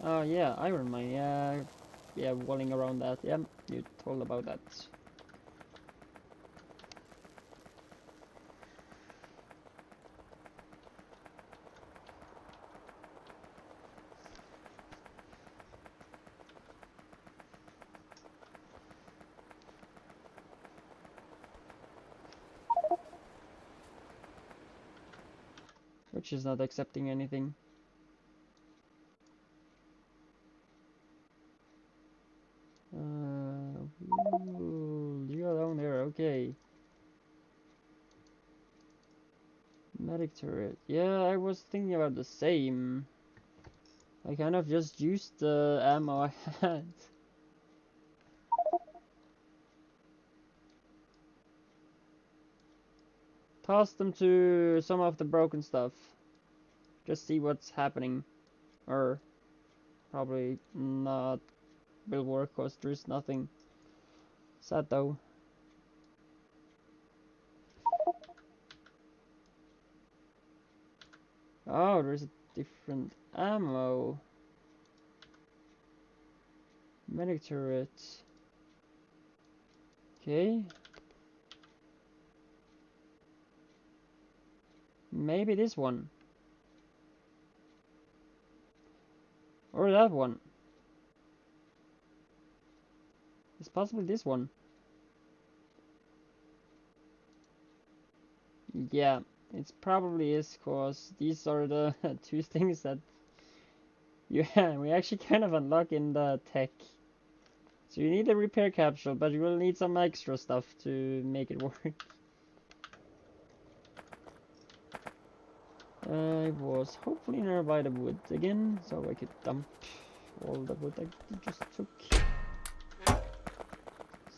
Speaker 1: Yeah, iron mine. Yeah, yeah, walling around that. Yeah, you told about that. Which is not accepting anything. Ooh, you are down there, okay. Medic turret. Yeah, I was thinking about the same. I kind of just used the ammo I had. Toss them to some of the broken stuff. Just see what's happening. Or probably not will work cause there's nothing. Sad though. Oh, there's a different ammo. Medic turret. Okay. Maybe this one. Or that one. It's possibly this one. Yeah, it probably is, cause these are the two things that we actually kind of unlock in the tech. So you need a repair capsule, but you will need some extra stuff to make it work. I was hopefully nearby the wood again, so I could dump all the wood I just took.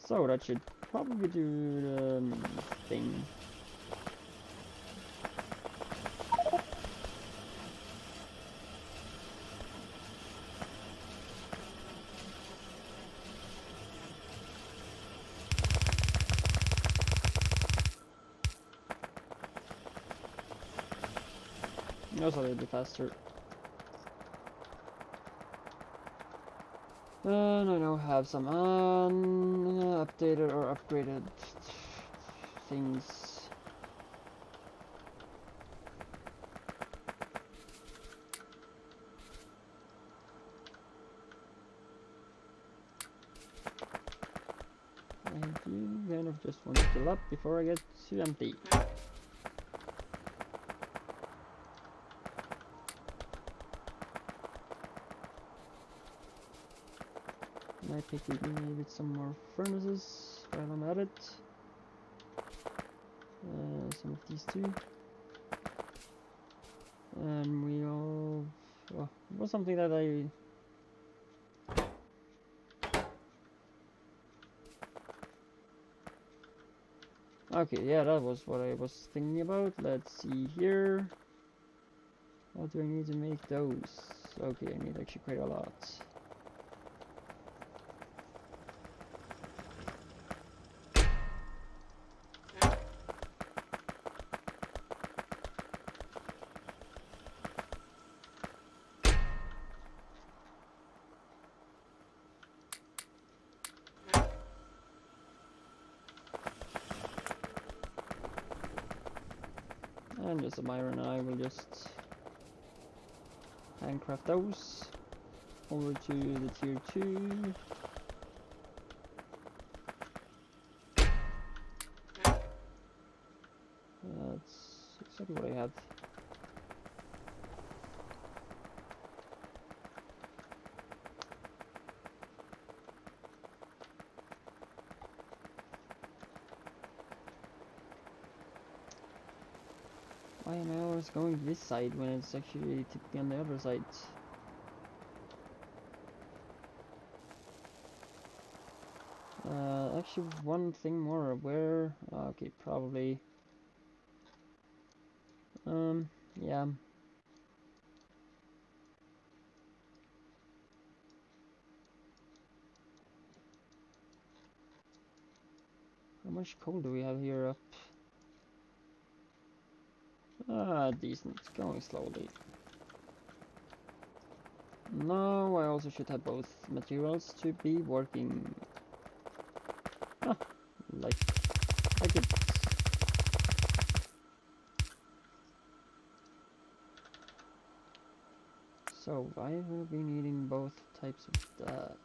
Speaker 1: So that should probably do the thing. Also a little bit faster. And I now have some updated or upgraded things. I do kind of just want to fill up before I get too empty. I think we need some more furnaces while I'm at it. Some of these too. And we all... Oh, it was something that I... Okay, yeah, that was what I was thinking about. Let's see here. What do I need to make those? Okay, I need actually quite a lot. And just some iron, I will just handcraft those. Over to the tier 2. That's exactly what I had. Why am I always going this side when it's actually typically on the other side? Actually, one thing more. Where? Okay, probably. Yeah. How much coal do we have here up? Decent. Going slowly. No, I also should have both materials to be working. Ah, like it. So I will be needing both types of that.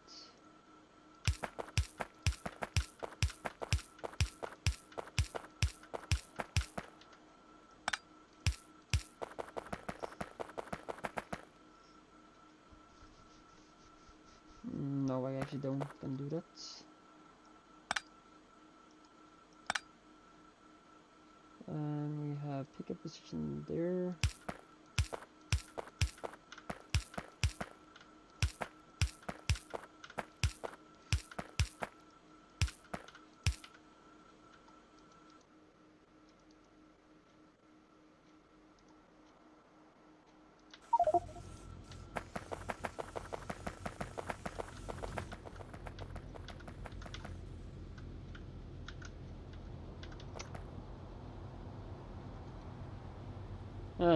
Speaker 1: No, I actually don't can do that. And we have pickup position there.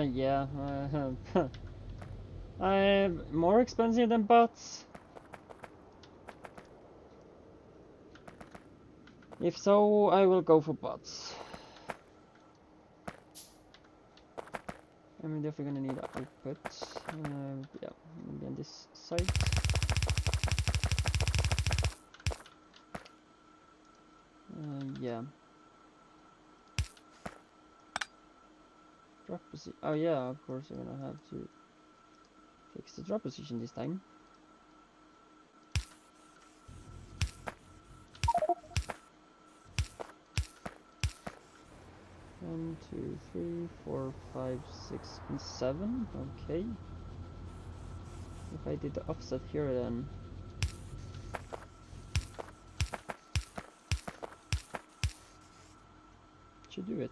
Speaker 1: Yeah. I'm more expensive than bots. If so, I will go for bots. I'm definitely gonna need output. Yeah, maybe on this side. Yeah. Drop position. Oh yeah, of course I'm gonna have to fix the drop position this time. One, two, three, four, 5, 6, and 7. Okay. If I did the offset here, then should do it.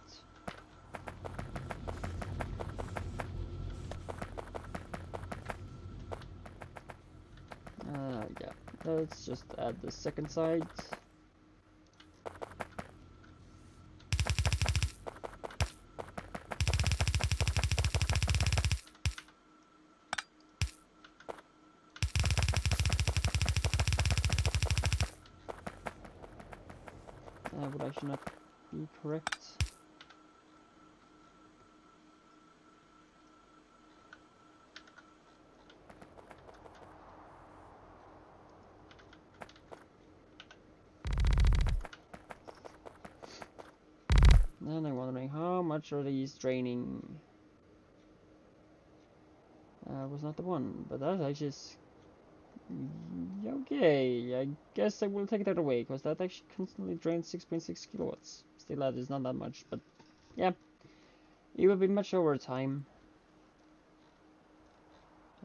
Speaker 1: Yeah. Let's just add the second side. Would actually not be correct. Then I'm wondering how much are these draining? Was not the one, but that actually is okay. I guess I will take that away because that actually constantly drains 6.6 kilowatts. Still, that is not that much, but yeah, it will be much over time.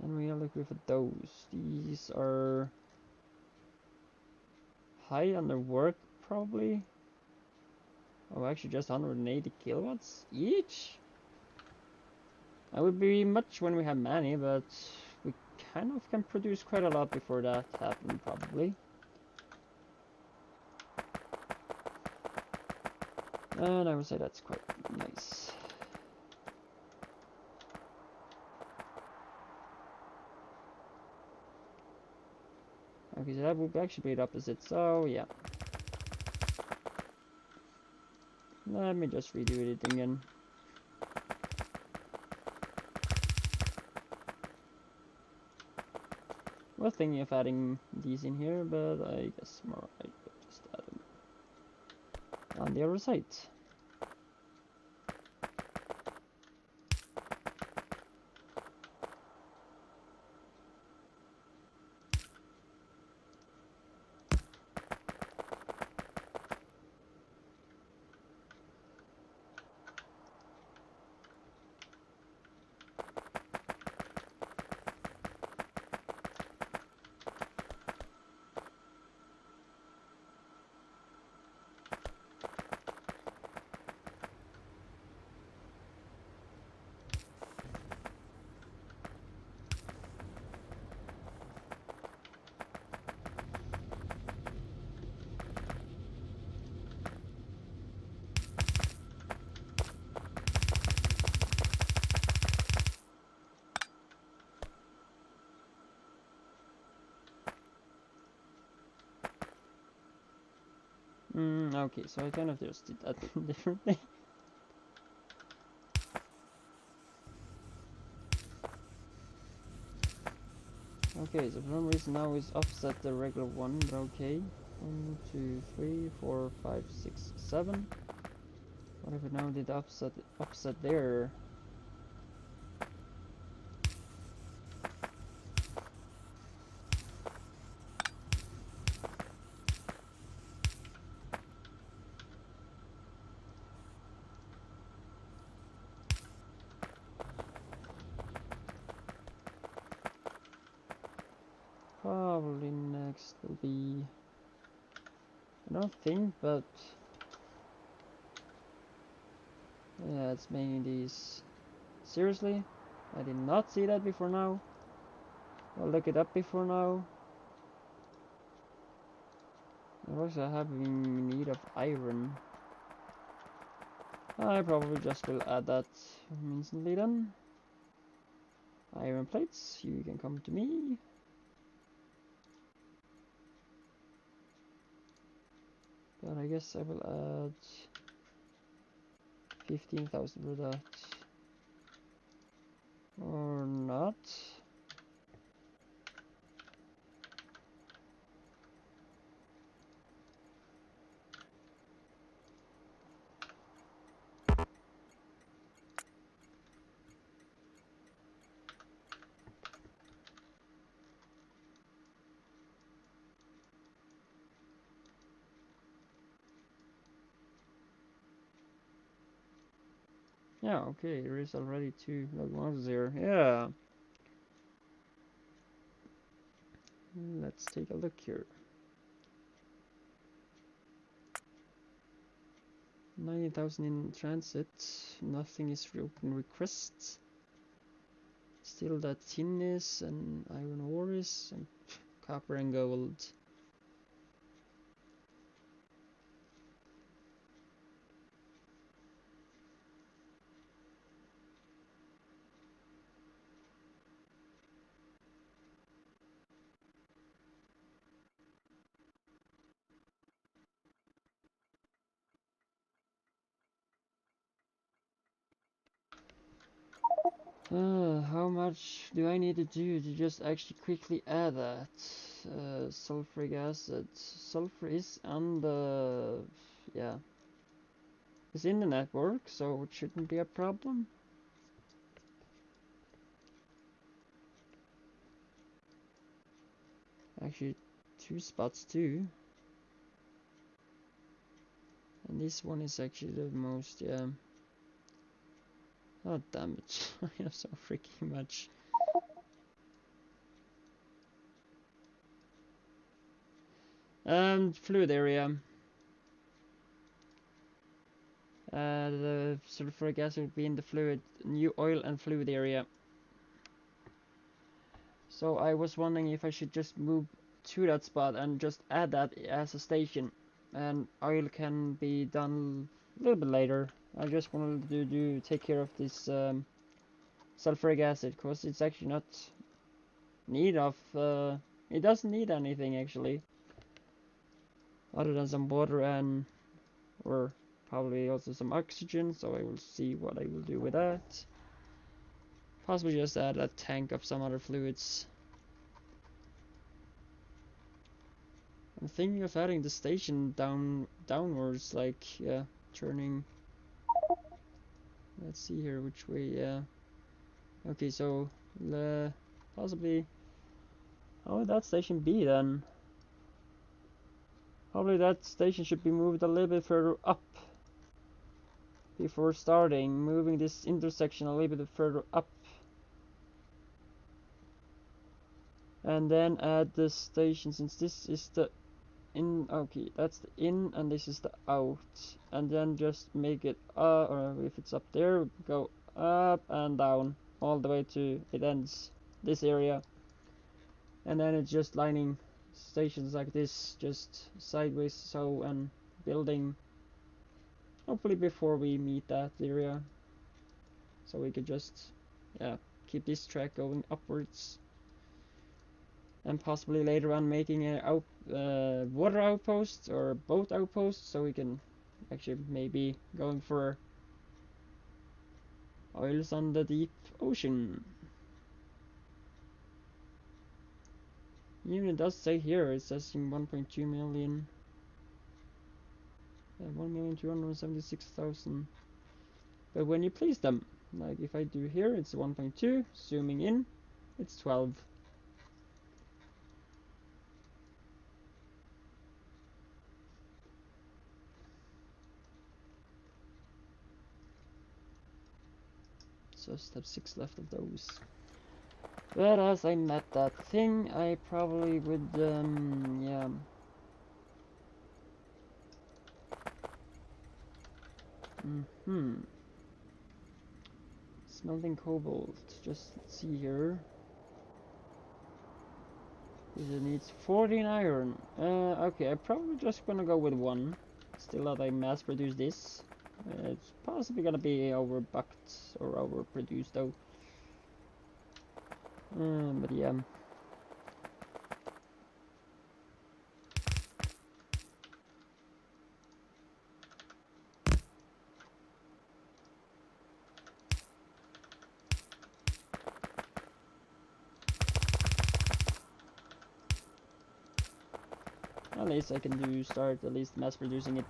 Speaker 1: And we are looking for those. These are high on their work, probably. Oh, actually, just 180 kilowatts each. That would be much when we have many, but we kind of can produce quite a lot before that happens, probably. And I would say that's quite nice. Okay, so that would actually be the opposite, so yeah. Let me just redo it again. was thinking of adding these in here, but I guess more I will just add them on the other side. Okay, so I kind of just did that differently. Okay, so for some reason now is offset the regular one, but okay. 1, 2, 3, 4, 5, 6, 7. What if it now did offset there? Probably next will be, I don't think, but yeah, it's mainly these. Seriously? I did not see that before now. I'll look it up before now. I also have in need of iron. I probably just will add that instantly then. Iron plates, you can come to me. But I guess I will add 15,000 for that. Or not. Yeah, okay, there is already 2 ones there. Yeah. Let's take a look here. 90,000 in transit. Nothing is reopen requests. Still that tin is, and iron ore is, and copper and gold. How much do I need to do to just actually quickly add that? Sulfuric acid. Sulfur is on the... yeah. It's in the network, so it shouldn't be a problem. Actually, 2 spots too. And this one is actually the most, yeah. Oh, damn it. I have so freaking much. Fluid area. The sulfuric acid will be in the fluid, new oil and fluid area. So I was wondering if I should just move to that spot and just add that as a station. And oil can be done a little bit later. I just wanted to take care of this sulfuric acid, because it's actually not need of... it doesn't need anything actually. Other than some water and... or probably also some oxygen, so I will see what I will do with that. Possibly just add a tank of some other fluids. I'm thinking of adding the station downwards, like, yeah, turning. Let's see here which way, yeah. Okay, so possibly, how would that station be then? Probably that station should be moved a little bit further up before starting, moving this intersection a little bit further up. And then add the station, since this is the in, okay, that's the in and this is the out. And then just make it, or if it's up there, go up and down all the way to it ends this area. And then it's just lining stations like this, just sideways, so, and building hopefully before we meet that area, so we could just, yeah, keep this track going upwards, and possibly later on making a water outpost or boat outpost, so we can actually maybe going for oils on the deep ocean. Even it does say here, it says in 1.2 million, 1,276,000. But when you place them, like if I do here, it's 1.2, zooming in, it's 12. So step 6 left of those. But as I met that thing, I probably would, yeah. Smelting cobalt, just see here. It needs 14 iron. Okay, I'm probably just gonna go with 1. Still that I mass produce this. It's possibly gonna be overbucked or overproduced though. But yeah. At least I can start at least mass producing it.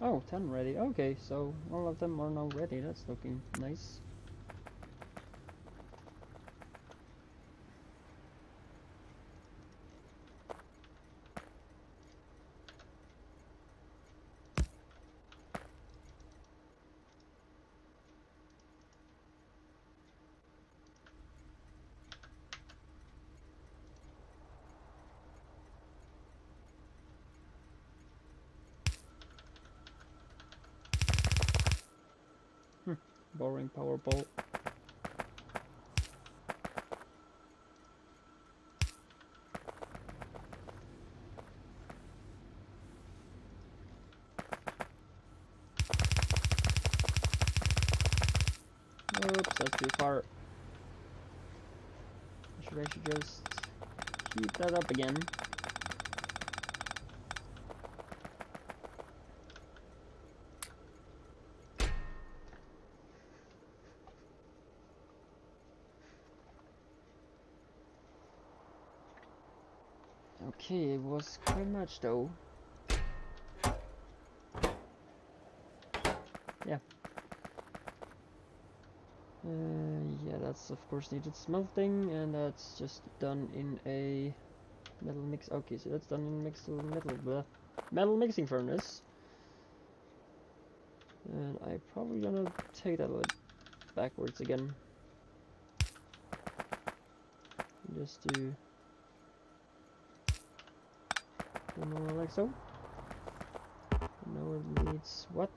Speaker 1: Oh, 10 ready. Okay, so all of them are now ready. That's looking nice. Boring power ball. Oops, that's too far. I should just keep that up again. Okay, it was quite much though. Yeah. Yeah, that's of course needed smelting, and that's just done in a metal mix. Okay, so that's done in metal mixing furnace. And I'm probably gonna take that a little backwards again. Just do more like so. Now it needs what?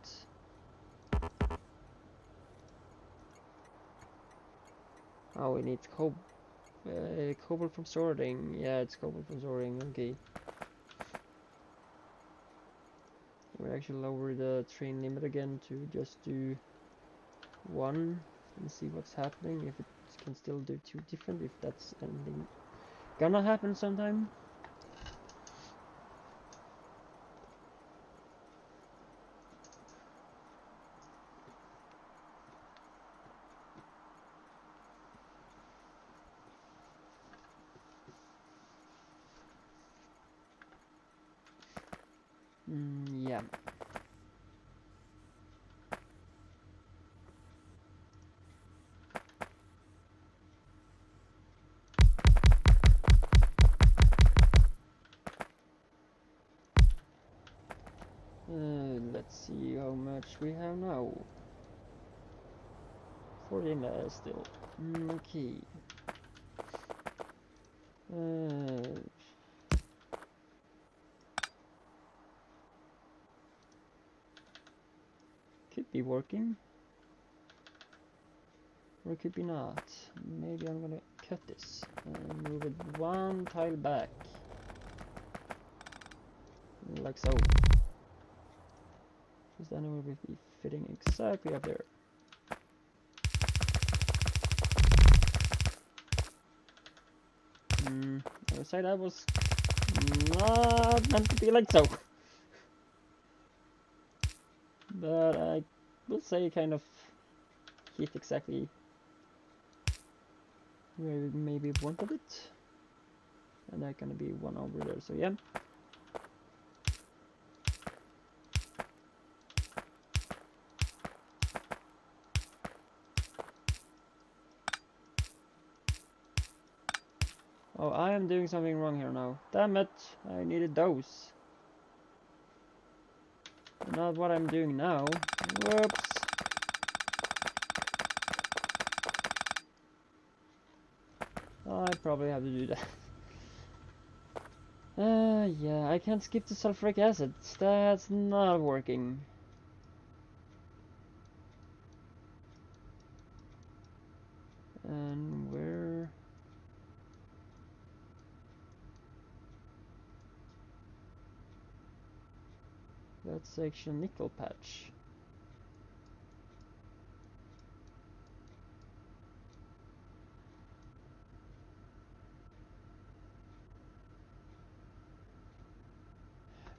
Speaker 1: Oh, it needs cobalt from sorting. Yeah, it's cobalt from sorting. Okay. We'll actually lower the train limit again to just do 1 and see what's happening. If it can still do 2 different, if that's anything gonna happen sometime. Yeah. Let's see how much we have now. 14 still. Okay. Could be working. Or it could be not. Maybe I'm gonna cut this and move it one tile back. Like so. Because then it will be fitting exactly up there. I would say that was not meant to be like so. But I will say kind of hit exactly where we maybe wanted it. And that's gonna be one over there, so yeah. Oh, I am doing something wrong here now. Damn it, I needed those. Not what I'm doing now. Whoops. I probably have to do that. Yeah, I can't skip the sulfuric acid. That's not working. And where? That's actually nickel patch.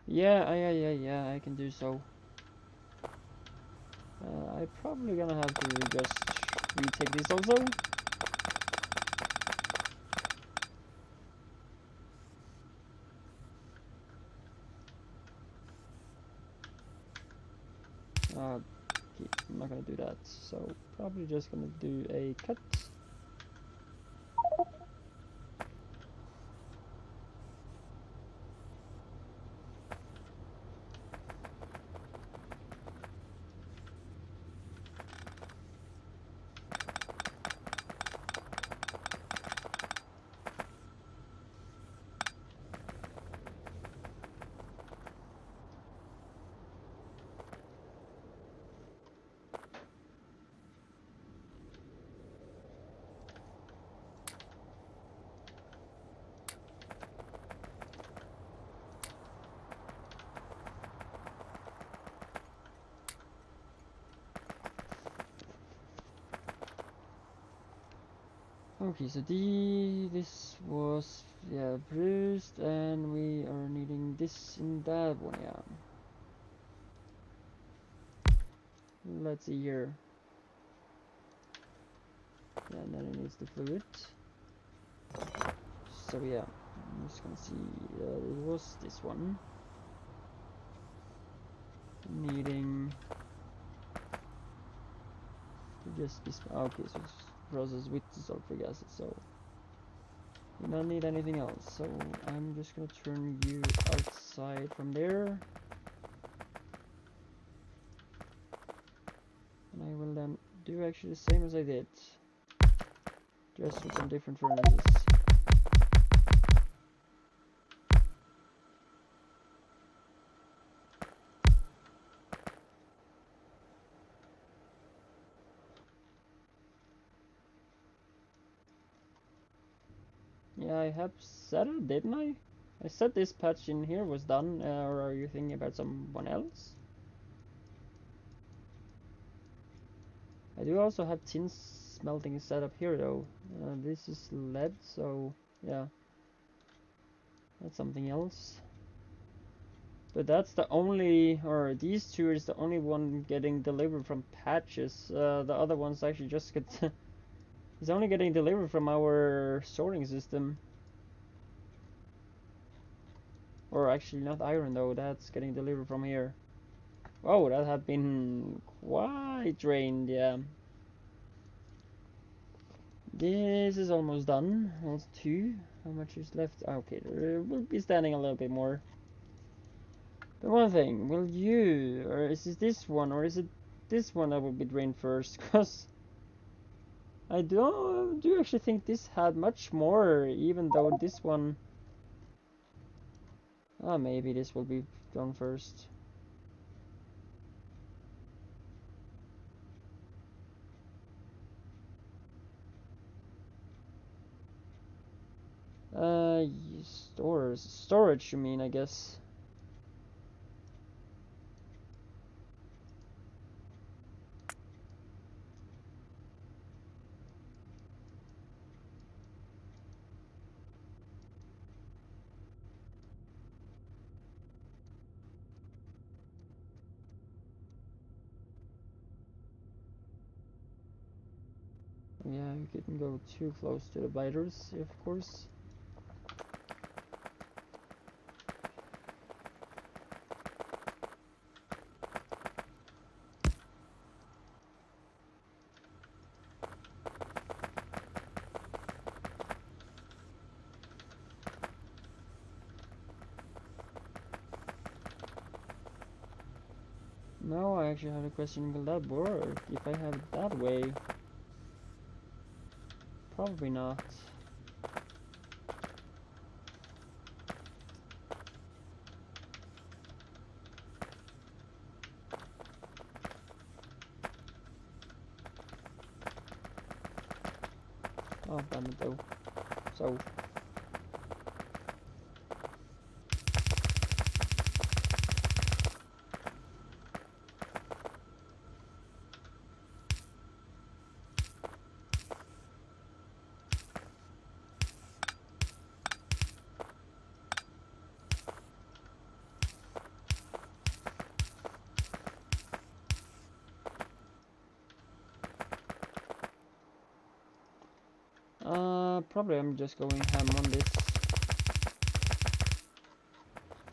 Speaker 1: Yeah, I can do so. I'm probably gonna have to just retake this also. Okay, I'm not gonna do that, so probably just gonna do a cut. Okay, so this was bruised, and we are needing this in that one, yeah. Let's see here. Yeah, and then it needs the fluid. So yeah, I'm just gonna see. It was this one needing to just be okay. So it's processed with the sulfuric acid. So we don't need anything else. So I'm just gonna turn you outside from there. And I will then do actually the same as I did, just with some different furnaces. Yeah, I have said it, didn't I? I said this patch in here was done, or are you thinking about someone else? I do also have tin smelting set up here though. This is lead, so yeah, that's something else. But that's the only, or these two is the only one getting delivered from patches. The other ones actually just get, it's only getting delivered from our sorting system. Or actually not iron though, that's getting delivered from here. Oh, that had been quite drained, yeah. This is almost done. That's 2. How much is left? Okay, there will be standing a little bit more. But one thing, will you, or is it this one, or is it this one that will be drained first? Because I do actually think this had much more, even though this one... Ah, maybe this will be done first. Storage, you mean, I guess. Yeah, you couldn't go too close to the biters, of course. Now I actually have a question, will that work if I have it that way? Probably not. Oh, damn it though. So... probably I'm just going ham on this.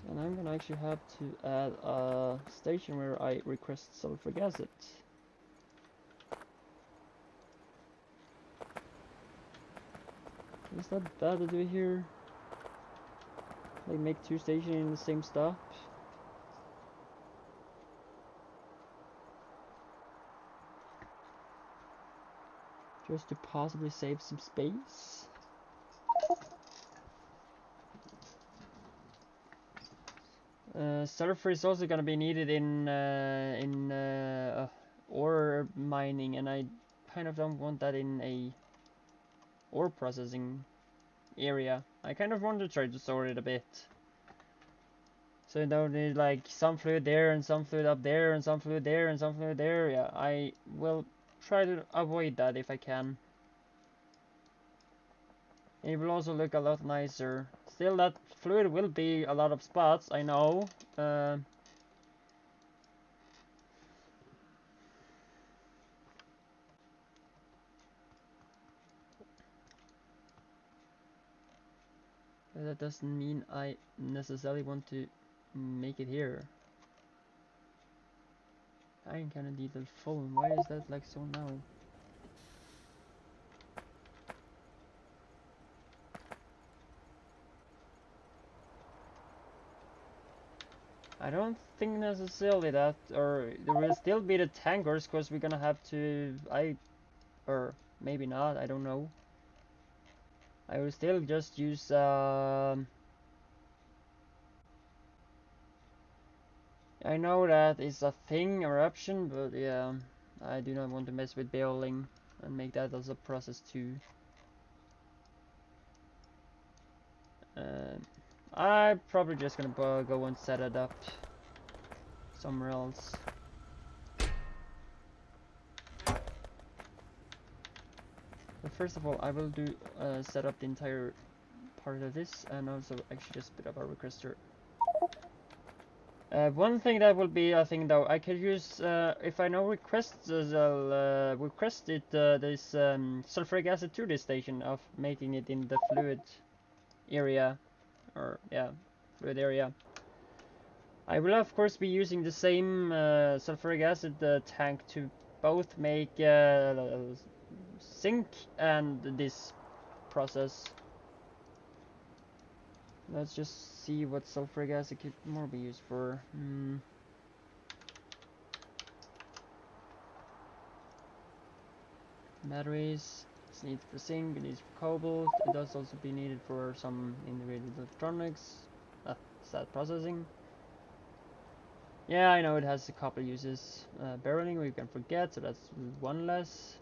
Speaker 1: And I'm gonna actually have to add a station where I request sulfuric acid. Is that bad to do here? Like make 2 stations in the same stop? Just to possibly save some space? Sulfur is also gonna be needed in ore mining, and I kind of don't want that in a ore processing area. I kind of want to try to store it a bit. So you don't need like some fluid there and some fluid up there and some fluid there and some fluid there. Yeah, I will try to avoid that if I can. And it will also look a lot nicer. Still, that fluid will be a lot of spots, I know. But that doesn't mean I necessarily want to make it here. I am kind of detail full. Why is that like so now? I don't think necessarily that, or there will still be the tankers, because we're gonna have to, or maybe not, I don't know. I will still just use, I know that is a thing or option, but yeah, I do not want to mess with baling and make that as a process too. I'm probably just gonna go and set it up somewhere else. But first of all, I will do set up the entire part of this, and also actually just put up a requester. One thing that will be a thing though, I could use, if I know requests, I'll request it, this sulfuric acid to this station of making it in the fluid area, or yeah. fluid area. I will of course be using the same sulfuric acid tank to both make sink and this process. Let's just see what sulfuric acid could more be used for. Batteries. It's needed for zinc, it needs for cobalt. It does also be needed for some integrated electronics. Sad processing. Yeah, I know it has a couple uses. Barreling we can forget, so that's one less.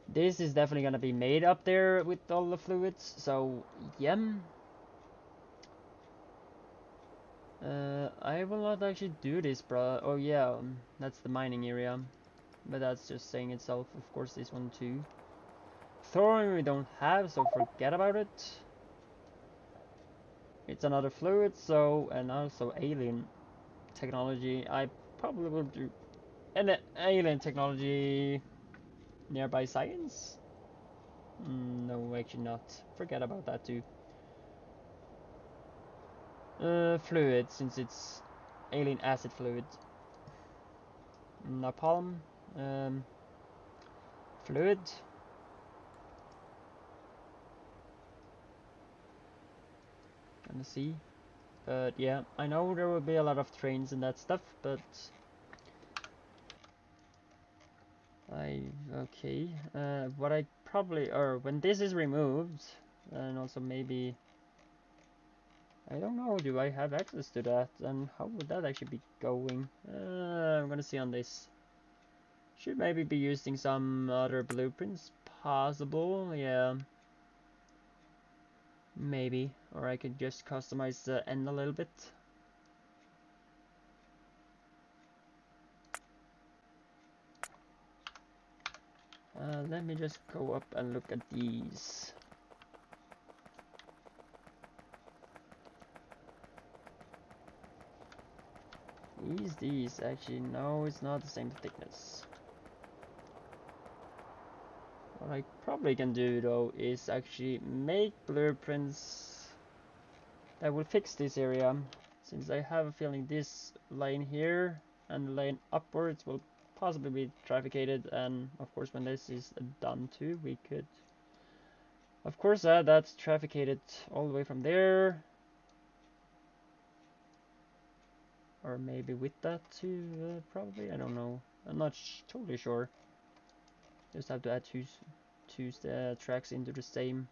Speaker 1: This is definitely gonna be made up there with all the fluids, so yeah. I will not actually do this, bro. Oh yeah, that's the mining area. But that's just saying itself, of course, this one too. Thorium we don't have, so forget about it. It's another fluid, so, and also alien technology. I probably will do an alien technology nearby science. No, actually not. Forget about that too. Fluid, since it's alien acid fluid. Napalm. Fluid. Gonna see. But yeah, I know there will be a lot of trains and that stuff, but okay. What I probably, or when this is removed, and also maybe, I don't know, do I have access to that, and how would that actually be going? I'm gonna see on this. Should maybe be using some other blueprints, possible, yeah. Maybe, or I could just customize the end a little bit. Let me just go up and look at these. These actually, no, it's not the same thickness. What I probably can do though is actually make blueprints that will fix this area, since I have a feeling this line here and the line upwards will possibly be trafficated, and of course when this is done too, we could of course add that trafficated all the way from there, or maybe with that too, probably, I don't know, I'm not totally sure. Just have to add two tracks into the same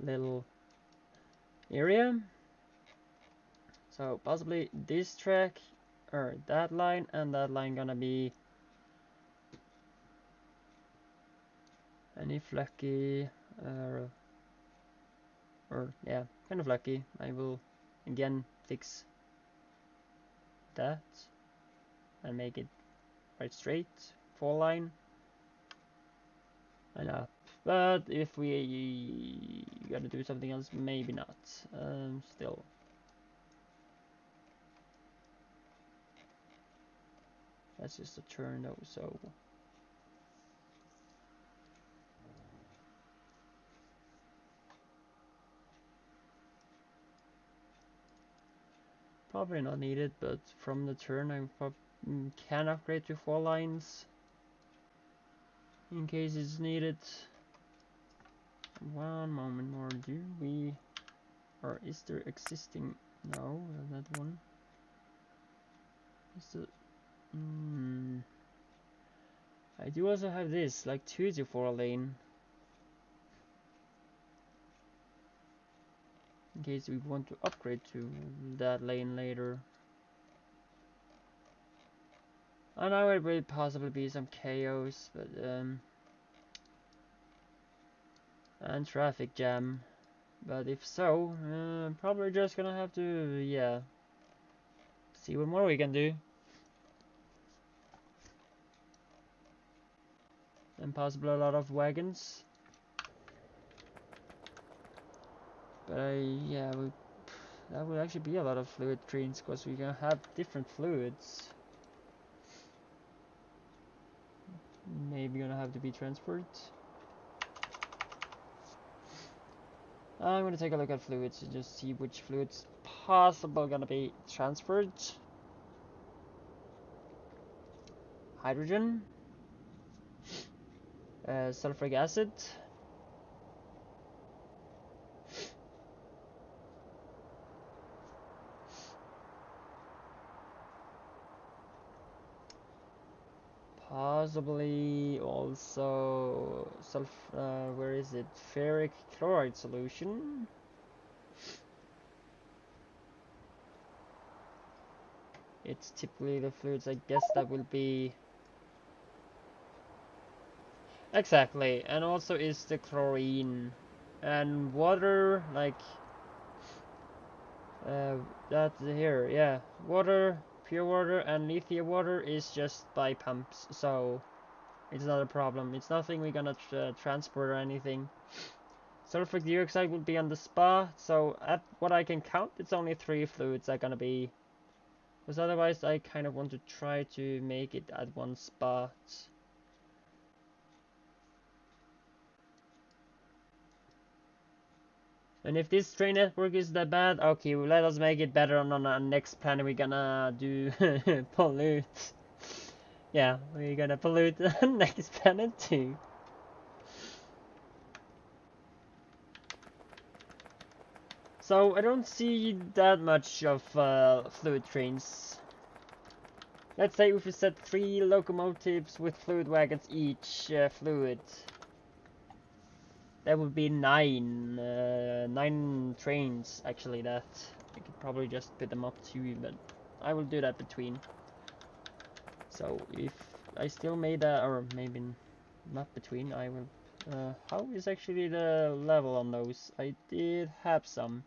Speaker 1: little area. So possibly this track, or that line, and that line gonna be any flaky, or yeah, kind of lucky. I will again fix that and make it right straight, full line, and up. But if we gotta do something else, maybe not. Still. That's just a turn though, so. Probably not needed, but from the turn I can upgrade to 4 lines in case it's needed. One moment more, do we, or is there existing, no, that one. Is the, I do also have this, like 2 to 4 lane. In case we want to upgrade to that lane later. I know it will possibly be some chaos, but and traffic jam. But if so, probably just gonna have to, yeah, see what more we can do. And possibly a lot of wagons. But yeah, that would actually be a lot of fluid trains, because we can have different fluids. Maybe gonna have to be transferred. I'm gonna take a look at fluids and just see which fluids possible gonna be transferred. Hydrogen, sulfuric acid, possibly also where is it? Ferric chloride solution. It's typically the fluids, I guess, that will be exactly, and also is the chlorine and water, like that here, yeah, water, pure water, and lithium water is just by pumps, so it's not a problem. It's nothing we're gonna transport or anything. Sulfuric dioxide will be on the spot, so at what I can count, it's only 3 fluids that are gonna be. Because otherwise, I kind of want to try to make it at one spot. And if this train network is that bad, okay, well, let us make it better on our next planet. We're gonna do pollute. Yeah, we're gonna pollute the next planet too. So I don't see that much of fluid trains. Let's say if we set 3 locomotives with fluid wagons each fluid, that would be 9 trains actually. That I could probably just put them up too, but I will do that between. So if I still made that, or maybe not between, I will. How is actually the level on those? I did have some,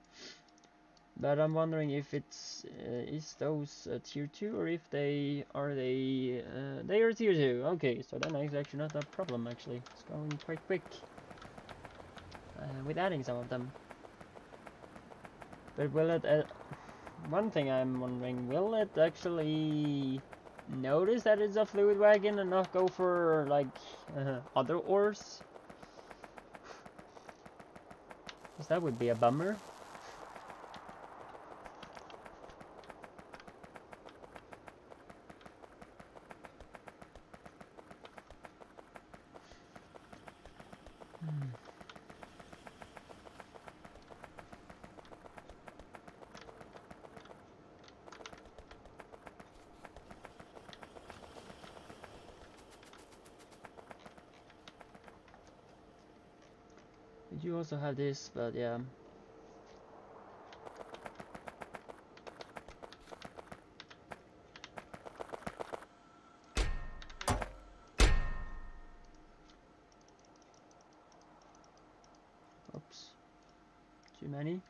Speaker 1: but I'm wondering if it's is those tier 2 or if they are they are tier 2. Okay, so then it's actually not a problem. Actually, it's going quite quick with adding some of them. But will it? One thing I'm wondering: will it actually notice that it's a fluid wagon and not go for like other ores? Because that would be a bummer. You also have this, but yeah. Oops. Too many.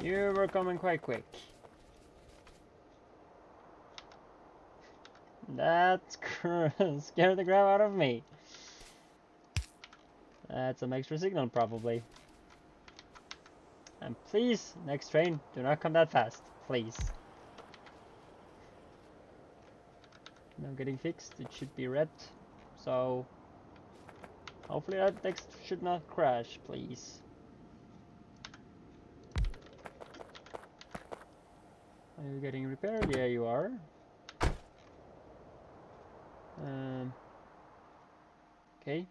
Speaker 1: You were coming quite quick. That scared the crap out of me. That's some extra signal, probably. And please, next train, do not come that fast. Please. Now getting fixed, it should be red. So, hopefully that next should not crash, please. Are you getting repaired? Yeah, you are. Okay.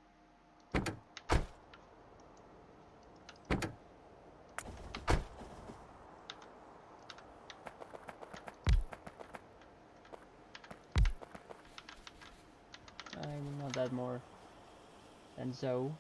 Speaker 1: I will not add more. And so.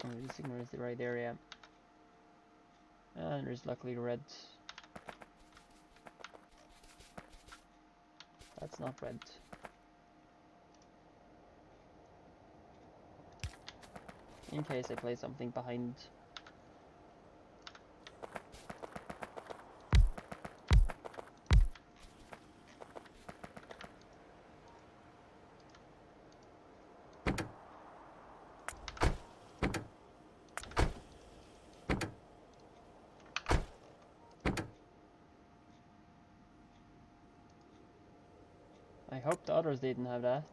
Speaker 1: Oh, the signal is the right area. And there's luckily red. That's not red. In case I play something behind. I hope the others didn't have that.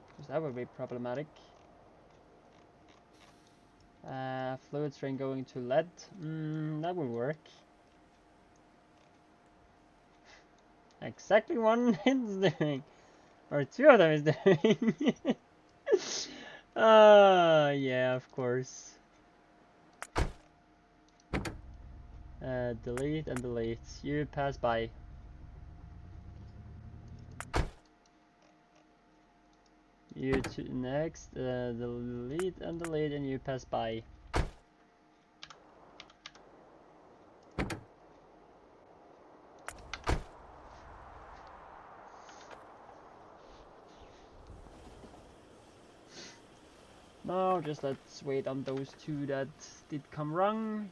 Speaker 1: Because that would be problematic. Fluid strain going to lead. That would work. Exactly one it's doing. Or two of them is doing. Yeah, of course. Delete and delete. You pass by. You next. Delete and delete, and you pass by. Now just let's wait on those two that did come wrong.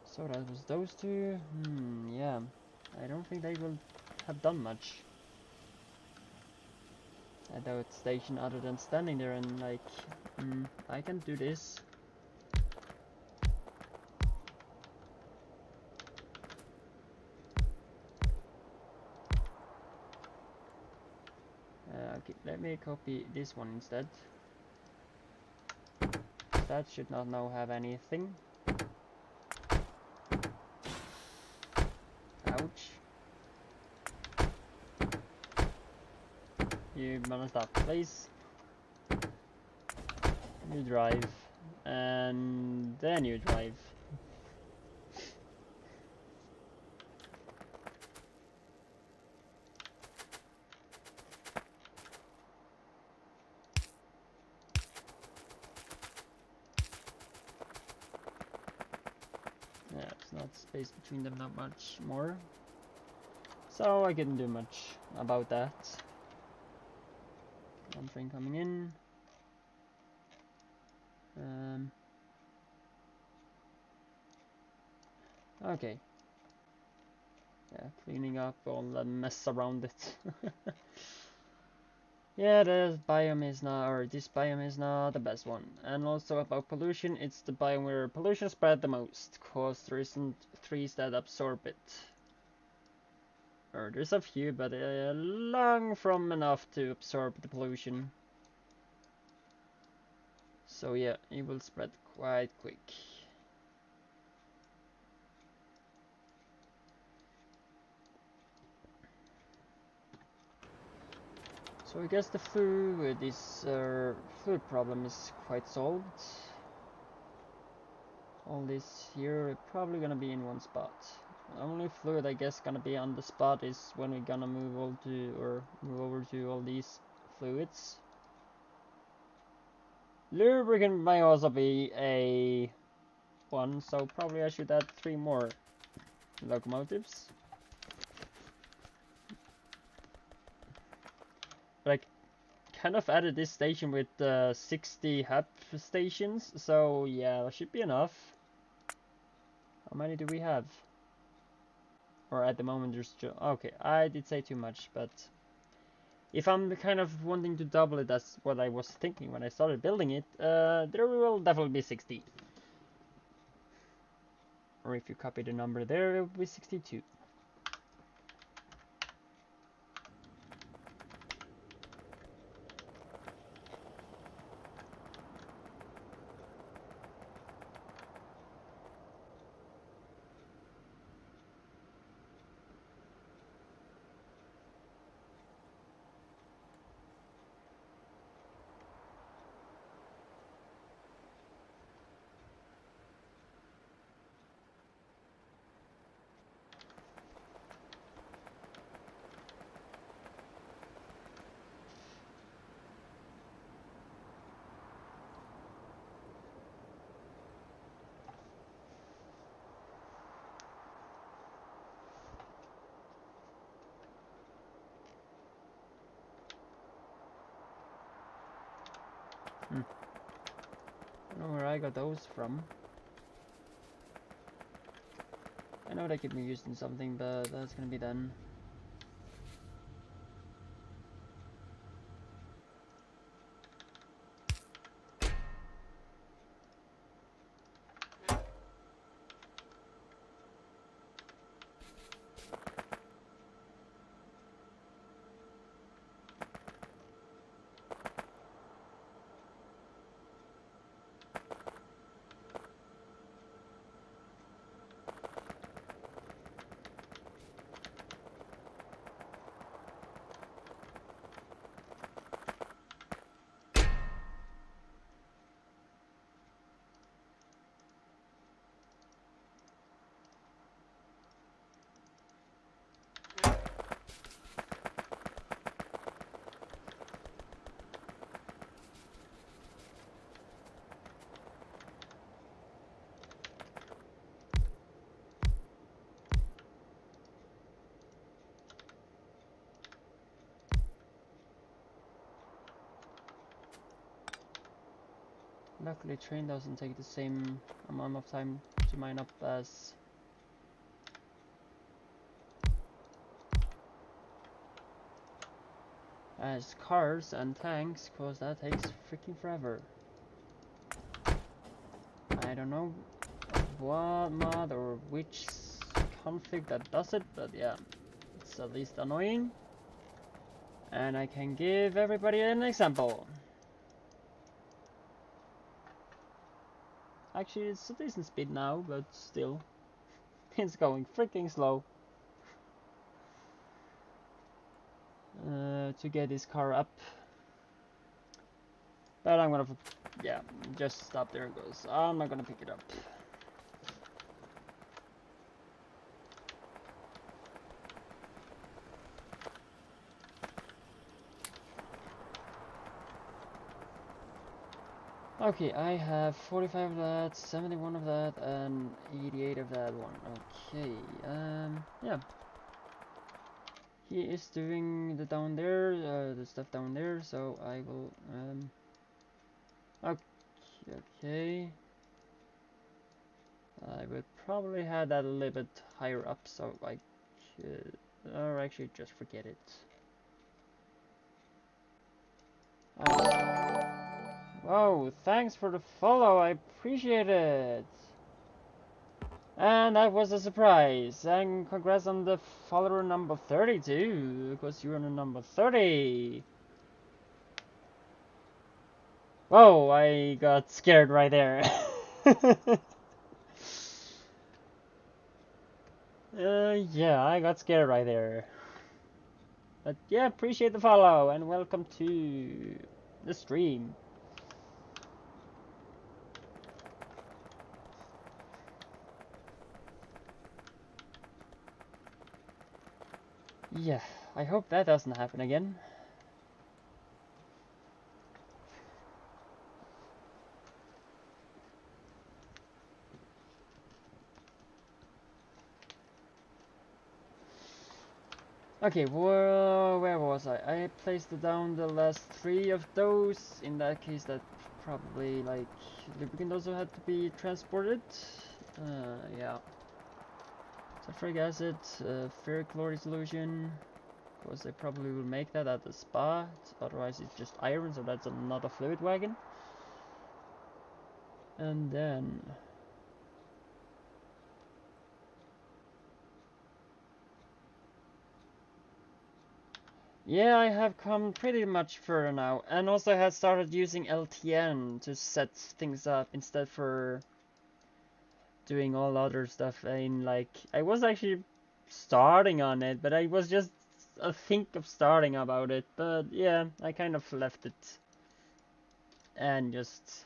Speaker 1: So that was those two. Yeah. I don't think they will have done much at that station other than standing there and like, I can do this. Okay, let me copy this one instead. That should not now have anything. Ouch. You wanna stop, please? You drive. And then you drive. Yeah, it's not space between them, not much more. So I couldn't do much about that. One train coming in. Okay. Yeah, cleaning up all the mess around it. Yeah, this biome is not the best one. And also about pollution, it's the biome where pollution spread the most, cause there isn't trees that absorb it. Or there's a few, but long from enough to absorb the pollution. So yeah, it will spread quite quick. So I guess the fluid problem is quite solved. All this here probably gonna be in one spot. The only fluid I guess gonna be on the spot is when we're gonna move over to all these fluids. Lubricant might also be a one, so probably I should add 3 more locomotives. But I kind of added this station with 60 hub stations, so yeah, that should be enough. How many do we have? Or at the moment there's just... Okay, I did say too much, but... If I'm kind of wanting to double it, that's what I was thinking when I started building it, there will definitely be 60. Or if you copy the number there, it will be 62. I don't know where I got those from. I know they could be used in something, but that's gonna be done. Luckily, train doesn't take the same amount of time to mine up as cars and tanks, cause that takes freaking forever. I don't know what mod or which config that does it, but yeah, it's at least annoying. And I can give everybody an example. Actually, it's a decent speed now, but still, it's going freaking slow. To get this car up. But I'm gonna, yeah, just stop there it goes. I'm not gonna pick it up. Okay, I have 45 of that, 71 of that, and 88 of that one. Okay, yeah. He is doing the down there, the stuff down there, so I will, okay. I would probably have that a little bit higher up, so I could, or actually just forget it. Whoa, thanks for the follow, I appreciate it. And that was a surprise. And congrats on the follower number 32, because you're on the number 30. Whoa, I got scared right there. Yeah, I got scared right there. But yeah, appreciate the follow and welcome to the stream. Yeah, I hope that doesn't happen again. Okay, well, where was I? I placed down the last 3 of those. In that case, that probably, like, lubricant also had to be transported. Yeah. Sulfuric acid, ferric chloride solution. Of course, they probably will make that at the spa. Otherwise, it's just iron, so that's another fluid wagon. And then... yeah, I have come pretty much further now, and also have started using LTN to set things up instead for doing all other stuff. I was actually starting on it, but I was just think of starting about it, but yeah, I kind of left it and just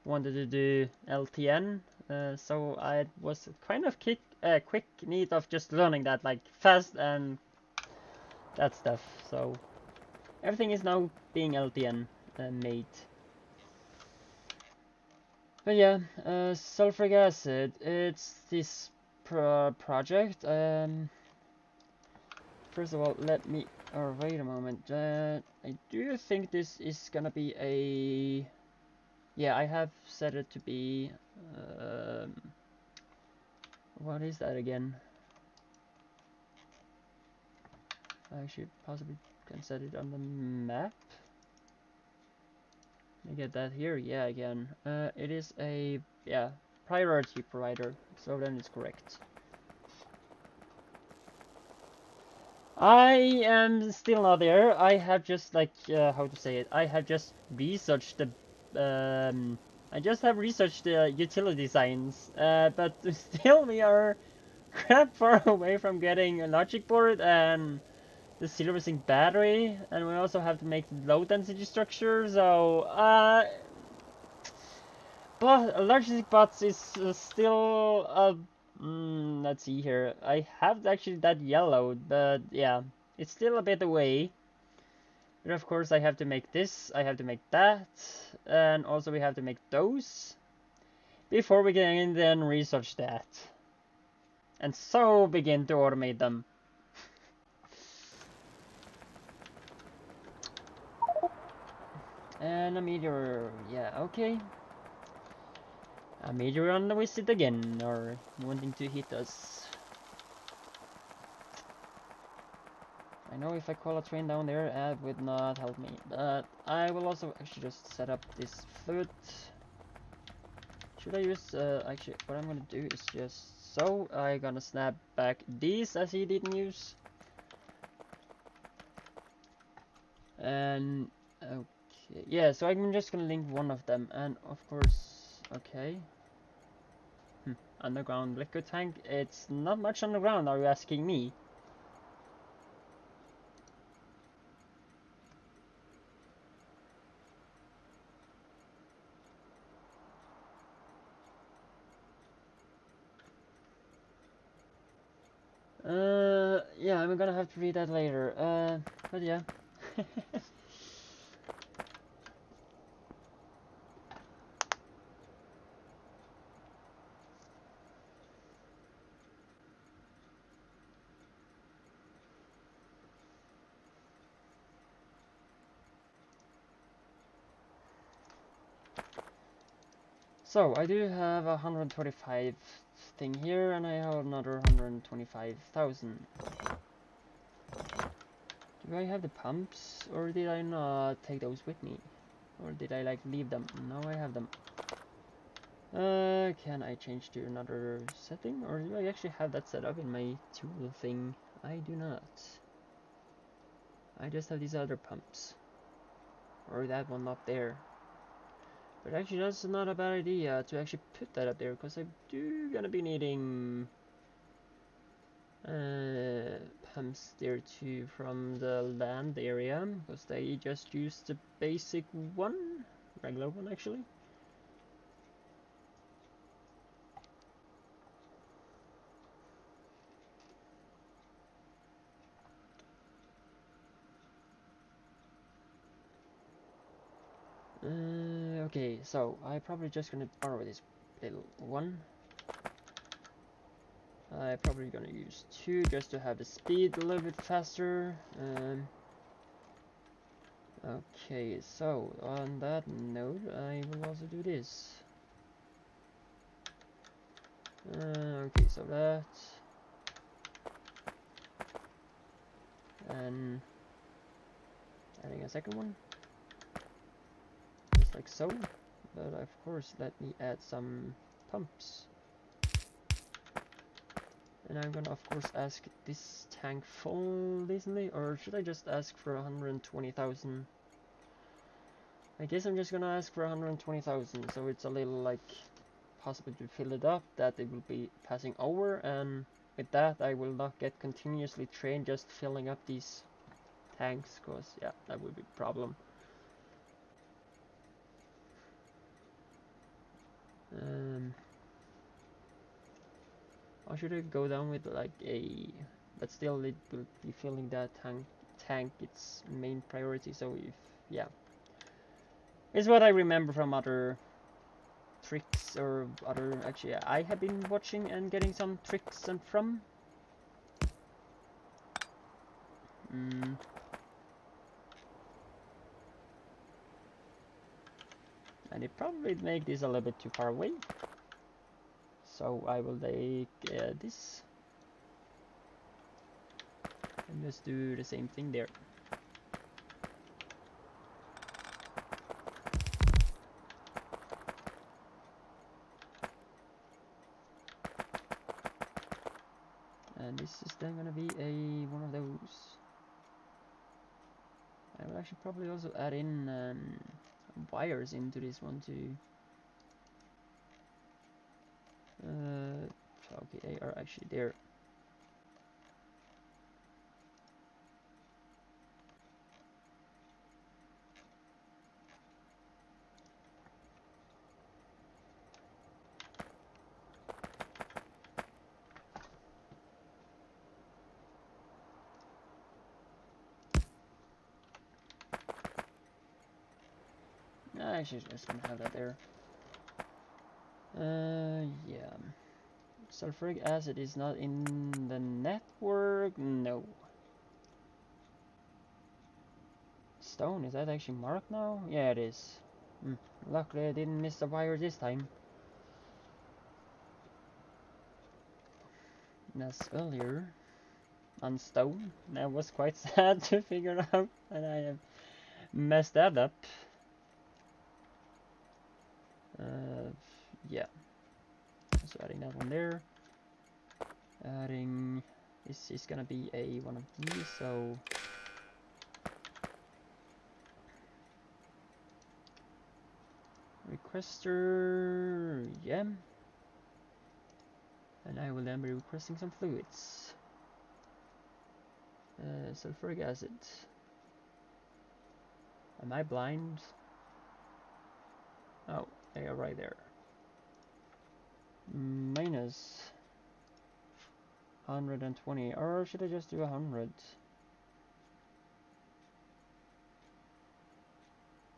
Speaker 1: wanted to do LTN, so I was kind of quick need of just learning that, like, fast and that stuff, so everything is now being LTN made. But yeah, sulfuric acid, it's this project. First of all, let me or wait a moment, I do think this is gonna be a... Yeah, I have set it to be... what is that again? I actually possibly can set it on the map. Let me get that here, yeah, again. It is a, yeah, priority provider, so then it's correct. I am still not there. I have just, like, how to say it, I have just researched the, I just have researched the utility designs, but still we are crap far away from getting a logic board and the silver zinc battery, and we also have to make the low density structure, so, but logistic bots is still, let's see here. I have actually that yellowed, but yeah, it's still a bit away. But of course I have to make this, I have to make that, and also we have to make those before we can then research that. And so begin to automate them. And a meteor, yeah, okay. A meteor on the visit again, or wanting to hit us. I know if I call a train down there, it would not help me, but I will also actually just set up this fluid. Should I use, actually, what I'm gonna do is just so, I'm gonna snap back these as he didn't use. And, okay, yeah, so I'm just gonna link one of them, and of course, okay. Underground liquid tank, it's not much underground, are you asking me? Yeah, I'm gonna have to read that later. But yeah. So, I do have 125 thing here, and I have another 125,000. Do I have the pumps, or did I not take those with me? Or did I, like, leave them? No, I have them. Can I change to another setting, or do I actually have that set up in my tool thing? I do not. I just have these other pumps. Or that one up there. But actually that's not a bad idea to actually put that up there, because I do gonna be needing pumps there too from the land area, because they just use the basic one, regular one actually. Okay, so I'm probably just gonna borrow this little one. I'm probably gonna use 2 just to have the speed a little bit faster. Okay, so on that note, I will also do this. Okay, so that, and adding a second one, just like so. But of course, let me add some pumps. And I'm gonna of course ask this tank full decently, or should I just ask for 120,000? I guess I'm just gonna ask for 120,000, so it's a little like possible to fill it up, that it will be passing over, and with that I will not get continuously trained just filling up these tanks, cause yeah, that would be a problem. Or should I go down with like a, but still it will be filling that tank its main priority, so if, yeah. It's what I remember from other tricks, or other, actually I have been watching and getting some tricks and from. and it probably make this a little bit too far away. So I will take this and just do the same thing there. And this is then gonna be one of those. I will actually probably also add in wires into this one too. Okay, they are actually there. I should just gonna have that there. Yeah. Sulfuric acid is not in the network. No. Stone, is that actually marked now? Yeah, it is. Luckily I didn't miss the wire this time. As earlier on stone, that was quite sad to figure out, and I have messed that up. Yeah. So adding that one there. Adding, this is gonna be one of these, so requester, yeah. And I will then be requesting some fluids. Sulfuric acid. Am I blind? Oh, they are right there. Minus 120, or should I just do 100?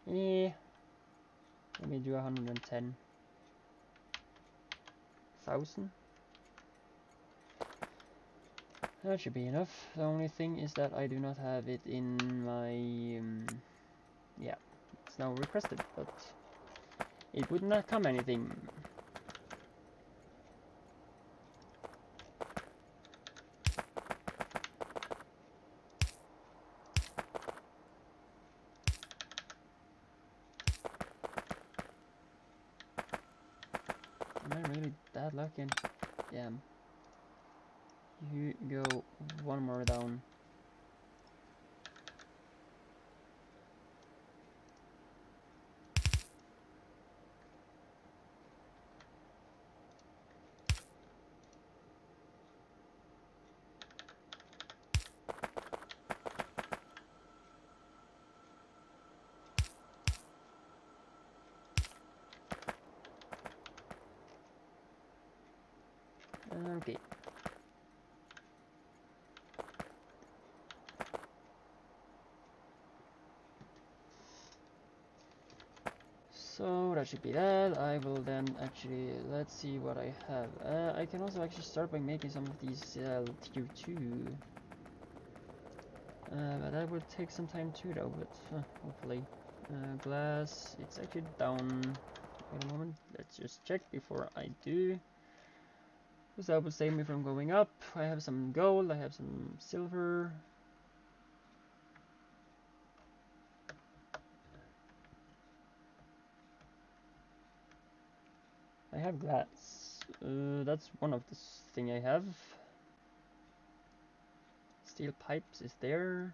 Speaker 1: Yeah, let me do 110,000. That should be enough. The only thing is that I do not have it in my yeah, it's now requested, but it would not come anything. Am I really that lucky? Yeah. You go one more down. Okay. So that should be that. I will then actually, let's see what I have. I can also actually start by making some of these tier 2. But that will take some time too though, but hopefully. Glass, it's actually down. Wait a moment, let's just check before I do. Because that will save me from going up. I have some gold, I have some silver. I have glass. That's one of the thing I have. Steel pipes is there.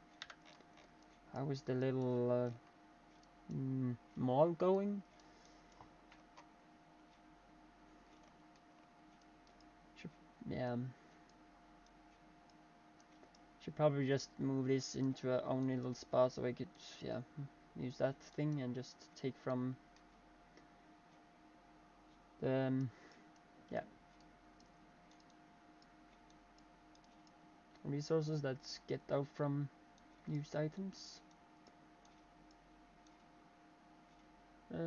Speaker 1: How is the little mall going? Yeah. Should probably just move this into a only little spot so I could, yeah, use that thing and just take from the, yeah, resources that get out from used items. Yeah.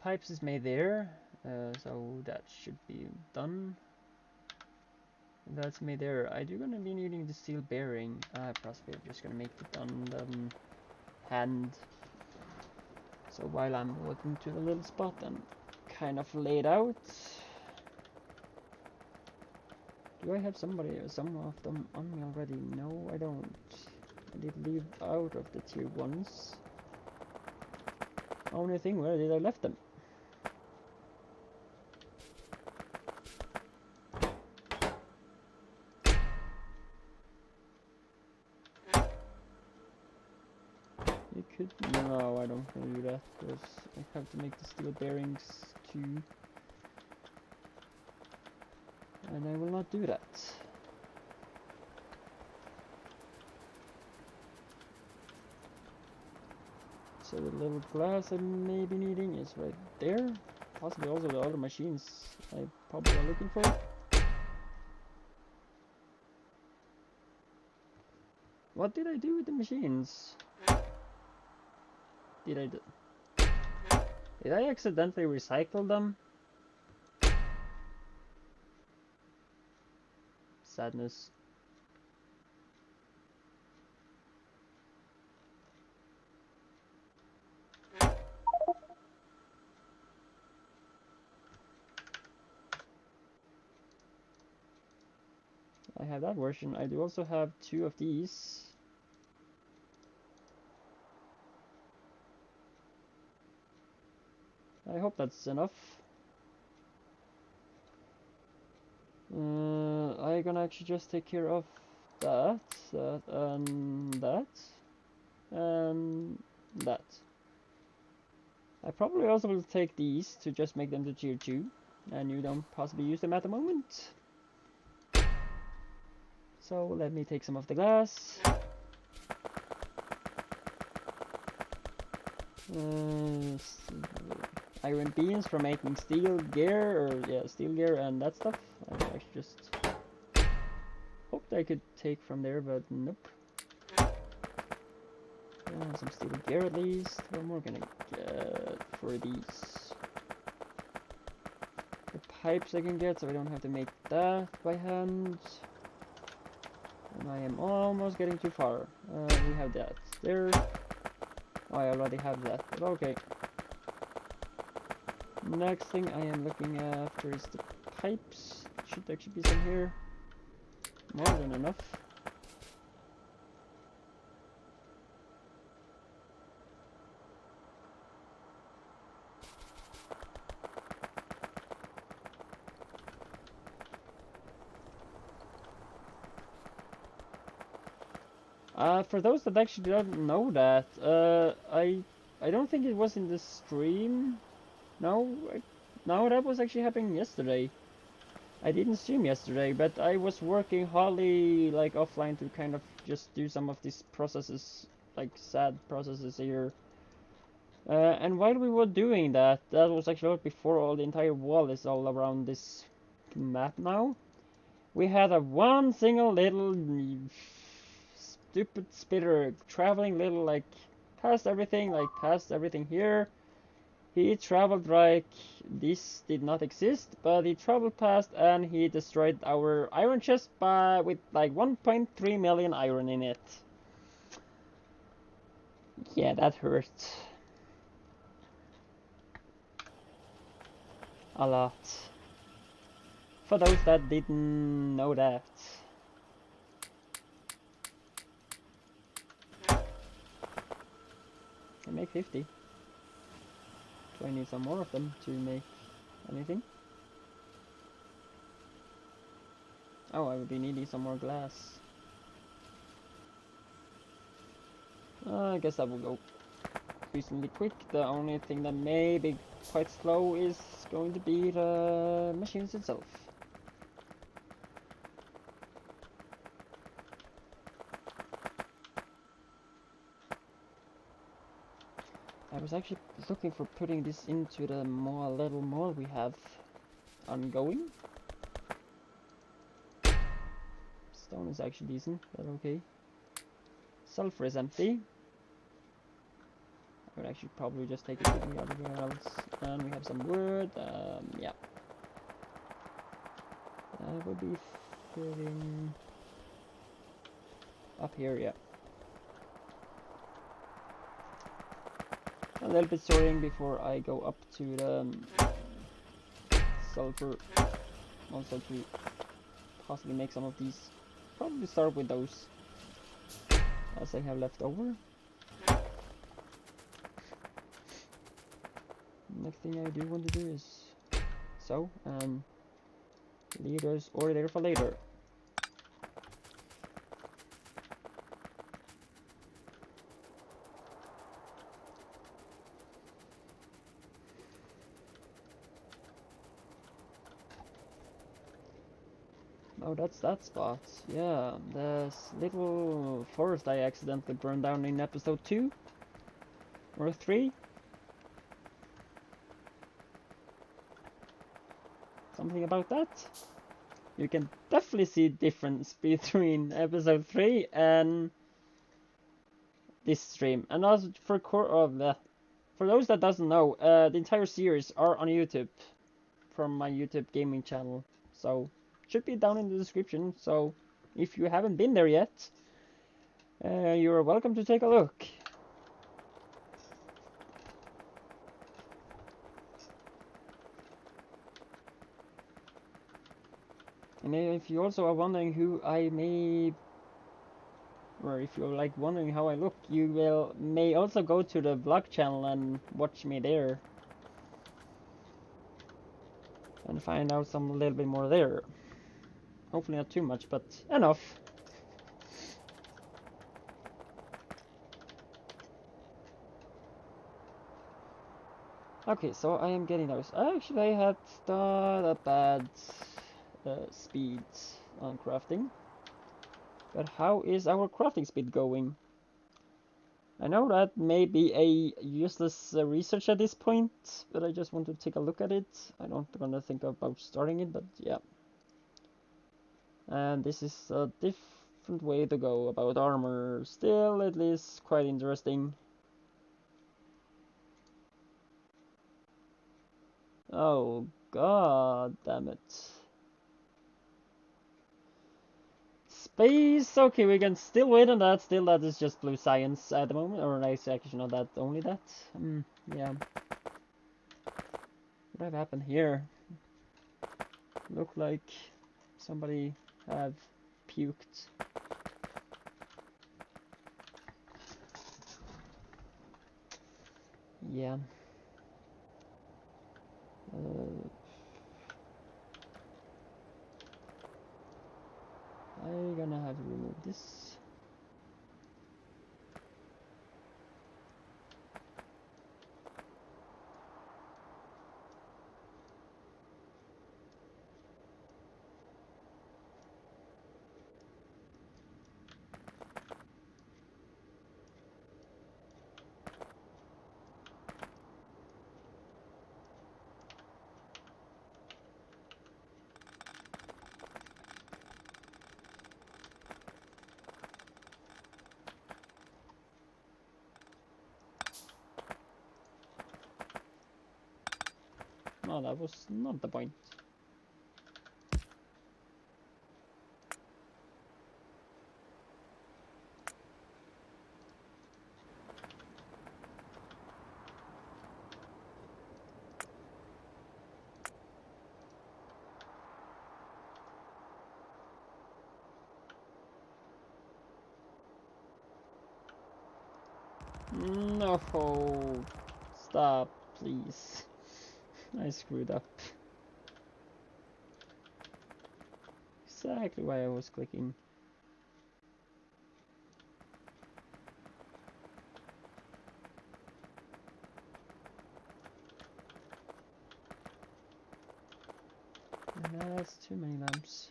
Speaker 1: Pipes is made there, so that should be done. That's made there. I do gonna be needing the steel bearing. Possibly I'm just gonna make it on hand. So while I'm walking to the little spot and kind of laid out, do I have some of them on me already? No, I don't. I did leave out of the tier 1s. Only thing, where did I left them? You could... No, I don't want to do that, because I have to make the steel bearings too. And I will not do that. So the little glass I may be needing is right there. Possibly also the other machines I probably are looking for. What did I do with the machines? Did I accidentally recycle them? Sadness. I have that version. I do also have 2 of these. I hope that's enough. I'm gonna actually just take care of that, and that, and that. I probably also will take these to just make them to tier 2, and you don't possibly use them at the moment. So let me take some of the glass. Iron beams for making steel gear, or yeah, steel gear and that stuff. I actually just hoped I could take from there, but nope. Some steel gear at least. What more can I get for these? The pipes I can get, so I don't have to make that by hand. And I am almost getting too far. We have that there. Oh, I already have that, but okay. Next thing I am looking after is the pipes. Should actually be some here. More than enough. For those that actually don't know that, I don't think it was in the stream. No, no, that was actually happening yesterday. I didn't stream yesterday, but I was working hardly like offline to kind of just do some of these processes, like sad processes here. And while we were doing that, that was actually before all the entire wall is all around this map now. We had a one single little stupid spitter traveling little like past everything here. He traveled like this did not exist, but he traveled past and he destroyed our iron chest with like 1.3 million iron in it. Yeah, that hurt. A lot. For those that didn't know that. I make 50. Do I need some more of them to make anything? Oh, I would be needing some more glass. I guess that will go reasonably quick. The only thing that may be quite slow is going to be the machines itself. I was actually looking for putting this into the little more we have ongoing. Stone is actually decent, but okay. Sulfur is empty. I would actually probably just take it with me everywhere else. And we have some wood. Yeah. That would be fitting up here, yeah. a little bit sorting before I go up to the sulfur. Also to possibly make some of these. Probably start with those as I have left over. Next thing I do want to do is so, and leave those over there for later. Oh, that's that spot. Yeah, this little forest I accidentally burned down in episode 2 or 3. Something about that. You can definitely see difference between episode 3 and this stream. And also for those that doesn't know, the entire series are on YouTube from my YouTube gaming channel. So should be down in the description. So if you haven't been there yet, you're welcome to take a look. And if you also are wondering who I may, or if you're like wondering how I look, you may also go to the vlog channel and watch me there and find out some little bit more there. Hopefully not too much, but enough. Okay, so I am getting those. Actually, I had not a bad speed on crafting. But how is our crafting speed going? I know that may be a useless research at this point, but I just want to take a look at it. I don't gonna think about starting it, but yeah. And this is a different way to go about armor. Still, at least quite interesting. Oh, god damn it. Space, okay, we can still wait on that. Still, that is just blue science at the moment. Or nice, actually, not that, only that. Yeah. What have happened here? Look like somebody have puked. Yeah. I'm gonna have to remove this. No, that was not the point. No, stop, please. I screwed up. Exactly why I was clicking. That's too many lamps.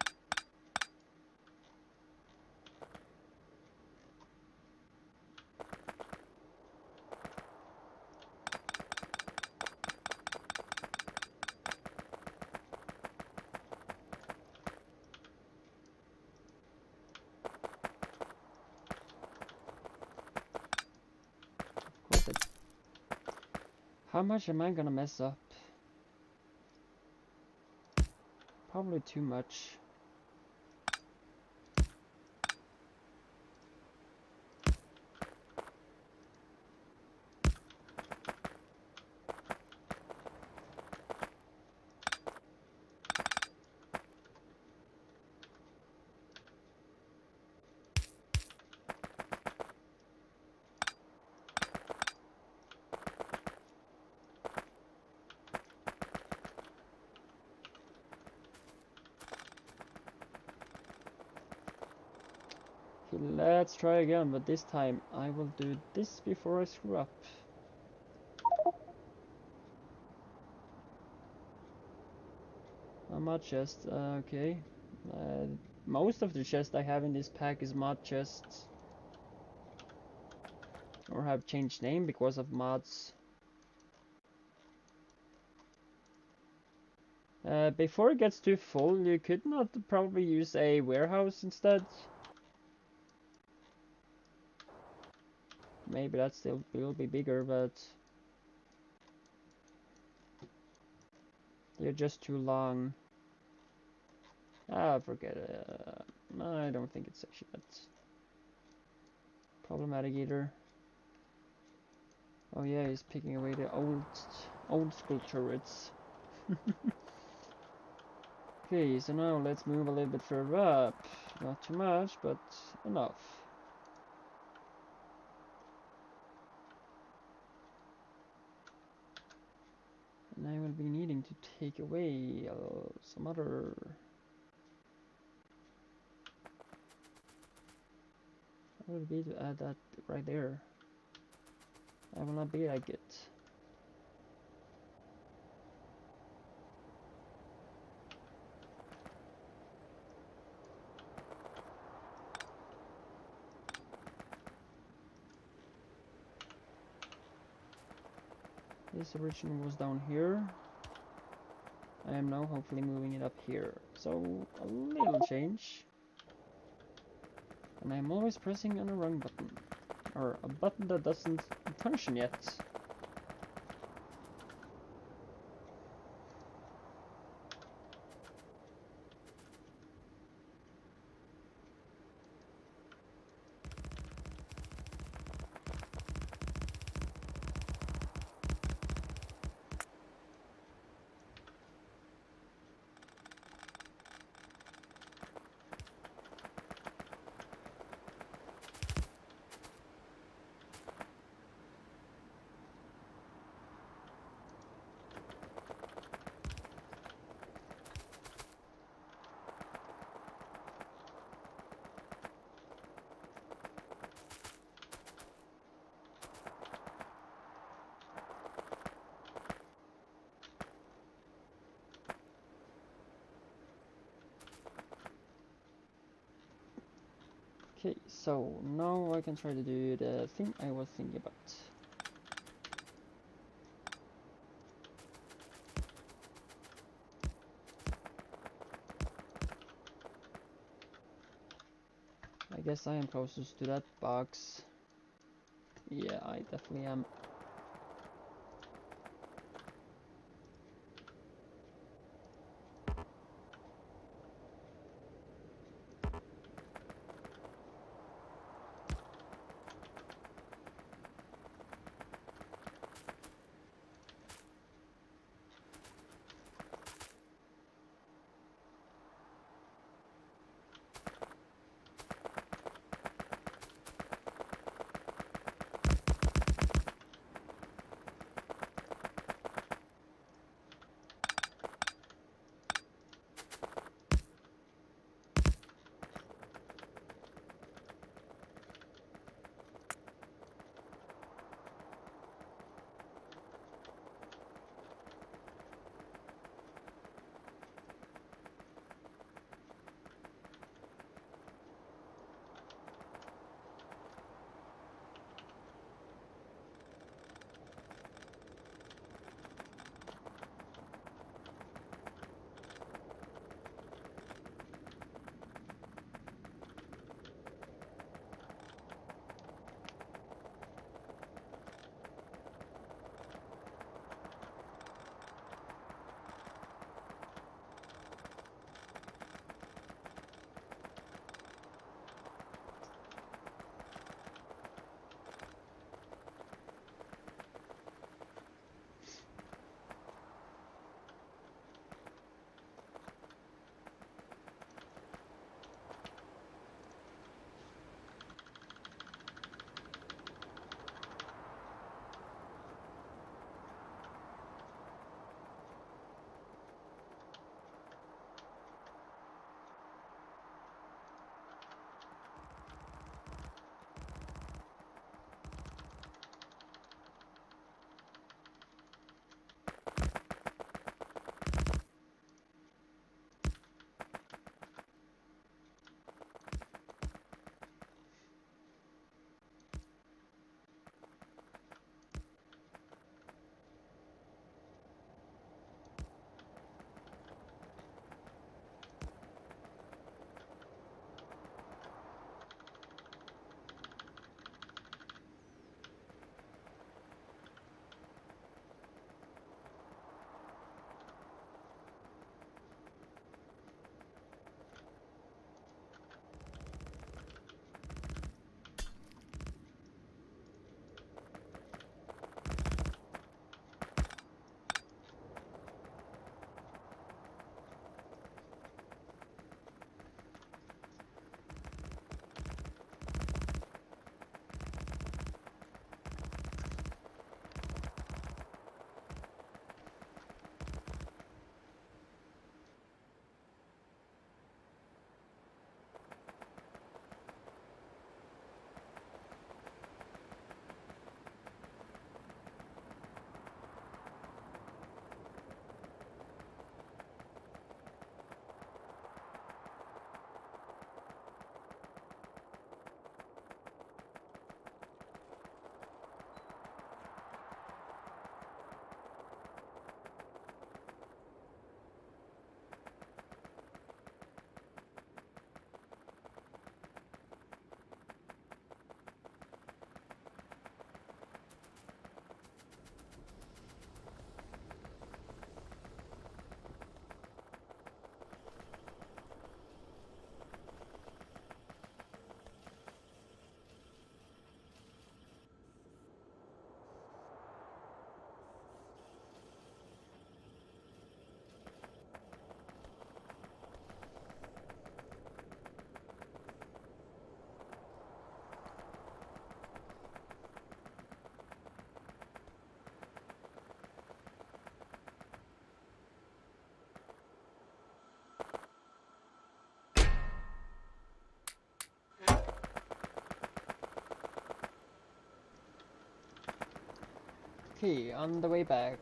Speaker 1: How much am I gonna mess up? Probably too much. Okay, let's try again, but this time I will do this before I screw up. A mod chest, okay. Most of the chests I have in this pack is mod chests. Or have changed name because of mods. Before it gets too full, you could not probably use a warehouse instead. Maybe that still will be bigger, but they're just too long. Ah, forget it. I don't think it's actually that problematic either. Oh yeah, he's picking away the old school turrets. Okay, so now let's move a little bit further up. Not too much, but enough. And I will be needing to take away some other... How would it be to add that right there? I will not be like it. This originally was down here. I am now hopefully moving it up here. So, a little change. And I'm always pressing on the wrong button. Or a button that doesn't function yet. Okay, so now I can try to do the thing I was thinking about. I guess I am closest to that box. Yeah, I definitely am. Okay, on the way back,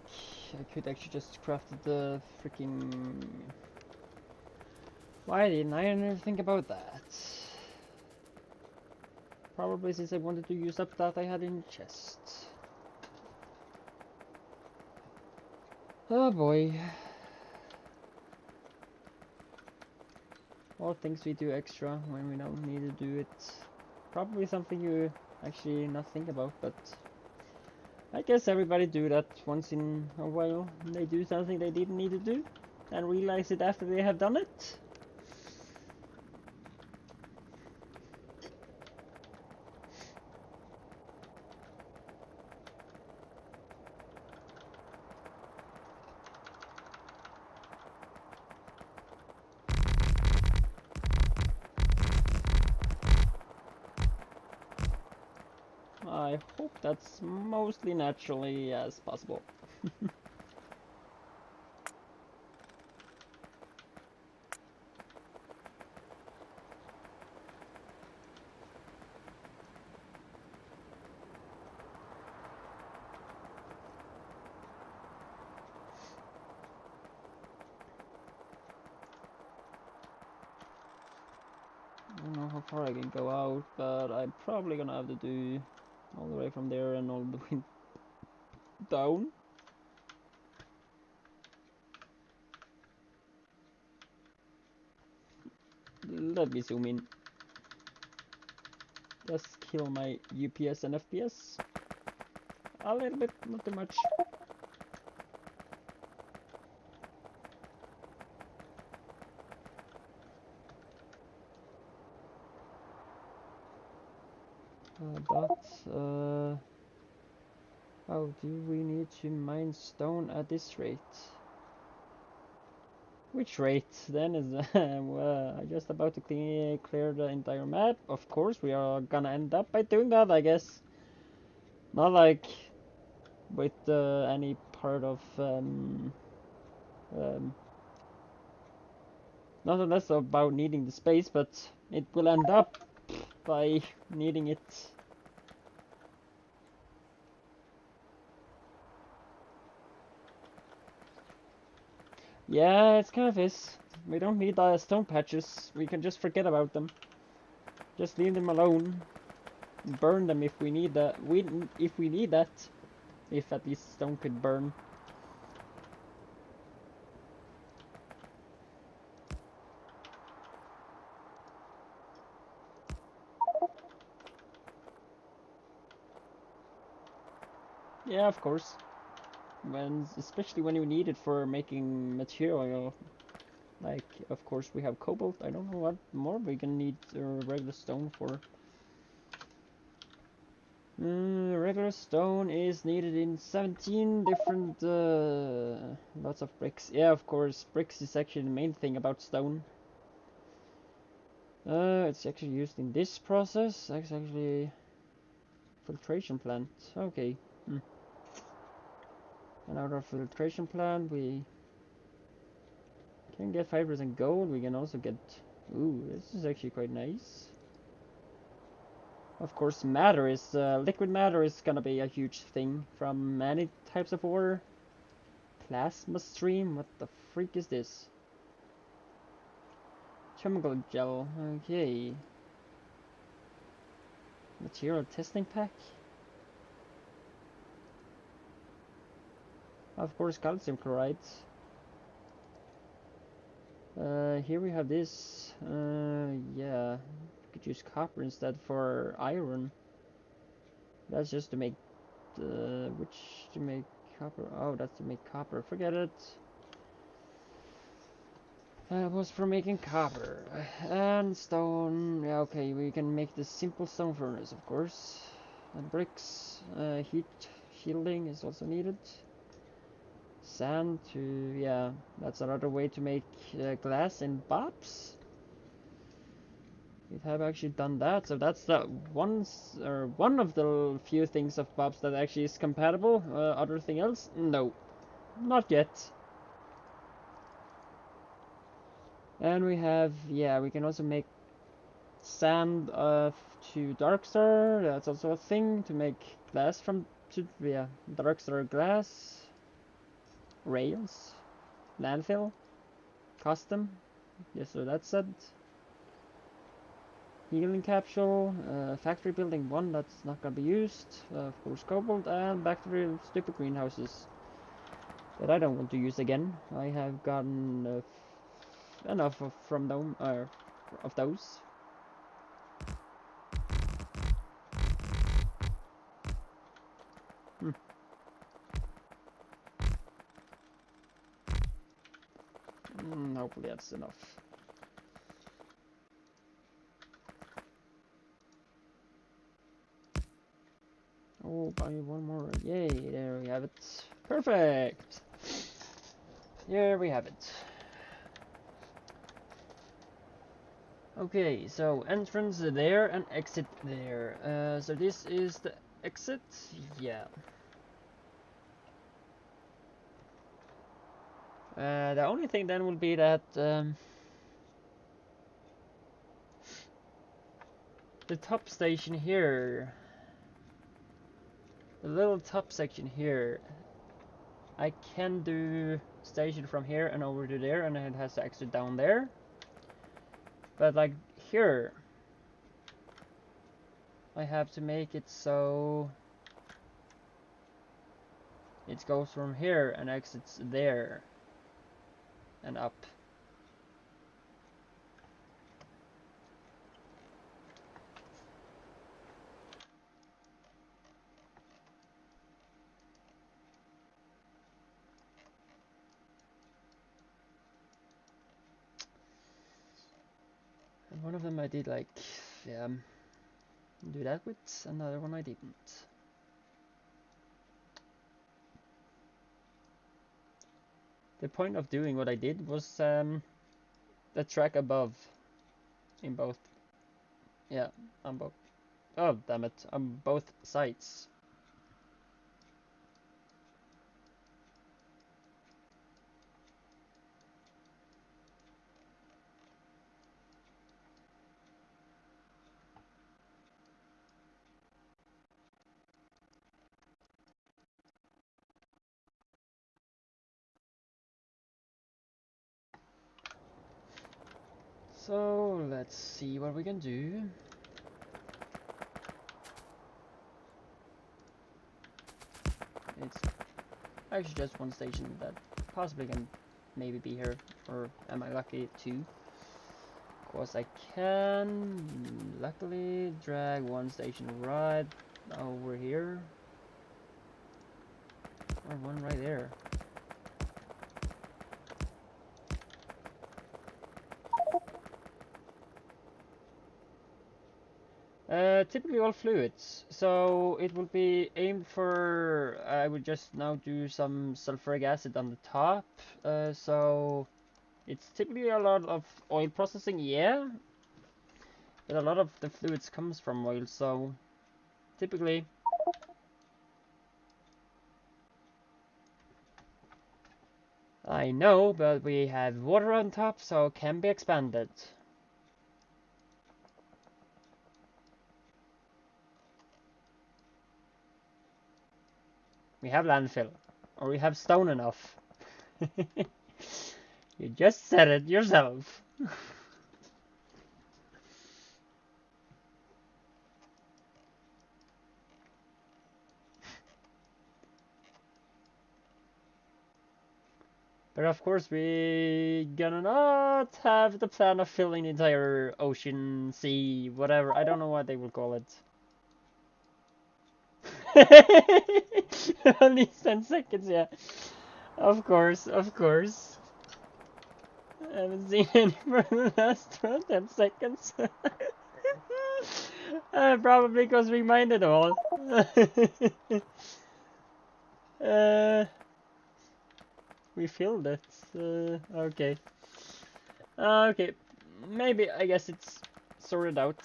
Speaker 1: I could actually just craft the freaking... Why didn't I ever think about that? Probably since I wanted to use up that I had in the chest. Oh boy. All things we do extra when we don't need to do it. Probably something you actually not think about, but I guess everybody do that once in a while. They do something they didn't need to do and realize it after they have done it. I hope that's mostly naturally as possible. I don't know how far I can go out, but I'm probably gonna have to do all the way from there and all the way down. Let me zoom in. Just kill my UPS and FPS. A little bit, not too much. Oh, do we need to mine stone at this rate? Which rate then is I'm just about to clear the entire map. Of course, we are gonna end up by doing that, I guess. Not like with any part of not unless about needing the space, but it will end up by needing it. Yeah, it's kind of is. We don't need stone patches. We can just forget about them. Just leave them alone. Burn them if we need that. If we need that. If at least stone could burn. Yeah, of course. Especially when you need it for making material. Like, of course, we have cobalt. I don't know what more we can need regular stone for. Regular stone is needed in 17 different lots of bricks. Yeah, of course, bricks is actually the main thing about stone. It's actually used in this process. That's actually filtration plant. Okay. And out of filtration plant, we can get fibers and gold. We can also get. Ooh, this is actually quite nice. Of course, matter is liquid matter is gonna be a huge thing from many types of ore. Plasma stream. What the freak is this? Chemical gel. Okay. Material testing pack. Of course, calcium chloride. Here we have this. Yeah, we could use copper instead for iron. That's just to make which to make copper. Oh, that's to make copper. Forget it. That was for making copper and stone. Yeah, okay, we can make the simple stone furnace, of course. And bricks. Heat shielding is also needed. Sand to, yeah, that's another way to make glass and bobs. We have actually done that, so that's the one of the few things of bobs that actually is compatible. Other thing else, no, not yet. And we have, yeah, we can also make sand to Darkstar. That's also a thing to make glass from to, yeah, Darkstar glass, rails, landfill, custom, yes, so that's it. Healing capsule, factory building 1, that's not gonna be used, of course cobalt, and back to the stupid greenhouses that I don't want to use again. I have gotten enough from them, of those. Hopefully that's enough. Oh, buy one more. Yay, there we have it. Perfect! Here we have it. Okay, so entrance there and exit there. So this is the exit? Yeah. The only thing then will be that the top station here, the little top section here, I can do station from here and over to there, and it has to exit down there. But like here, I have to make it so it goes from here and exits there and up. And one of them I did like, yeah, do that with, another one I didn't. The point of doing what I did was the track above in both, yeah, on both, oh damn it, on both sides. So let's see what we can do. It's actually just one station that possibly can maybe be here, or am I lucky too? Of course I can luckily drag one station right over here, or one right there. Typically all fluids, so it will be aimed for, I would just now do some sulfuric acid on the top, so it's typically a lot of oil processing, yeah, but a lot of the fluids comes from oil, so typically I know, but we have water on top, so it can be expanded. We have landfill, or we have stone enough. You just said it yourself. But of course we gonna not have the plan of filling the entire ocean, sea, whatever. I don't know what they will call it. Only 10 seconds, yeah. Of course, of course. I haven't seen any for the last 10 seconds. Probably because we mined it all. We filled it. Okay. Okay. Maybe, I guess it's sorted out.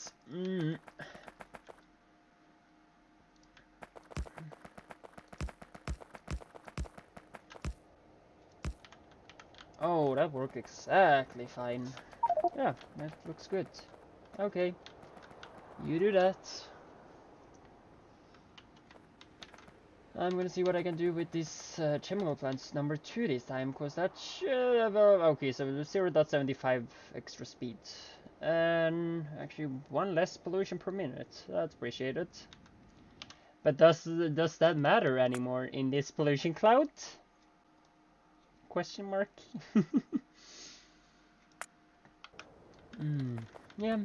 Speaker 1: Oh, that worked exactly fine. Yeah, that looks good. Okay. You do that. I'm gonna see what I can do with this chemical plants number 2 this time, because that should have okay, so 0.75 extra speed. And actually 1 less pollution per minute. That's appreciated. But does that matter anymore in this pollution cloud? Question mark. Yeah.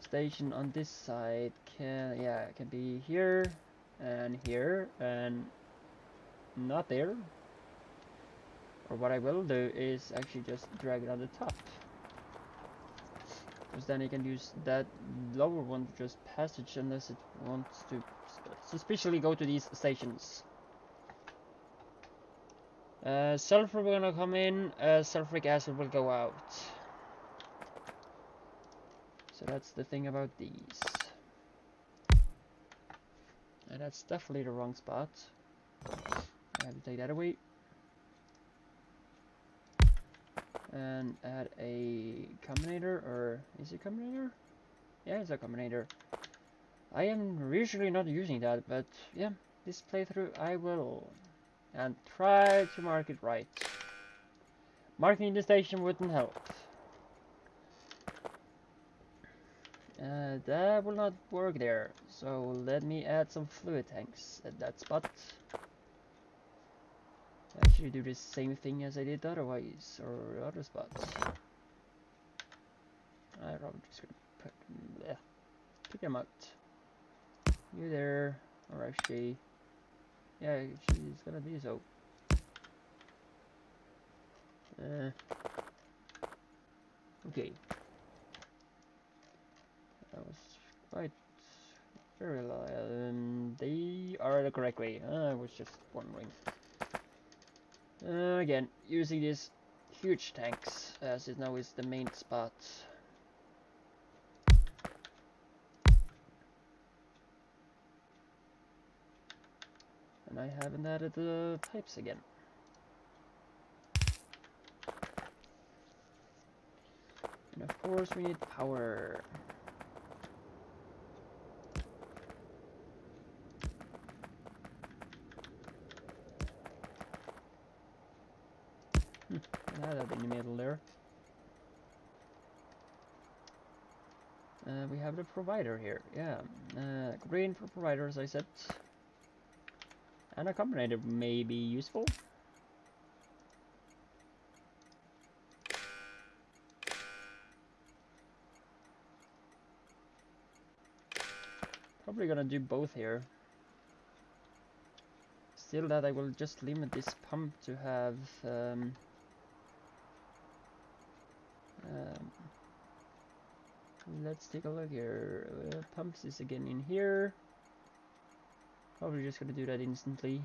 Speaker 1: Station on this side can be here and not there. Or what I will do is actually just drag it on the top, because then you can use that lower one to just passage unless it wants to suspiciously go to these stations. Sulfur will gonna come in, sulfuric acid will go out. So that's the thing about these. And that's definitely the wrong spot. I have to take that away. And add a combinator, or is it a combinator? Yeah, it's a combinator. I am usually not using that, but yeah, this playthrough I will. And try to mark it right. Marking the station wouldn't help. That will not work there, so let me add some fluid tanks at that spot. Actually do the same thing as I did otherwise, or other spots. I'm probably just gonna pick them out. You there, or actually, yeah, she's gonna be so. Okay. That was quite very low. They are the correct way. I was just wondering. Again, using these huge tanks, as it now is the main spot. And I haven't added the pipes again. And of course we need power. Add that in the middle there. We have the provider here, yeah. Green for provider, as I said. And a combinator may be useful. Probably gonna do both here. Still that I will just limit this pump to have let's take a look here. Pumps is again in here. Probably just gonna do that instantly.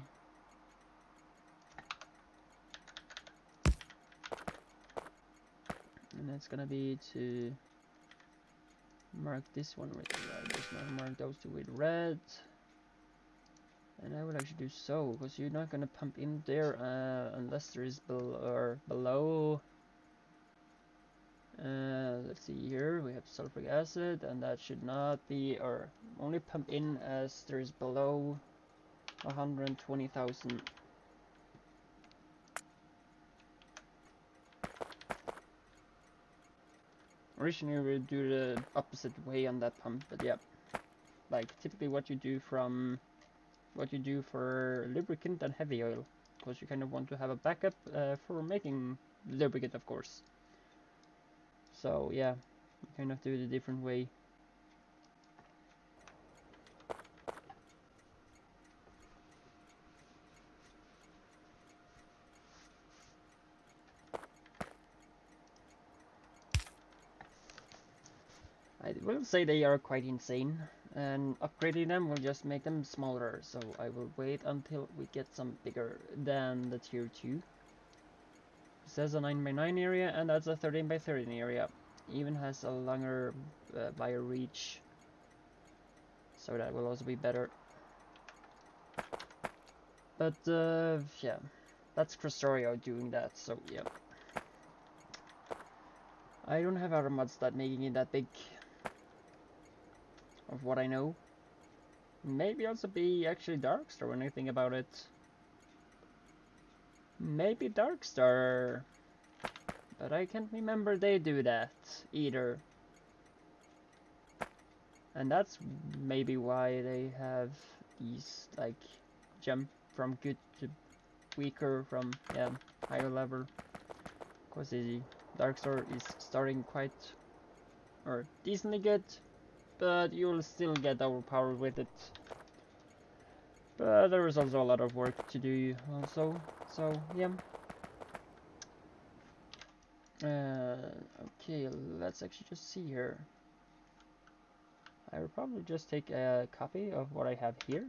Speaker 1: And that's gonna be to mark this one with red. Just mark those two with red. And I would actually do so, because you're not gonna pump in there unless there is below. Let's see here, we have sulfuric acid, and that should not be, or only pump in as there is below 120,000. Originally we would do the opposite way on that pump, but yeah, like typically what you do for lubricant and heavy oil, because you kind of want to have a backup for making lubricant, of course. So yeah, you kind of do it a different way. I will say they are quite insane, and upgrading them will just make them smaller, so I will wait until we get some bigger than the tier 2. It says a 9x9 area, and that's a 13x13 area. Even has a longer bio reach, so that will also be better. But yeah, that's Krastorio doing that, so yeah. I don't have other mods that making it that big, of what I know. Maybe also be actually Darkstar when I think about it. Maybe Darkstar, but I can't remember they do that either. And that's maybe why they have these, like, jump from good to weaker from, yeah, higher level. Because the Darkstar is starting quite, or decently good, but you'll still get overpowered with it. But there is also a lot of work to do also, so yeah. Okay, let's actually just see here. I will probably just take a copy of what I have here.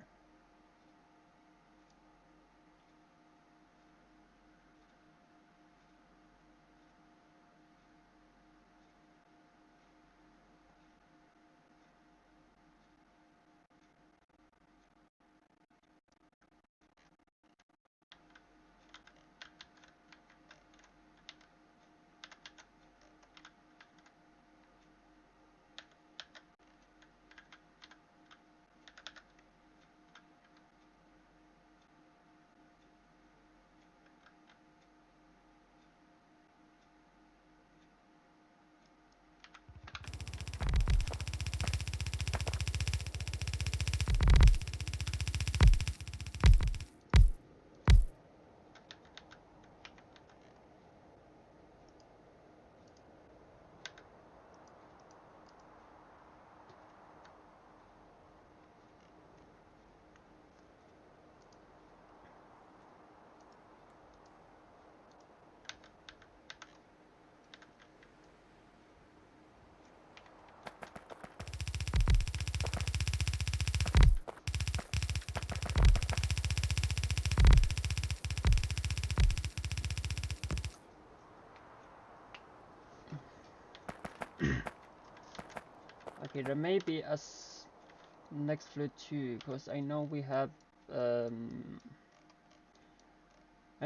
Speaker 1: Okay, there may be a next fluid too, because I know we have, I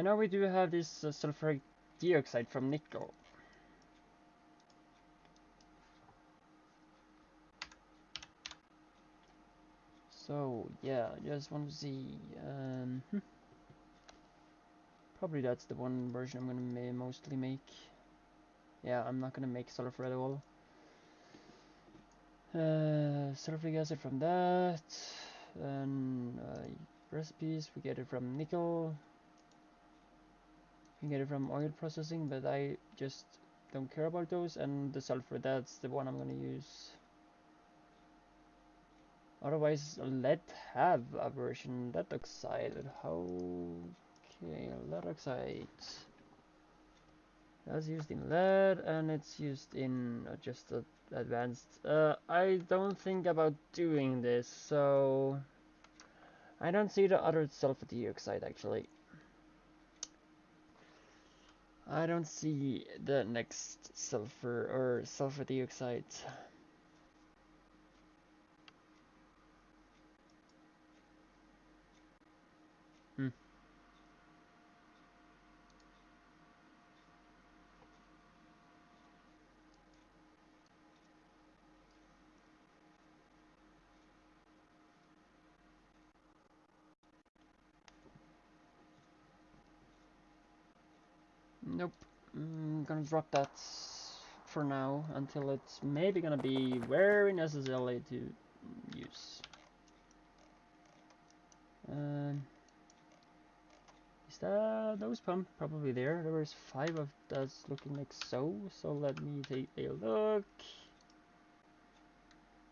Speaker 1: know we do have this sulfuric dioxide from nickel. So yeah, just want to see. Probably that's the one version I'm gonna mostly make. Yeah, I'm not gonna make sulfur at all. Sulfuric acid from that, and recipes we get it from nickel. You can get it from oil processing, but I just don't care about those. And the sulfur, that's the one I'm gonna use. Otherwise, lead have a version. Lead oxide. How? Okay, lead oxide. That's used in lead, and it's used in just advanced. I don't think about doing this, so I don't see the other sulfur dioxide actually. I don't see the next sulfur or sulfur dioxide. Hmm. Nope. I'm gonna drop that for now until it's maybe gonna be very necessary to use. Is that those pump probably there? There was 5 of that's looking like so. So let me take a look.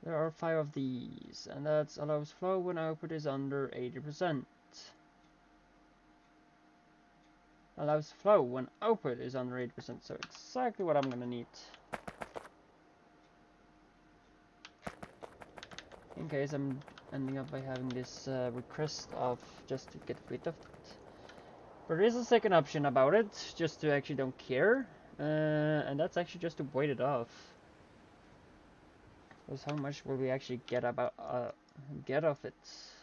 Speaker 1: There are 5 of these, and that allows flow when output is under 80%. Allows flow when output is under 80%. So exactly what I'm gonna need. In case I'm ending up by having this request of just to get rid of it. But there is a second option about it, just to actually don't care, and that's actually just to void it off. Because how much will we actually get about get of it?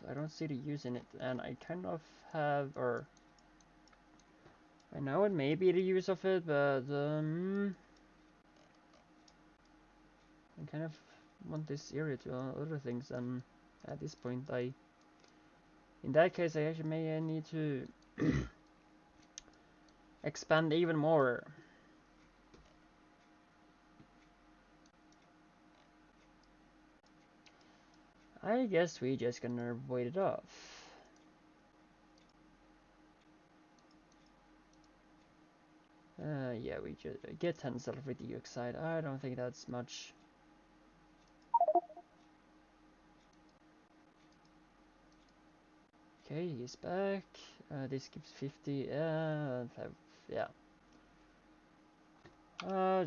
Speaker 1: I don't see the use in it, and I kind of have, or I know it may be the use of it, but I kind of want this area to other things, and at this point in that case I actually may need to expand even more. I guess we just gonna wait it off. Yeah, we just get 10 sulfur dioxide. I don't think that's much. Okay, he's back. This gives 50. Yeah.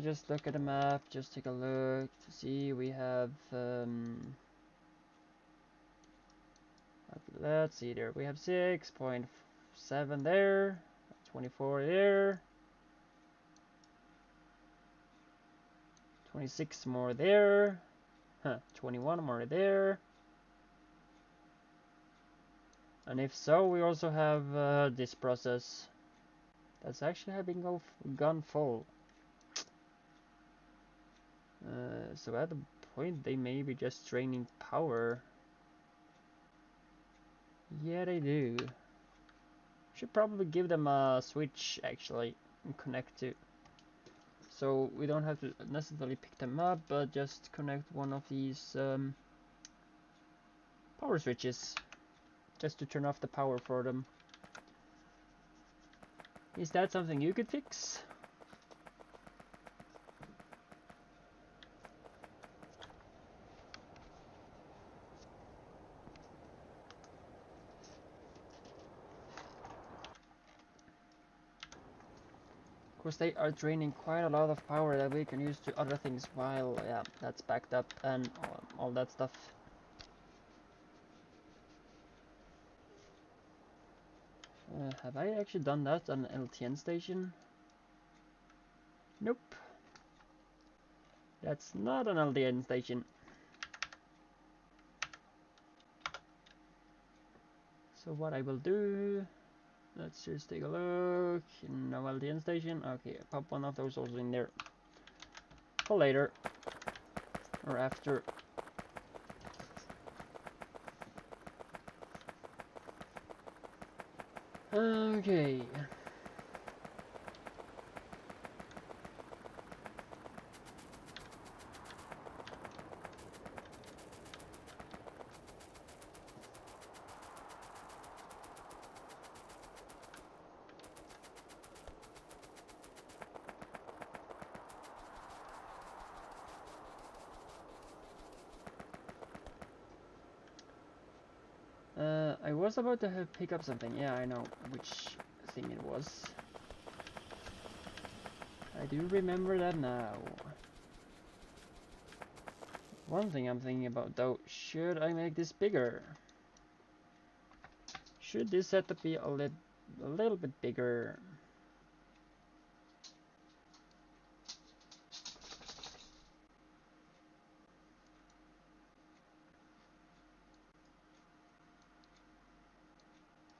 Speaker 1: Just look at the map. Just take a look to see. We have. Let's see there. We have 6.7 there. 24 there. 26 more there. 21 more there. And if so, we also have this process that's actually having gone full. So at the point they may be just draining power. Yeah, they do. Should probably give them a switch actually and connect to. So we don't have to necessarily pick them up, but just connect one of these power switches just to turn off the power for them. Is that something you could fix? Of course, they are draining quite a lot of power that we can use to other things while, yeah, that's backed up and all that stuff. Have I actually done that on an LTN station? Nope. That's not an LTN station. So what I will do, let's just take a look. No LTN station. Okay, pop one of those also in there. For later. Or after. Okay. I was about to pick up something. Yeah, I know which thing it was. I do remember that now. One thing I'm thinking about though, should I make this bigger? Should this setup be a little bit bigger?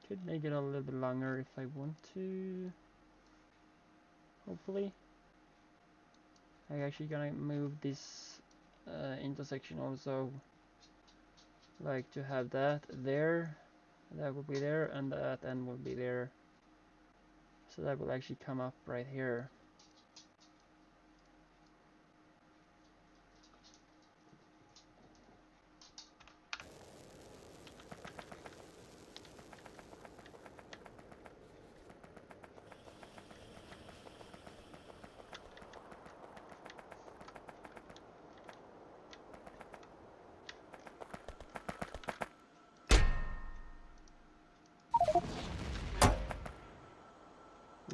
Speaker 1: Could make it a little bit longer if I want to. Hopefully. I'm actually gonna move this intersection also. Like to have that there. That will be there, and that end will be there. So that will actually come up right here.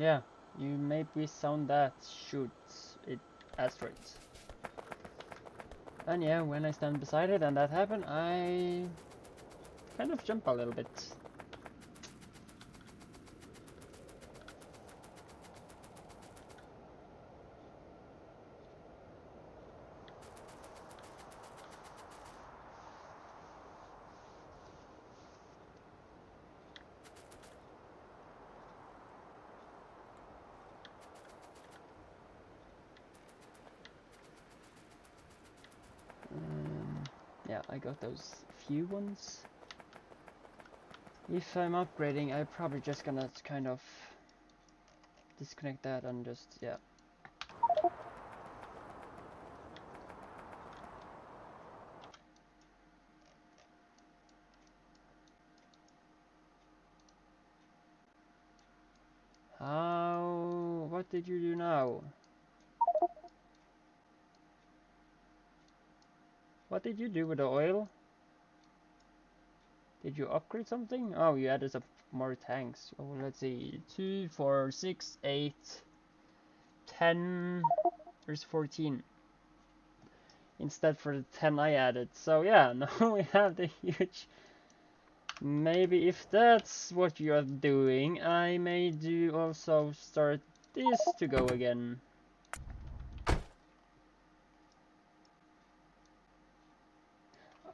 Speaker 1: Yeah, you maybe sound that shoots it asteroids. And yeah, when I stand beside it and that happened, I kind of jump a little bit. yeah, I got those few ones. If I'm upgrading, I'm probably just gonna kind of disconnect that and just, yeah. How? What did you do now? What did you do with the oil? Did you upgrade something? Oh, you added some more tanks. Oh, let's see. 2, 4, 6, 8, 10. There's 14. Instead for the 10 I added. So yeah, now we have the huge... Maybe if that's what you're doing, I may do also start this to go again.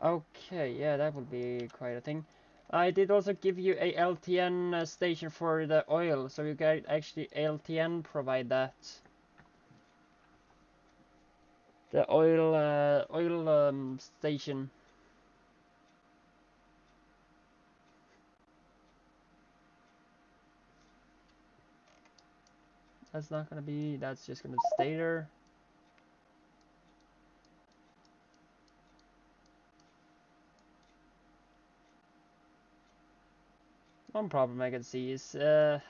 Speaker 1: Okay, yeah, that would be quite a thing. I did also give you a LTN station for the oil, so you can actually LTN provide that. The oil station. That's not gonna be, that's just gonna stay there. One problem I can see is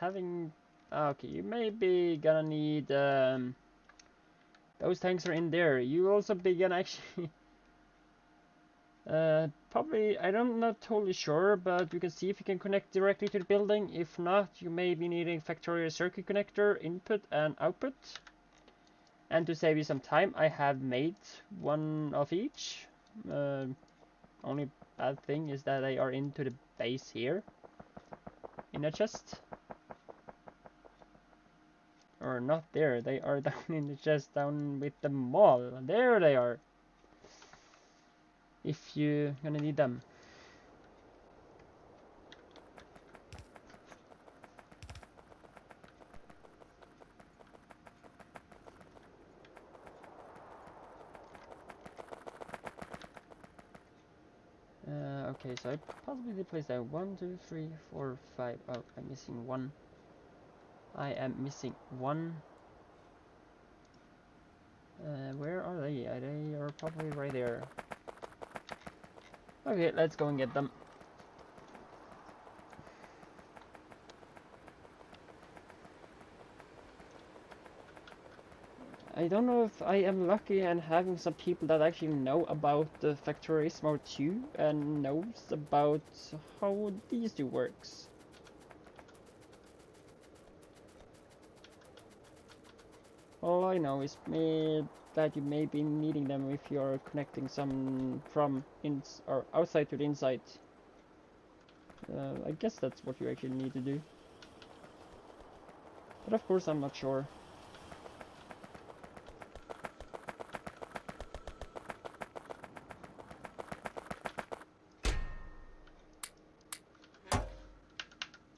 Speaker 1: having, okay, you may be gonna need, those tanks are in there. You also be gonna actually, probably, I'm not totally sure, but you can see if you can connect directly to the building. If not, you may be needing factorial circuit connector input and output. And to save you some time, I have made one of each. Only bad thing is that they are into the base here in a chest. Or not there, they are down in the chest down with the mall. There they are. If you're gonna need them. Okay, so I possibly place that 1, 2, 3, 4, 5. Oh, I'm missing one. I am missing one. Where are they? They are probably right there. Okay, let's go and get them. I don't know if I am lucky and having some people that actually know about the Factorismo 2 and knows about how these two works. All I know is that you may be needing them if you're connecting some from or outside to the inside. I guess that's what you actually need to do. But of course I'm not sure.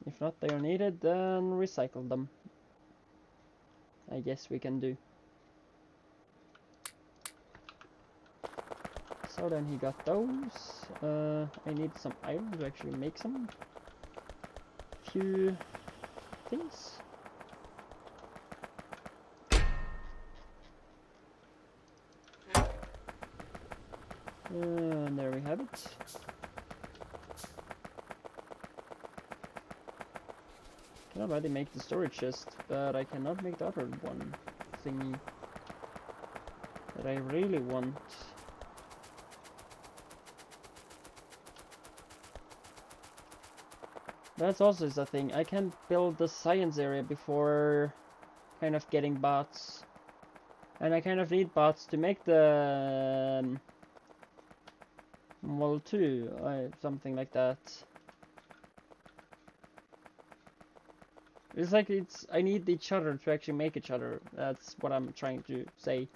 Speaker 1: If not they are needed, then recycle them. I guess we can do. So then he got those. I need some iron to actually make some few things. And there we have it. I can already make the storage chest, but I cannot make the other one thingy that I really want. That's also a thing. I can build the science area before kind of getting bots. And I kind of need bots to make the Model 2, something like that. It's like I need each other to actually make each other. That's what I'm trying to say.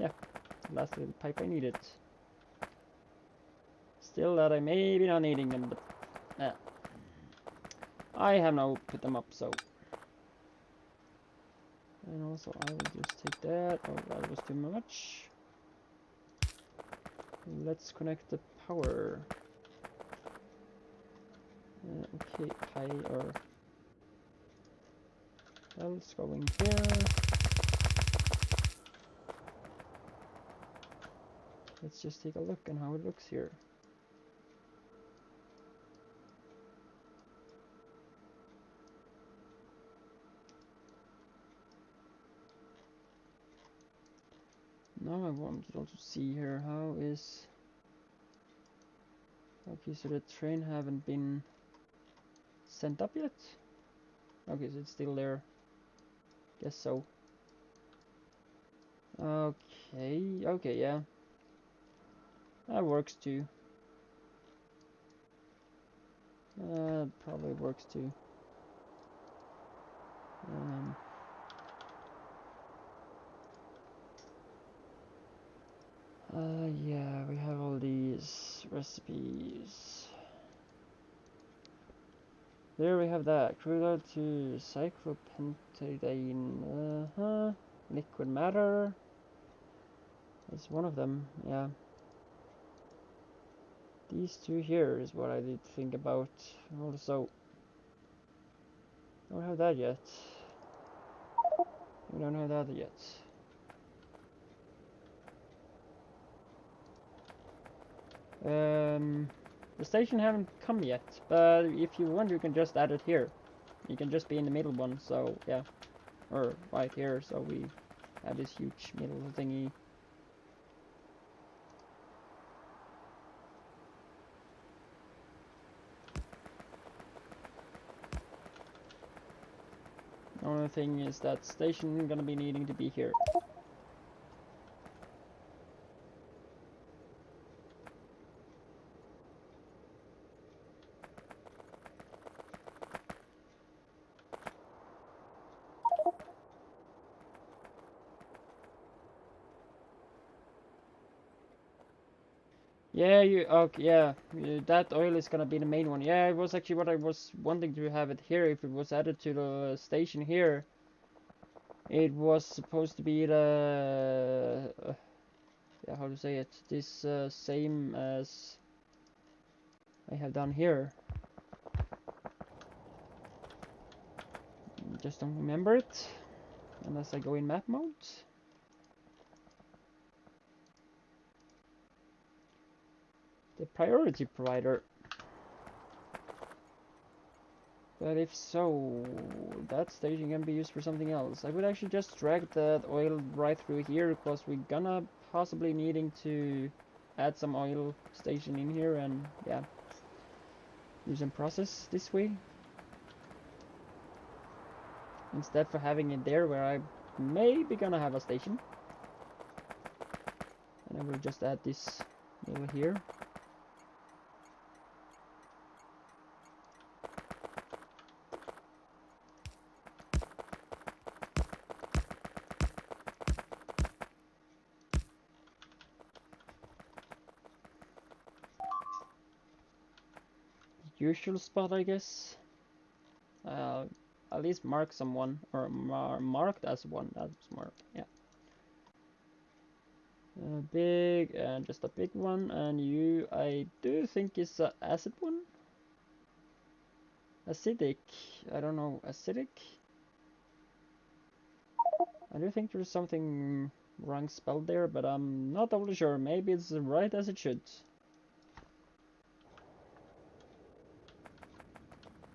Speaker 1: Yeah, last little pipe I needed. Still that I may be not needing them, but yeah. I have now put them up, so. And Also, I will just take that. Oh, that was too much. Let's connect the power. Okay, or else going here. Let's just take a look on how it looks here. Now I want to also see here how is. Okay, so the train haven't been sent up yet. Okay, so it's still there. Guess so. Okay, yeah. That works too. Probably works too. Yeah, we have all these recipes. There we have that. Crude oil to cyclopentadiene. Liquid matter. That's one of them, yeah. These two here is what I did think about. Also, don't have that yet. We don't have that yet. The station haven't come yet, but if you want, you can just add it here. You can just be in the middle one, so yeah, or right here, so we have this huge middle thingy. The only thing is that station gonna be needing to be here. Yeah, that oil is gonna be the main one. Yeah, it was actually what I was wanting to have it here. If it was added to the station here, it was supposed to be the yeah, how to say it? This same as I have done here. Just don't remember it unless I go in map mode. The priority provider. But if so, that station can be used for something else. I would actually just drag that oil right through here, because we're gonna possibly needing to add some oil station in here and yeah, use and process this way. Instead for having it there where I maybe gonna have a station. And I will just add this middle here. Usual spot, I guess. At least mark someone, or marked as one. That's smart. Yeah. Big and just a big one, and you, I do think is a acid one. Acidic. I don't know. Acidic. I do think there's something wrong spelled there, but I'm not totally sure. Maybe it's right as it should.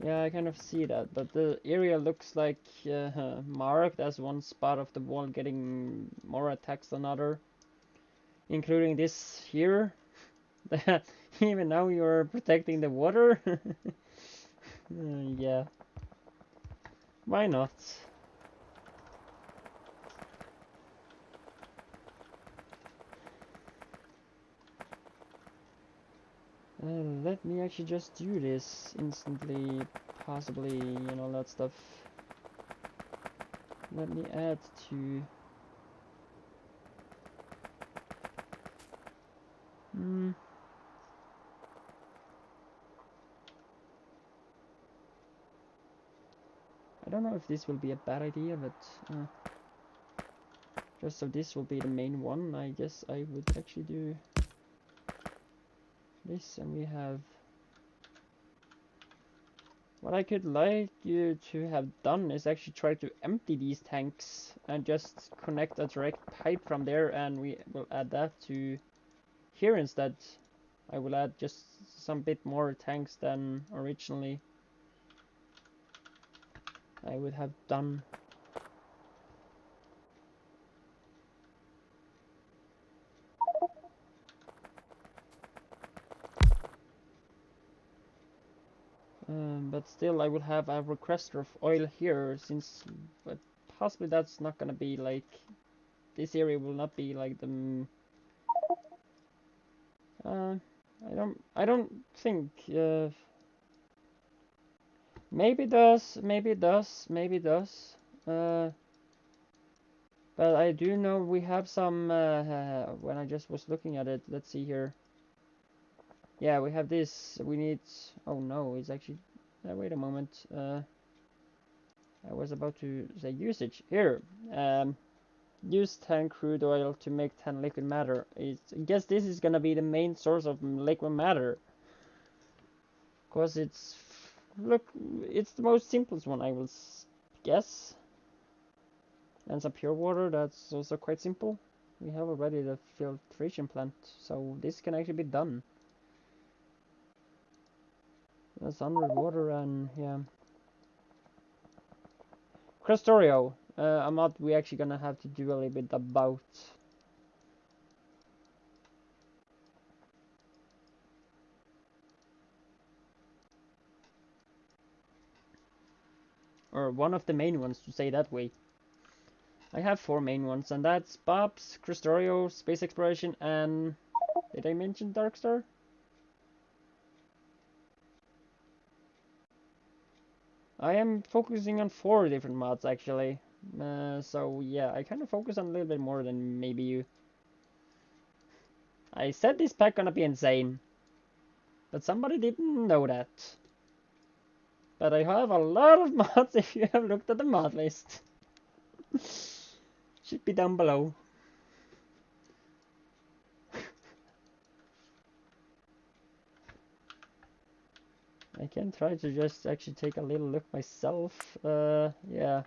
Speaker 1: Yeah, I kind of see that, but the area looks like marked as one spot of the wall getting more attacks than other, including this here. That even now you're protecting the water. Yeah, why not? Let me actually just do this instantly, possibly, and all that stuff. Let me add to... I don't know if this will be a bad idea, but... Just so this will be the main one, I guess I would actually do this, and we have... What I could like you to have done is actually try to empty these tanks and just connect a direct pipe from there, and we will add that to here instead. I will add just some bit more tanks than originally I would have done. But still I will have a requester of oil here, since possibly that's not gonna be like, this area will not be like the I don't think maybe it does, maybe it does, maybe it does. But I do know we have some when I just was looking at it, let's see here. Yeah, we have this. We need, oh no, it's actually wait a moment. I was about to say usage here. Use 10 crude oil to make 10 liquid matter. I guess this is gonna be the main source of liquid matter, because it's, look, it's the most simplest one, I will guess. And some pure water, that's also quite simple. We have already the filtration plant, so this can actually be done. That's under water, and yeah. Krastorio, a mod we actually gonna have to do a little bit about. Or one of the main ones, to say that way. I have 4 main ones, and that's Bob's, Krastorio, Space Exploration, and... Did I mention Darkstar? I am focusing on 4 different mods, actually. So yeah, I kind of focus on a little bit more than maybe you. I said this pack gonna be insane, but somebody didn't know that. But I have a lot of mods if you have looked at the mod list. Should be down below. I can try to just actually take a little look myself. Yeah.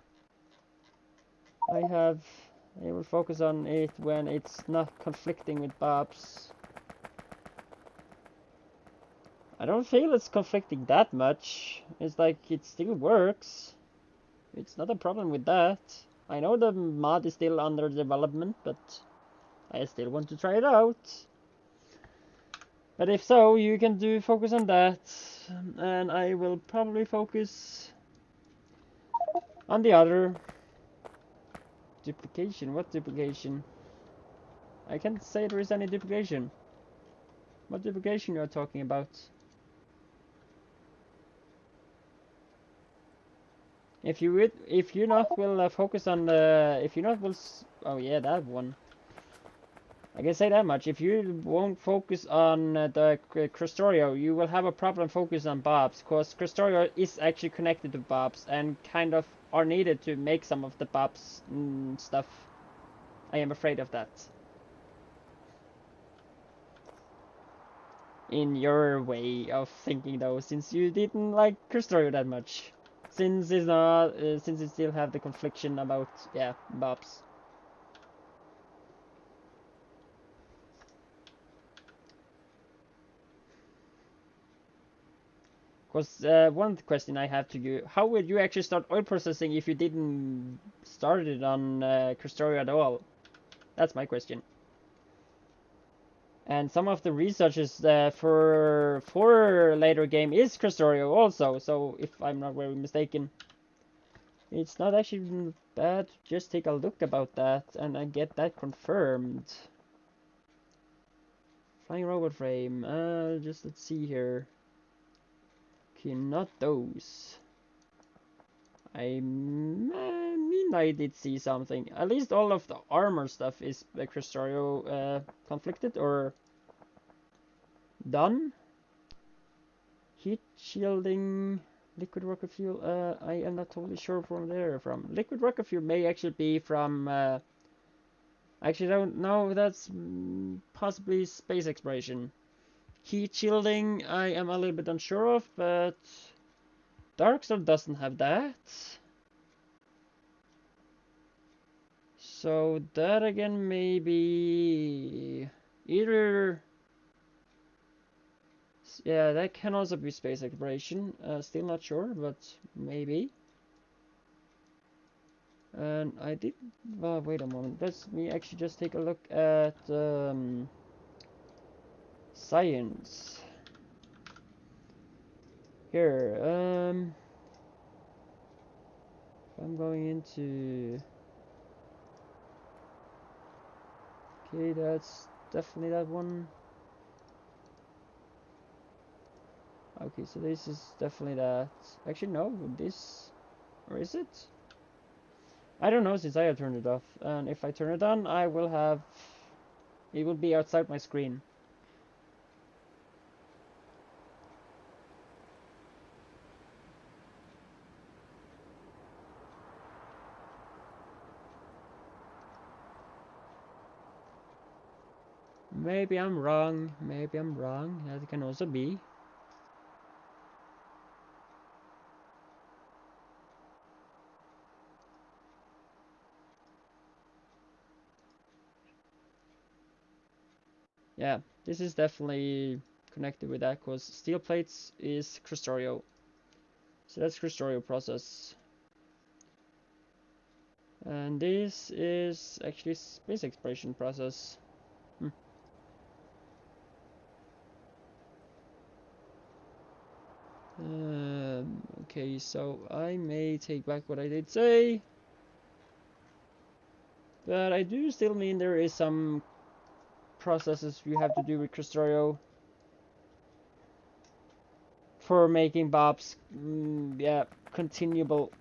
Speaker 1: I will focus on it when it's not conflicting with Bob's. I don't feel it's conflicting that much. It's like it still works. It's not a problem with that. I know the mod is still under development, but I still want to try it out. But if so, you can focus on that, and I will probably focus on the other. Duplication? What duplication? I can't say there is any duplication. What duplication you are talking about? If you not will focus on the, if you not will, oh yeah, that one. I can say that much. If you won't focus on the Krastorio, you will have a problem focus on Bob's, because Krastorio is actually connected to Bob's and kind of are needed to make some of the Bob's stuff. I am afraid of that. In your way of thinking, though, since you didn't like Krastorio that much. Since it's not, since you still have the confliction about, yeah, Bob's. Because one question I have to you, how would you actually start oil processing if you didn't start it on Krastorio at all? That's my question. And some of the researches for later game is Krastorio also, so if I'm not very mistaken. It's not actually bad to just take a look about that and get that confirmed. Flying robot frame, just let's see here. Okay, not those. I mean I did see something. At least all of the armor stuff is Krastorio conflicted or done. Heat shielding, liquid rocket fuel. I am not totally sure from there. From liquid rocket fuel may actually be from Actually, don't know. That's possibly space exploration. Heat shielding, I am a little bit unsure of, but Darkstar doesn't have that. So that again, maybe either. Yeah, that can also be space exploration. Still not sure, but maybe. And I did. Well, wait a moment. Let me actually just take a look at science. Here. I'm going into. Okay, that's definitely that one. Okay, so this is definitely that. Actually, no, this. Or is it? I don't know since I have turned it off. And if I turn it on, I will have. It will be outside my screen. Maybe I'm wrong. Maybe I'm wrong. That can also be. Yeah, this is definitely connected with that because steel plates is krastorio. So that's krastorio process. And this is actually space exploration process. Okay, so I may take back what I did say. But I do still mean there is some processes you have to do with krastorio for making bobs, yeah, continuable.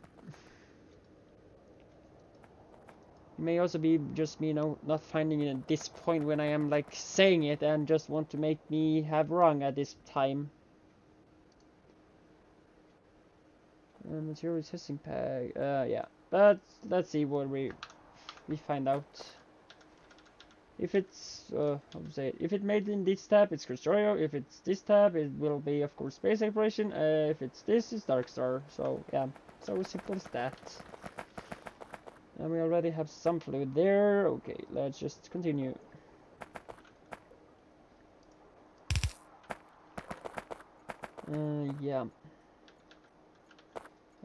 Speaker 1: It may also be just me, not finding it at this point when I am like saying it and just want to make me have wrong at this time. Material testing pack, yeah, but let's see what we find out. If it's, how to say it, if it made in this tab, it's krastorio. If it's this tab, it will be, of course, space exploration. If it's this, it's Darkstar. So, yeah, so simple as that. And we already have some fluid there. Okay, let's just continue. Yeah.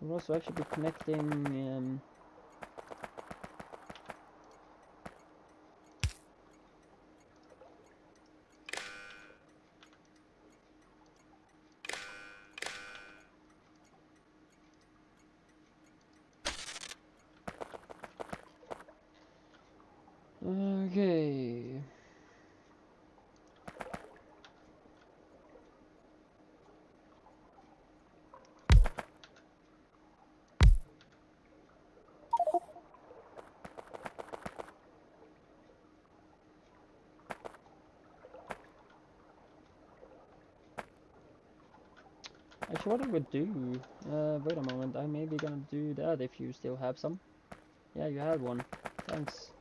Speaker 1: I'll also actually be connecting... Okay. Actually, what I would do... wait a moment, I may be gonna do that if you still have some. Yeah, you had one. Thanks.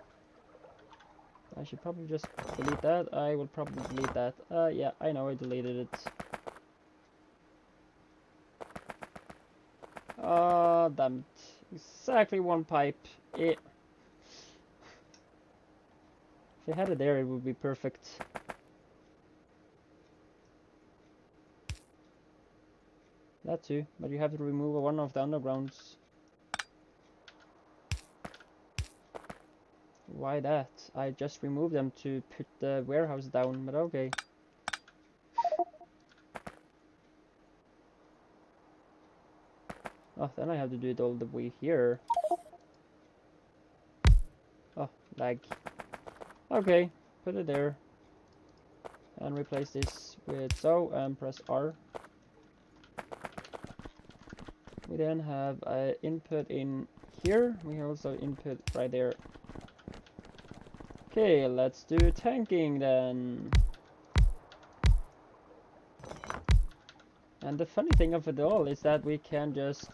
Speaker 1: I should probably just delete that. I will probably delete that. Yeah, I know I deleted it. Damn it. Exactly one pipe. If I had it there, it would be perfect. That too, but you have to remove one of the undergrounds. Why that? I just removed them to put the warehouse down, but okay. Oh, then I have to do it all the way here. Oh, lag. Okay, put it there. And replace this with so, and press R. We then have an input in here. We also input right there. Okay, let's do tanking then. And the funny thing of it all is that we can just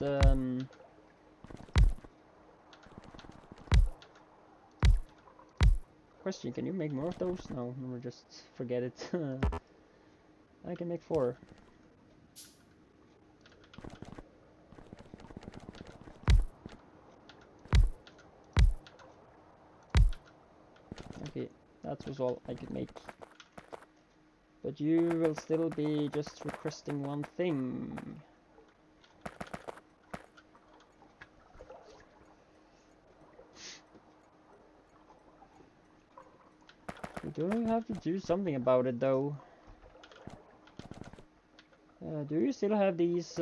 Speaker 1: Question, can you make more of those? No, no, just forget it. I can make 4. Okay, that was all I could make. But you will still be just requesting one thing. We do have to do something about it though. Do you still have these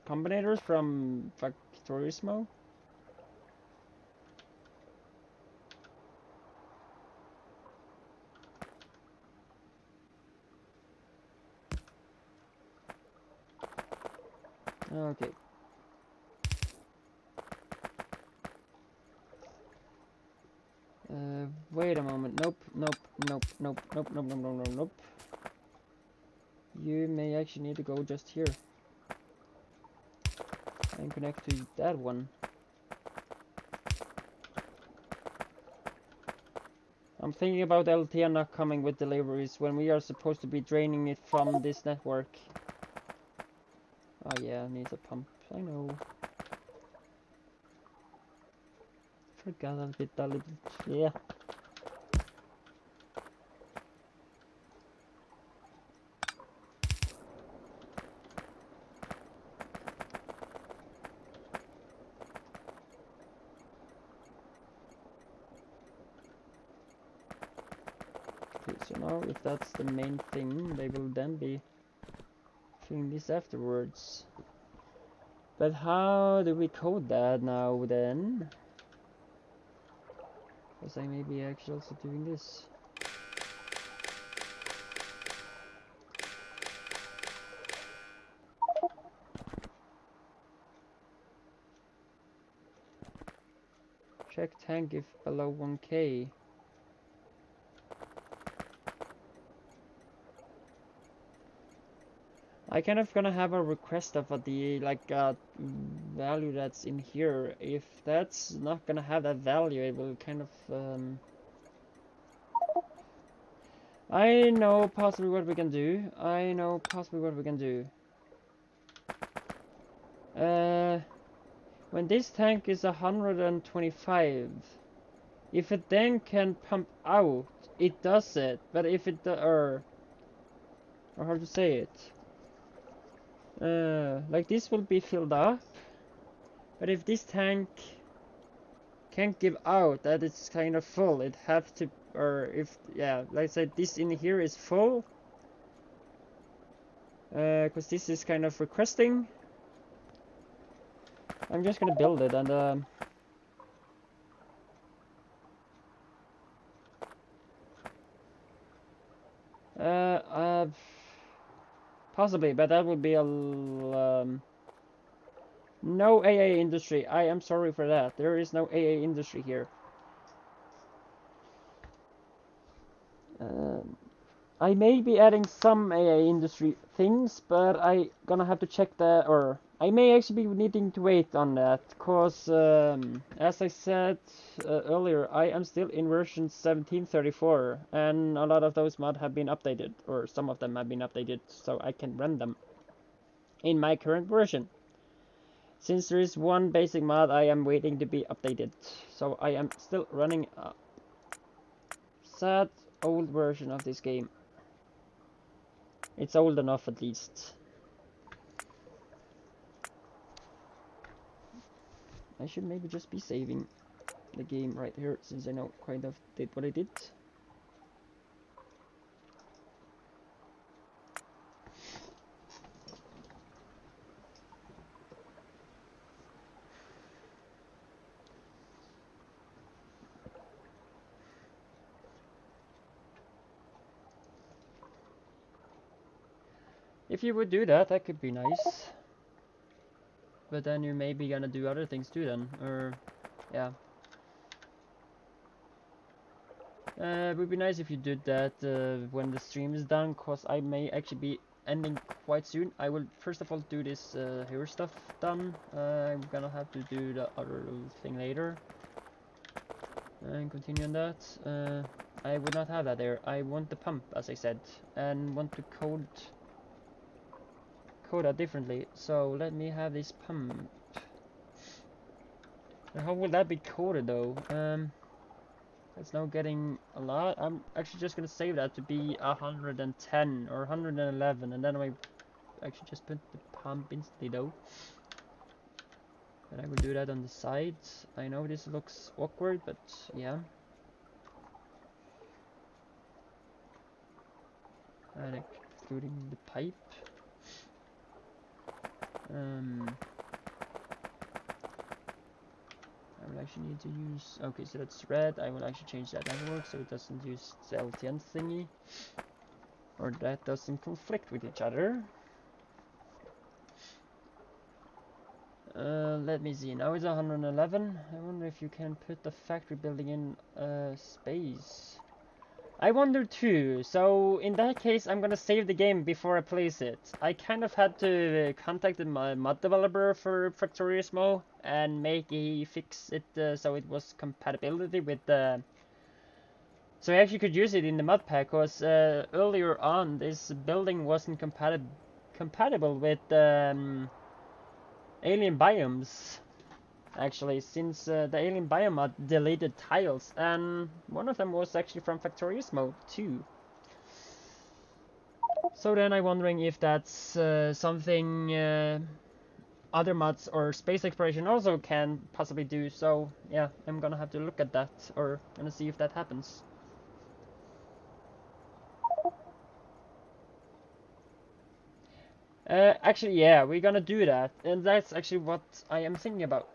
Speaker 1: combinators from Factorismo? Okay. Wait a moment. Nope, nope, nope, nope, nope, nope, nope, nope, nope, nope. You may actually need to go just here and connect to that one. I'm thinking about LT not coming with deliveries when we are supposed to be draining it from this network. Oh yeah, needs a pump. I know. Forgot a bit. Yeah. Okay, so now if that's the main thing, they will then be doing this afterwards. But how do we code that now then? Because I may be actually also doing this. Check tank if below 1k. I kind of gonna have a request of the value that's in here. If that's not gonna have that value, it will kind of I know possibly what we can do. I know possibly what we can do. When this tank is 125, if it then can pump out, it does it. But if it or how to say it? Like this will be filled up. But if this tank can't give out that it's kind of full, it have to, or if, yeah, like I said, this in here is full. Because this is kind of requesting. I'm just gonna build it and possibly, but that would be a no AA industry. I am sorry for that. There is no AA industry here. I may be adding some AA industry things, but I gonna have to check that, or I may actually be needing to wait on that, cause as I said earlier, I am still in version 1734, and a lot of those mods have been updated, or some of them have been updated, so I can run them in my current version. Since there is one basic mod I am waiting to be updated, so I am still running a sad old version of this game. It's old enough at least. I should maybe just be saving the game right here, since I know kind of did what I did. If you would do that, that could be nice. But then you may be gonna do other things too then, or yeah. It would be nice if you did that when the stream is done, cause I may actually be ending quite soon. I will first of all do this hero stuff done. I'm gonna have to do the other thing later. And continue on that. I would not have that there. I want the pump, as I said, and want to code that differently. So let me have this pump. And how will that be coded though? It's now getting a lot. I'm actually just gonna save that to be 110 or 111, and then I actually just put the pump instantly though. And I will do that on the sides. I know this looks awkward, but yeah. And including the pipe. I will actually need to use... Okay, so that's red. I will actually change that network so it doesn't use the LTN thingy. Or that doesn't conflict with each other. Let me see. Now it's 111. I wonder if you can put the factory building in space. I wonder too. So in that case, I'm gonna save the game before I place it. I kind of had to contact my mod developer for Factorismo and make he fix it so it was compatibility with the. So I actually could use it in the mod pack, because earlier on this building wasn't compatible with alien-biomes. Actually, since the alien-biome mod deleted tiles, and one of them was actually from Factorismo too. So then I'm wondering if that's something other mods or space exploration also can possibly do. So yeah, I'm gonna have to look at that, or gonna see if that happens. Actually, yeah, we're gonna do that, and that's actually what I am thinking about.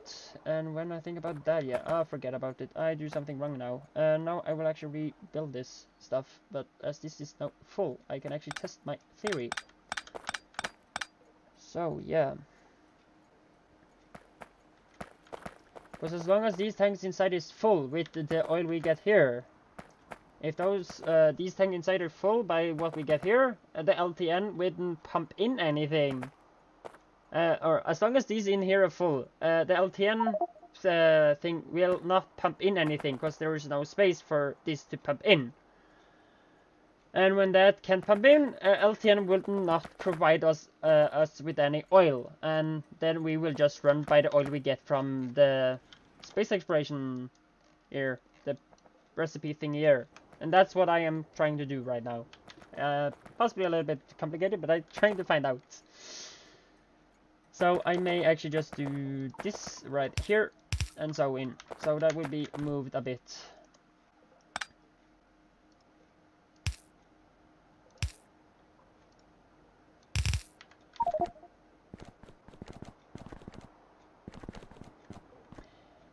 Speaker 1: And when I think about that, yeah, I'll forget about it. I do something wrong now. Now I will actually rebuild this stuff, but as this is now full, I can actually test my theory. So, yeah. Because as long as these tanks inside is full with the oil we get here, if these tanks inside are full by what we get here, the LTN wouldn't pump in anything. Or as long as these in here are full, the LTN thing will not pump in anything, because there is no space for this to pump in. And when that can't pump in, LTN will not provide us with any oil, and then we will just run by the oil we get from the space exploration here, the recipe thing here. And that's what I am trying to do right now. Possibly a little bit complicated, but I'm trying to find out. So I may actually just do this right here, and so in. So that will be moved a bit.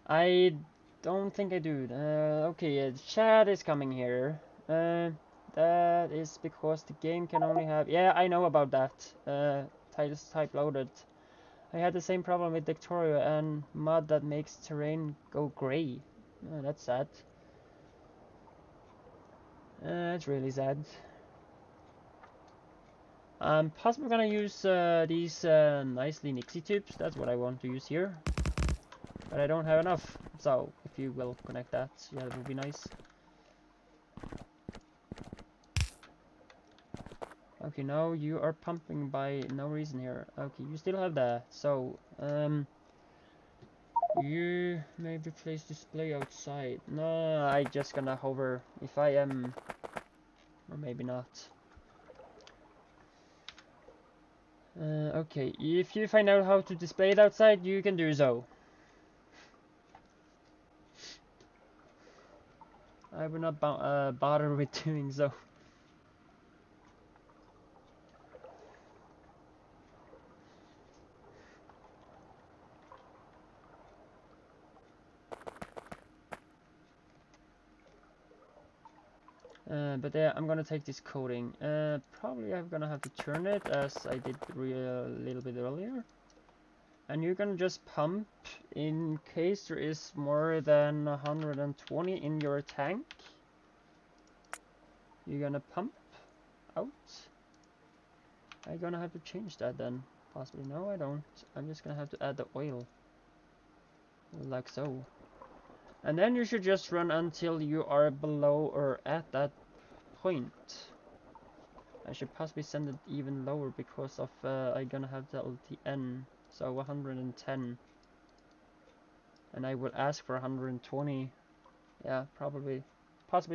Speaker 1: I don't think I do. Okay, chat is coming here. That is because the game can only have... Yeah, I know about that. Tiles type loaded. I had the same problem with Darkstar and mod that makes terrain go grey. That's sad. It's really sad. I'm possibly gonna use these nicely nixi-tubes. That's what I want to use here. But I don't have enough. So, if you will connect that, yeah, that would be nice. Okay, now you are pumping by no reason here. Okay, you still have that. So, you maybe place display outside. No, I just gonna hover if I am, or maybe not. Okay, if you find out how to display it outside, you can do so. I will not bother with doing so. But yeah, I'm gonna take this coating. Probably I'm gonna have to turn it as I did a little bit earlier. And you're gonna just pump in case there is more than 120 in your tank. You're gonna pump out. I'm gonna have to change that then. Possibly. No, I don't. I'm just gonna have to add the oil. Like so. And then you should just run until you are below or at that point. I should possibly send it even lower because of I'm gonna have the LTN, so 110. And I will ask for 120. Yeah, possibly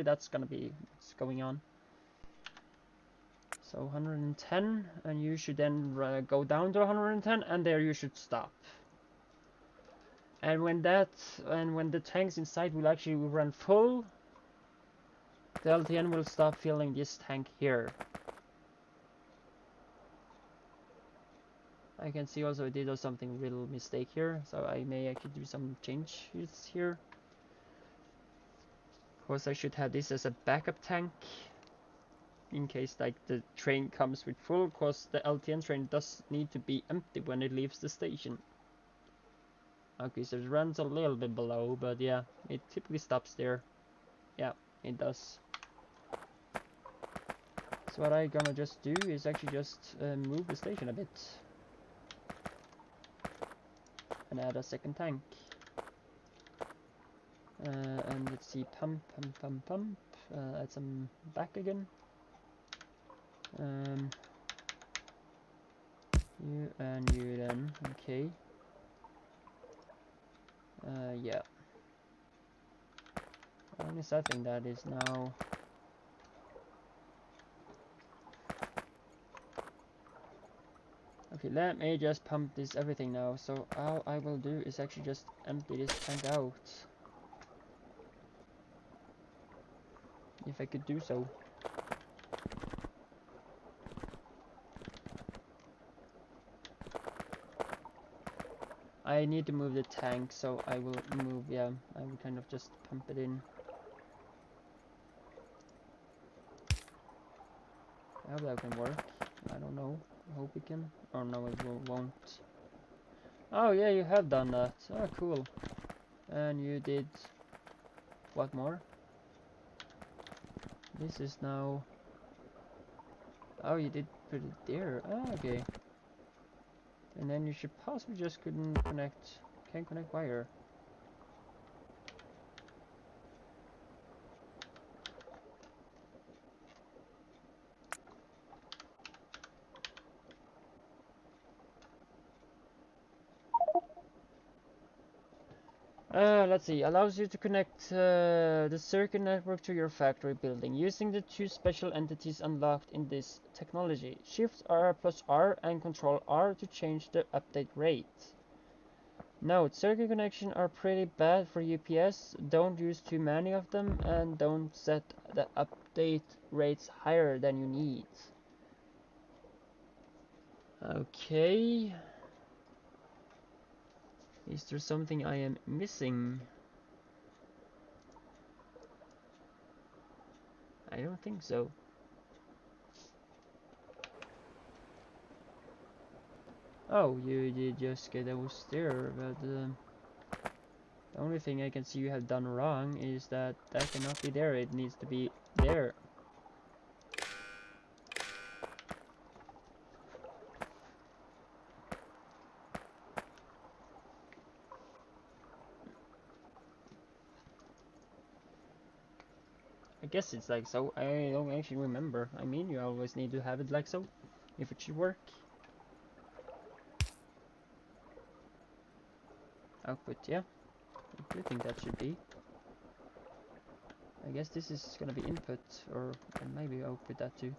Speaker 1: that's gonna be what's going on. So 110, and you should then go down to 110, and there you should stop. And when the tanks inside will actually run full, the LTN will stop filling this tank here. I can see also I did something little mistake here, so I may actually do some changes here. Of course, I should have this as a backup tank in case like the train comes with full, because the LTN train does need to be empty when it leaves the station. Okay, so it runs a little bit below, but yeah, it typically stops there. Yeah, it does. So what I'm gonna just do is actually just move the station a bit. And add a second tank. And let's see, pump. Add some back again. You and you then, okay. Yeah. Only sad thing that is now. Okay, let me just pump this everything now. So all I will do is actually just empty this tank out. If I could do so. I need to move the tank, so I will move, yeah, I will kind of just pump it in. I hope that can work. I don't know. I hope it can. Oh no, it won't. Oh yeah, you have done that. Oh cool. And you did what more? This is now. Oh, you did put it there. Oh, okay. And then you should possibly just can't connect wire. Let's see, allows you to connect the circuit network to your factory building using the two special entities unlocked in this technology. Shift R plus R and Control R to change the update rate. Note, circuit connections are pretty bad for UPS, don't use too many of them, and don't set the update rates higher than you need. Okay. Is there something I am missing? I don't think so. Oh, you did just get those there, but the only thing I can see you have done wrong is that cannot be there, it needs to be there. I guess it's like so, I don't actually remember. I mean, you always need to have it like so, if it should work. Output, yeah. I do think that should be. I guess this is gonna be input, or maybe output that too.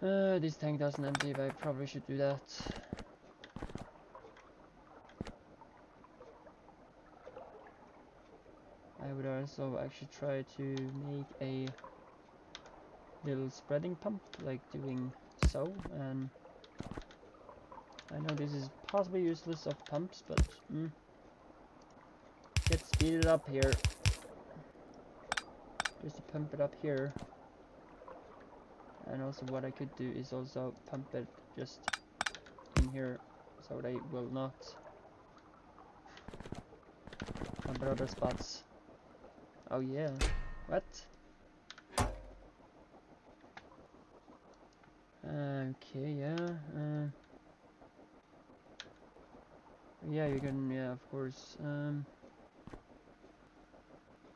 Speaker 1: This tank doesn't empty, but I probably should do that. I would also actually try to make a little spreading pump, like doing so, and I know this is possibly useless of pumps, but let's speed it up here. Just to pump it up here. And also what I could do is also pump it just in here, so they will not pump at other spots. Oh yeah, what? Okay, yeah. Yeah, you can, yeah, of course.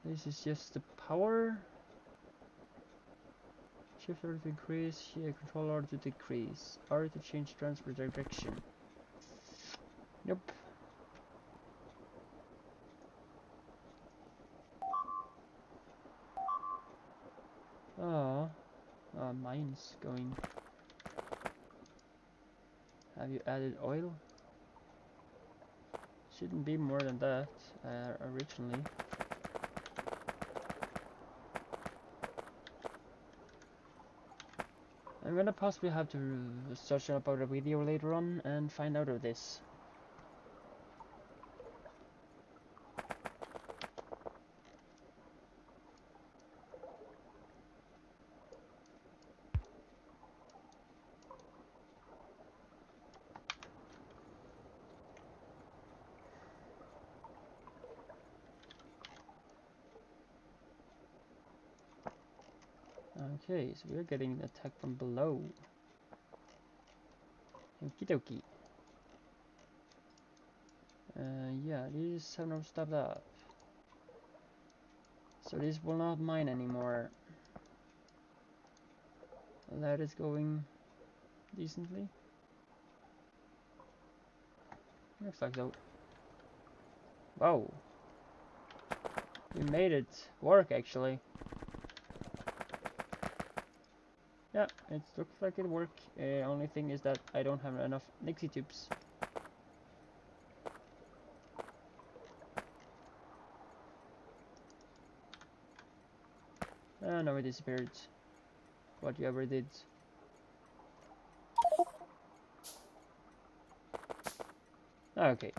Speaker 1: This is just the power. Shift R to increase, yeah, control R to decrease. R to change transfer direction. Nope. Oh, mine's going. Have you added oil? Shouldn't be more than that, originally. I'm gonna possibly have to search up a video later on and find out of this. Okay, so we're getting attacked from below. Okie dokie. Yeah, these have not stopped up. So this will not mine anymore. That is going decently. Looks like so. Wow. We made it work actually. Yeah, it looks like it worked. Only thing is that I don't have enough nixi-tubes. No, it disappeared. What you ever did. Okay.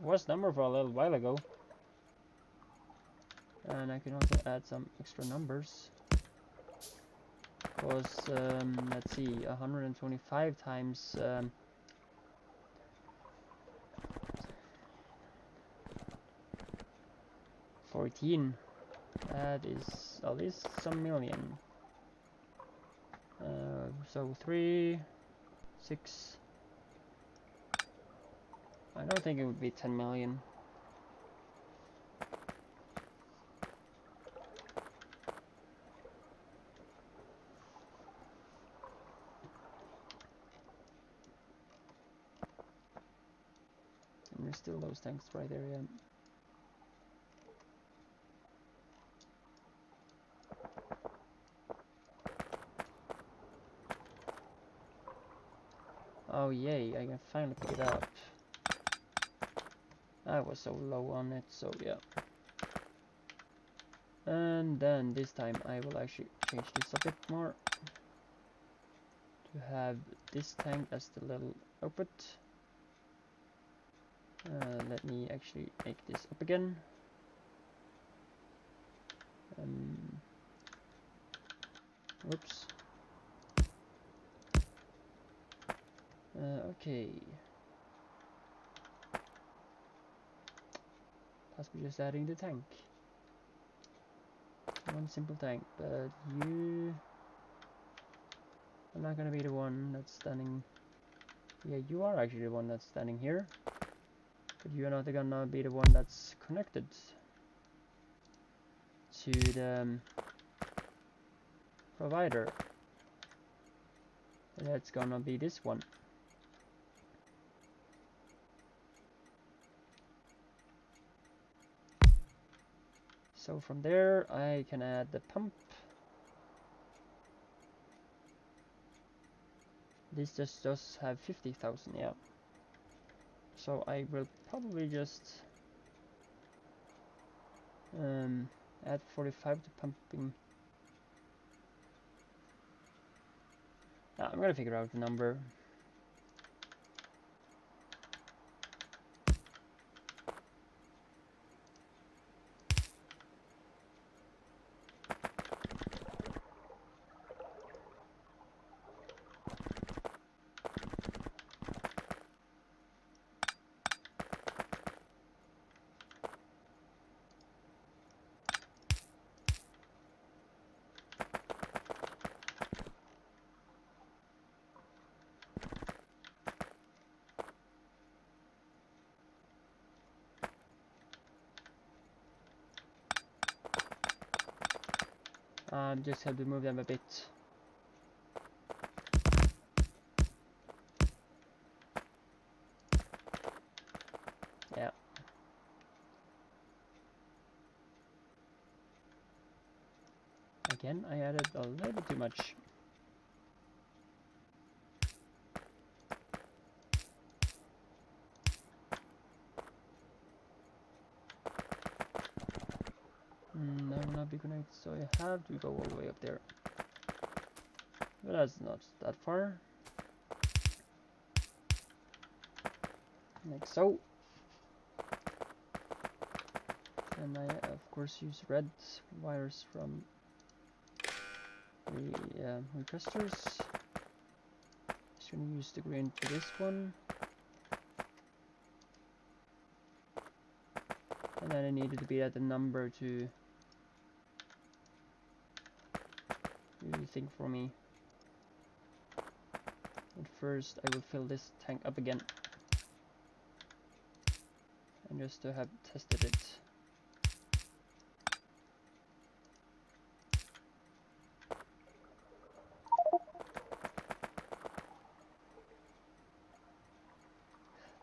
Speaker 1: Was number for a little while ago. And I can also add some extra numbers. Because, let's see, 125 times 14. That is at least some million. So 3, 6. I don't think it would be 10 million. And there's still those tanks right there, yeah. Oh yay, I can finally pick it up. I was so low on it, so yeah. And then this time I will actually change this a bit more. To have this tank as the little output. Let me actually make this up again. Whoops. Okay. Possibly just adding the tank. One simple tank, but you are not gonna be the one that's standing. Yeah, you are actually the one that's standing here. But you're not gonna be the one that's connected to the provider. That's gonna be this one. So from there I can add the pump. This just does have 50,000, yeah. So I will probably just add 45 to pumping. I'm gonna figure out the number. Just have to move them a bit. Yeah. Again, I added a little bit too much. That will not be connected, so I have to go all the way up there. But that's not that far. Like so. And I, of course, use red wires from the requesters. Just gonna use the green for this one. And then I needed to be at the number to do the thing for me. But first I will fill this tank up again. And just to have tested it.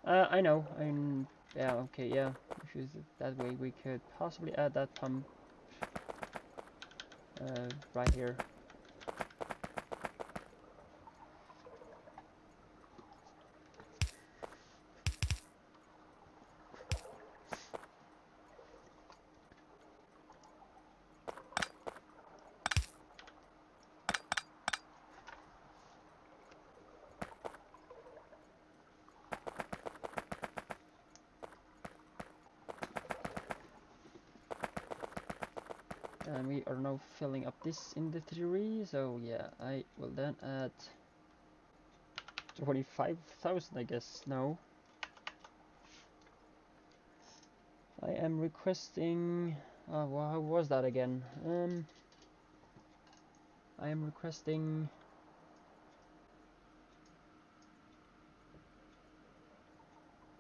Speaker 1: I know, yeah, okay, yeah, if you use it that way, we could possibly add that pump right here. And we are now filling up this inventory, so yeah, I will then add 25,000, I guess, now. I am requesting, well, how was that again? I am requesting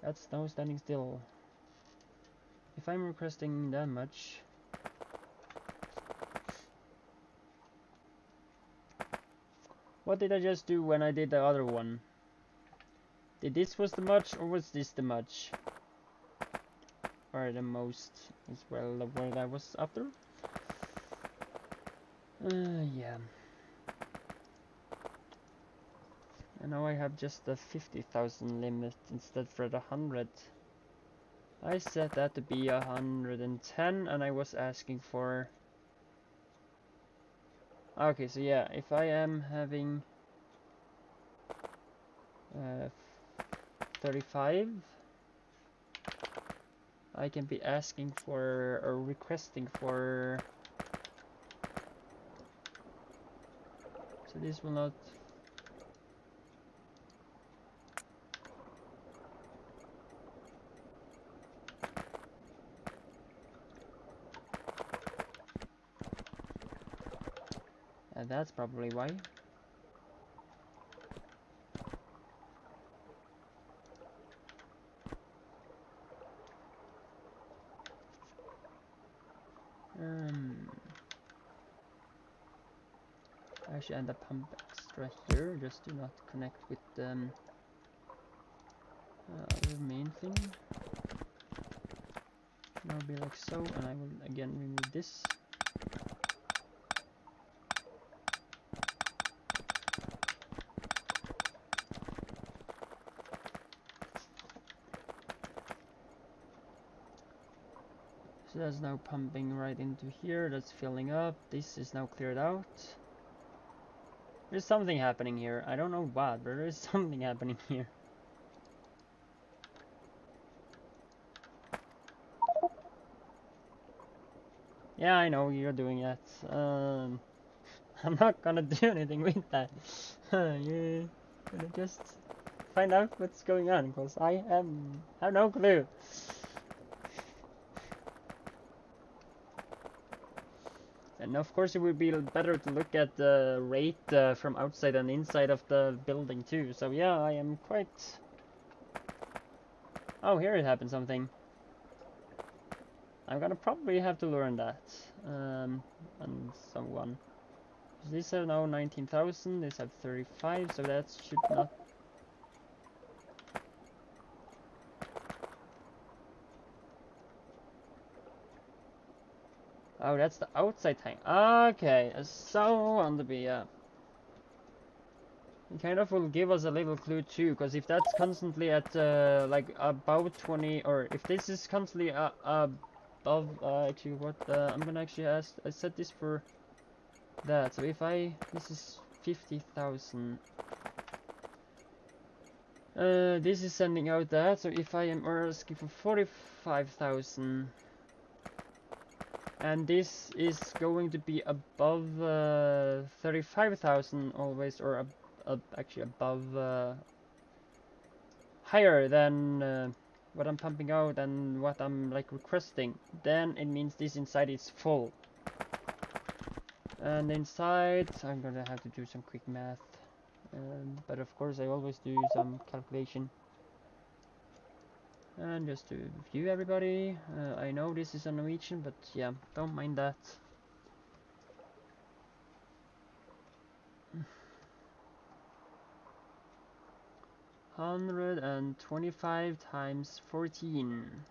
Speaker 1: that's now standing still. If I'm requesting that much, what did I just do when I did the other one? Did this was the much, or was this the much? Or the most as well, the word I was after? Yeah. And now I have just the 50,000 limit instead for the 100. I set that to be 110, and I was asking for... Okay, so yeah, if I am having 35, I can be asking for or requesting for... So this will not... And that's probably why. I should end up pump extra here, just to not connect with the other main thing. Now be like so, and I will again remove this. So that's now pumping right into here, that's filling up, this is now cleared out. There's something happening here, I don't know what, but there's something happening here. Yeah, I know you're doing that. I'm not gonna do anything with that. You're gonna just find out what's going on, because I have no clue. And of course it would be better to look at the rate from outside and inside of the building too. So yeah, I am quite... Oh, here it happened something. I'm gonna probably have to learn that. And someone. These have now 19,000, these have 35, so that should not... Oh, that's the outside tank. Okay, so on the B, yeah. It kind of will give us a little clue too, because if that's constantly at like about 20, or if this is constantly above, actually what, I'm gonna actually ask, I set this for that, so if this is 50,000. This is sending out that, so if I am asking for 45,000, and this is going to be above 35,000 always, or actually above, higher than what I'm pumping out and what I'm like requesting, then it means this inside is full. And inside, I'm gonna have to do some quick math. But of course I always do some calculation. And just to view everybody, I know this is a Norwegian, but yeah, don't mind that. $125 times 14.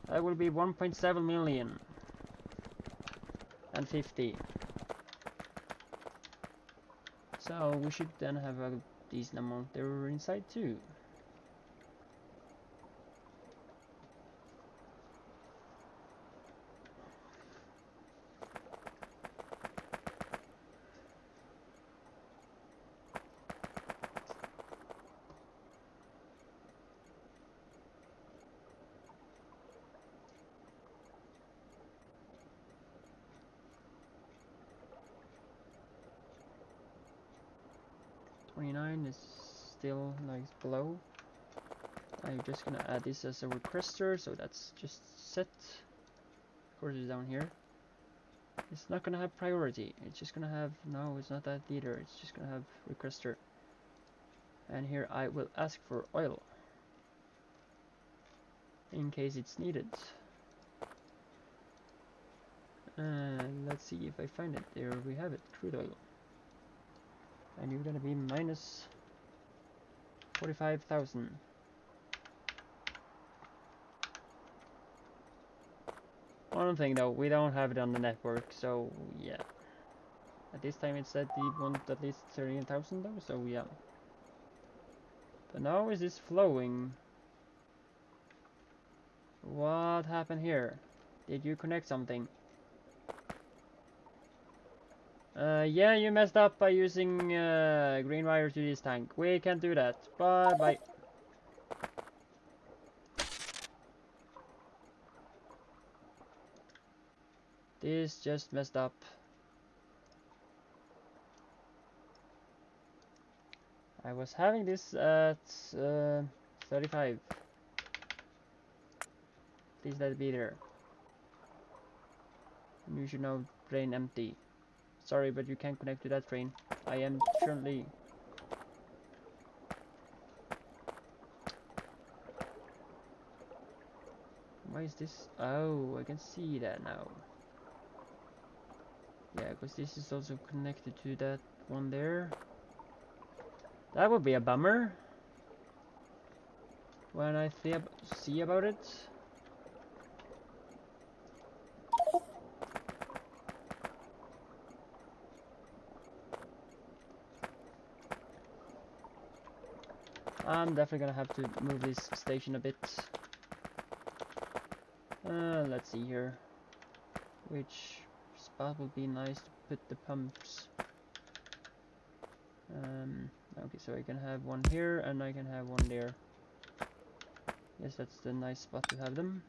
Speaker 1: That will be 1.7 million. And 50. So we should then have a decent amount there inside too. Is still like below. I'm just gonna add this as a requester, so that's just set. Of course it's down here. It's not gonna have priority, it's just gonna have, no, it's not that either, it's just gonna have requester. And here I will ask for oil in case it's needed. And let's see if I find it. There we have it, crude oil. And you're gonna be minus 45,000. One thing though, we don't have it on the network, so yeah. At this time it said we want at least 13,000 though, so yeah. But now is this flowing? What happened here? Did you connect something? Yeah, you messed up by using green wire to this tank. We can't do that. Bye bye. This just messed up. I was having this at 35. Please let it be there. And you should now drain empty. Sorry, but you can't connect to that train. I am currently... Why is this? Oh, I can see that now. Yeah, because this is also connected to that one there. That would be a bummer. When I see about it. I'm definitely gonna have to move this station a bit. Let's see here. Which spot would be nice to put the pumps? Okay, so I can have one here and I can have one there. Yes, that's the nice spot to have them.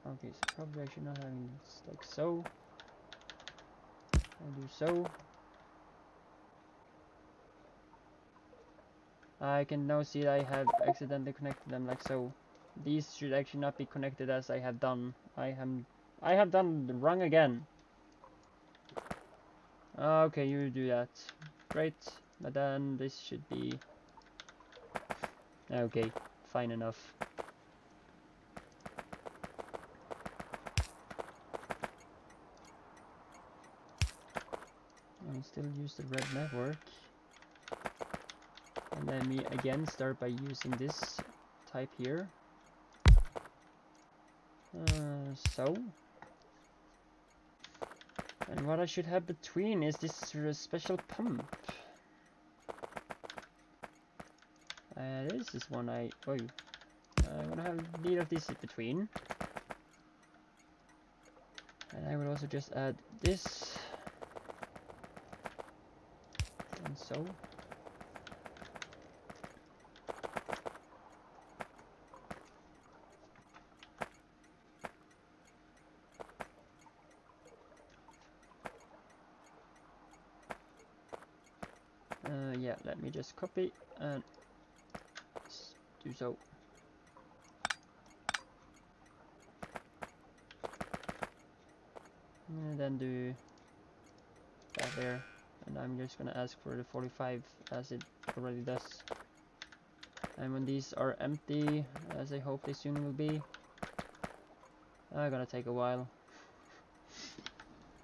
Speaker 1: Okay, so probably I should not have this like so. I'll do so. I can now see that I have accidentally connected them like so. These should actually not be connected as I have done. I have done wrong again. Okay, you do that. Great. But then this should be Okay, fine enough. And still use the red network. And then me again start by using this type here. So. And what I should have between is this special pump. This is one I'm gonna have need of this in between. And I will also just add this. And so. Yeah, let me just copy and do so. And then do that there. And I'm just gonna ask for the 45 as it already does. And when these are empty, as I hope they soon will be, gonna take a while.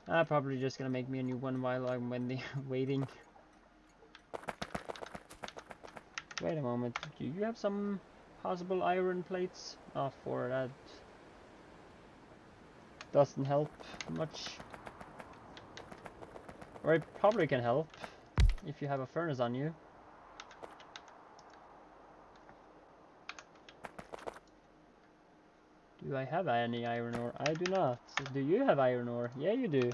Speaker 1: Probably just gonna make me a new one while I'm waiting. Wait a moment, do you have some possible iron plates? Oh, for that doesn't help much. Or it probably can help if you have a furnace on you. Do I have any iron ore? I do not. Do you have iron ore? Yeah, you do.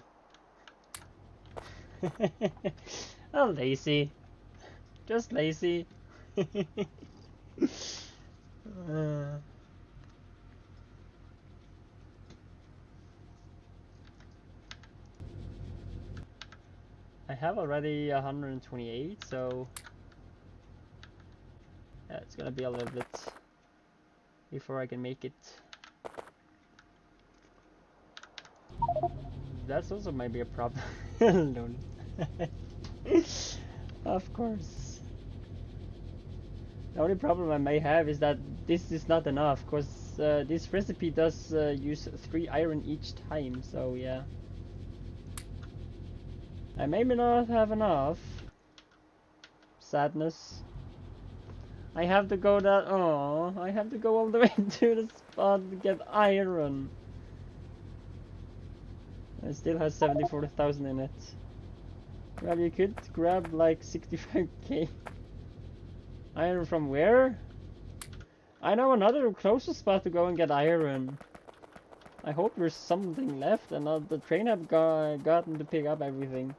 Speaker 1: Oh, lazy. Just lazy. I have already 128, so yeah, it's gonna be a little bit before I can make it. That's also maybe a problem. No. Of course. The only problem I may have is that this is not enough, because this recipe does use 3 iron each time, so yeah. I may not have enough. Sadness. I have to go I have to go all the way to the spot to get iron. It still has 74,000 in it. Well, you could grab like 65k. Iron from where? I know another closer spot to go and get iron. I hope there's something left and not the train have gotten to pick up everything.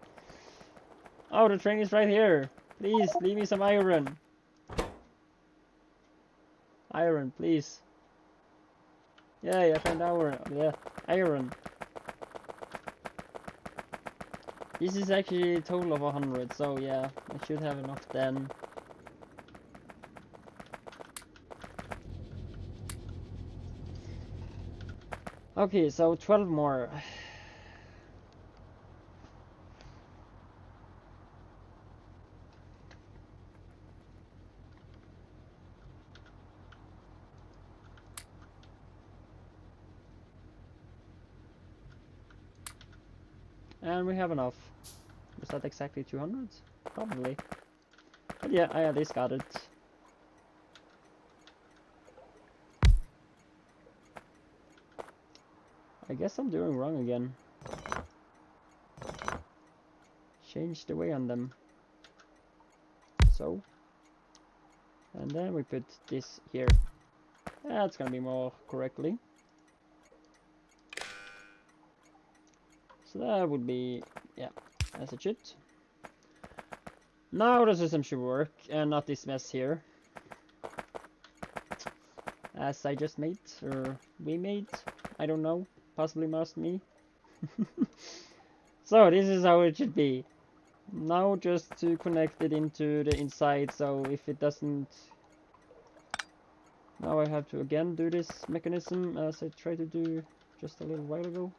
Speaker 1: Oh, the train is right here. Please, leave me some iron. Iron, please. Yay, I found iron. Yeah, iron. This is actually a total of 100, so yeah, I should have enough then. Okay, so 12 more. And we have enough. Was that exactly 200? Probably. But yeah, I at least got it. I guess I'm doing wrong again. Change the way on them. So. And then we put this here. That's gonna be more correctly. So that would be, yeah, as it should. Now the system should work, and not this mess here. As I just made, or we made, I don't know, possibly must me. So this is how it should be. Now just to connect it into the inside, so if it doesn't... Now I have to again do this mechanism as I tried to do just a little while ago.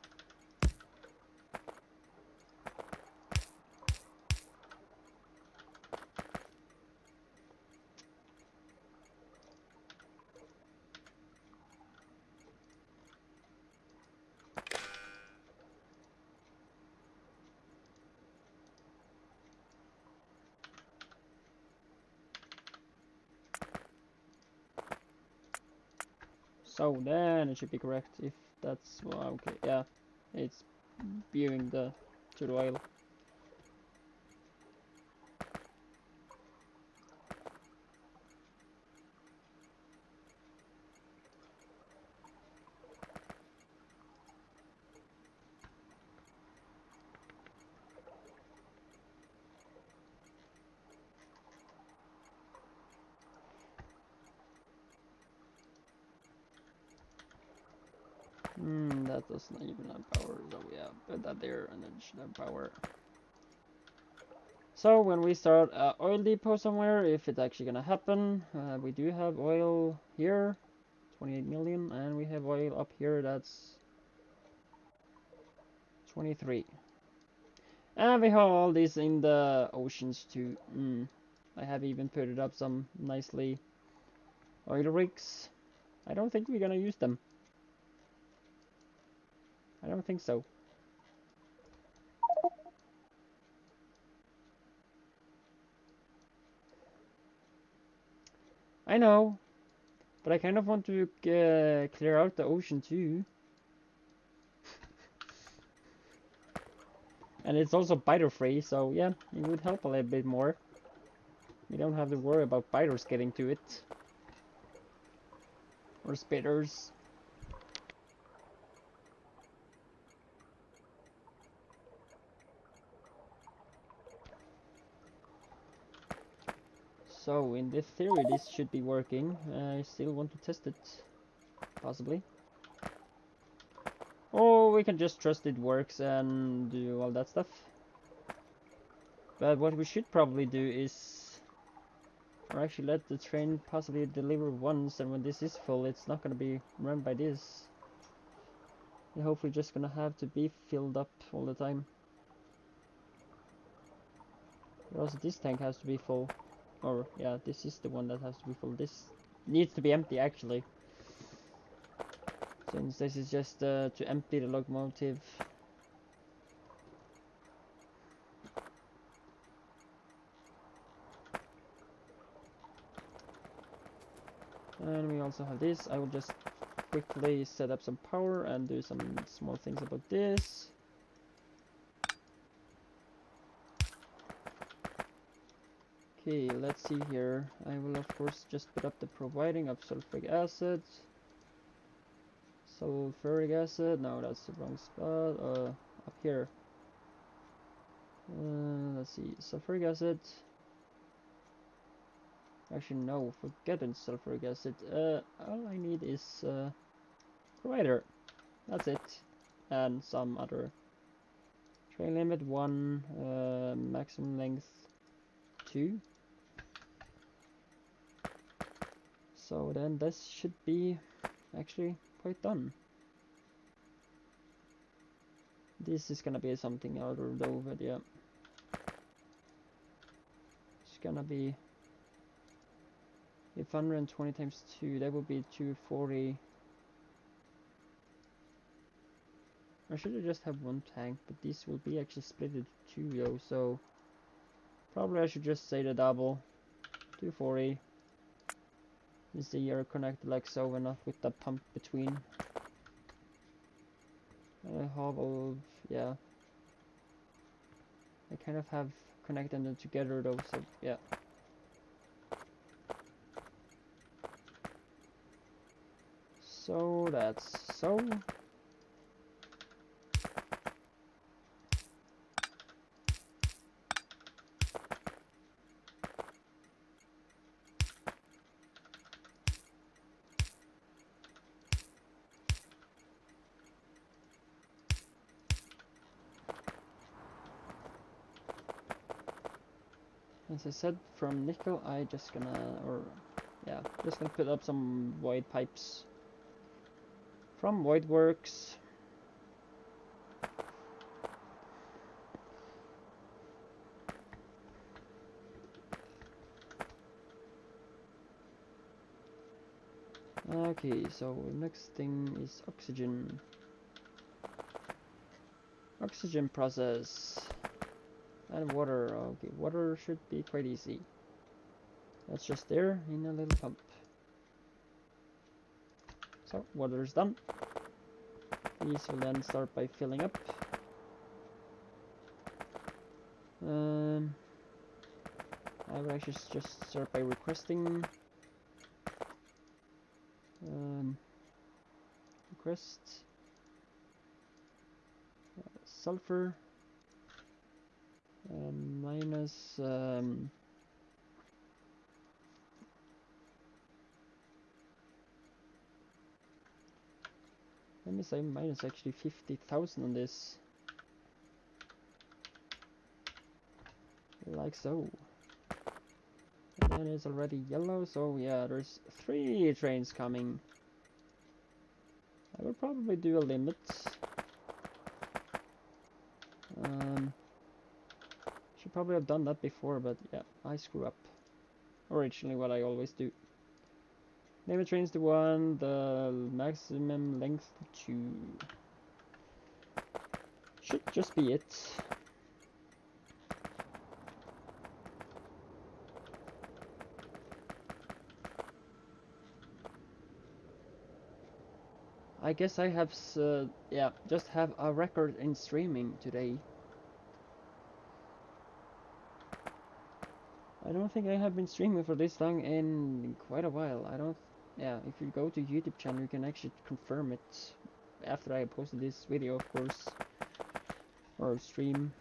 Speaker 1: So then it should be correct if that's, well, okay, yeah, it's viewing to the oil. That does not even have power, so yeah, put that there and then it should have power. So when we start an oil depot somewhere, if it's actually gonna happen, we do have oil here, 28 million, and we have oil up here, that's 23. And we have all these in the oceans too. I have even put it up some nicely oil rigs. I don't think we're gonna use them. I don't think so. I know, but I kind of want to clear out the ocean too. And it's also biter free, so yeah, it would help a little bit more. We don't have to worry about biters getting to it. Or spitters. So in this theory this should be working. I still want to test it. Possibly. Or we can just trust it works and do all that stuff. But what we should probably do is, or actually let the train possibly deliver once, and when this is full it's not going to be run by this. You're hopefully just going to have to be filled up all the time. But also this tank has to be full. Or yeah, this is the one that has to be full. This needs to be empty actually. Since this is just to empty the locomotive. And we also have this. I will just quickly set up some power and do some small things about this. Okay, let's see here. I will of course just put up the providing of sulfuric acid. Sulfuric acid, no that's the wrong spot, up here. Let's see, sulfuric acid. Actually no, forget it, sulfuric acid. All I need is provider. That's it. And some other. Train limit 1, maximum length 2. So then this should be actually quite done. This is gonna be something other though, but yeah. It's gonna be, if 120 times 2, that would be 240. I should have just have one tank, but this will be actually split into 2 though, so probably I should just say the double. 240. Is the air connected like so and not with the pump between. Hobble, yeah. I kind of have connected them together though, so yeah. So that's so. As I said, from nickel, I just gonna, just gonna put up some void pipes from Void Works. Okay, so next thing is oxygen. Oxygen process. And water. Okay, water should be quite easy. That's just there in a little pump. So water is done. These will then start by filling up. I will actually just start by requesting request sulfur minus let me say minus actually 50,000 on this, like so. And then it's already yellow, so yeah, there's 3 trains coming. I will probably do a limit. Should probably have done that before, but yeah, I screw up. Originally, what I always do. Name the trains to 1, the maximum length to 2. Should just be it. I guess I have, yeah, just have a record in streaming today. I don't think I have been streaming for this long in quite a while. I don't, yeah, if you go to YouTube channel, you can actually confirm it after I posted this video, of course, or stream.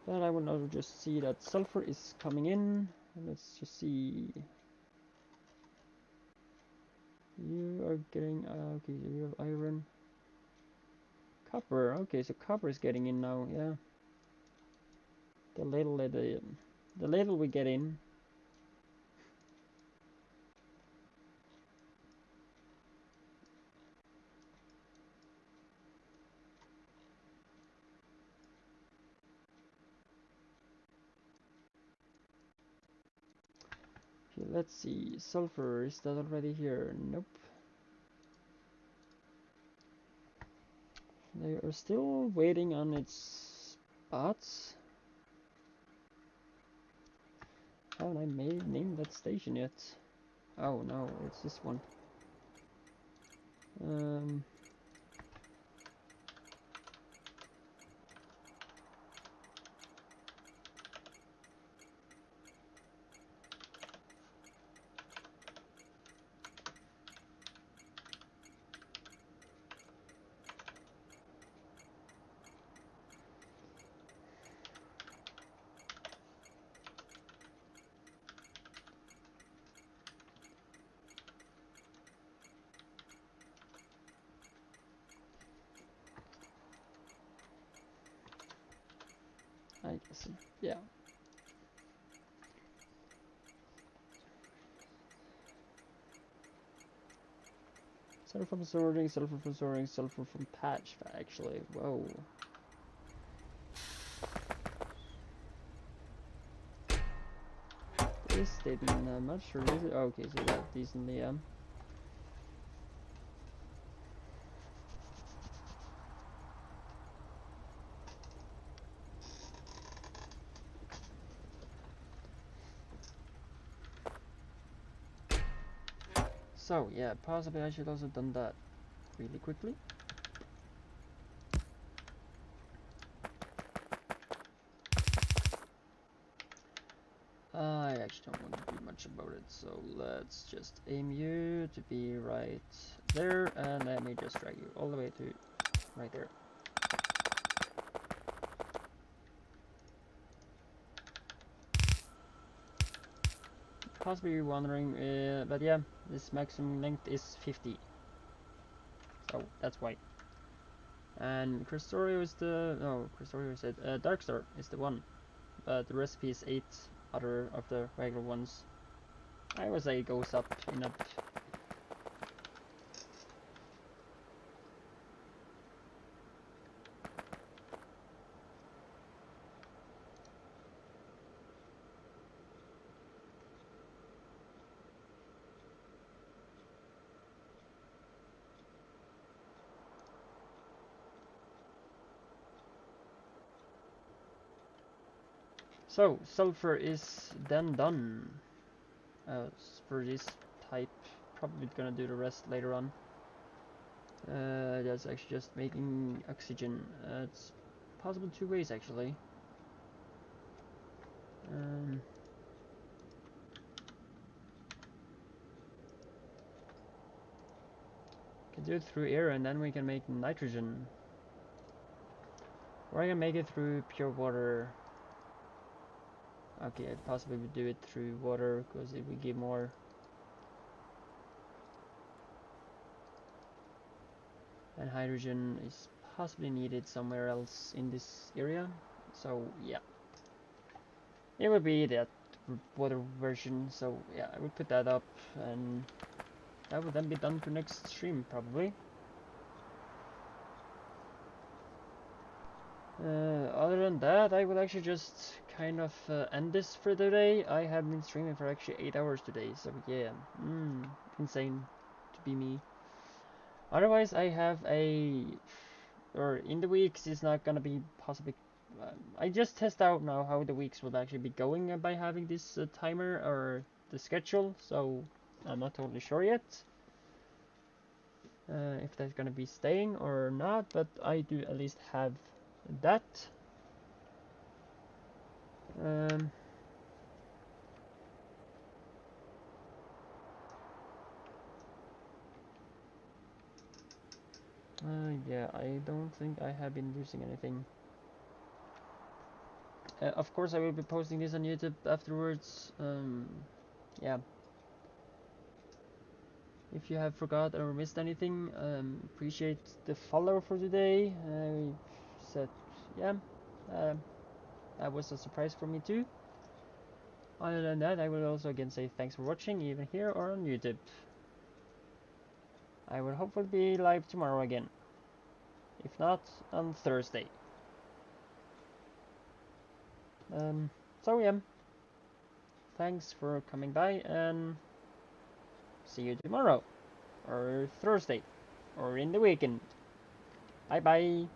Speaker 1: But I will now just see that sulfur is coming in. Let's just see. You are getting, okay, so you have iron. Copper, okay, so copper is getting in now, yeah. The little we get in. Okay, let's see, sulfur, is that already here? Nope. They are still waiting on its spots. Haven't I named that station yet? Oh no, it's this one. I guess, yeah. Sulfur from sorting, sulfur from sorting, sulfur from patch, actually. Whoa. This didn't have much, or is it? Okay, so that decently, So, yeah, possibly I should also done that really quickly. I actually don't want to do much about it, so let's just aim you to be right there, and let me just drag you all the way to right there. Possibly you're wondering, but yeah, this maximum length is 50. So that's why. And krastorio is the, no, krastorio said, Darkstar is the one. But the recipe is 8 other of the regular ones. I would say it goes up in a... So, sulfur is then done for this type. probably gonna do the rest later on. That's actually just making oxygen. It's possible two ways actually. Can do it through air and then we can make nitrogen. Or I can make it through pure water. Okay, I'd possibly do it through water because it will give more. And hydrogen is possibly needed somewhere else in this area. So yeah, it would be that water version. So yeah, I would put that up and that would then be done for next stream probably. Other than that, I will actually just kind of end this for today. I have been streaming for actually 8 hours today, so yeah, insane to be me. Otherwise, I have or in the weeks, it's not gonna be possibly. I just test out now how the weeks will actually be going by having this timer or the schedule, so I'm not totally sure yet. If that's gonna be staying or not, but I do at least have that. Yeah, I don't think I have been losing anything. Of course, I will be posting this on YouTube afterwards. Yeah. If you have forgot or missed anything, appreciate the follow for today. I said, yeah, that was a surprise for me too. Other than that, I will also again say thanks for watching, even here or on YouTube. I will hopefully be live tomorrow again. If not, on Thursday. So yeah, thanks for coming by and see you tomorrow or Thursday or in the weekend. Bye bye.